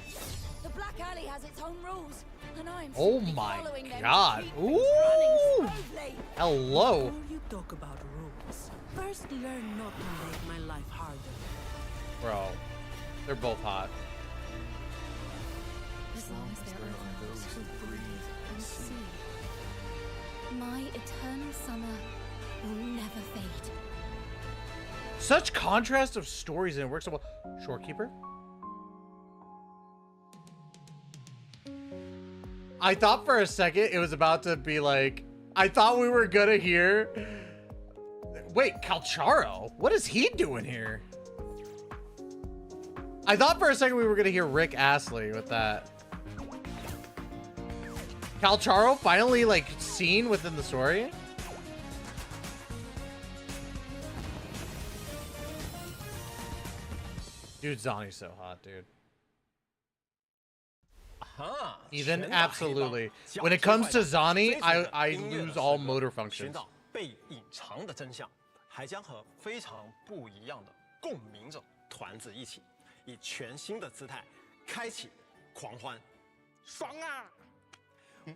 The Black Alley has its own rules, and I'm Oh simply my following them to god. keep Ooh. things running smoothly. Hello. Before you talk about rules, first learn not to make my life harder. Bro, they're both hot. As long as there are those who breathe and see, my eternal summer will never fade. Such contrast of stories and it works so well. Shorekeeper? I thought for a second it was about to be like, I thought we were gonna hear. Wait, Calcharo? What is he doing here? I thought for a second we were gonna hear Rick Astley with that. Calcharo finally like seen within the story? Dude, Zani's so hot, dude. Ethan, absolutely. When it comes to Zani, I lose all motor functions. 被隐藏的真相，还将和非常不一样的共鸣者团子一起，以全新的姿态开启狂欢，爽啊！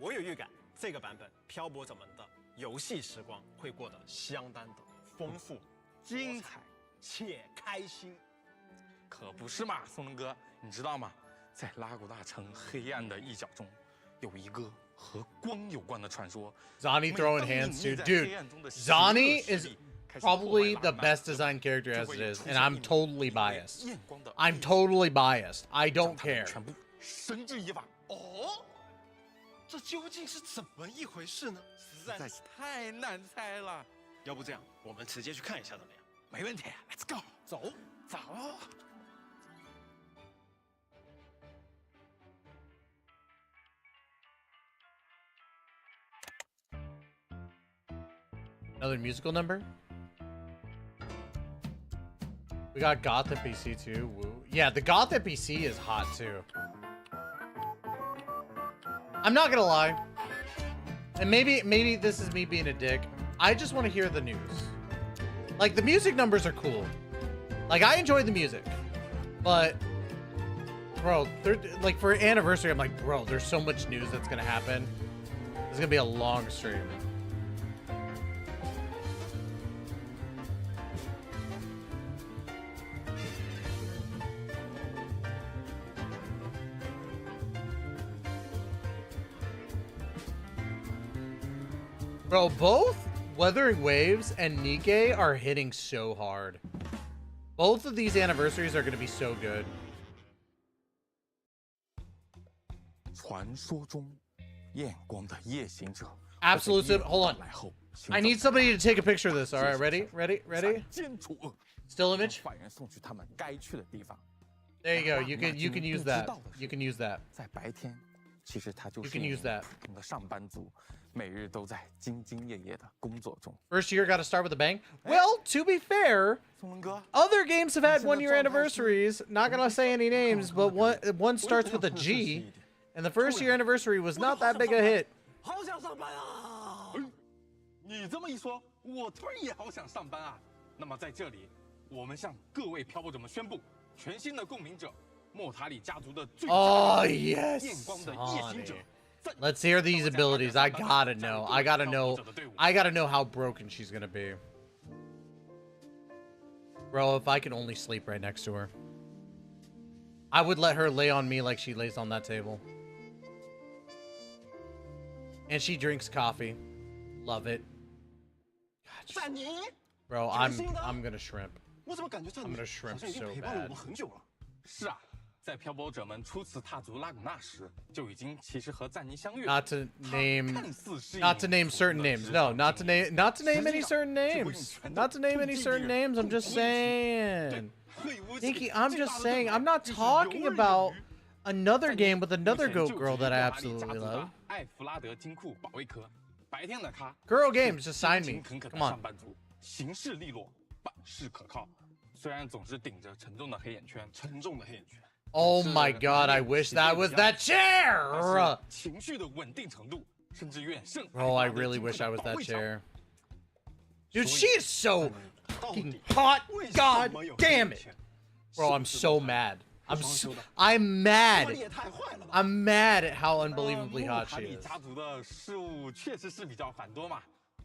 我有预感，这个版本漂泊者们的游戏时光会过得相当的丰富、精彩且开心。可不是嘛，松龙哥，你知道吗？在拉古大城黑暗的一角中，有一个和光有关的传说。Zani throwing hands too. Dude, Zani is probably the best designed character as it is, and I'm totally biased. I'm totally biased. I don't care. 绳之以法。哦，这究竟是怎么一回事呢？实在是太难猜了。要不这样，我们直接去看一下怎么样？没问题 ，Let's go， 走，走。Another musical number? We got Goth NPC too. Woo. Yeah, the Goth NPC is hot too. I'm not gonna lie. And maybe this is me being a dick. I just want to hear the news. Like, the music numbers are cool. Like, I enjoy the music. But, bro, like, for anniversary, I'm like, bro, there's so much news that's gonna happen. It's gonna be a long stream. Bro, both Wuthering Waves and Nikke are hitting so hard. Both of these anniversaries are going to be so good. 传说中，验光的夜行者 Absolute. Hold on. I need somebody to take a picture of this. All right, ready? Still image. There you go. You can use that. You can use that. You can use that. First year got to start with a bang. Well, to be fair, other games have had 1 year anniversaries. Not gonna say any names, but one starts with a G, and the first year anniversary was not that big a hit. 你这么一说，我突然也好想上班啊。那么在这里，我们向各位漂泊者们宣布，全新的共鸣者莫塔里家族的最佳验光的夜行者。Let's hear these abilities. I gotta know. I gotta know how broken she's gonna be. Bro, if I could only sleep right next to her, I would let her lay on me like she lays on that table. And she drinks coffee. Love it. God, bro, I'm gonna shrimp. I'm gonna shrimp so bad. 是啊，在漂泊者们初次踏足拉古纳时，就已经其实和赞妮相遇。Not to name certain names. No, not to name any certain names. Not to name any certain names. I'm just saying. Nikke, I'm just saying. I'm not talking about another game with another goat girl that I absolutely love. Girl games, just sign me. Come on. 行事利落，办事可靠，虽然总是顶着沉重的黑眼圈。 Oh my god, I wish that was that chair! 情绪的稳定程度甚至远胜。 Bro, I really wish I was that chair. Dude, she is so fucking hot. God damn it. Bro, I'm so mad. I'm mad. I'm mad at how unbelievably hot she is. 家族的事务确实是比较繁多嘛。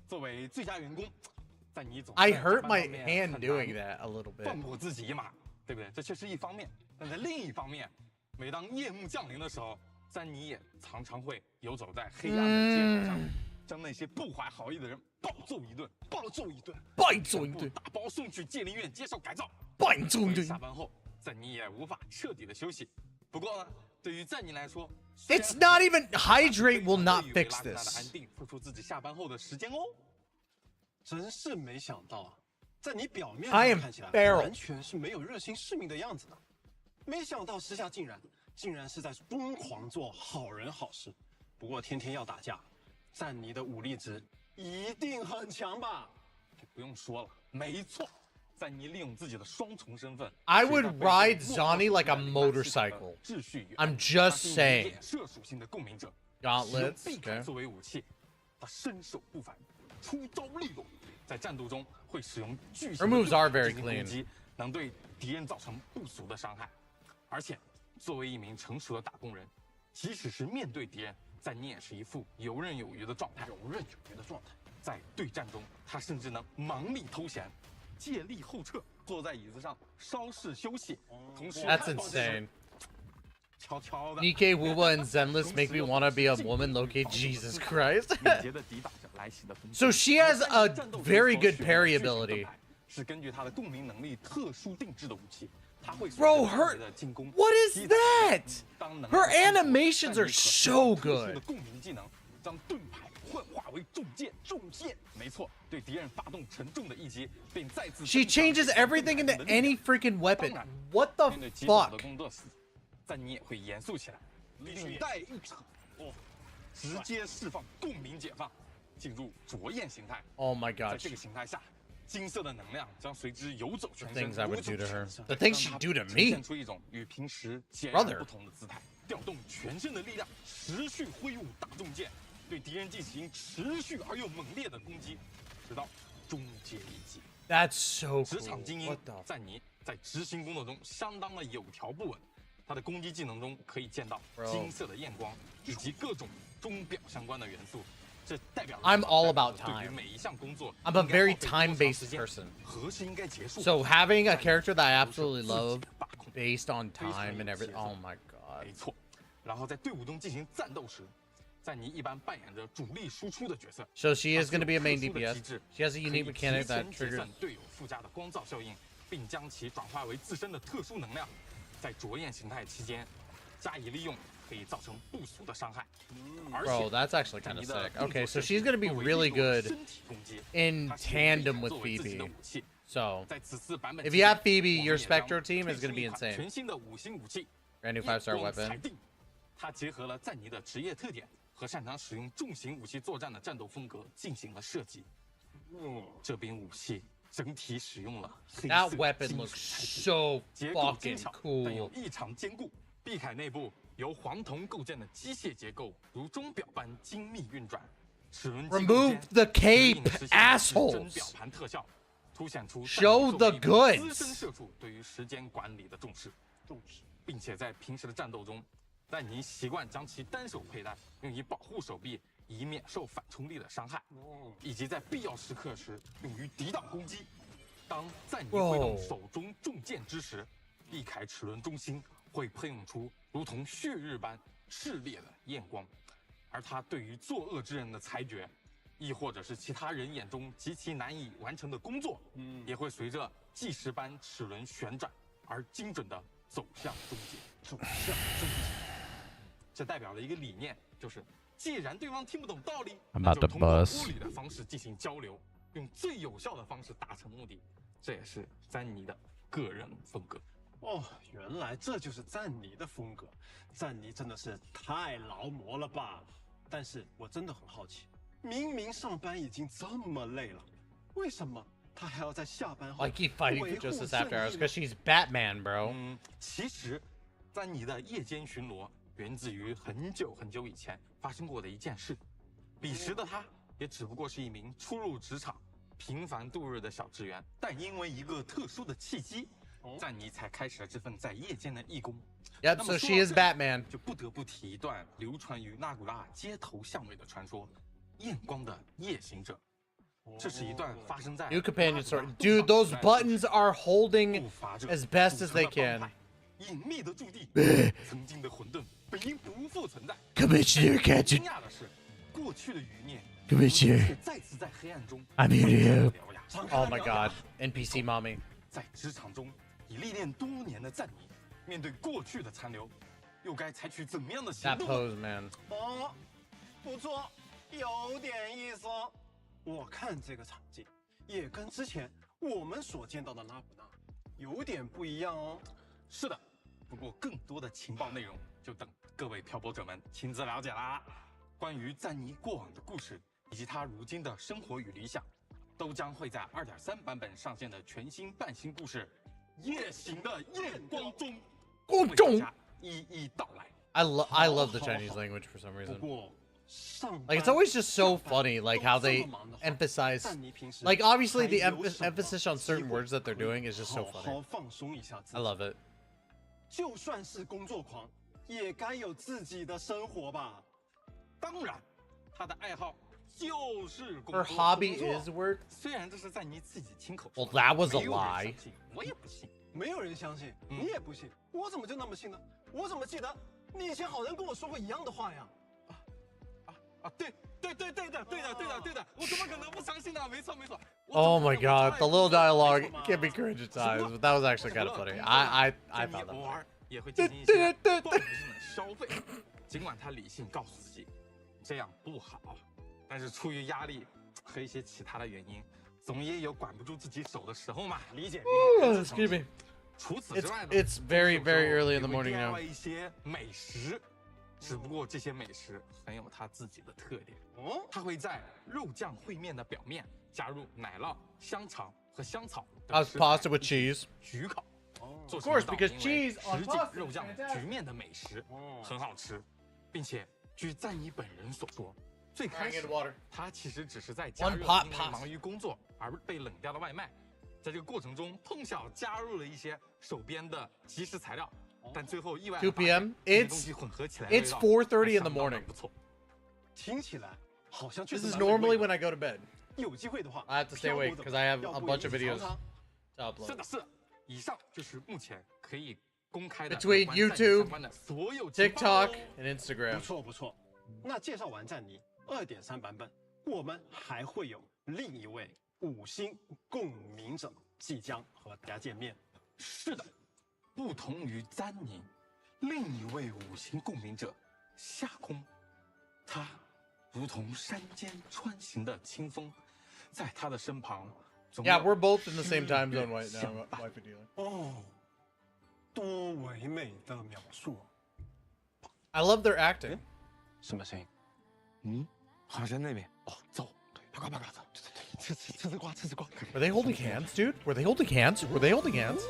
作为最佳员工，在你总 I hurt my hand doing that a little bit. 放过自己一马，对不对？这确实一方面，但在另一方面，每当夜幕降临的时候，詹妮也常常会游走在黑暗的街头上，将那些不怀好意的人暴揍一顿，打包送去戒灵院接受改造。下班后，赞妮也无法彻底的休息。不过呢，对于赞妮来说 ，It's not even hydrate will not fix this. 安定付出自己下班后的时间哦。真是没想到啊，在你表面上看起来完全是没有热心市民的样子的，没想到私下竟然是在疯狂做好人好事。不过天天要打架，赞妮的武力值一定很强吧？不用说了，没错。 赞妮利用自己的双重身份 I would ride Zani like a motorcycle. I'm just saying. Gauntlets, okay. 作为武器，他身手不凡，出招利落，在战斗中会使用巨型的攻击，能对敌人造成不俗的伤害。而且，作为一名成熟的打工人，即使是面对敌人，赞妮也是一副游刃有余的状态。在对战中，他甚至能忙里偷闲。 借力后撤，坐在椅子上稍事休息，同时 That's insane. 悄悄的 Nikke, Wuba, and Zenless make me want to be a woman, Loki. Jesus Christ. So she has a very good parry ability. 是根据她的共鸣能力特殊定制的武器，她会 Bro, her what is that? Her animations are so good. 共鸣技能将盾牌幻化为重剑，没错，对敌人发动沉重的一击，并再次。She changes everything into any freaking weapon. What the fuck? 赞妮也会严肃起来，领带一扯，直接释放共鸣解放，进入灼焰形态。Oh my god! 在这个形态下，金色的能量将随之游走全身。 The things I would do to her. The things she'd do to me. 现出一种与平时截然不同的姿态，调动全身的力量，持续挥舞大重剑。 对敌人进行持续而又猛烈的攻击，直到终结一击。That's so cool. 职场精英赞妮在执行工作中相当的有条不紊，他的攻击技能中可以见到金色的焰光以及各种钟表相关的元素。这代表 I'm all about time. 对于每一项工作 I'm a very time-based person. 何时应该结束 So having a character that I absolutely love, based on time and everything. Oh my god. 没错。然后在队伍中进行战斗时。 赞妮一般扮演着主力输出的角色 So she is going to be a main DPS. She has a unique mechanic that triggers 队友附加的光照效应，并将其转化为自身的特殊能量。在灼焰形态期间，加以利用，可以造成不俗的伤害。 Bro, that's actually kind of sick. Okay, so she's gonna be really good in tandem with Phoebe. So, if you have Phoebe, your Spectro team is gonna be insane. Brand new 5-star weapon. 它结合了赞尼的职业特点和擅长使用重型武器作战的战斗风格进行了设计。这柄武器整体使用了黑色 That weapon looks so 结构精 fucking 巧，但又 cool. 异常坚固。臂铠内部由黄铜构建的机械结构，如钟表般精密运转。齿轮结构 Remove 间 the cape, 指引实现指针 assholes. 表盘特效，凸显出 Show 赞 the 尼作为一名 goods. 资深社畜对于时间管理的重视，并且在平时的战斗中，赞尼习惯将其单手佩戴，用以保护手臂，以免受反冲力的伤害，以及在必要时刻时用于抵挡攻击。当赞尼挥动手中重剑之时，臂铠齿轮中心会喷涌出如同血日般炽烈的焰光，而他对于作恶之人的裁决，亦或者是其他人眼中极其难以完成的工作，也会随着计时般齿轮旋转而精准地走向终结。这代表了一个理念，就是既然对方听不懂道理， I'm 那 about 就 to 通过 bust. 物理的方式进行交流，用最有效的方式达成目的。这也是赞尼的个人风格。哦，原来这就是赞尼的风格。赞尼真的是太劳模了吧？但是我真的很好奇，明明上班已经这么累了，为什么他还要在下班后 I keep fighting for justice after hours because she's Batman, bro. 其实，赞尼的夜间巡逻源自于很久很久以前发生过的一件事。彼时的他也只不过是一名初入职场、平凡度日的小职员，但因为一个特殊的契机，赞尼才开始了这份在夜间的义工。 Yep, so she is Batman. 就不得不提一段流传于纳古拉街头巷尾的传说——焰光的夜行者。这是一段发生在 New companion story. Dude, those buttons are holding as best as they can. 隐秘的驻地，曾经的混沌本应不复存在。 Come here, Captain. 惊讶的是，过去的余孽 Come here. 却再次在黑暗中 I'm here to help. 烽烟燎 Oh my god, NPC mommy. 在职场中已历练多年的赞尼，面对过去的残留，又该采取怎么样的行 That 动？ pose, man. 哦，不错，有点意思。我看这个场景也跟之前我们所见到的拉普纳有点不一样哦。是的，不过更多的情报内容就等各位漂泊者们亲自了解啦。关于赞尼过往的故事以及他如今的生活与理想，都将会在 2.3 版本上线的全新半新故事《夜行的焰光中》为大家一一道来。I love the Chinese language for some reason. Like, it's always just so funny, like how they emphasize, like obviously the emphasis on certain words that they're doing is just so funny. I love it. 就算是工作狂，也该有自己的生活吧。当然，他的爱好就是工作。 Her hobby is work. 虽然这是在你自己亲口 Well, 说的， that was a 没有人 lie. 相信，我也不信。没有人相信，你也不信，我怎么就那么信呢？我怎么记得你以前好像跟我说过一样的话呀？对的，我怎么可能不相信呢？没错。 Oh my god, the little dialogue can be cringe at times, but that was actually kind of funny. I found that 偶 funny. 尔也会进行一些报复性的消费，尽管他理性告诉自己这样不好，但是出于压力和一些其他的原因，总也有管不住自己手的时候嘛。理解。 Excuse me. 除此之外呢 It's very, very early in the morning now. 一些美食，只不过这些美食很有它自己的特点。它会在肉酱烩面的表面加入奶酪、香肠和香草。 How's pasta with cheese? 焗烤。 Of course, because cheese on 实际 pasta 肉 is 酱 fantastic. 焗面的美食很好吃，并且据赞尼本人所说，最开始他其实只是在加热因为忙于工作而被冷掉的外卖，在这个过程中碰巧加入了一些手边的即食材料，但最后意外 2 p.m. It's 4:30 in the morning. 不错，听起来好像 This is normally when I go to bed. 有机会的话 I have to stay awake because I have a bunch of videos to 是的， upload. 是的。以上就是目前可以公开的 Between 有关赞尼 YouTube, 相关的所有情报哦 TikTok, and Instagram. 不错。那介绍完赞尼2.3版本，我们还会有另一位5星共鸣者即将和大家见面。是的，不同于赞尼，另一位五行共鸣者夏空，他如同山间穿行的清风，在他的身旁。Yeah, we're both in the same time zone right now. Wife and dealer. 哦，多唯美的描述。I love their acting. 什么声音？嗯，好像那边。哦，走，快走。对，吃丝瓜。Were they holding hands, dude? Were they holding hands? Were they holding hands?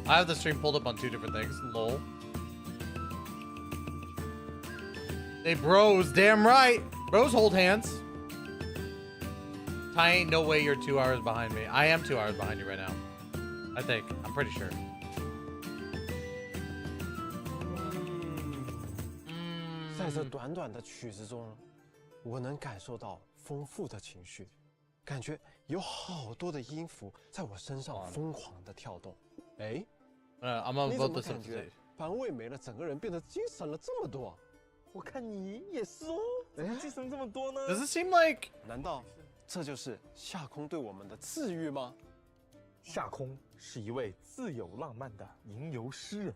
I have the stream pulled up on 2 different things. Lol. Hey, bros. Damn right. Bros hold hands. Ty, ain't no way you're 2 hours behind me. I am 2 hours behind you right now. I think. I'm pretty sure. 在这短短的曲子中，我能感受到丰富的情绪，感觉有好多的音符在我身上疯狂的跳动。哎。 I'm on 你 both 怎么 the 感觉 side. 班味没了，整个人变得精神了这么多？我看你也是哦，怎么精神这么多呢 Does it seem like？ 难道这就是夏空对我们的治愈吗？夏空是一位自由浪漫的吟游诗人，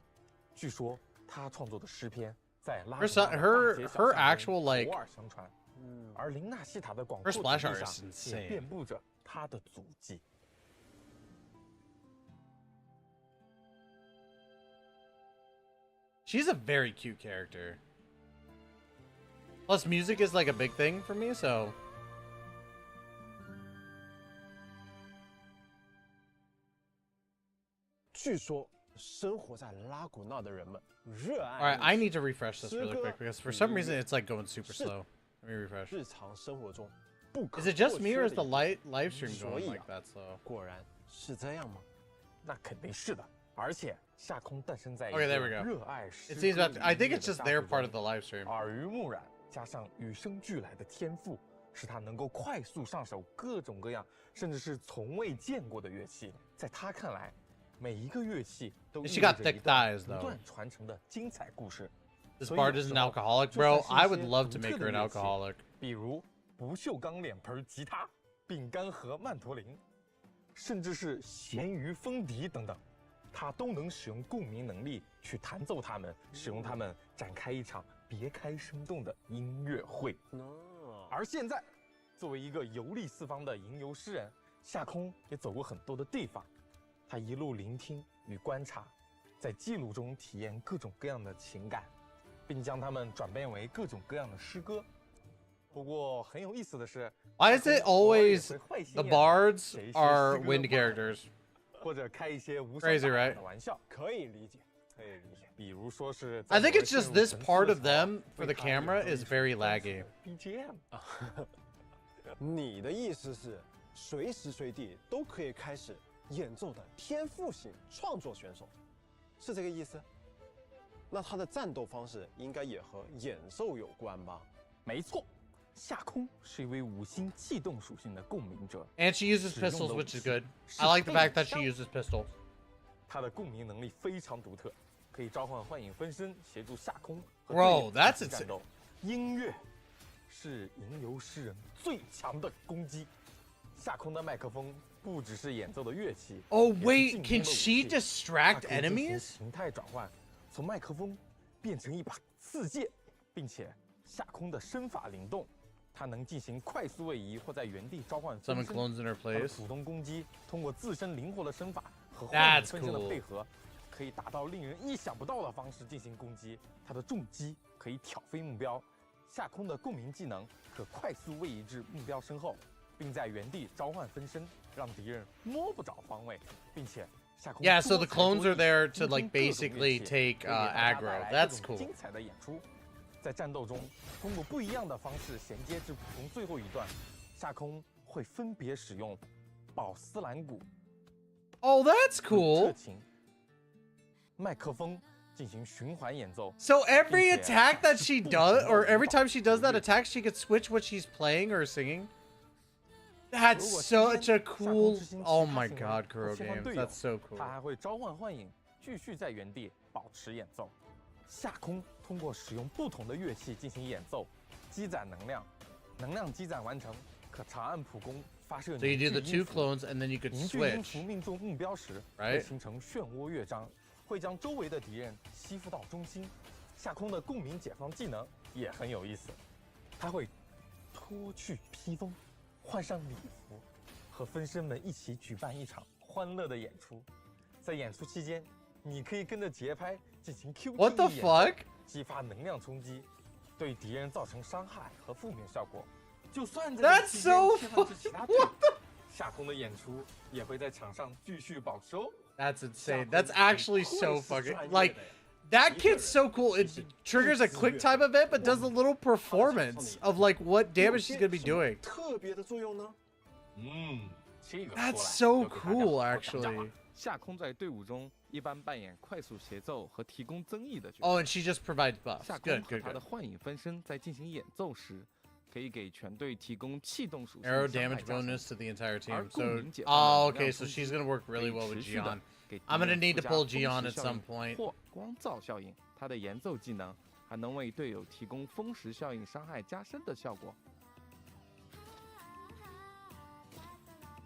据说他创作的诗篇在拉古纳的大街小巷 her actual like 口耳相传。而林纳西塔的广 her 阔 splash 土 art 地 is 上也 insane. 遍布着他的足迹。 She's a very cute character. Plus, music is like a big thing for me, so. 据说生活在拉古纳的人们热爱。 All right, I need to refresh this really quick because for some reason it's like going super slow. Let me refresh. 日常生活中不可 Is it just 或 me 缺 or 的 is the 一 live stream 所 going 以 like that slow? 果然是这样吗？那肯定是的。而且夏空诞生在一 Okay, 个 there we go. 热爱诗 It 歌 seems that 与 I think 音乐 it's 的 just 大 their 自 part 中 of the live stream. 耳濡目染，加上与生俱来的天赋，使他能够快速上手各种各样，甚至是从未见过的乐器。在他看来，每一个乐器都 She 意味 got 着 thick 一段 thighs, 不 though. 断传承的精彩故事。 This 所以 bard 有 is 时 an 候 alcoholic, 就 bro. 算是 I 一 would 些 love to 独 make 特 her 的 an 乐器 alcoholic. 比如不锈钢脸盆吉他、饼干盒曼陀林，甚至是咸鱼风笛等等，他都能使用共鸣能力去弹奏它们，使用它们展开一场别开生动的音乐会。而现在，作为一个游历四方的吟游诗人，夏空也走过很多的地方，他一路聆听与观察，在记录中体验各种各样的情感，并将它们转变为各种各样的诗歌。不过很有意思的是 Why is it always the bards are wind characters? 或者开一些无伤 Crazy, 大雅 right? 的玩笑，可以理解，可以理解。比如说是 I think it's just this part of them for the camera is very laggy. BGM 你的意思是，随时随地都可以开始演奏的天赋型创作选手，是这个意思？那他的战斗方式应该也和演奏有关吧？没错，夏空是一位五星气动属性的共鸣者 And she uses pistols, which is good. I like the fact that she uses pistols. 他的共鸣能力非常独特，可以召唤幻影分身协助夏空和 Bro, 队友 that's 进行战斗。音乐是吟游诗人最强的攻击。夏空的麦克风不只是演奏的乐器。 Oh 也是 wait, 进攻 can 的武 she 器 distract 它可以进行 enemies? 形态转换，从麦克风变成一把刺剑，并且夏空的身法灵动，它能进行快速位移或在原地召唤分 Summon 身。 clones in her 它的 place. 普通攻击通过自身灵活的身法和幻影 That's 分身的 cool. 配合，可以达到令人意想不到的方式进行攻击。它的重击可以挑飞目标，夏空的共鸣技能可快速位移至目标身后，并在原地召唤分身，让敌人摸不着方位，并且夏空 Yeah, so the 多才 clones 多 are 艺 there to 精通 like 各种乐 basically 器 take 会给大家带 aggro. 来 That's 各种 cool. 精彩的演出。在战斗中，通过不一样的方式衔接至普通最后一段，夏空会分别使用宝斯兰鼓、 Oh, that's 特 cool. 琴、麦克风进行循环演奏。 So every 并且 attack that she 不 does, 同的 or every 舞蹈 time she does that attack, she could switch what she's playing or singing. That's such a cool. Oh my god, Kuro games. That's so cool. 它还会召唤幻影，继续在原地保持演奏。下空通过使用不同的乐器进行演奏，积攒能量，能量积攒完成，可长按普攻发射凝聚 So you do the 音 two 符。 clones and then you could 凝聚音符 switch. 命中目标时， Right. 会形成漩涡乐章，会将周围的敌人吸附到中心。下空的共鸣解放技能也很有意思，它会脱去披风，换上礼服，和分身们一起举办一场欢乐的演出。在演出期间，你可以跟着节拍进行 Q What the 演奏 fuck? 激发能量冲击，对敌人造成伤害和负面效果。就算在 That's 期间 so 切换至其他队，下空的演出也会在场上继续保持哦。 That's insane. That's actually so fucking like. That kit's so cool. It triggers a quick time event, but does a little performance of like what damage she's gonna be doing. 特别的作用呢？That's so cool, actually. 下空在队伍中一般扮演快速协奏和提供增益的角色。 Oh, and she just provides buffs. 下空 Good, 和 good, 他的 good. 幻影分身在进行演奏时，可以给全队提供气动属性 Arrow 伤害 damage 加成 bonus to the entire 而 team. 共 So, 鸣解放 oh, 的能 okay. 量 So 冲 she's 击 gonna work really 可以 well with 持续地 Gion. 给敌 I'm gonna 人 need 附 to 加 pull 风 Gion 蚀 at 效 some 应 point. 或光照效应。他的演奏技能还能为队友提供风蚀效应伤害加深的效果。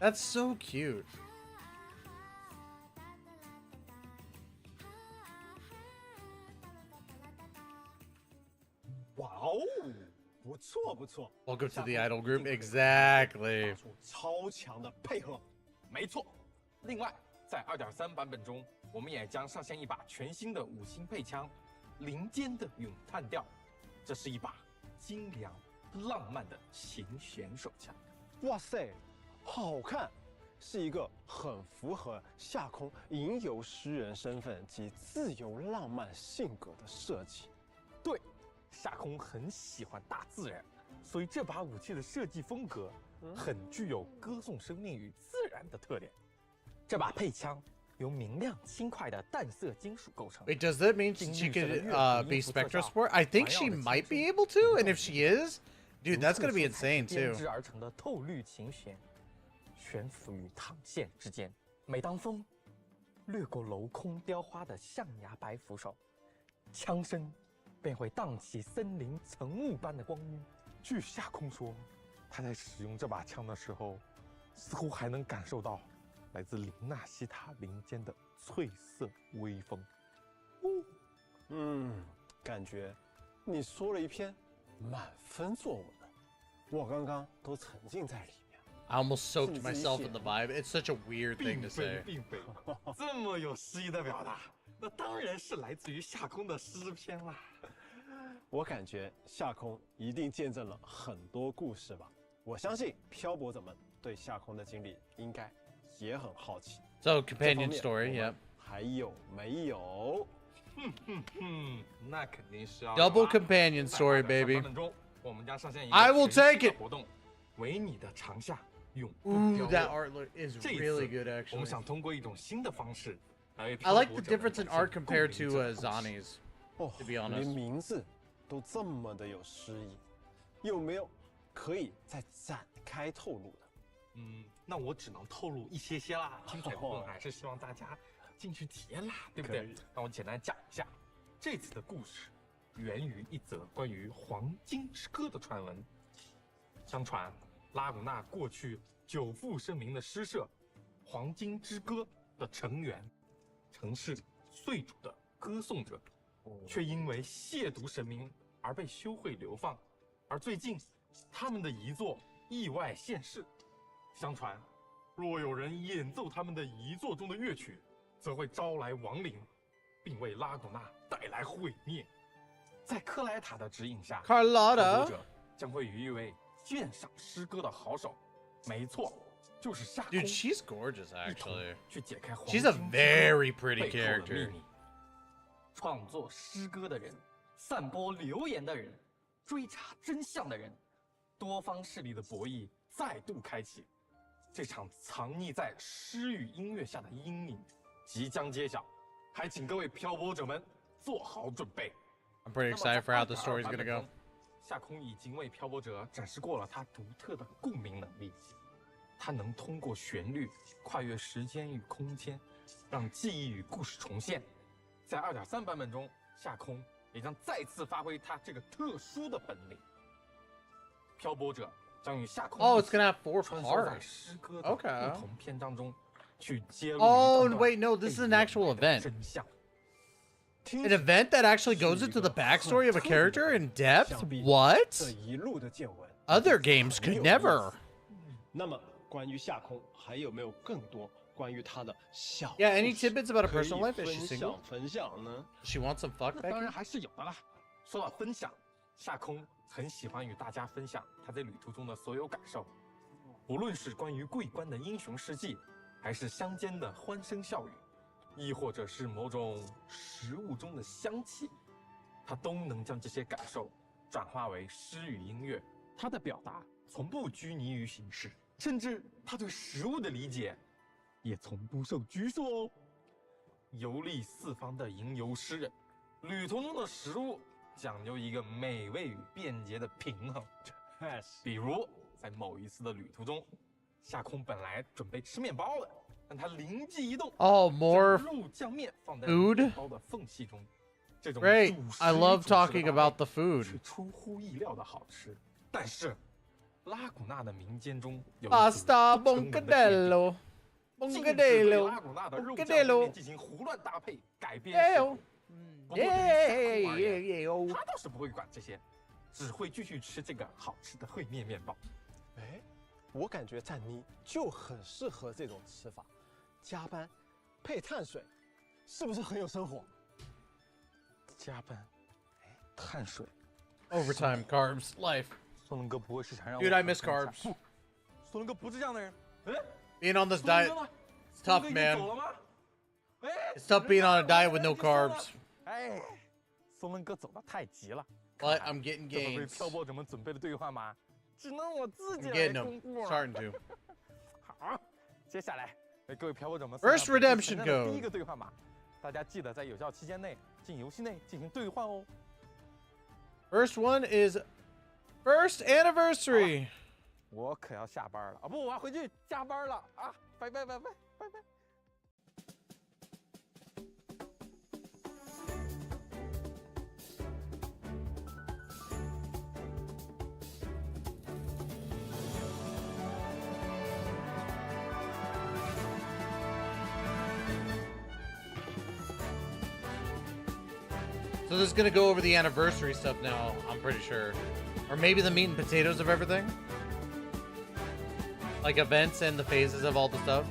That's so cute. 哇哦，不错不错。 Welcome to the idol group. Exactly. 超强的配合。没错。另外，在 2.3 版本中，我们也将上线一把全新的5星配枪——林间的咏叹调。这是一把精良、浪漫的琴弦手枪。哇塞，好看！是一个很符合下空吟游诗人身份及自由浪漫性格的设计。对，下空很喜欢大自然，所以这把武器的设计风格很具有歌颂生命与自然的特点。这把配枪由明亮轻快的淡色金属构成。 Wait, does that mean she could be Spectra Sport? I think she might be able to, and if she is, dude, that's gonna be insane 编 too. 织而成的透绿琴弦，悬浮于膛线之间。每当风掠过镂空雕花的象牙白扶手，枪声便会荡起森林层雾般的光晕。据下空说，他在使用这把枪的时候，似乎还能感受到来自林纳西塔林间的翠色微风。感觉你说了一篇满分作文，我刚刚都沉浸在里面。 I almost soaked myself in the vibe. It's such a weird thing to say. 并非，这么有诗意的表达，那当然是来自于下空的诗篇啦。我感觉下空一定见证了很多故事吧。我相信漂泊者们对下空的经历应该也很好奇。 So companion story, yeah. 还有没有？那肯定是要 Double companion story, baby. 我们将上线一 I will 个全 take 新 it. 的活动，为你的长夏永不 Ooh, 凋 that 落。 art look is 这一 really 次 good 我们 actually. 想通过一种新的方式来为 I like the 漂泊者们 difference in 展现 art compared 共鸣 to 者的故事 Zani's. 哦 To be 连 honest. 名字都这么的有诗意，有没有可以再展开透露的？那我只能透露一些啦。精彩部分还是希望大家进去体验啦，对不对？那我简单讲一下，这次的故事源于一则关于黄金之歌的传闻。相传，拉古纳过去久负盛名的诗社“黄金之歌”的成员，曾是岁主的歌颂者，却因为亵渎神明而被休会流放。而最近，他们的遗作意外现世。相传，若有人演奏他们的遗作中的乐曲，则会招来亡灵，并为拉古纳带来毁灭。在克莱塔的指引下， Carlotta 漂泊者将会与一位鉴赏诗歌的好手，没错，就是夏空 Dude, she's gorgeous 一同 actually. 去解开黄 She's 金 a 之歌 very pretty 背后的 character. 秘密。创作诗歌的人，散播流言的人，追查真相的人，多方势力的博弈再度开启。这场藏匿在诗与音乐下的阴影即将揭晓，还请各位漂泊者们做好准备。 I'm pretty excited for how the story's gonna go. 夏空已经为漂泊者展示过了他独特的共鸣能力，它能通过旋律跨越时间与空间，让记忆与故事重现。在2.3版本中，夏空也将再次发挥它这个特殊的本领。漂泊者将与夏空 Oh, it's gonna have 4穿梭在 parts. 诗歌的 Okay. 不同篇章中，去揭露 Oh, wait, no, this is an actual event. 真相。 An event that actually goes into the backstory of a character in depth? What? 这一路的见闻 Other games could never. 那么，关于夏空还有没有更多关于他的小 Yeah, any tidbits about a personal life? Is she 分 single? 享分享呢？ She wants some fuck 当然 Becky? 还是有的啦。说到分享，夏空很喜欢与大家分享他在旅途中的所有感受，无论是关于桂冠的英雄事迹，还是乡间的欢声笑语，亦或者是某种食物中的香气，他都能将这些感受转化为诗与音乐。他的表达从不拘泥于形式，甚至他对食物的理解也从不受拘束哦。游历四方的吟游诗人，旅途中的食物讲究一个美味与便捷的平衡。比如在某一次的旅途中，夏空本来准备吃面包的，但他灵机一动， Oh, more 将肉酱面放在 food? 面包的缝隙中。这种 Great. 主食 I love 与主食的 talking 搭配 about the food. 是出乎意料的好吃。但是，拉古纳的民间中有一组 Pasta 不成文的规定 Boncadello. 禁止对 Boncadello. 拉古纳的肉酱面 Boncadello. 进行胡乱搭配、改编 Yeah. 修改。不过对于夏空而言 Yeah. 他倒是不会管这些，只会继续吃这个好吃的烩面面包。哎，我感觉赞妮就很适合这种吃法，加班配碳水，是不是很有生活？加班，碳水 Overtime, carbs, life. 松伦哥不会是想让 Dude, I miss carbs. 松伦哥不是这样的人。哎， Being on this 松伦 diet, 哥呢？ it's 松伦 tough, 哥已经 man. 走了吗？哎， It's tough being on a diet with no carbs. 哎，松伦哥走得太急了。 But I'm getting 这么为 gains. 漂泊者们准备的兑换码，只能我自己 I'm 来 getting 公 them. 布了。 Starting to. 好，接下来为各位漂泊者们 First 送上本期 redemption 前站的 code 第一个兑换码，大家记得在有效期间内进游戏内进行兑换哦。 First one is first anniversary. 我可要下班了啊！不，我要回去加班了啊！拜拜拜拜拜拜。So this is gonna go over the anniversary stuff now, I'm pretty sure. Or maybe the meat and potatoes of everything. Like events and the phases of all the stuff.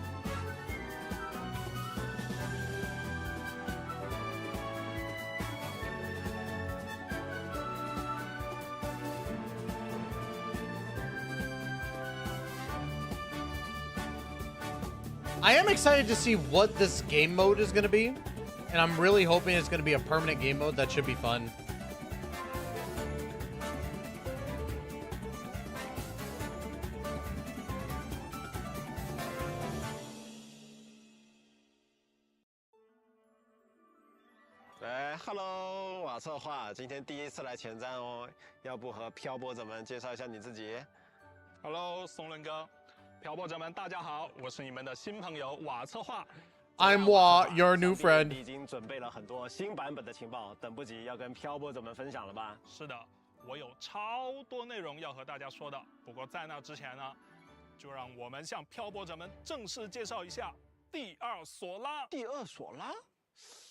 I am excited to see what this game mode is gonna be. And I'm really hoping it's going to be a permanent game mode that should be fun. Hello， 瓦策划，今天第一次来前站哦，要不和漂泊者们介绍一下你自己 ？Hello， 松伦哥，漂泊者们大家好，我是你们的新朋友瓦策划。I'm Wa, your new friend. 已经准备了很多新版本的情报，等不及要跟漂泊者们分享了吧？是的，我有超多内容要和大家说的。不过在那之前呢，就让我们向漂泊者们正式介绍一下第二索拉。第二索拉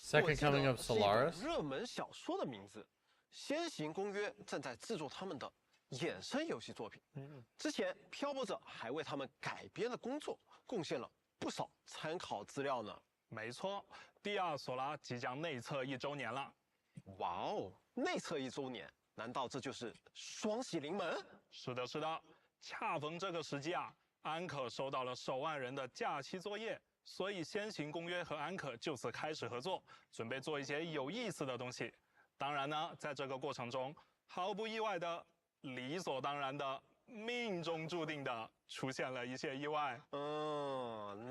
Second coming of Solaris. 热门小说的名字，先行公约正在制作他们的衍生游戏作品。之前漂泊者还为他们改编的工作贡献了不少参考资料呢。没错，第二索拉即将内测1周年了。哇哦，内测1周年，难道这就是双喜临门？是的，是的，恰逢这个时机啊，安可收到了手腕人的假期作业，所以先行公约和安可就此开始合作，准备做一些有意思的东西。当然呢，在这个过程中，毫不意外的、理所当然的、命中注定的出现了一些意外。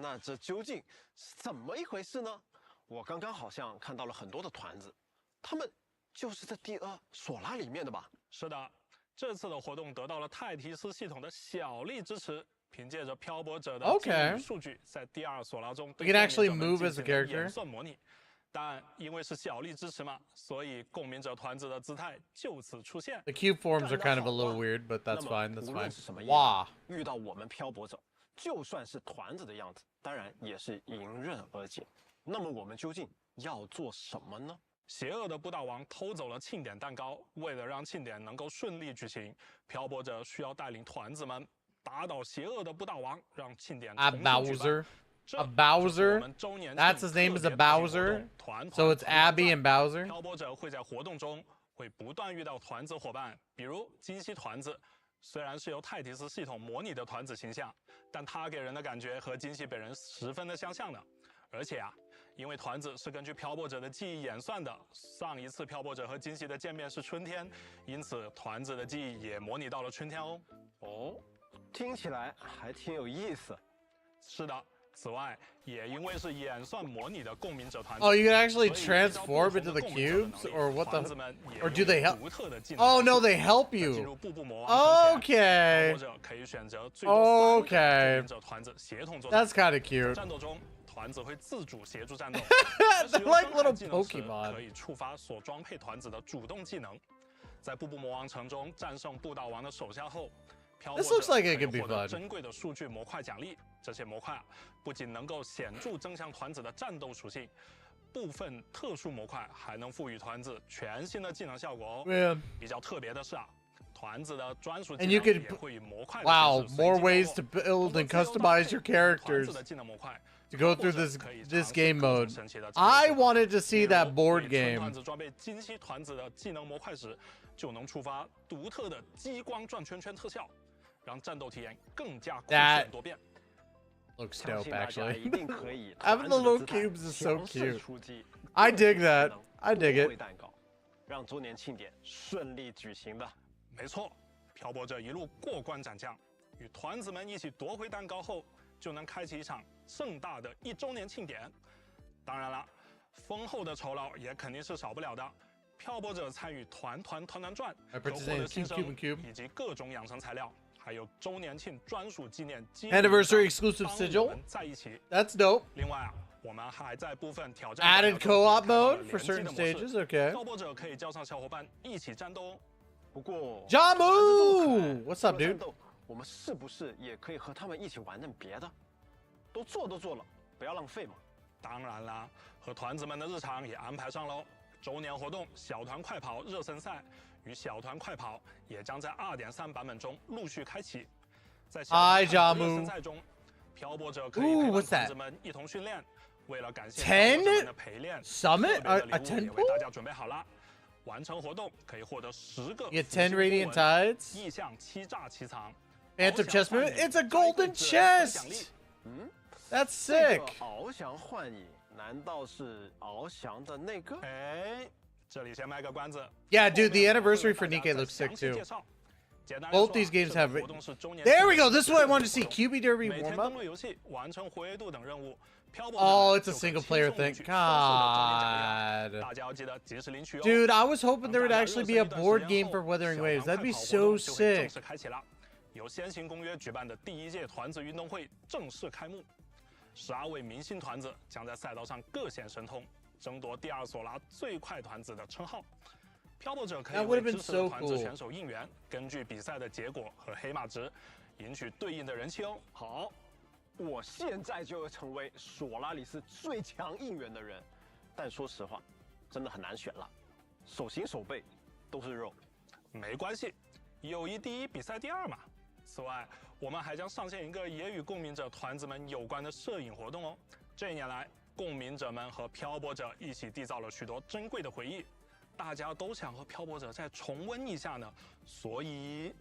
那这究竟是怎么一回事呢？我刚刚好像看到了很多的团子，他们就是这第二索拉里面的吧？是的，这次的活动得到了泰提斯系统的小力支持，凭借着漂泊者的 Okay. 数据，在第二索拉中 We can actually move as a character. 演算模拟。但因为是小力支持嘛，所以共鸣者团子的姿态就此出现。The cube forms are kind of a little weird, but that's fine. That's fine. 哇！遇到我们漂泊者，就算是团子的样子，当然也是迎刃而解。那么我们究竟要做什么呢？邪恶的布道王偷走了庆典蛋糕，为了让庆典能够顺利举行，漂泊者需要带领团子们打倒邪恶的布道王，让庆典重新举办。A Bowser? That's his name is a Bowser? So it's Abby and Bowser? 漂泊者会在活动中会不断遇到团子伙伴，比如金希团子。虽然是由泰迪斯系统模拟的团子形象，但他给人的感觉和金希本人十分的相像的。而且啊，因为团子是根据漂泊者的记忆演算的，上一次漂泊者和金希的见面是春天，因此团子的记忆也模拟到了春天哦。哦，听起来还挺有意思。是的。此外，也因为是演算模拟的共鸣者团子 Oh, you can actually transform into the cubes? Or what the... Or do they help? Oh, no, they help you. Okay. Okay. That's kind of cute. 战斗中，团子会自主协助战斗。 They're like little Pokemon. 可以触发所装配团子的主动技能。在布布魔王城中战胜布道王的手下后， This looks like it could be fun. 珍贵的数据模块奖励，这些模块啊，不仅能够显著增强团子的战斗属性，部分特殊模块还能赋予团子全新的技能效果哦。Yeah. 比较特别的是啊，团子的专属技 And 能 you could, 也会与模块 wow, more ways to build and customize your characters 团子的技能模块 to go through this game mode. I wanted to see that board game. 团子装备金希团子的技能模块时，就能触发独特的激光转圈圈特效。 让战斗体验更加酷炫多变。Looks dope, actually. Having the little cubes is so cute. I dig that. I dig it. 让周年庆典顺利举行的。没错，漂泊者一路过关斩将，与团子们一起夺回蛋糕后，就能开启一场盛大的1周年庆典。当然了，丰厚的酬劳也肯定是少不了的。漂泊者参与团团转，收获的新生以及各种养成材料。 还有周年庆专属纪念 Anniversary exclusive sigil. 在一起 That's dope. 另外啊，我们还在部分挑战 added co-op mode for certain stages. Okay. 漂泊者可以叫上小伙伴一起战斗哦。不过 Jamu, what's up, dude? 我们是不是也可以和他们一起玩点别的？都做了，不要浪费嘛。当然啦，和团子们的日常也安排上喽。周年活动小团快跑热身赛。 与小团快跑也将在 2.3 版本中陆续开启。在小团热身赛中，漂泊者可以陪伴团子们一同训练。为了感谢漂泊者们的陪练 ，Summit a 10也为大家准备好了。完成活动可以获得10个 Get 10 Radiant Tides. 意象欺诈奇藏 Phantom chest movement. It's a golden chest. That's sick. 翱翔幻影难道是翱翔的那个？哎。 这里先卖个关子。Yeah, dude, the anniversary for Nikke looks sick too. Both these games have. There we go. This is what I wanted to see. QB Derby warm up. Oh, it's a single player thing. God. Dude, I was hoping there would actually be a board game for Wuthering Waves. That'd be so sick. 由先行公约举办的第1届团子运动会正式开幕，12位明星团子将在赛道上各显神通。 争夺第2索拉最快团子的称号，漂泊者可以为支持的团子选手应援，根据比赛的结果和黑马值，赢取对应的人气哦。好，我现在就要成为索拉里斯最强应援的人，但说实话，真的很难选了，手心手背都是肉。没关系，友谊第1，比赛第2嘛。此外，我们还将上线一个也与共鸣者团子们有关的摄影活动哦。这1年来。 共鸣者们和漂泊者一起缔造了许多珍贵的回忆，大家都想和漂泊者再重温一下呢，所以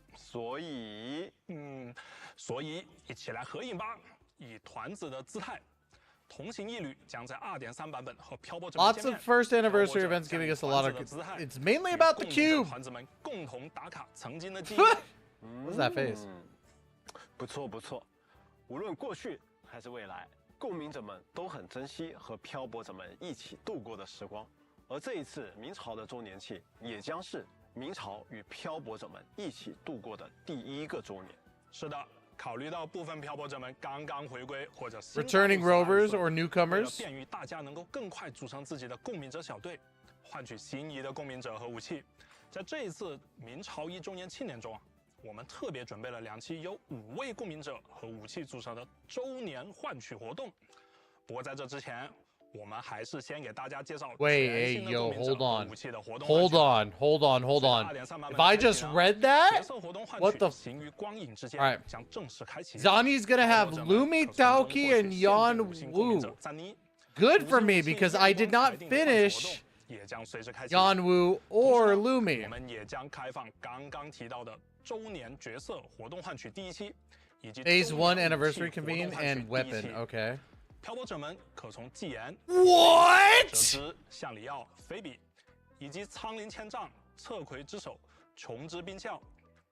一起来合影吧，以团子的姿态，同行一旅将在 2.3 版本和漂泊者 Lots of first anniversary events giving us a lot of. It's mainly about the cube. 团子们共同打卡曾经的记忆。What's that face? 不错，无论过去还是未来。 共鸣者们都很珍惜和漂泊者们一起度过的时光，而这一次明朝的周年庆也将是明朝与漂泊者们一起度过的第1个周年。是的，考虑到部分漂泊者们刚刚回归或者 Returning rovers or newcomers 便于大家能够更快组成自己的共鸣者小队，换取心仪的共鸣者和武器。在这一次明朝1周年庆典中啊，我们特别准备了2期由5位共鸣者和武器组成的周年换取活动。不过在这之前，我们还是先给大家介绍全新的共鸣者和武器的活动。Hold on. If I just read that, what the? Alright. Zani's gonna have Lumi, Taoki, and Yan Wu. Good for me because I did not finish Yan Wu or Lumi. 我们也将开放刚刚提到的周年角色活动换取第1期，以及 Phase 1 anniversary convene and weapon. Okay. 漂泊者们可从纪言、 What? 哲之、向里奥、菲比，以及苍林千丈、侧魁之手、琼之冰鞘、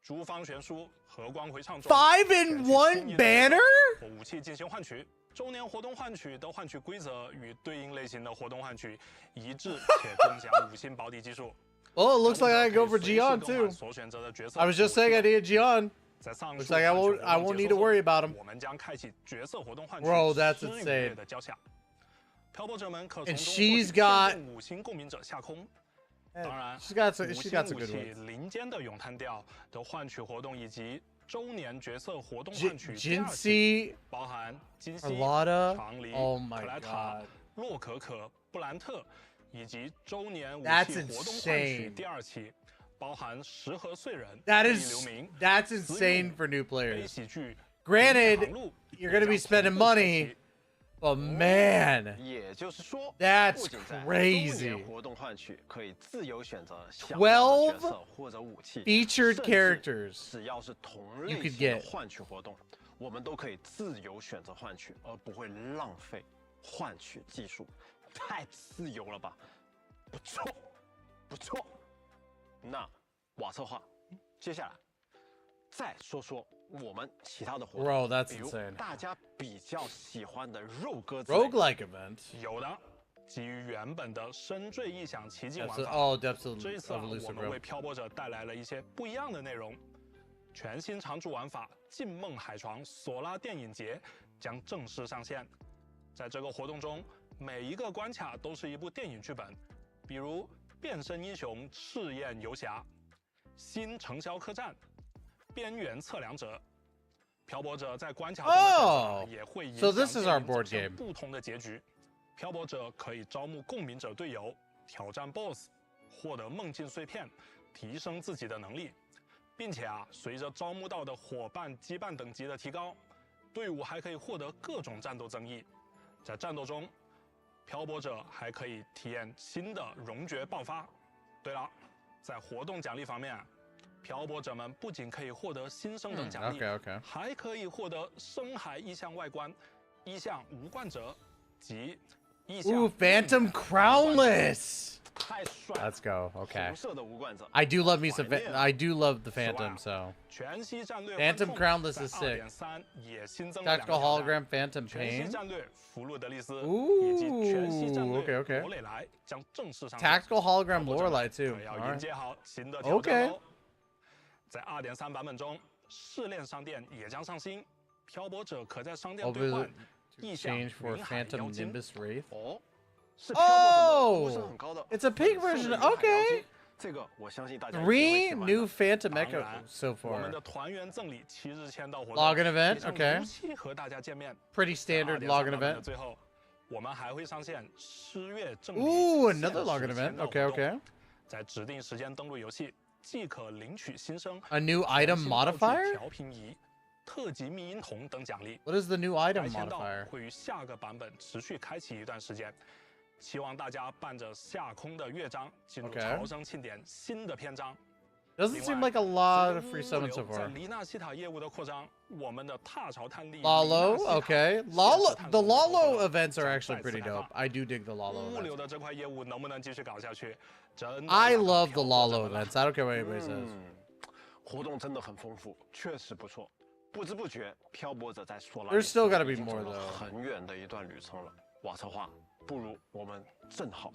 诸方悬殊、和光回唱中 5-in-1 banner 和武器进行换取。周年活动换取的换取规则与对应类型的活动换取一致，且共享5星保底技术。Oh, it looks like I go for Jian too. I was just saying I need Jian. Looks like I won't need to worry about him. Bro, that's insane. And she's got. 当然， she's got some good ones. 林间的咏叹调的换取活动以及周年角色活动换取 Jinxie, 包含金熙、 Arlada, 长梨、 oh my 克莱塔、 god. 洛可可、布兰特，以及周年武 That's 器活动换取 insane. 第2期，包含石河穗人、 That's insane for new players. Granted, you're gonna be spending money, but man, 也就是说 that's crazy. 活动换取可以自由选择 12 角色或者武器 featured 甚至 characters 只要是同 you 类 could 型的 get. 换取活动，我们都可以自由选择换取，而不会浪费换取技术，太自由了吧？不错，不错。那瓦策划，接下来再说说我们其他的活动， Bro, that's 比如 insane. 大家比较喜欢的肉鸽子 Roguelike event. 有的，基于原本的深邃异想奇境玩 Depths 法， of- oh, Depths of- 这一次 of 我 Elusive 们 Realm. 为漂泊者带来了一些不一样的内容。全新常驻玩法“静梦海床索拉电影节”将正式上线。在这个活动中，每一个关卡都是一部电影剧本，比如《变身英雄赤焰游侠》、《新城霄客栈》、《边缘测量者》。漂泊者在关卡中的选择也会影 so 响 this is our 电影 board 走向 game. 不同的结局。漂泊者可以招募共鸣者队友，挑战 BOSS， 获得梦境碎片，提升自己的能力，并且随着招募到的伙伴羁绊等级的提高，队伍还可以获得各种战斗增益。在战斗中，漂泊者还可以体验新的荣爵爆发。对了，在活动奖励方面，漂泊者们不仅可以获得新生等奖励， okay. 还可以获得深海意象外观、意象无冠者及意象 Ooh, Phantom Crownless. 太帅 Let's go. Okay. 红色的无冠者 I do love me some. I do love the Phantom. So 全息战略 Phantom Crownless is sick. 2.3也新增了 Tactical 2个挑战 hologram Phantom 全息 Pain. 战略弗洛德利斯以及全息战 Ooh, 略 okay. 罗蕾莱将正式上线。 Tactical hologram Lorelei too. 可要 All 迎接 right. 好新的挑战 Okay. 喽。在2.3版本中，试炼商店也将上新，漂泊者可在商店 I'll 兑 be 换意象 change for 云海 Phantom 妖精。 Nimbus Wraith. 是漂泊者们呼 Oh, 声很高的 it's a pig 本色 version. 的云海妖 Okay. 精这个我相信大家一定会 3喜欢的 new Phantom 当 Echo 然 so 我们 far. 的团员赠礼7日签到活动 Login event, 也将 okay. 如期和大家见面。 Pretty standard 在 login 2.3版本 event. 的最后，我们还会上线失月正礼 Ooh, 限 another 时 login 签 event. 到 Okay, 活动 okay. 在指定时间登录游戏，即可领取新生 A new 全 item 新道具 modifier? 调频仪、特级密音筒等奖励。 What is the new item 该签到 modifier? 会于下个版本持续开启一段时间。希望大家伴着下空的乐章进入 Okay. 朝生庆典新的篇章。 Doesn't 另 seem 外 like a lot 随 of 着 free 物 summons so 流在 far. 黎纳西塔业务的扩张，我们的踏潮探力 Lalo, 黎纳西塔 okay. 限时 Lalo, 探 the 索活动 Lalo events are 将 actually 再次 pretty 开 dope. 放 I do dig the Lalo 物流 events. 的这块业务能不能继续搞下去？真的 I 要看 love the 漂泊者 Lalo 们了 events. I don't care what anybody says. 活动真的很丰富，确实不错。不知不觉，漂泊者在索拉 There's still gotta 已 be 经 more 走了 though. 很远的一段旅程了。瓦策划，不如我们正好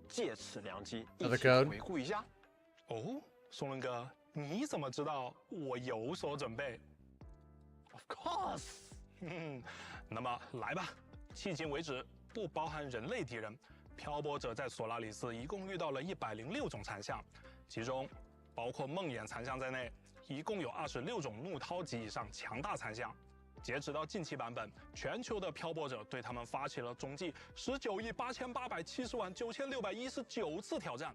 借此良机一 Another 起 code? 回顾一下。哦，松伦哥，你怎么知道我有所准备？ Of course。那么来吧，迄今为止，不包含人类敌人，漂泊者在索拉里斯一共遇到了106种残像，其中包括梦魇残像在内，一共有26种怒涛级以上强大残像。截止到近期版本，全球的漂泊者对他们发起了总计19.880.9,619次挑战，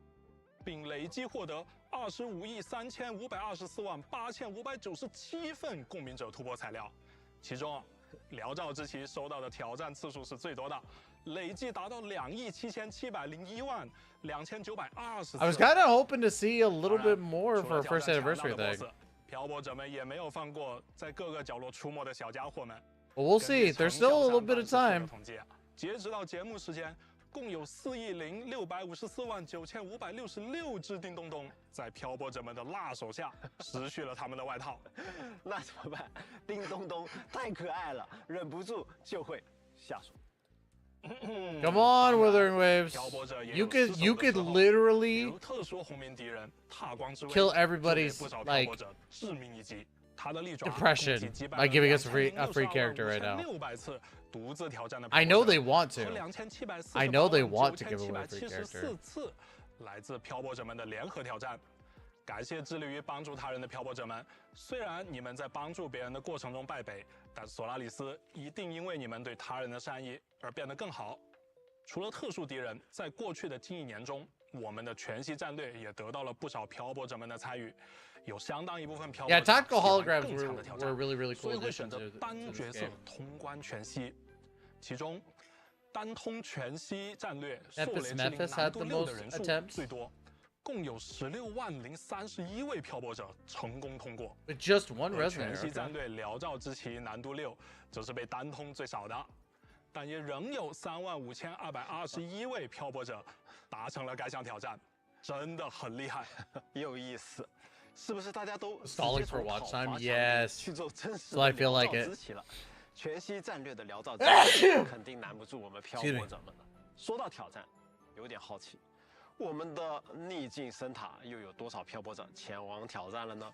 并累计获得25.3,524.8,597份共鸣者突破材料。其中，辽兆之旗收到的挑战次数是最多的，累计达到2.771.2,920次。I was kind of hoping to see a little bit more for our first anniversary thing. 漂泊者们也没有放过在各个角落出没的小家伙们。But we'll see. There's still a little bit of time. 截止到节目时间，共有4.654.9,566只叮咚咚在漂泊者们的辣手下失去了他们的外套。那怎么办？叮咚咚太可爱了，忍不住就会下手。Come on, Wuthering Waves. You could literally kill everybody's like depression by giving us a free character right now. I know they want to. I know they want to give away a free character. 来自漂泊者们的联合挑战。感谢致力于帮助他人的漂泊者们。虽然你们在帮助别人的过程中败北，但索拉里斯一定因为你们对他人的善意而变得更好。除了特殊敌人，在过去的近1年中，我们的全息战略也得到了不少漂泊者们的参与，有相当一部分漂泊者 tactical holograms 更强的挑战 were really cool 所以会 addition 选择 to 单 this 角色 game. 通关全息。其中，单通全息战略狩猎 Memphis 之灵 had 难度 the 6 的 most 人数 attempts. 最多，共有16万031位漂泊者成功通过。 With just one 而 resume. 全息 Okay. 战略辽兆之旗难度6，则是被单通最少的，但也仍有35221位漂泊者达成了该项挑战，真的很厉害，有意思。是不是大家都 Stalling for watch time? Yes. 去做真实 So I feel like 的 it. 之旗了？全息战略的辽兆之旗肯定难不住我们漂泊者们的。说到挑战，有点好奇，我们的逆境深塔又有多少漂泊者前往挑战了呢？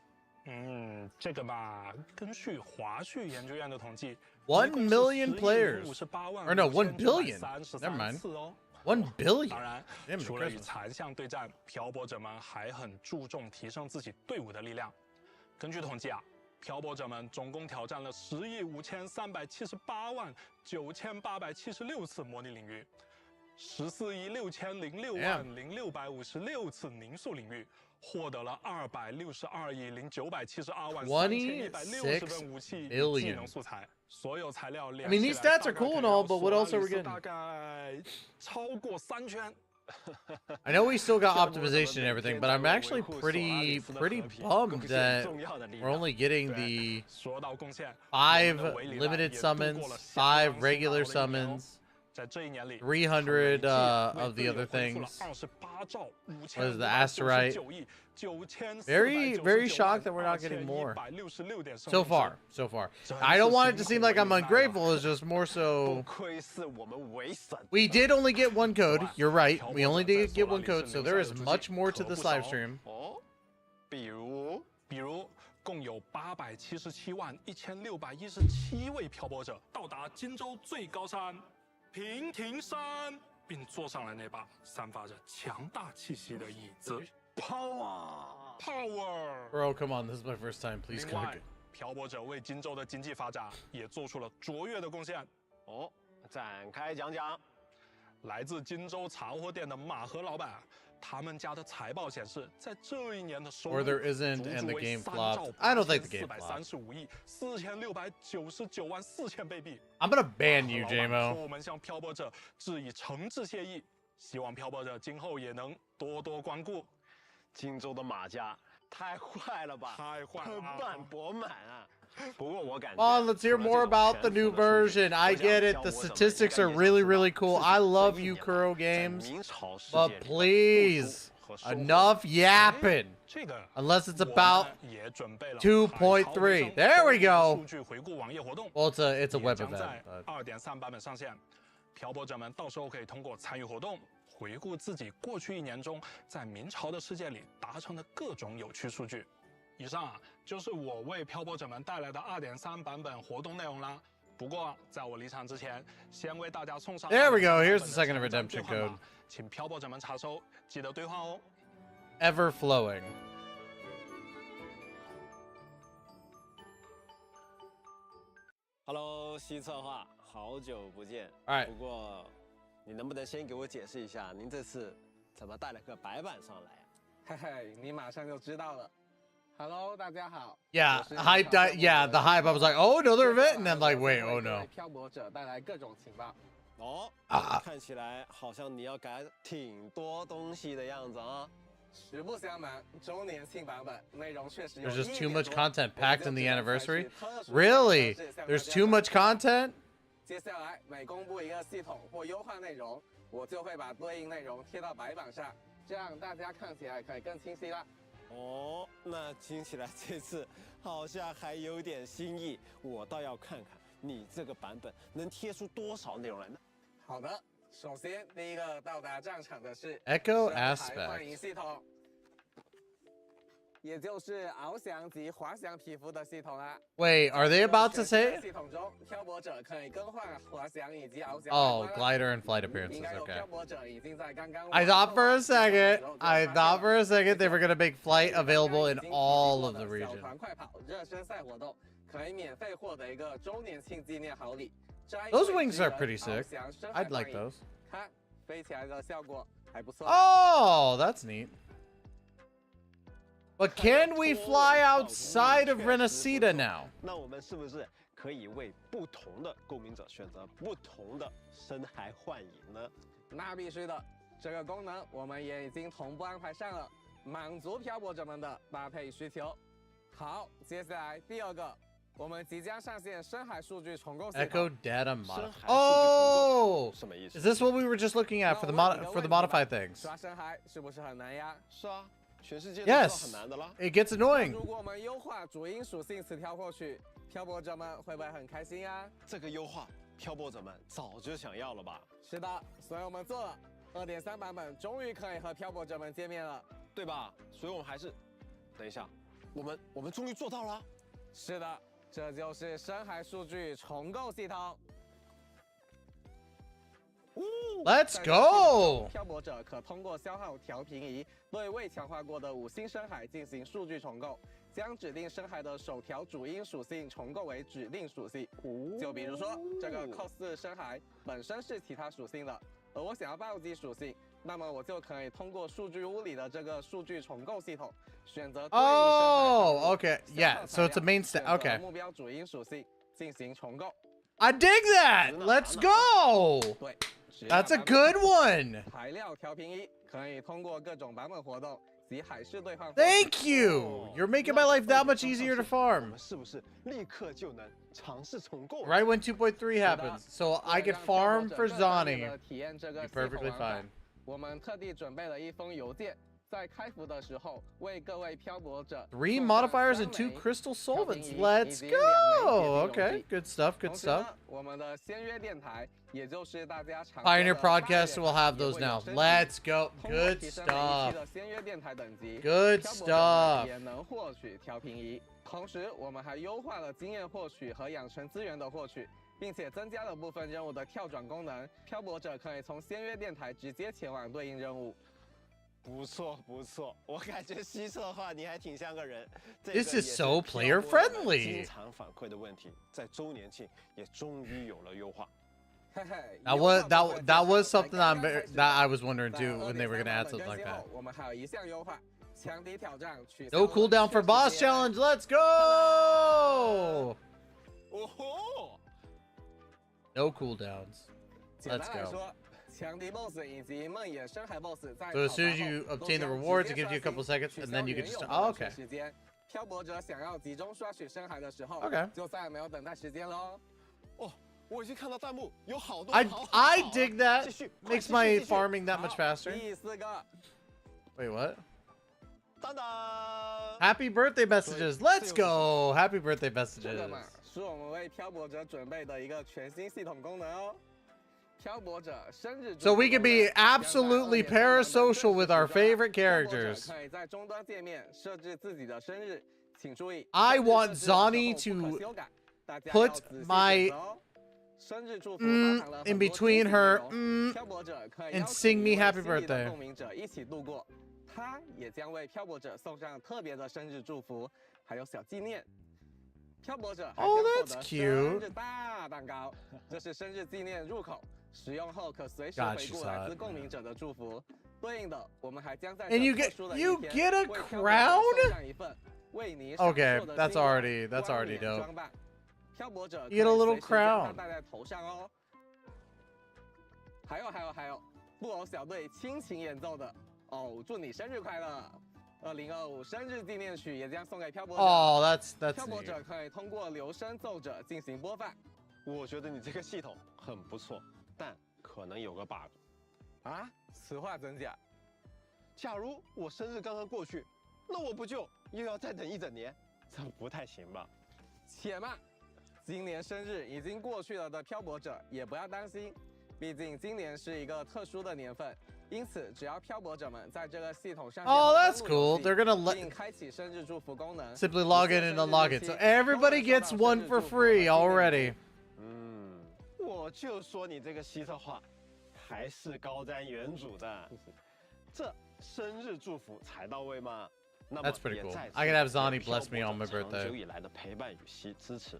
这个吧，根据华旭研究院的统计 1 million players. Or no, 1 billion. Never mind. 1 billion. 当然， Damn, 除了与 impressive. 残像对战，漂泊者们还很注重提升自己队伍的力量。根据统计啊，漂泊者们总共挑战了10.5,378.9,876次模拟领域，14.606,656次凝塑领域，获得了262.972.3160份武器技能素材。所有材料 I mean, these stats are cool and all, but what else are we getting? 大概超过3圈。 I know we still got optimization and everything, but I'm actually pretty bummed that we're only getting the 5 limited summons, 5 regular summons, 300 of the other things. What is the asterite? Very shocked that we're not getting more. So far. I don't want it to seem like I'm ungrateful, it's just more so... We did only get 1 code, you're right. We only did get 1 code, so there is much more to this live stream. 比如共有877.1617位漂泊者到达荆州最高山平亭山，并坐上了那把散发着强大气息的椅子。Power！ Bro, come on, this is my first time. Please 另外 click it. 漂泊者为荆州的经济发展也做出了卓越的贡献。展开讲讲。来自荆州茶货店的马和老板，他们家的财报显示，在这1年的收入 Or there isn't, and the game flopped. I don't think the game flopped. 435.4694,000贝币。 I'm gonna ban you, 和 JMO. 我们向漂泊者致以诚挚谢意，希望漂泊者今后也能多多光顾。荆州的马家太坏了吧，太坏了，盆满钵满啊！不过我感觉 Come on, let's hear more about the new version. I get it. The statistics are really cool. I love you, Kuro Games. But please, enough yapping. Unless it's about 2.3. There we go. 数据回顾网页活动 Well, it's a web 也将 event. 在 but- 2.3 版本上线。漂泊者们到时候可以通过参与活动，回顾自己过去1年中在明朝的世界里达成的各种有趣数据。以上啊就是我为漂泊者们带来的2.3版本活动内容啦。不过在我离场之前，先为大家送上 There we go. Here's the second redemption code. 请漂泊者们查收，记得兑换哦。Ever flowing. Hello， 西策划，好久不见。Alright. 不过，你能不能先给我解释一下，您这次怎么带了个白板上来啊？嘿嘿，你马上就知道了。Hello， 大家好。Yeah, hype. Yeah, the hype. I was like, oh, another event, and then like, wait, oh no. 漂泊者带来各种情报。哦，看起来好像你要改挺多东西的样子啊。实不相瞒，周年庆版本内容确实有 There's just too much content packed in the anniversary. Really? There's too much content? 接下来每公布一个系统或优化内容，我就会把对应内容贴到白板上，这样大家看起来可以更清晰啦。哦，那听起来这次好像还有点新意，我倒要看看你这个版本能贴出多少内容来呢？好的，首先第一个到达战场的是 Echo 深海 Aspect 幻影系统，也就是翱翔及滑翔皮肤的系统啦。Wait, are they about to say? 系统中，漂泊者可以更换滑翔以及翱翔。Oh, glider and flight 应 appearances. 该有 Okay. 漂泊者已经在刚刚。I thought for a second they were gonna make flight available in all of the 小 region. 团快跑热身赛活动可以免费获得一个周年庆纪念好礼。Those wings are pretty sick. I'd like those. 看，飞起来的效果还不错。Oh, that's neat. But can we fly outside of Renacida now? 那我们是不是可以为不同的公民者选择不同的深海幻影呢？那必须的，这个功能我们也已经同步安排上了，满足漂泊者们的搭配需求。好，接下来第二个，我们即将上线深海数据重构系统。 Echo data mod. Oh, is this what we were just looking at for the modified things? 刷深海是不是很难呀？是啊，全世界都知道很 Yes, 难的啦。 it gets annoying. 如果我们优化主因属性词条获取，漂泊者们会不会很开心呀？这个优化，漂泊者们早就想要了吧？是的，所以我们做了。2.3版本终于可以和漂泊者们见面了，对吧？所以我们还是，等一下，我们终于做到了。是的，这就是深海数据重构系统。Let's go! 漂泊者可通过消耗调频仪对未强化过的5星深海进行数据重构，将指定深海的首条主因属性重构为指定属性。就比如说，这个 cos 深海本身是其他属性的，而我想要暴击属性，那么我就可以通过数据屋里的这个数据重构系统选择对应深海 Oh, okay. Yeah, so it's a main step. Okay. 目标主因属性进行重构。 I dig that. Let's go. 对。 That's a good one. 材料调频仪可以通过各种版本活动及海事兑换。 Thank you. You're making my life that much easier to farm. 是不是立刻就能尝试重构 Right when 2.3 happens, so I could farm for Zani. 体验这个 Be perfectly fine. 我们特地准备了一封邮件，在开服的时候为各位漂泊者 3 modifiers and 2 crystal solvents. Let's go. Okay, good stuff. Good stuff. 我们的签约电台，也就是大家常 Pioneer Podcast will have those now. Let's go. Good stuff. Good stuff. 也能获取调频仪。同时，我们还优化了经验获取和养成资源的获取，并且增加了部分任务的跳转功能。漂泊者可以从签约电台直接前往对应任务。 不错不错，我感觉西策划你还挺像个人。 This is so player friendly. 经常反馈的问题，在周年庆也终于有了优化。That was something that I was wondering too when they were gonna add something like that. 我们还有一项优化，强敌挑战取消 No cooldown for boss challenge. Let's go. No cooldowns. Let's go. 强敌 boss 以及梦魇深海 boss 在 So as soon as you obtain the rewards, it gives you a couple seconds, and then you can just. Oh, okay. 漂泊者想要集中刷取深海的时候 Okay. 就再也没有等待时间喽。哦，我已经看到弹幕有好多。I dig that. Makes my farming that much faster. 第4个。 Wait, what? 当当 Happy birthday messages. Let's go. Happy birthday messages. 这个嘛，是我们为漂泊者准备的一个全新系统功能哦。 So we can be absolutely parasocial with our favorite characters. 可以在终端界面设置自己的生日， I want Zani to put my in between her and sing me happy birthday. 他也将为漂泊者送上特别的生日祝福，还有小纪念。漂泊者还将获得生日大蛋糕，这是生日纪念入口，使用后可随时回顾来自共鸣者的祝福。对应的，我们还将在 And you get a crown? Okay, that's already dope. You get a little crown. 戴在头上哦。还有，布偶小队亲情演奏的。 哦，祝你生日快乐！2025生日纪念曲也将送给漂泊者。Oh, that's 漂泊者可以通过留声奏者进行播放。我觉得你这个系统很不错，但可能有个 bug。啊？此话怎讲？假如我生日刚刚过去，那我不就又要再等一整年？这不太行吧？且慢，今年生日已经过去了的漂泊者也不要担心，毕竟今年是一个特殊的年份。 因此，只要漂泊者们在这个系统上 Oh, that's cool. They're gonna let 开启生日祝福功能 simply log in and unlock it, so everybody gets one for free already. 我就说你这个西策划还是高瞻远瞩的，这生日祝福才到位吗？ That's pretty cool. I can have Zani bless me on my birthday. 长久以来的陪伴与支持，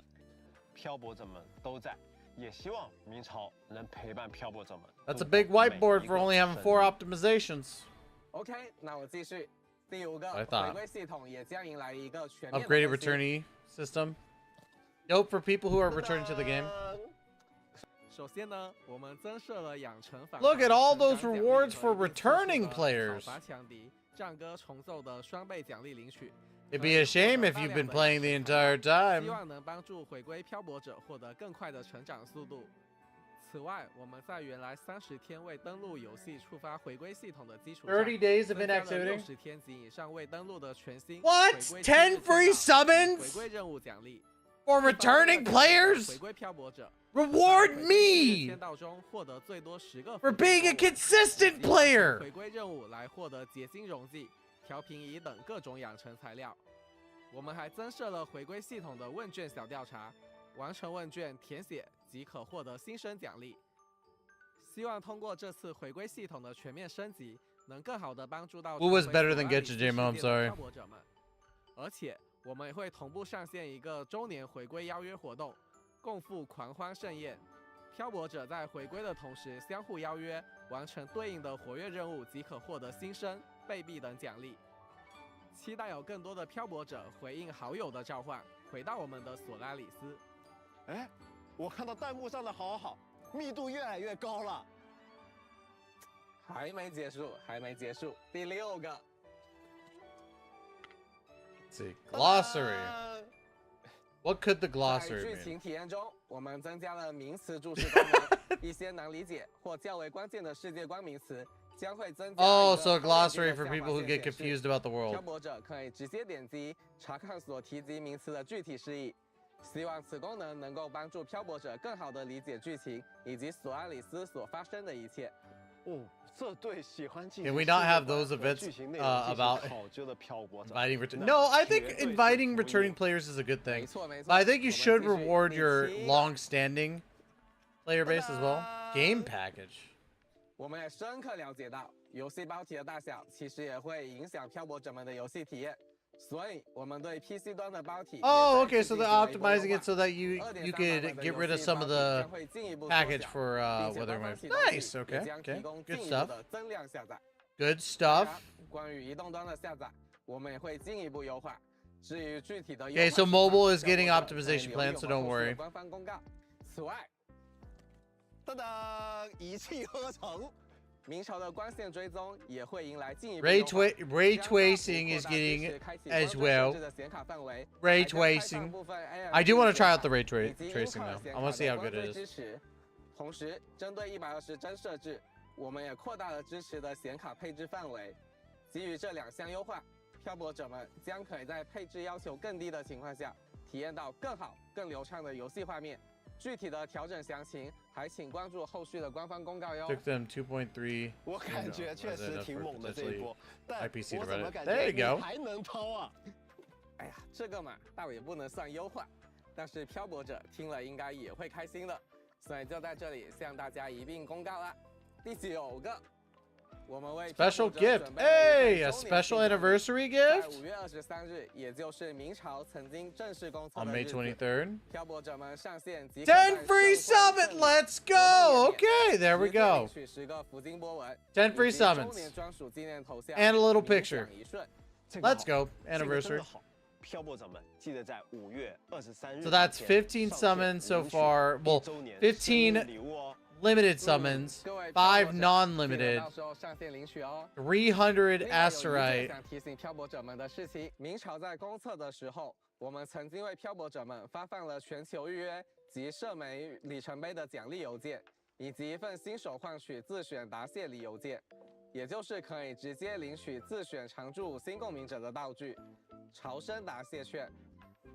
漂泊者们都在。 也希望明朝能陪伴漂泊者们。That's a big whiteboard for only having 4 optimizations. OK， 那我继续。第5个，回归系统也将迎来一个全面 upgraded returnee system. Dope for people who are returning to the game. 首先呢，我们增设了养成反。 Look at all those rewards for returning players. 讨伐强敌、战歌重奏的双倍奖励领取。 It'd be a shame if you've been playing the entire time. 希望能帮助回归漂泊者获得更快的成长速度。此外，我们在原来30天未登录游戏触发回归系统的基础上，30 days of inactivity. 60天及以上未登录的全新 What? 10 free summons? 回归任务奖励 for returning players? 回归漂泊者 Reward me 签到中获得最多10个 for being a consistent player. 回归任务来获得结晶溶剂。 调频仪等各种养成材料，我们还增设了回归系统的问卷小调查，完成问卷填写即可获得新生奖励。希望通过这次回归系统的全面升级，能更好的帮助到 Who was better than Get to JMO? I'm sorry. 漂泊者们。而且我们也会同步上线一个周年回归邀约活动，共赴狂欢盛宴。漂泊者在回归的同时相互邀约，完成对应的活跃任务即可获得新生、贝币等奖励。期待有更多的漂泊者回应好友的召唤，回到我们的索拉里斯。哎，我看到弹幕上的好，密度越来越高了。还没结束，第6个。See, glossary. What could the glossary 在剧 mean? 情体验中，我们增加了名词注释功能，一些难理解或较为关键的世界观名词将会增加。Oh, so a glossary for people who get confused about the 漂 world. 泊者可以直接点击查看所提及名词的具体释义。希望此功能能够帮助漂泊者更好地理解剧情以及索阿里斯所发生的一切。这对喜欢进 Can we not have those events about inviting return? No, I think inviting returning players is a good thing. But I think you should reward your long-standing player base as well. Game package. 我们也深刻了解到，游戏包体的大小其实也会影响漂泊者们的游戏体验。所以，我们对 PC 端的包体 Oh, okay, so they're optimizing it so that you could get rid of some of the package for Wuthering. Nice, okay, good stuff. Good stuff. 关于移动端的下载，我们也会进一步优化。至于具体的 Okay, so mobile is getting optimization plans, so don't worry. 官方公告。此外，噔噔，一气呵成。 明朝的光线追踪也会迎来进一步 Ray tracing is getting as well. Ray tracing. I do want to try out the ray tracing though. I want to see how good it is. 同时，针对120帧设置，我们也扩大了支持的显卡配置范围。基于这2项优化，漂泊者们将可以在配置要求更低的情况下，体验到更好、更流畅的游戏画面。 具体的调整详情，还请关注后续的官方公告哟。Took them 2.3. 我感觉确实挺猛的这一波，但 IPC 我 to 怎么 Reddit. 感 There 觉 you go. 你还能掏啊？哎呀，这个嘛，倒也不能算优化，但是漂泊者听了应该也会开心的，所以就在这里向大家一并公告啦。第9个。 Special gift. Hey, a special anniversary gift? 5月23日，也就是明朝曾经正式公测的 On May 23rd. 漂泊者们上线即 10 free summon. Let's go. Okay, there we go. 10 free summons. And a little picture. Let's go. Anniversary. 漂泊者们记得在5月23日 So that's 15 summons so far. Well, 15 limited summons, 5 non-limited, 300 Asterite. 想提醒漂泊者们的事情，明朝在公测的时候，我们曾经为漂泊者们发放了全球预约及社媒里程碑的奖励邮件，以及一份新手换取自选答谢礼邮件，也就是可以直接领取自选常驻5星共鸣者的道具——朝生答谢券。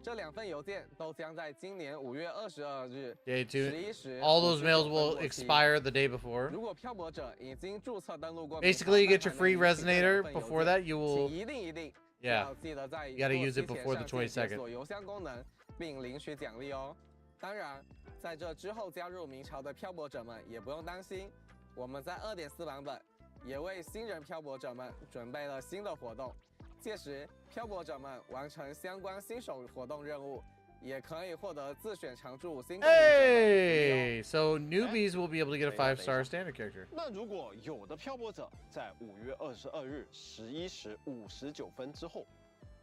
这2份邮件都将在今年5月22日 11时 All those mails will expire the day before. 如果漂泊者已经注册登录过 Basically, you get your free resonator. Before that, you will. 一定 Yeah. You gotta use it before the 22nd. 邮箱功能并领取奖励哦。当然，在这之后加入明朝的漂泊者们也不用担心，我们在2.4版本也为新人漂泊者们准备了新的活动。 届时，漂泊者们完成相关新手活动任务，也可以获得自选常驻5星。Hey, so newbies will be able to get a 5-star standard character. 那如果有的漂泊者在5月22日11时59分之后，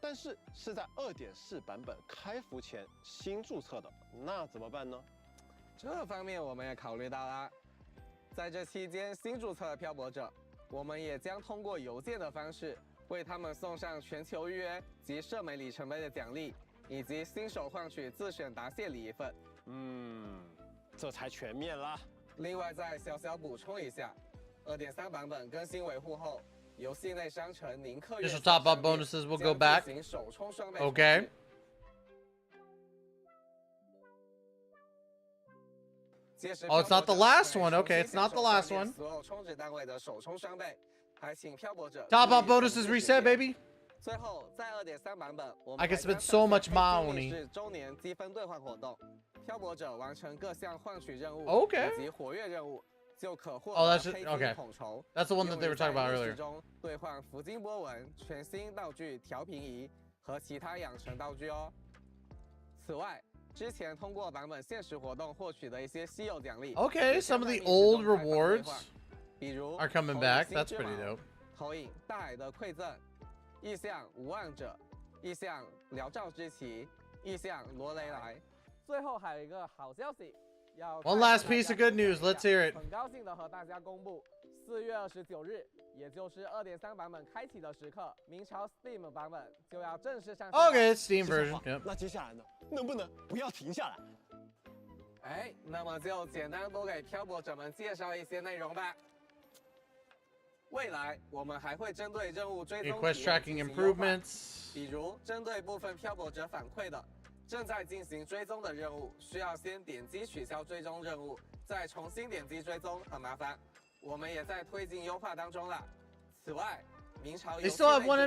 但是是在2.4版本开服前新注册的，那怎么办呢？这方面我们也考虑到啦。在这期间，新注册的漂泊者，我们也将通过邮件的方式。 为他们送上全球预约及社媒里程碑的奖励，以及新手换取自选答谢礼1份。这才全面啦。另外再小小补充一下，2.3版本更新维护后，游戏内商城宁克院 top up bonuses will go back. Okay. Oh, it's not the last one. Okay, it's not the last one. 所有充值单位的首充双倍。 Top up bonuses reset, baby. 最后，在2.3版本，我们 I can spend so much money. 是周年积分兑换活动，漂泊者完成各项换取任务 Okay. 以及活跃任务，就可获 Oh, 得 that's 黑 okay. 金统筹。 That's the one that they were talking about earlier. 中兑换福金波纹、全新道具调频仪和其他养成道具哦。此外，之前通过版本限时活动获取的一些稀有奖励。Okay, some of the old rewards 比如 are coming back. That's pretty dope. 投影大海的馈赠，意象无望者，意象辽赵之旗，意象罗雷莱。最后还有一个好消息，要 One last piece of good news. Let's hear it. 很高兴的和大家公布，4月29日，也就是2.3版本开启的时刻，明朝 Steam 版本就要正式上线。Okay, it's Steam version. Yep. 那接下来呢？能不能不要停下来？哎，那么就简单多给漂泊者们介绍一些内容吧。 未来我们还会针对任务追踪 Quest tracking improvements， 比如针对部分漂泊者反馈的正在进行追踪的任务，需要先点击取消追踪任务，再重新点击追踪，很麻烦。我们也在推进优化当中啦。此外，明朝游戏内攻略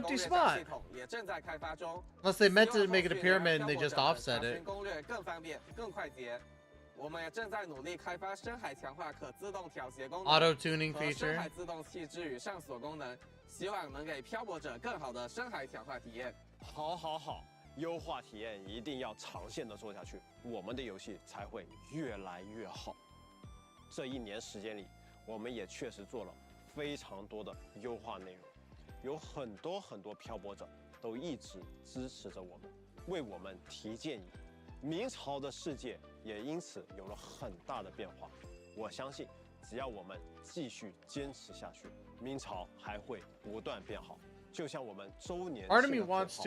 系统也正在开发中。Unless they meant to make it a pyramid and they just offset it. 攻略更方便、更快捷。 我们也正在努力开发深海强化可自动调节功能 ，Auto Tuning 和 feature， 深海自动弃置与上锁功能，希望能给漂泊者更好的深海强化体验。好，优化体验一定要长线的做下去，我们的游戏才会越来越好。这1年时间里，我们也确实做了非常多的优化内容，有很多漂泊者都一直支持着我们，为我们提建议。 明朝的世界也因此有了很大的变化。我相信，只要我们继续坚持下去，明朝还会不断变好。就像我们周年。Part of me wants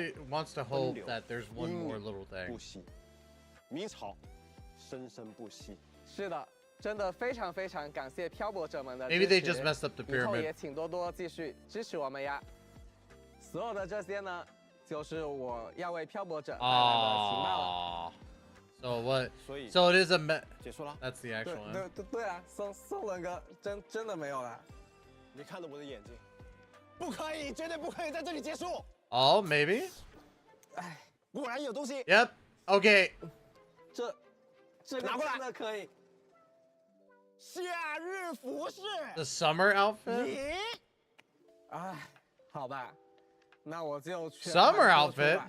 to hope that there's one more little thing. 不息，明朝生生不息。是的，真的非常感谢漂泊者们的支持。 Maybe they just messed up the pyramid. 以后也请多多继续支持我们呀。所有的这些呢？ 就是我要为漂泊者带来的情报了。So what? So it is a 结束了。 That's the actual one. 对啊，送了个真的没有了。你看着我的眼睛，不可以，绝对不可以在这里结束。Oh, maybe. 哎，果然有东西。Yep. Okay. 这拿过来真的可以。夏日服饰。The summer outfit. 咦？哎，好吧，那我就全 Summer 盘托出 outfit 吧。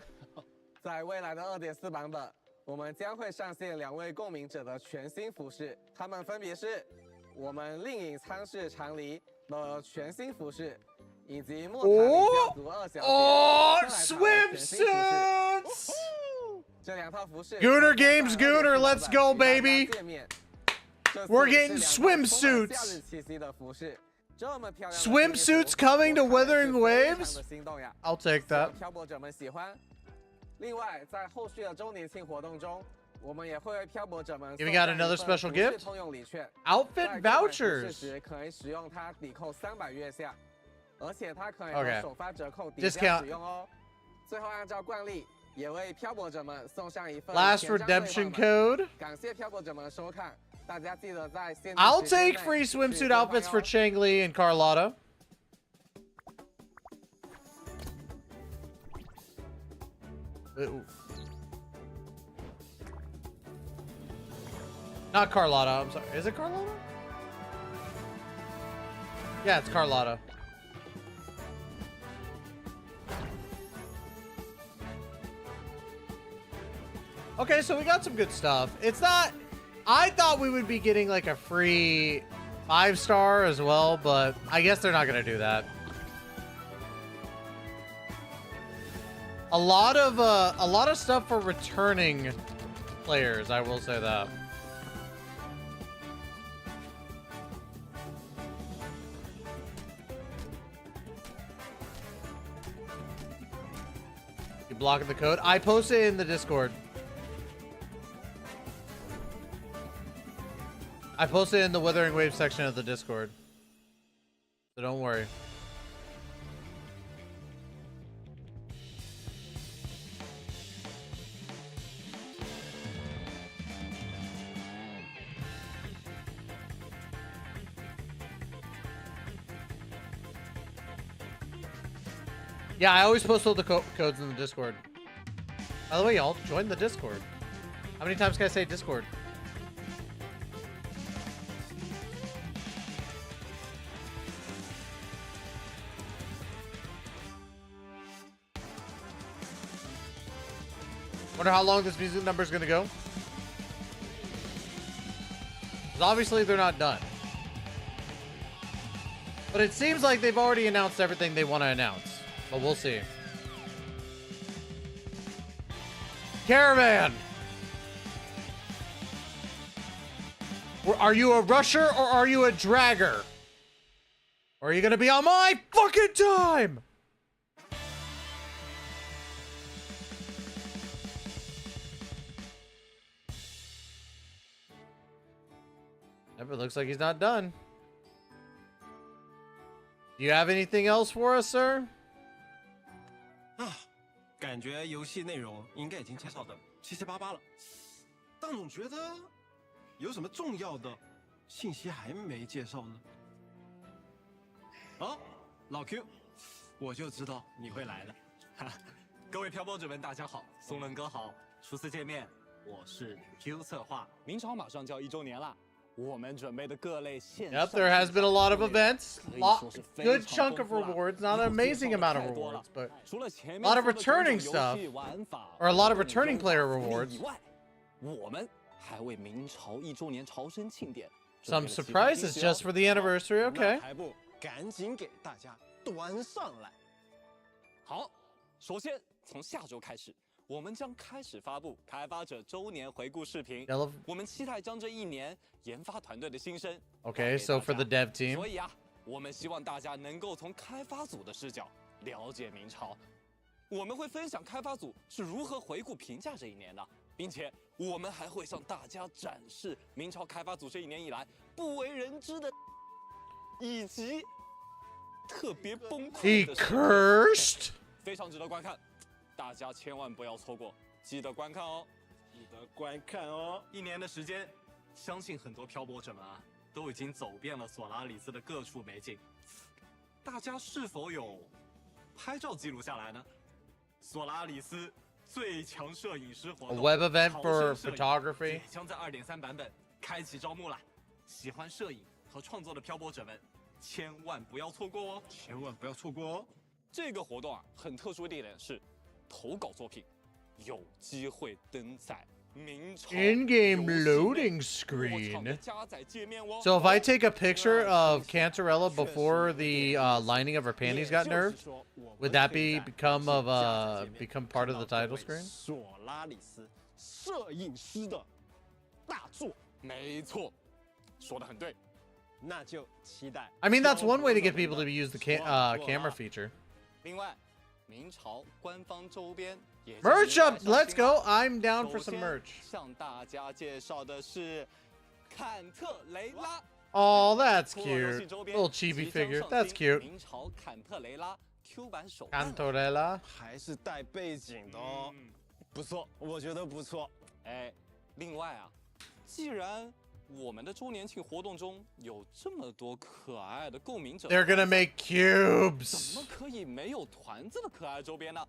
在未来的2.4版本，我们将会上线2位共鸣者的全新服饰，他们分别是我们另隐舱室长离的全新服饰，以及莫塔里教族2小姐swimsuits. 这2套服饰 Gooner Games Gooner, let's go, baby. We're getting swimsuits. Swimsuits coming to Wuthering Waves? I'll take that. 漂泊者们喜欢。另外，在后续的周年庆活动中，我们也会为漂泊者们 We got another special gift. 通用礼券 Outfit vouchers. 时可以使用它抵扣300月下，而且它可以 Okay. 首发折扣抵价使用哦。最后按照惯例，也为漂泊者们送上一份 Last redemption code. 感谢漂泊者们收看。 I'll take free swimsuit outfits for Changli and Carlotta. Not Carlotta, I'm sorry. Is it Carlotta? Yeah, it's Carlotta. Okay, so we got some good stuff. It's not... I thought we would be getting like a free 5-star as well, but I guess they're not going to do that. A lot of stuff for returning players, I will say that. You blocking the code? I posted it in the Discord. I posted it in the Wuthering Waves section of the Discord. So don't worry. Yeah, I always post all the codes in the Discord. By the way, y'all, join the Discord. How many times can I say Discord? Wonder how long this music number is going to go. Because obviously they're not done. But it seems like they've already announced everything they want to announce. But we'll see. Caravan! Are you a rusher or are you a dragger? Or are you going to be on my fucking time? It looks like he's not done. Do you have anything else for us, sir? 感觉游戏内容应该已经介绍的七七八八了，但总觉得有什么重要的信息还没介绍呢？哦，老 Q， 我就知道你会来的。各位漂泊者们，大家好，松伦哥好，初次见面，我是 Q 策划。明朝马上就要1周年了。 Yep, there has been a lot of events. Good chunk of rewards. Not an amazing amount of rewards, but a lot of returning stuff. Or a lot of returning player rewards. Some surprises just for the anniversary, okay. 赶紧给大家端上来。好，首先从下周开始。 我们将开始发布开发者周年回顾视频。我们期待将这1年研发团队的心声。Okay, so for the dev team. 所以啊，我们希望大家能够从开发组的视角了解明朝。我们会分享开发组是如何回顾评价这1年的，并且我们还会向大家展示明朝开发组这1年以来不为人知的，以及特别崩溃的。He cursed. 非常值得观看。 大家千万不要错过，记得观看哦！记得观看哦！1年的时间，相信很多漂泊者们啊，都已经走遍了索拉里斯的各处美景。大家是否有拍照记录下来呢？索拉里斯最强摄影师活 A 动 web event 朝 for 圣摄影 photography 也将在2.3版本开启招募了。喜欢摄影和创作的漂泊者们，千万不要错过哦！千万不要错过哦！这个活动啊，很特殊的一点是，投稿作品有机会登载明朝 in-game loading screen. So if I take a picture of Cantarella before the lining of her panties got nerfed, would that become part of the title screen? 索拉里斯摄影师的大作，没错，说得很对。那就期待。I mean, that's one way to get people to use the camera feature. 另外，明朝官方周边也 Merch up, let's go. I'm down for some merch. 向大家介绍的是坎特雷拉。Oh, that's cute. Little chibi figure. That's cute. 明朝坎特雷拉 Q 版手办 Cantarella 还是带背景的哦，不错，我觉得不错。哎，另外啊，既然我们的周年庆活动中有这么多可爱的共鸣者 They're gonna make cubes. 怎么可以没有团子的可爱周边呢？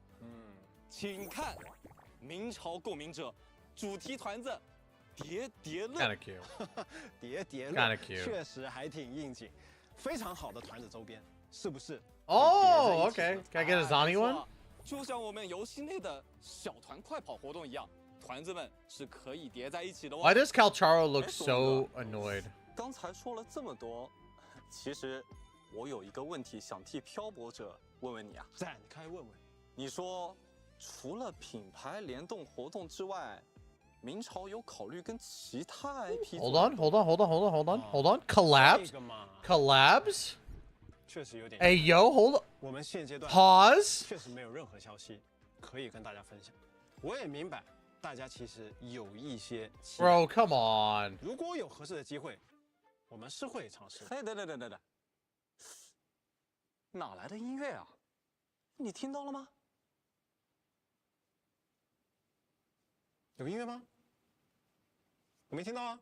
请看明朝共鸣者主题团子叠叠乐 Kinda cute. 叠叠乐 Kinda cute. 确实还挺应景，非常好的团子周边，是不是？ Oh, okay. Can I get a zani one? 就像我们游戏内的小团快跑活动一样，团子们是可以叠在一起的哦。Why does Calcharo look so annoyed? 刚才说了这么多，其实我有一个问题想替漂泊者问问你啊。展开问问。你说，除了品牌联动活动之外，明朝有考虑跟其他 IP Hold on. Collabs? Collabs? 确实有点。 Hey, yo, hold on. 我们现阶段 Pause. 确实没有任何消息可以跟大家分享。我也明白，大家其实有一些期待。 Bro, come on. 如果有合适的机会，我们是会尝试。哎，等，哪来的音乐啊？你听到了吗？有音乐吗？我没听到啊。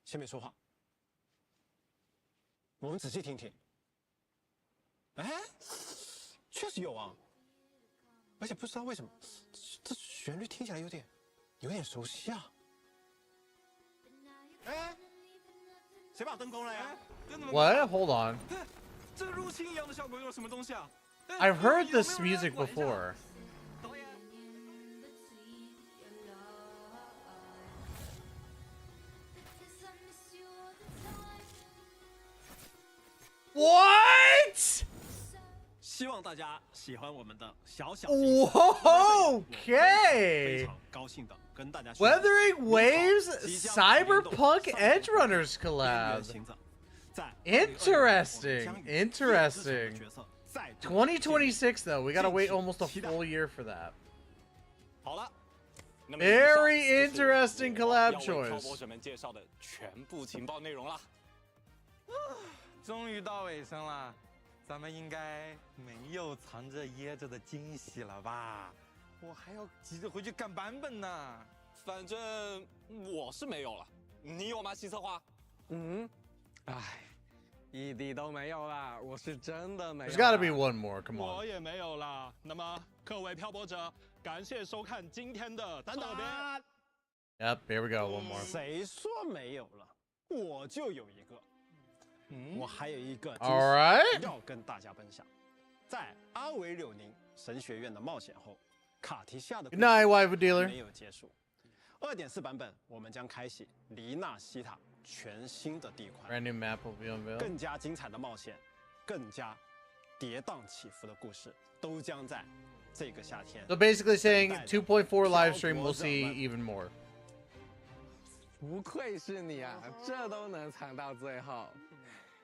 先别说话，我们仔细听听。哎，确实有啊，而且不知道为什么，这旋律听起来有点熟悉啊。哎，谁把灯关了呀 What? Hold on. 这入侵一样的效果又是什么东西啊？ I've heard this music before. What? 希望大家喜欢我们的小小 Okay. 非常高兴的跟大家 Wuthering Waves Cyberpunk Edge Runners collab. Interesting. 2026 though. We gotta wait almost a full year for that. 好了。 Very interesting collab choice. 漂泊者们介绍的全部情报内容了。终于到尾声了，咱们应该没有藏着掖着的惊喜了吧？我还要急着回去赶版本呢。反正我是没有了，你有吗，新策划？一滴都没有啦，我是真的没有。 There's gotta be one more. Come on. 我也没有啦。那么各位漂泊者，感谢收看今天的特别。Yep, here we go. One more. 谁说没有了？我就有一个。我还有一个 All right. 要跟大家分享，在阿维柳宁神学院的冒险后，卡提夏的 Good night, waifu dealer. 没有结束。2.4版本，我们将开启黎纳西塔全新的地块 Brand new map will be unveiled. 更加精彩的冒险，更加跌宕起伏的故事，都将在这个夏天。 So basically saying 2.4 live stream, we'll see even more. 不愧是你啊，这都能藏到最后。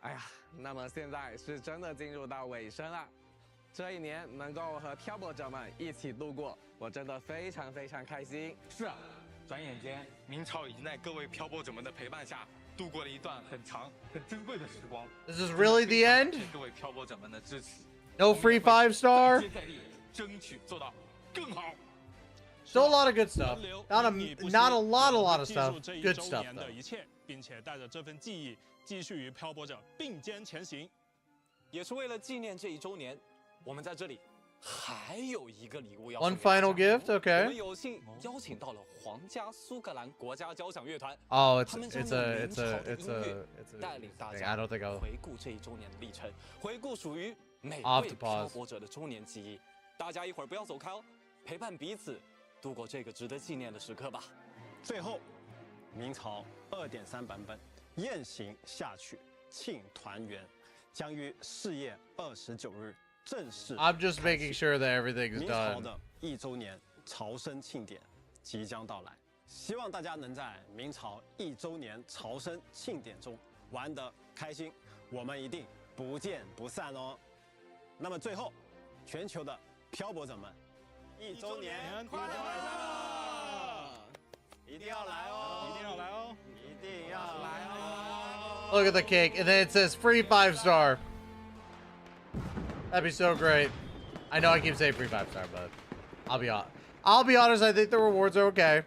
哎呀，那么现在是真的进入到尾声了。这一年能够和漂泊者们一起度过，我真的非常开心。是啊，转眼间，明朝已经在各位漂泊者们的陪伴下，度过了一段很长、很珍贵的时光。 This is really the end? 谢谢各位漂泊者们的支持。 No free 5-star? 再接再厉，争取做到更好。 Still a lot of good stuff. Not a lot of stuff. Good stuff though. 的一切，并且带着这份记忆，继续与漂泊者并肩前行。也是为了纪念这1周年，我们在这里还有一个礼物要 One final gift, 我 okay. 们有幸邀请到了皇家苏格兰国家交响乐团。 Oh, 他们将用明朝的音乐带领大 I 家 don't think I'll 回顾这1周年的历程，回顾属于每 I'll have 位 to 漂 pause. 泊者的周年记忆。大家一会儿不要走开哦，陪伴彼此度过这个值得纪念的时刻吧。最后，明朝2.3版本雁行下曲庆团圆，将于4月29日正式。 I'm just making sure that everything is 明朝 done. 的1周年朝生庆典即将到来，希望大家能在明朝1周年朝生庆典中玩得开心，我们一定不见不散哦。那么最后，全球的漂泊者们，1周年快乐！一定要来哦！一定要来哦！一定要来哦！ Look at the cake, and then it says free 5-star. That'd be so great. I know I keep saying free 5-star, but I'll be honest. I think the rewards are okay.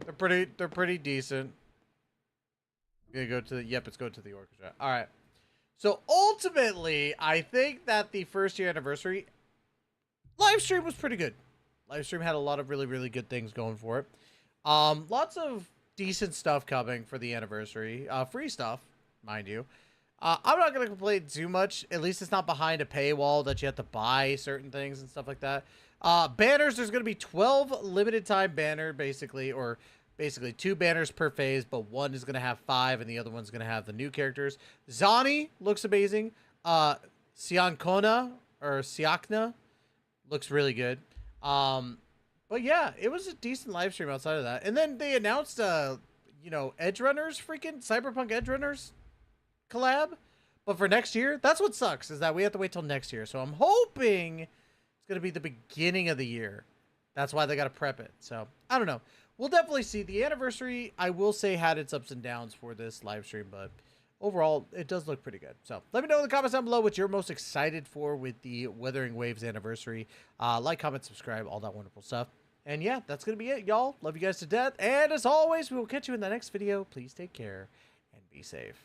They're pretty decent. Gonna go to the it's going to the orchestra. All right. So ultimately, I think that the first year anniversary live stream was pretty good. Live stream had a lot of really good things going for it. Lots of decent stuff coming for the anniversary. Free stuff, mind you. I'm not going to complain too much. At least it's not behind a paywall that you have to buy certain things and stuff like that. Banners, there's going to be 12 limited time banner, basically 2 banners per phase, but one is going to have 5 and the other one's going to have the new characters. Zani looks amazing. Siakna looks really good. But yeah, it was a decent live stream outside of that. And then they announced, Edge Runners, freaking Cyberpunk Edge Runners collab. But for next year, that's what sucks, is that we have to wait till next year. So I'm hoping it's going to be the beginning of the year. That's why they got to prep it. So I don't know. We'll definitely see. The anniversary, I will say, had its ups and downs for this live stream, but overall, it does look pretty good. So let me know in the comments down below what you're most excited for with the Wuthering Waves anniversary. Like, comment, subscribe, all that wonderful stuff. And yeah, that's going to be it, y'all. Love you guys to death. And as always, we will catch you in the next video. Please take care and be safe.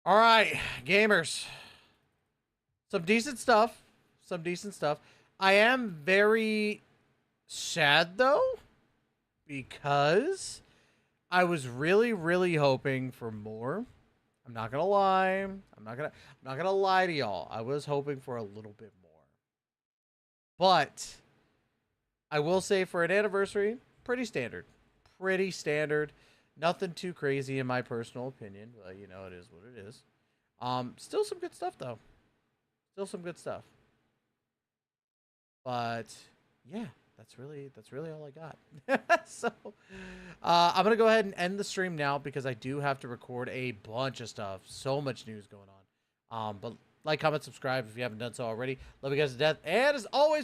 All right, gamers. Some decent stuff. I am very sad, though, because I was really hoping for more. I'm not gonna lie. I'm not gonna lie to y'all. I was hoping for a little bit more. But I will say, for an anniversary, pretty standard. Nothing too crazy in my personal opinion, but it is what it is. Still some good stuff, though. But yeah, that's really all I got. So I'm gonna go ahead and end the stream now because I do have to record a bunch of stuff. So much news going on. But like, comment, subscribe if you haven't done so already. Love you guys to death, and as always,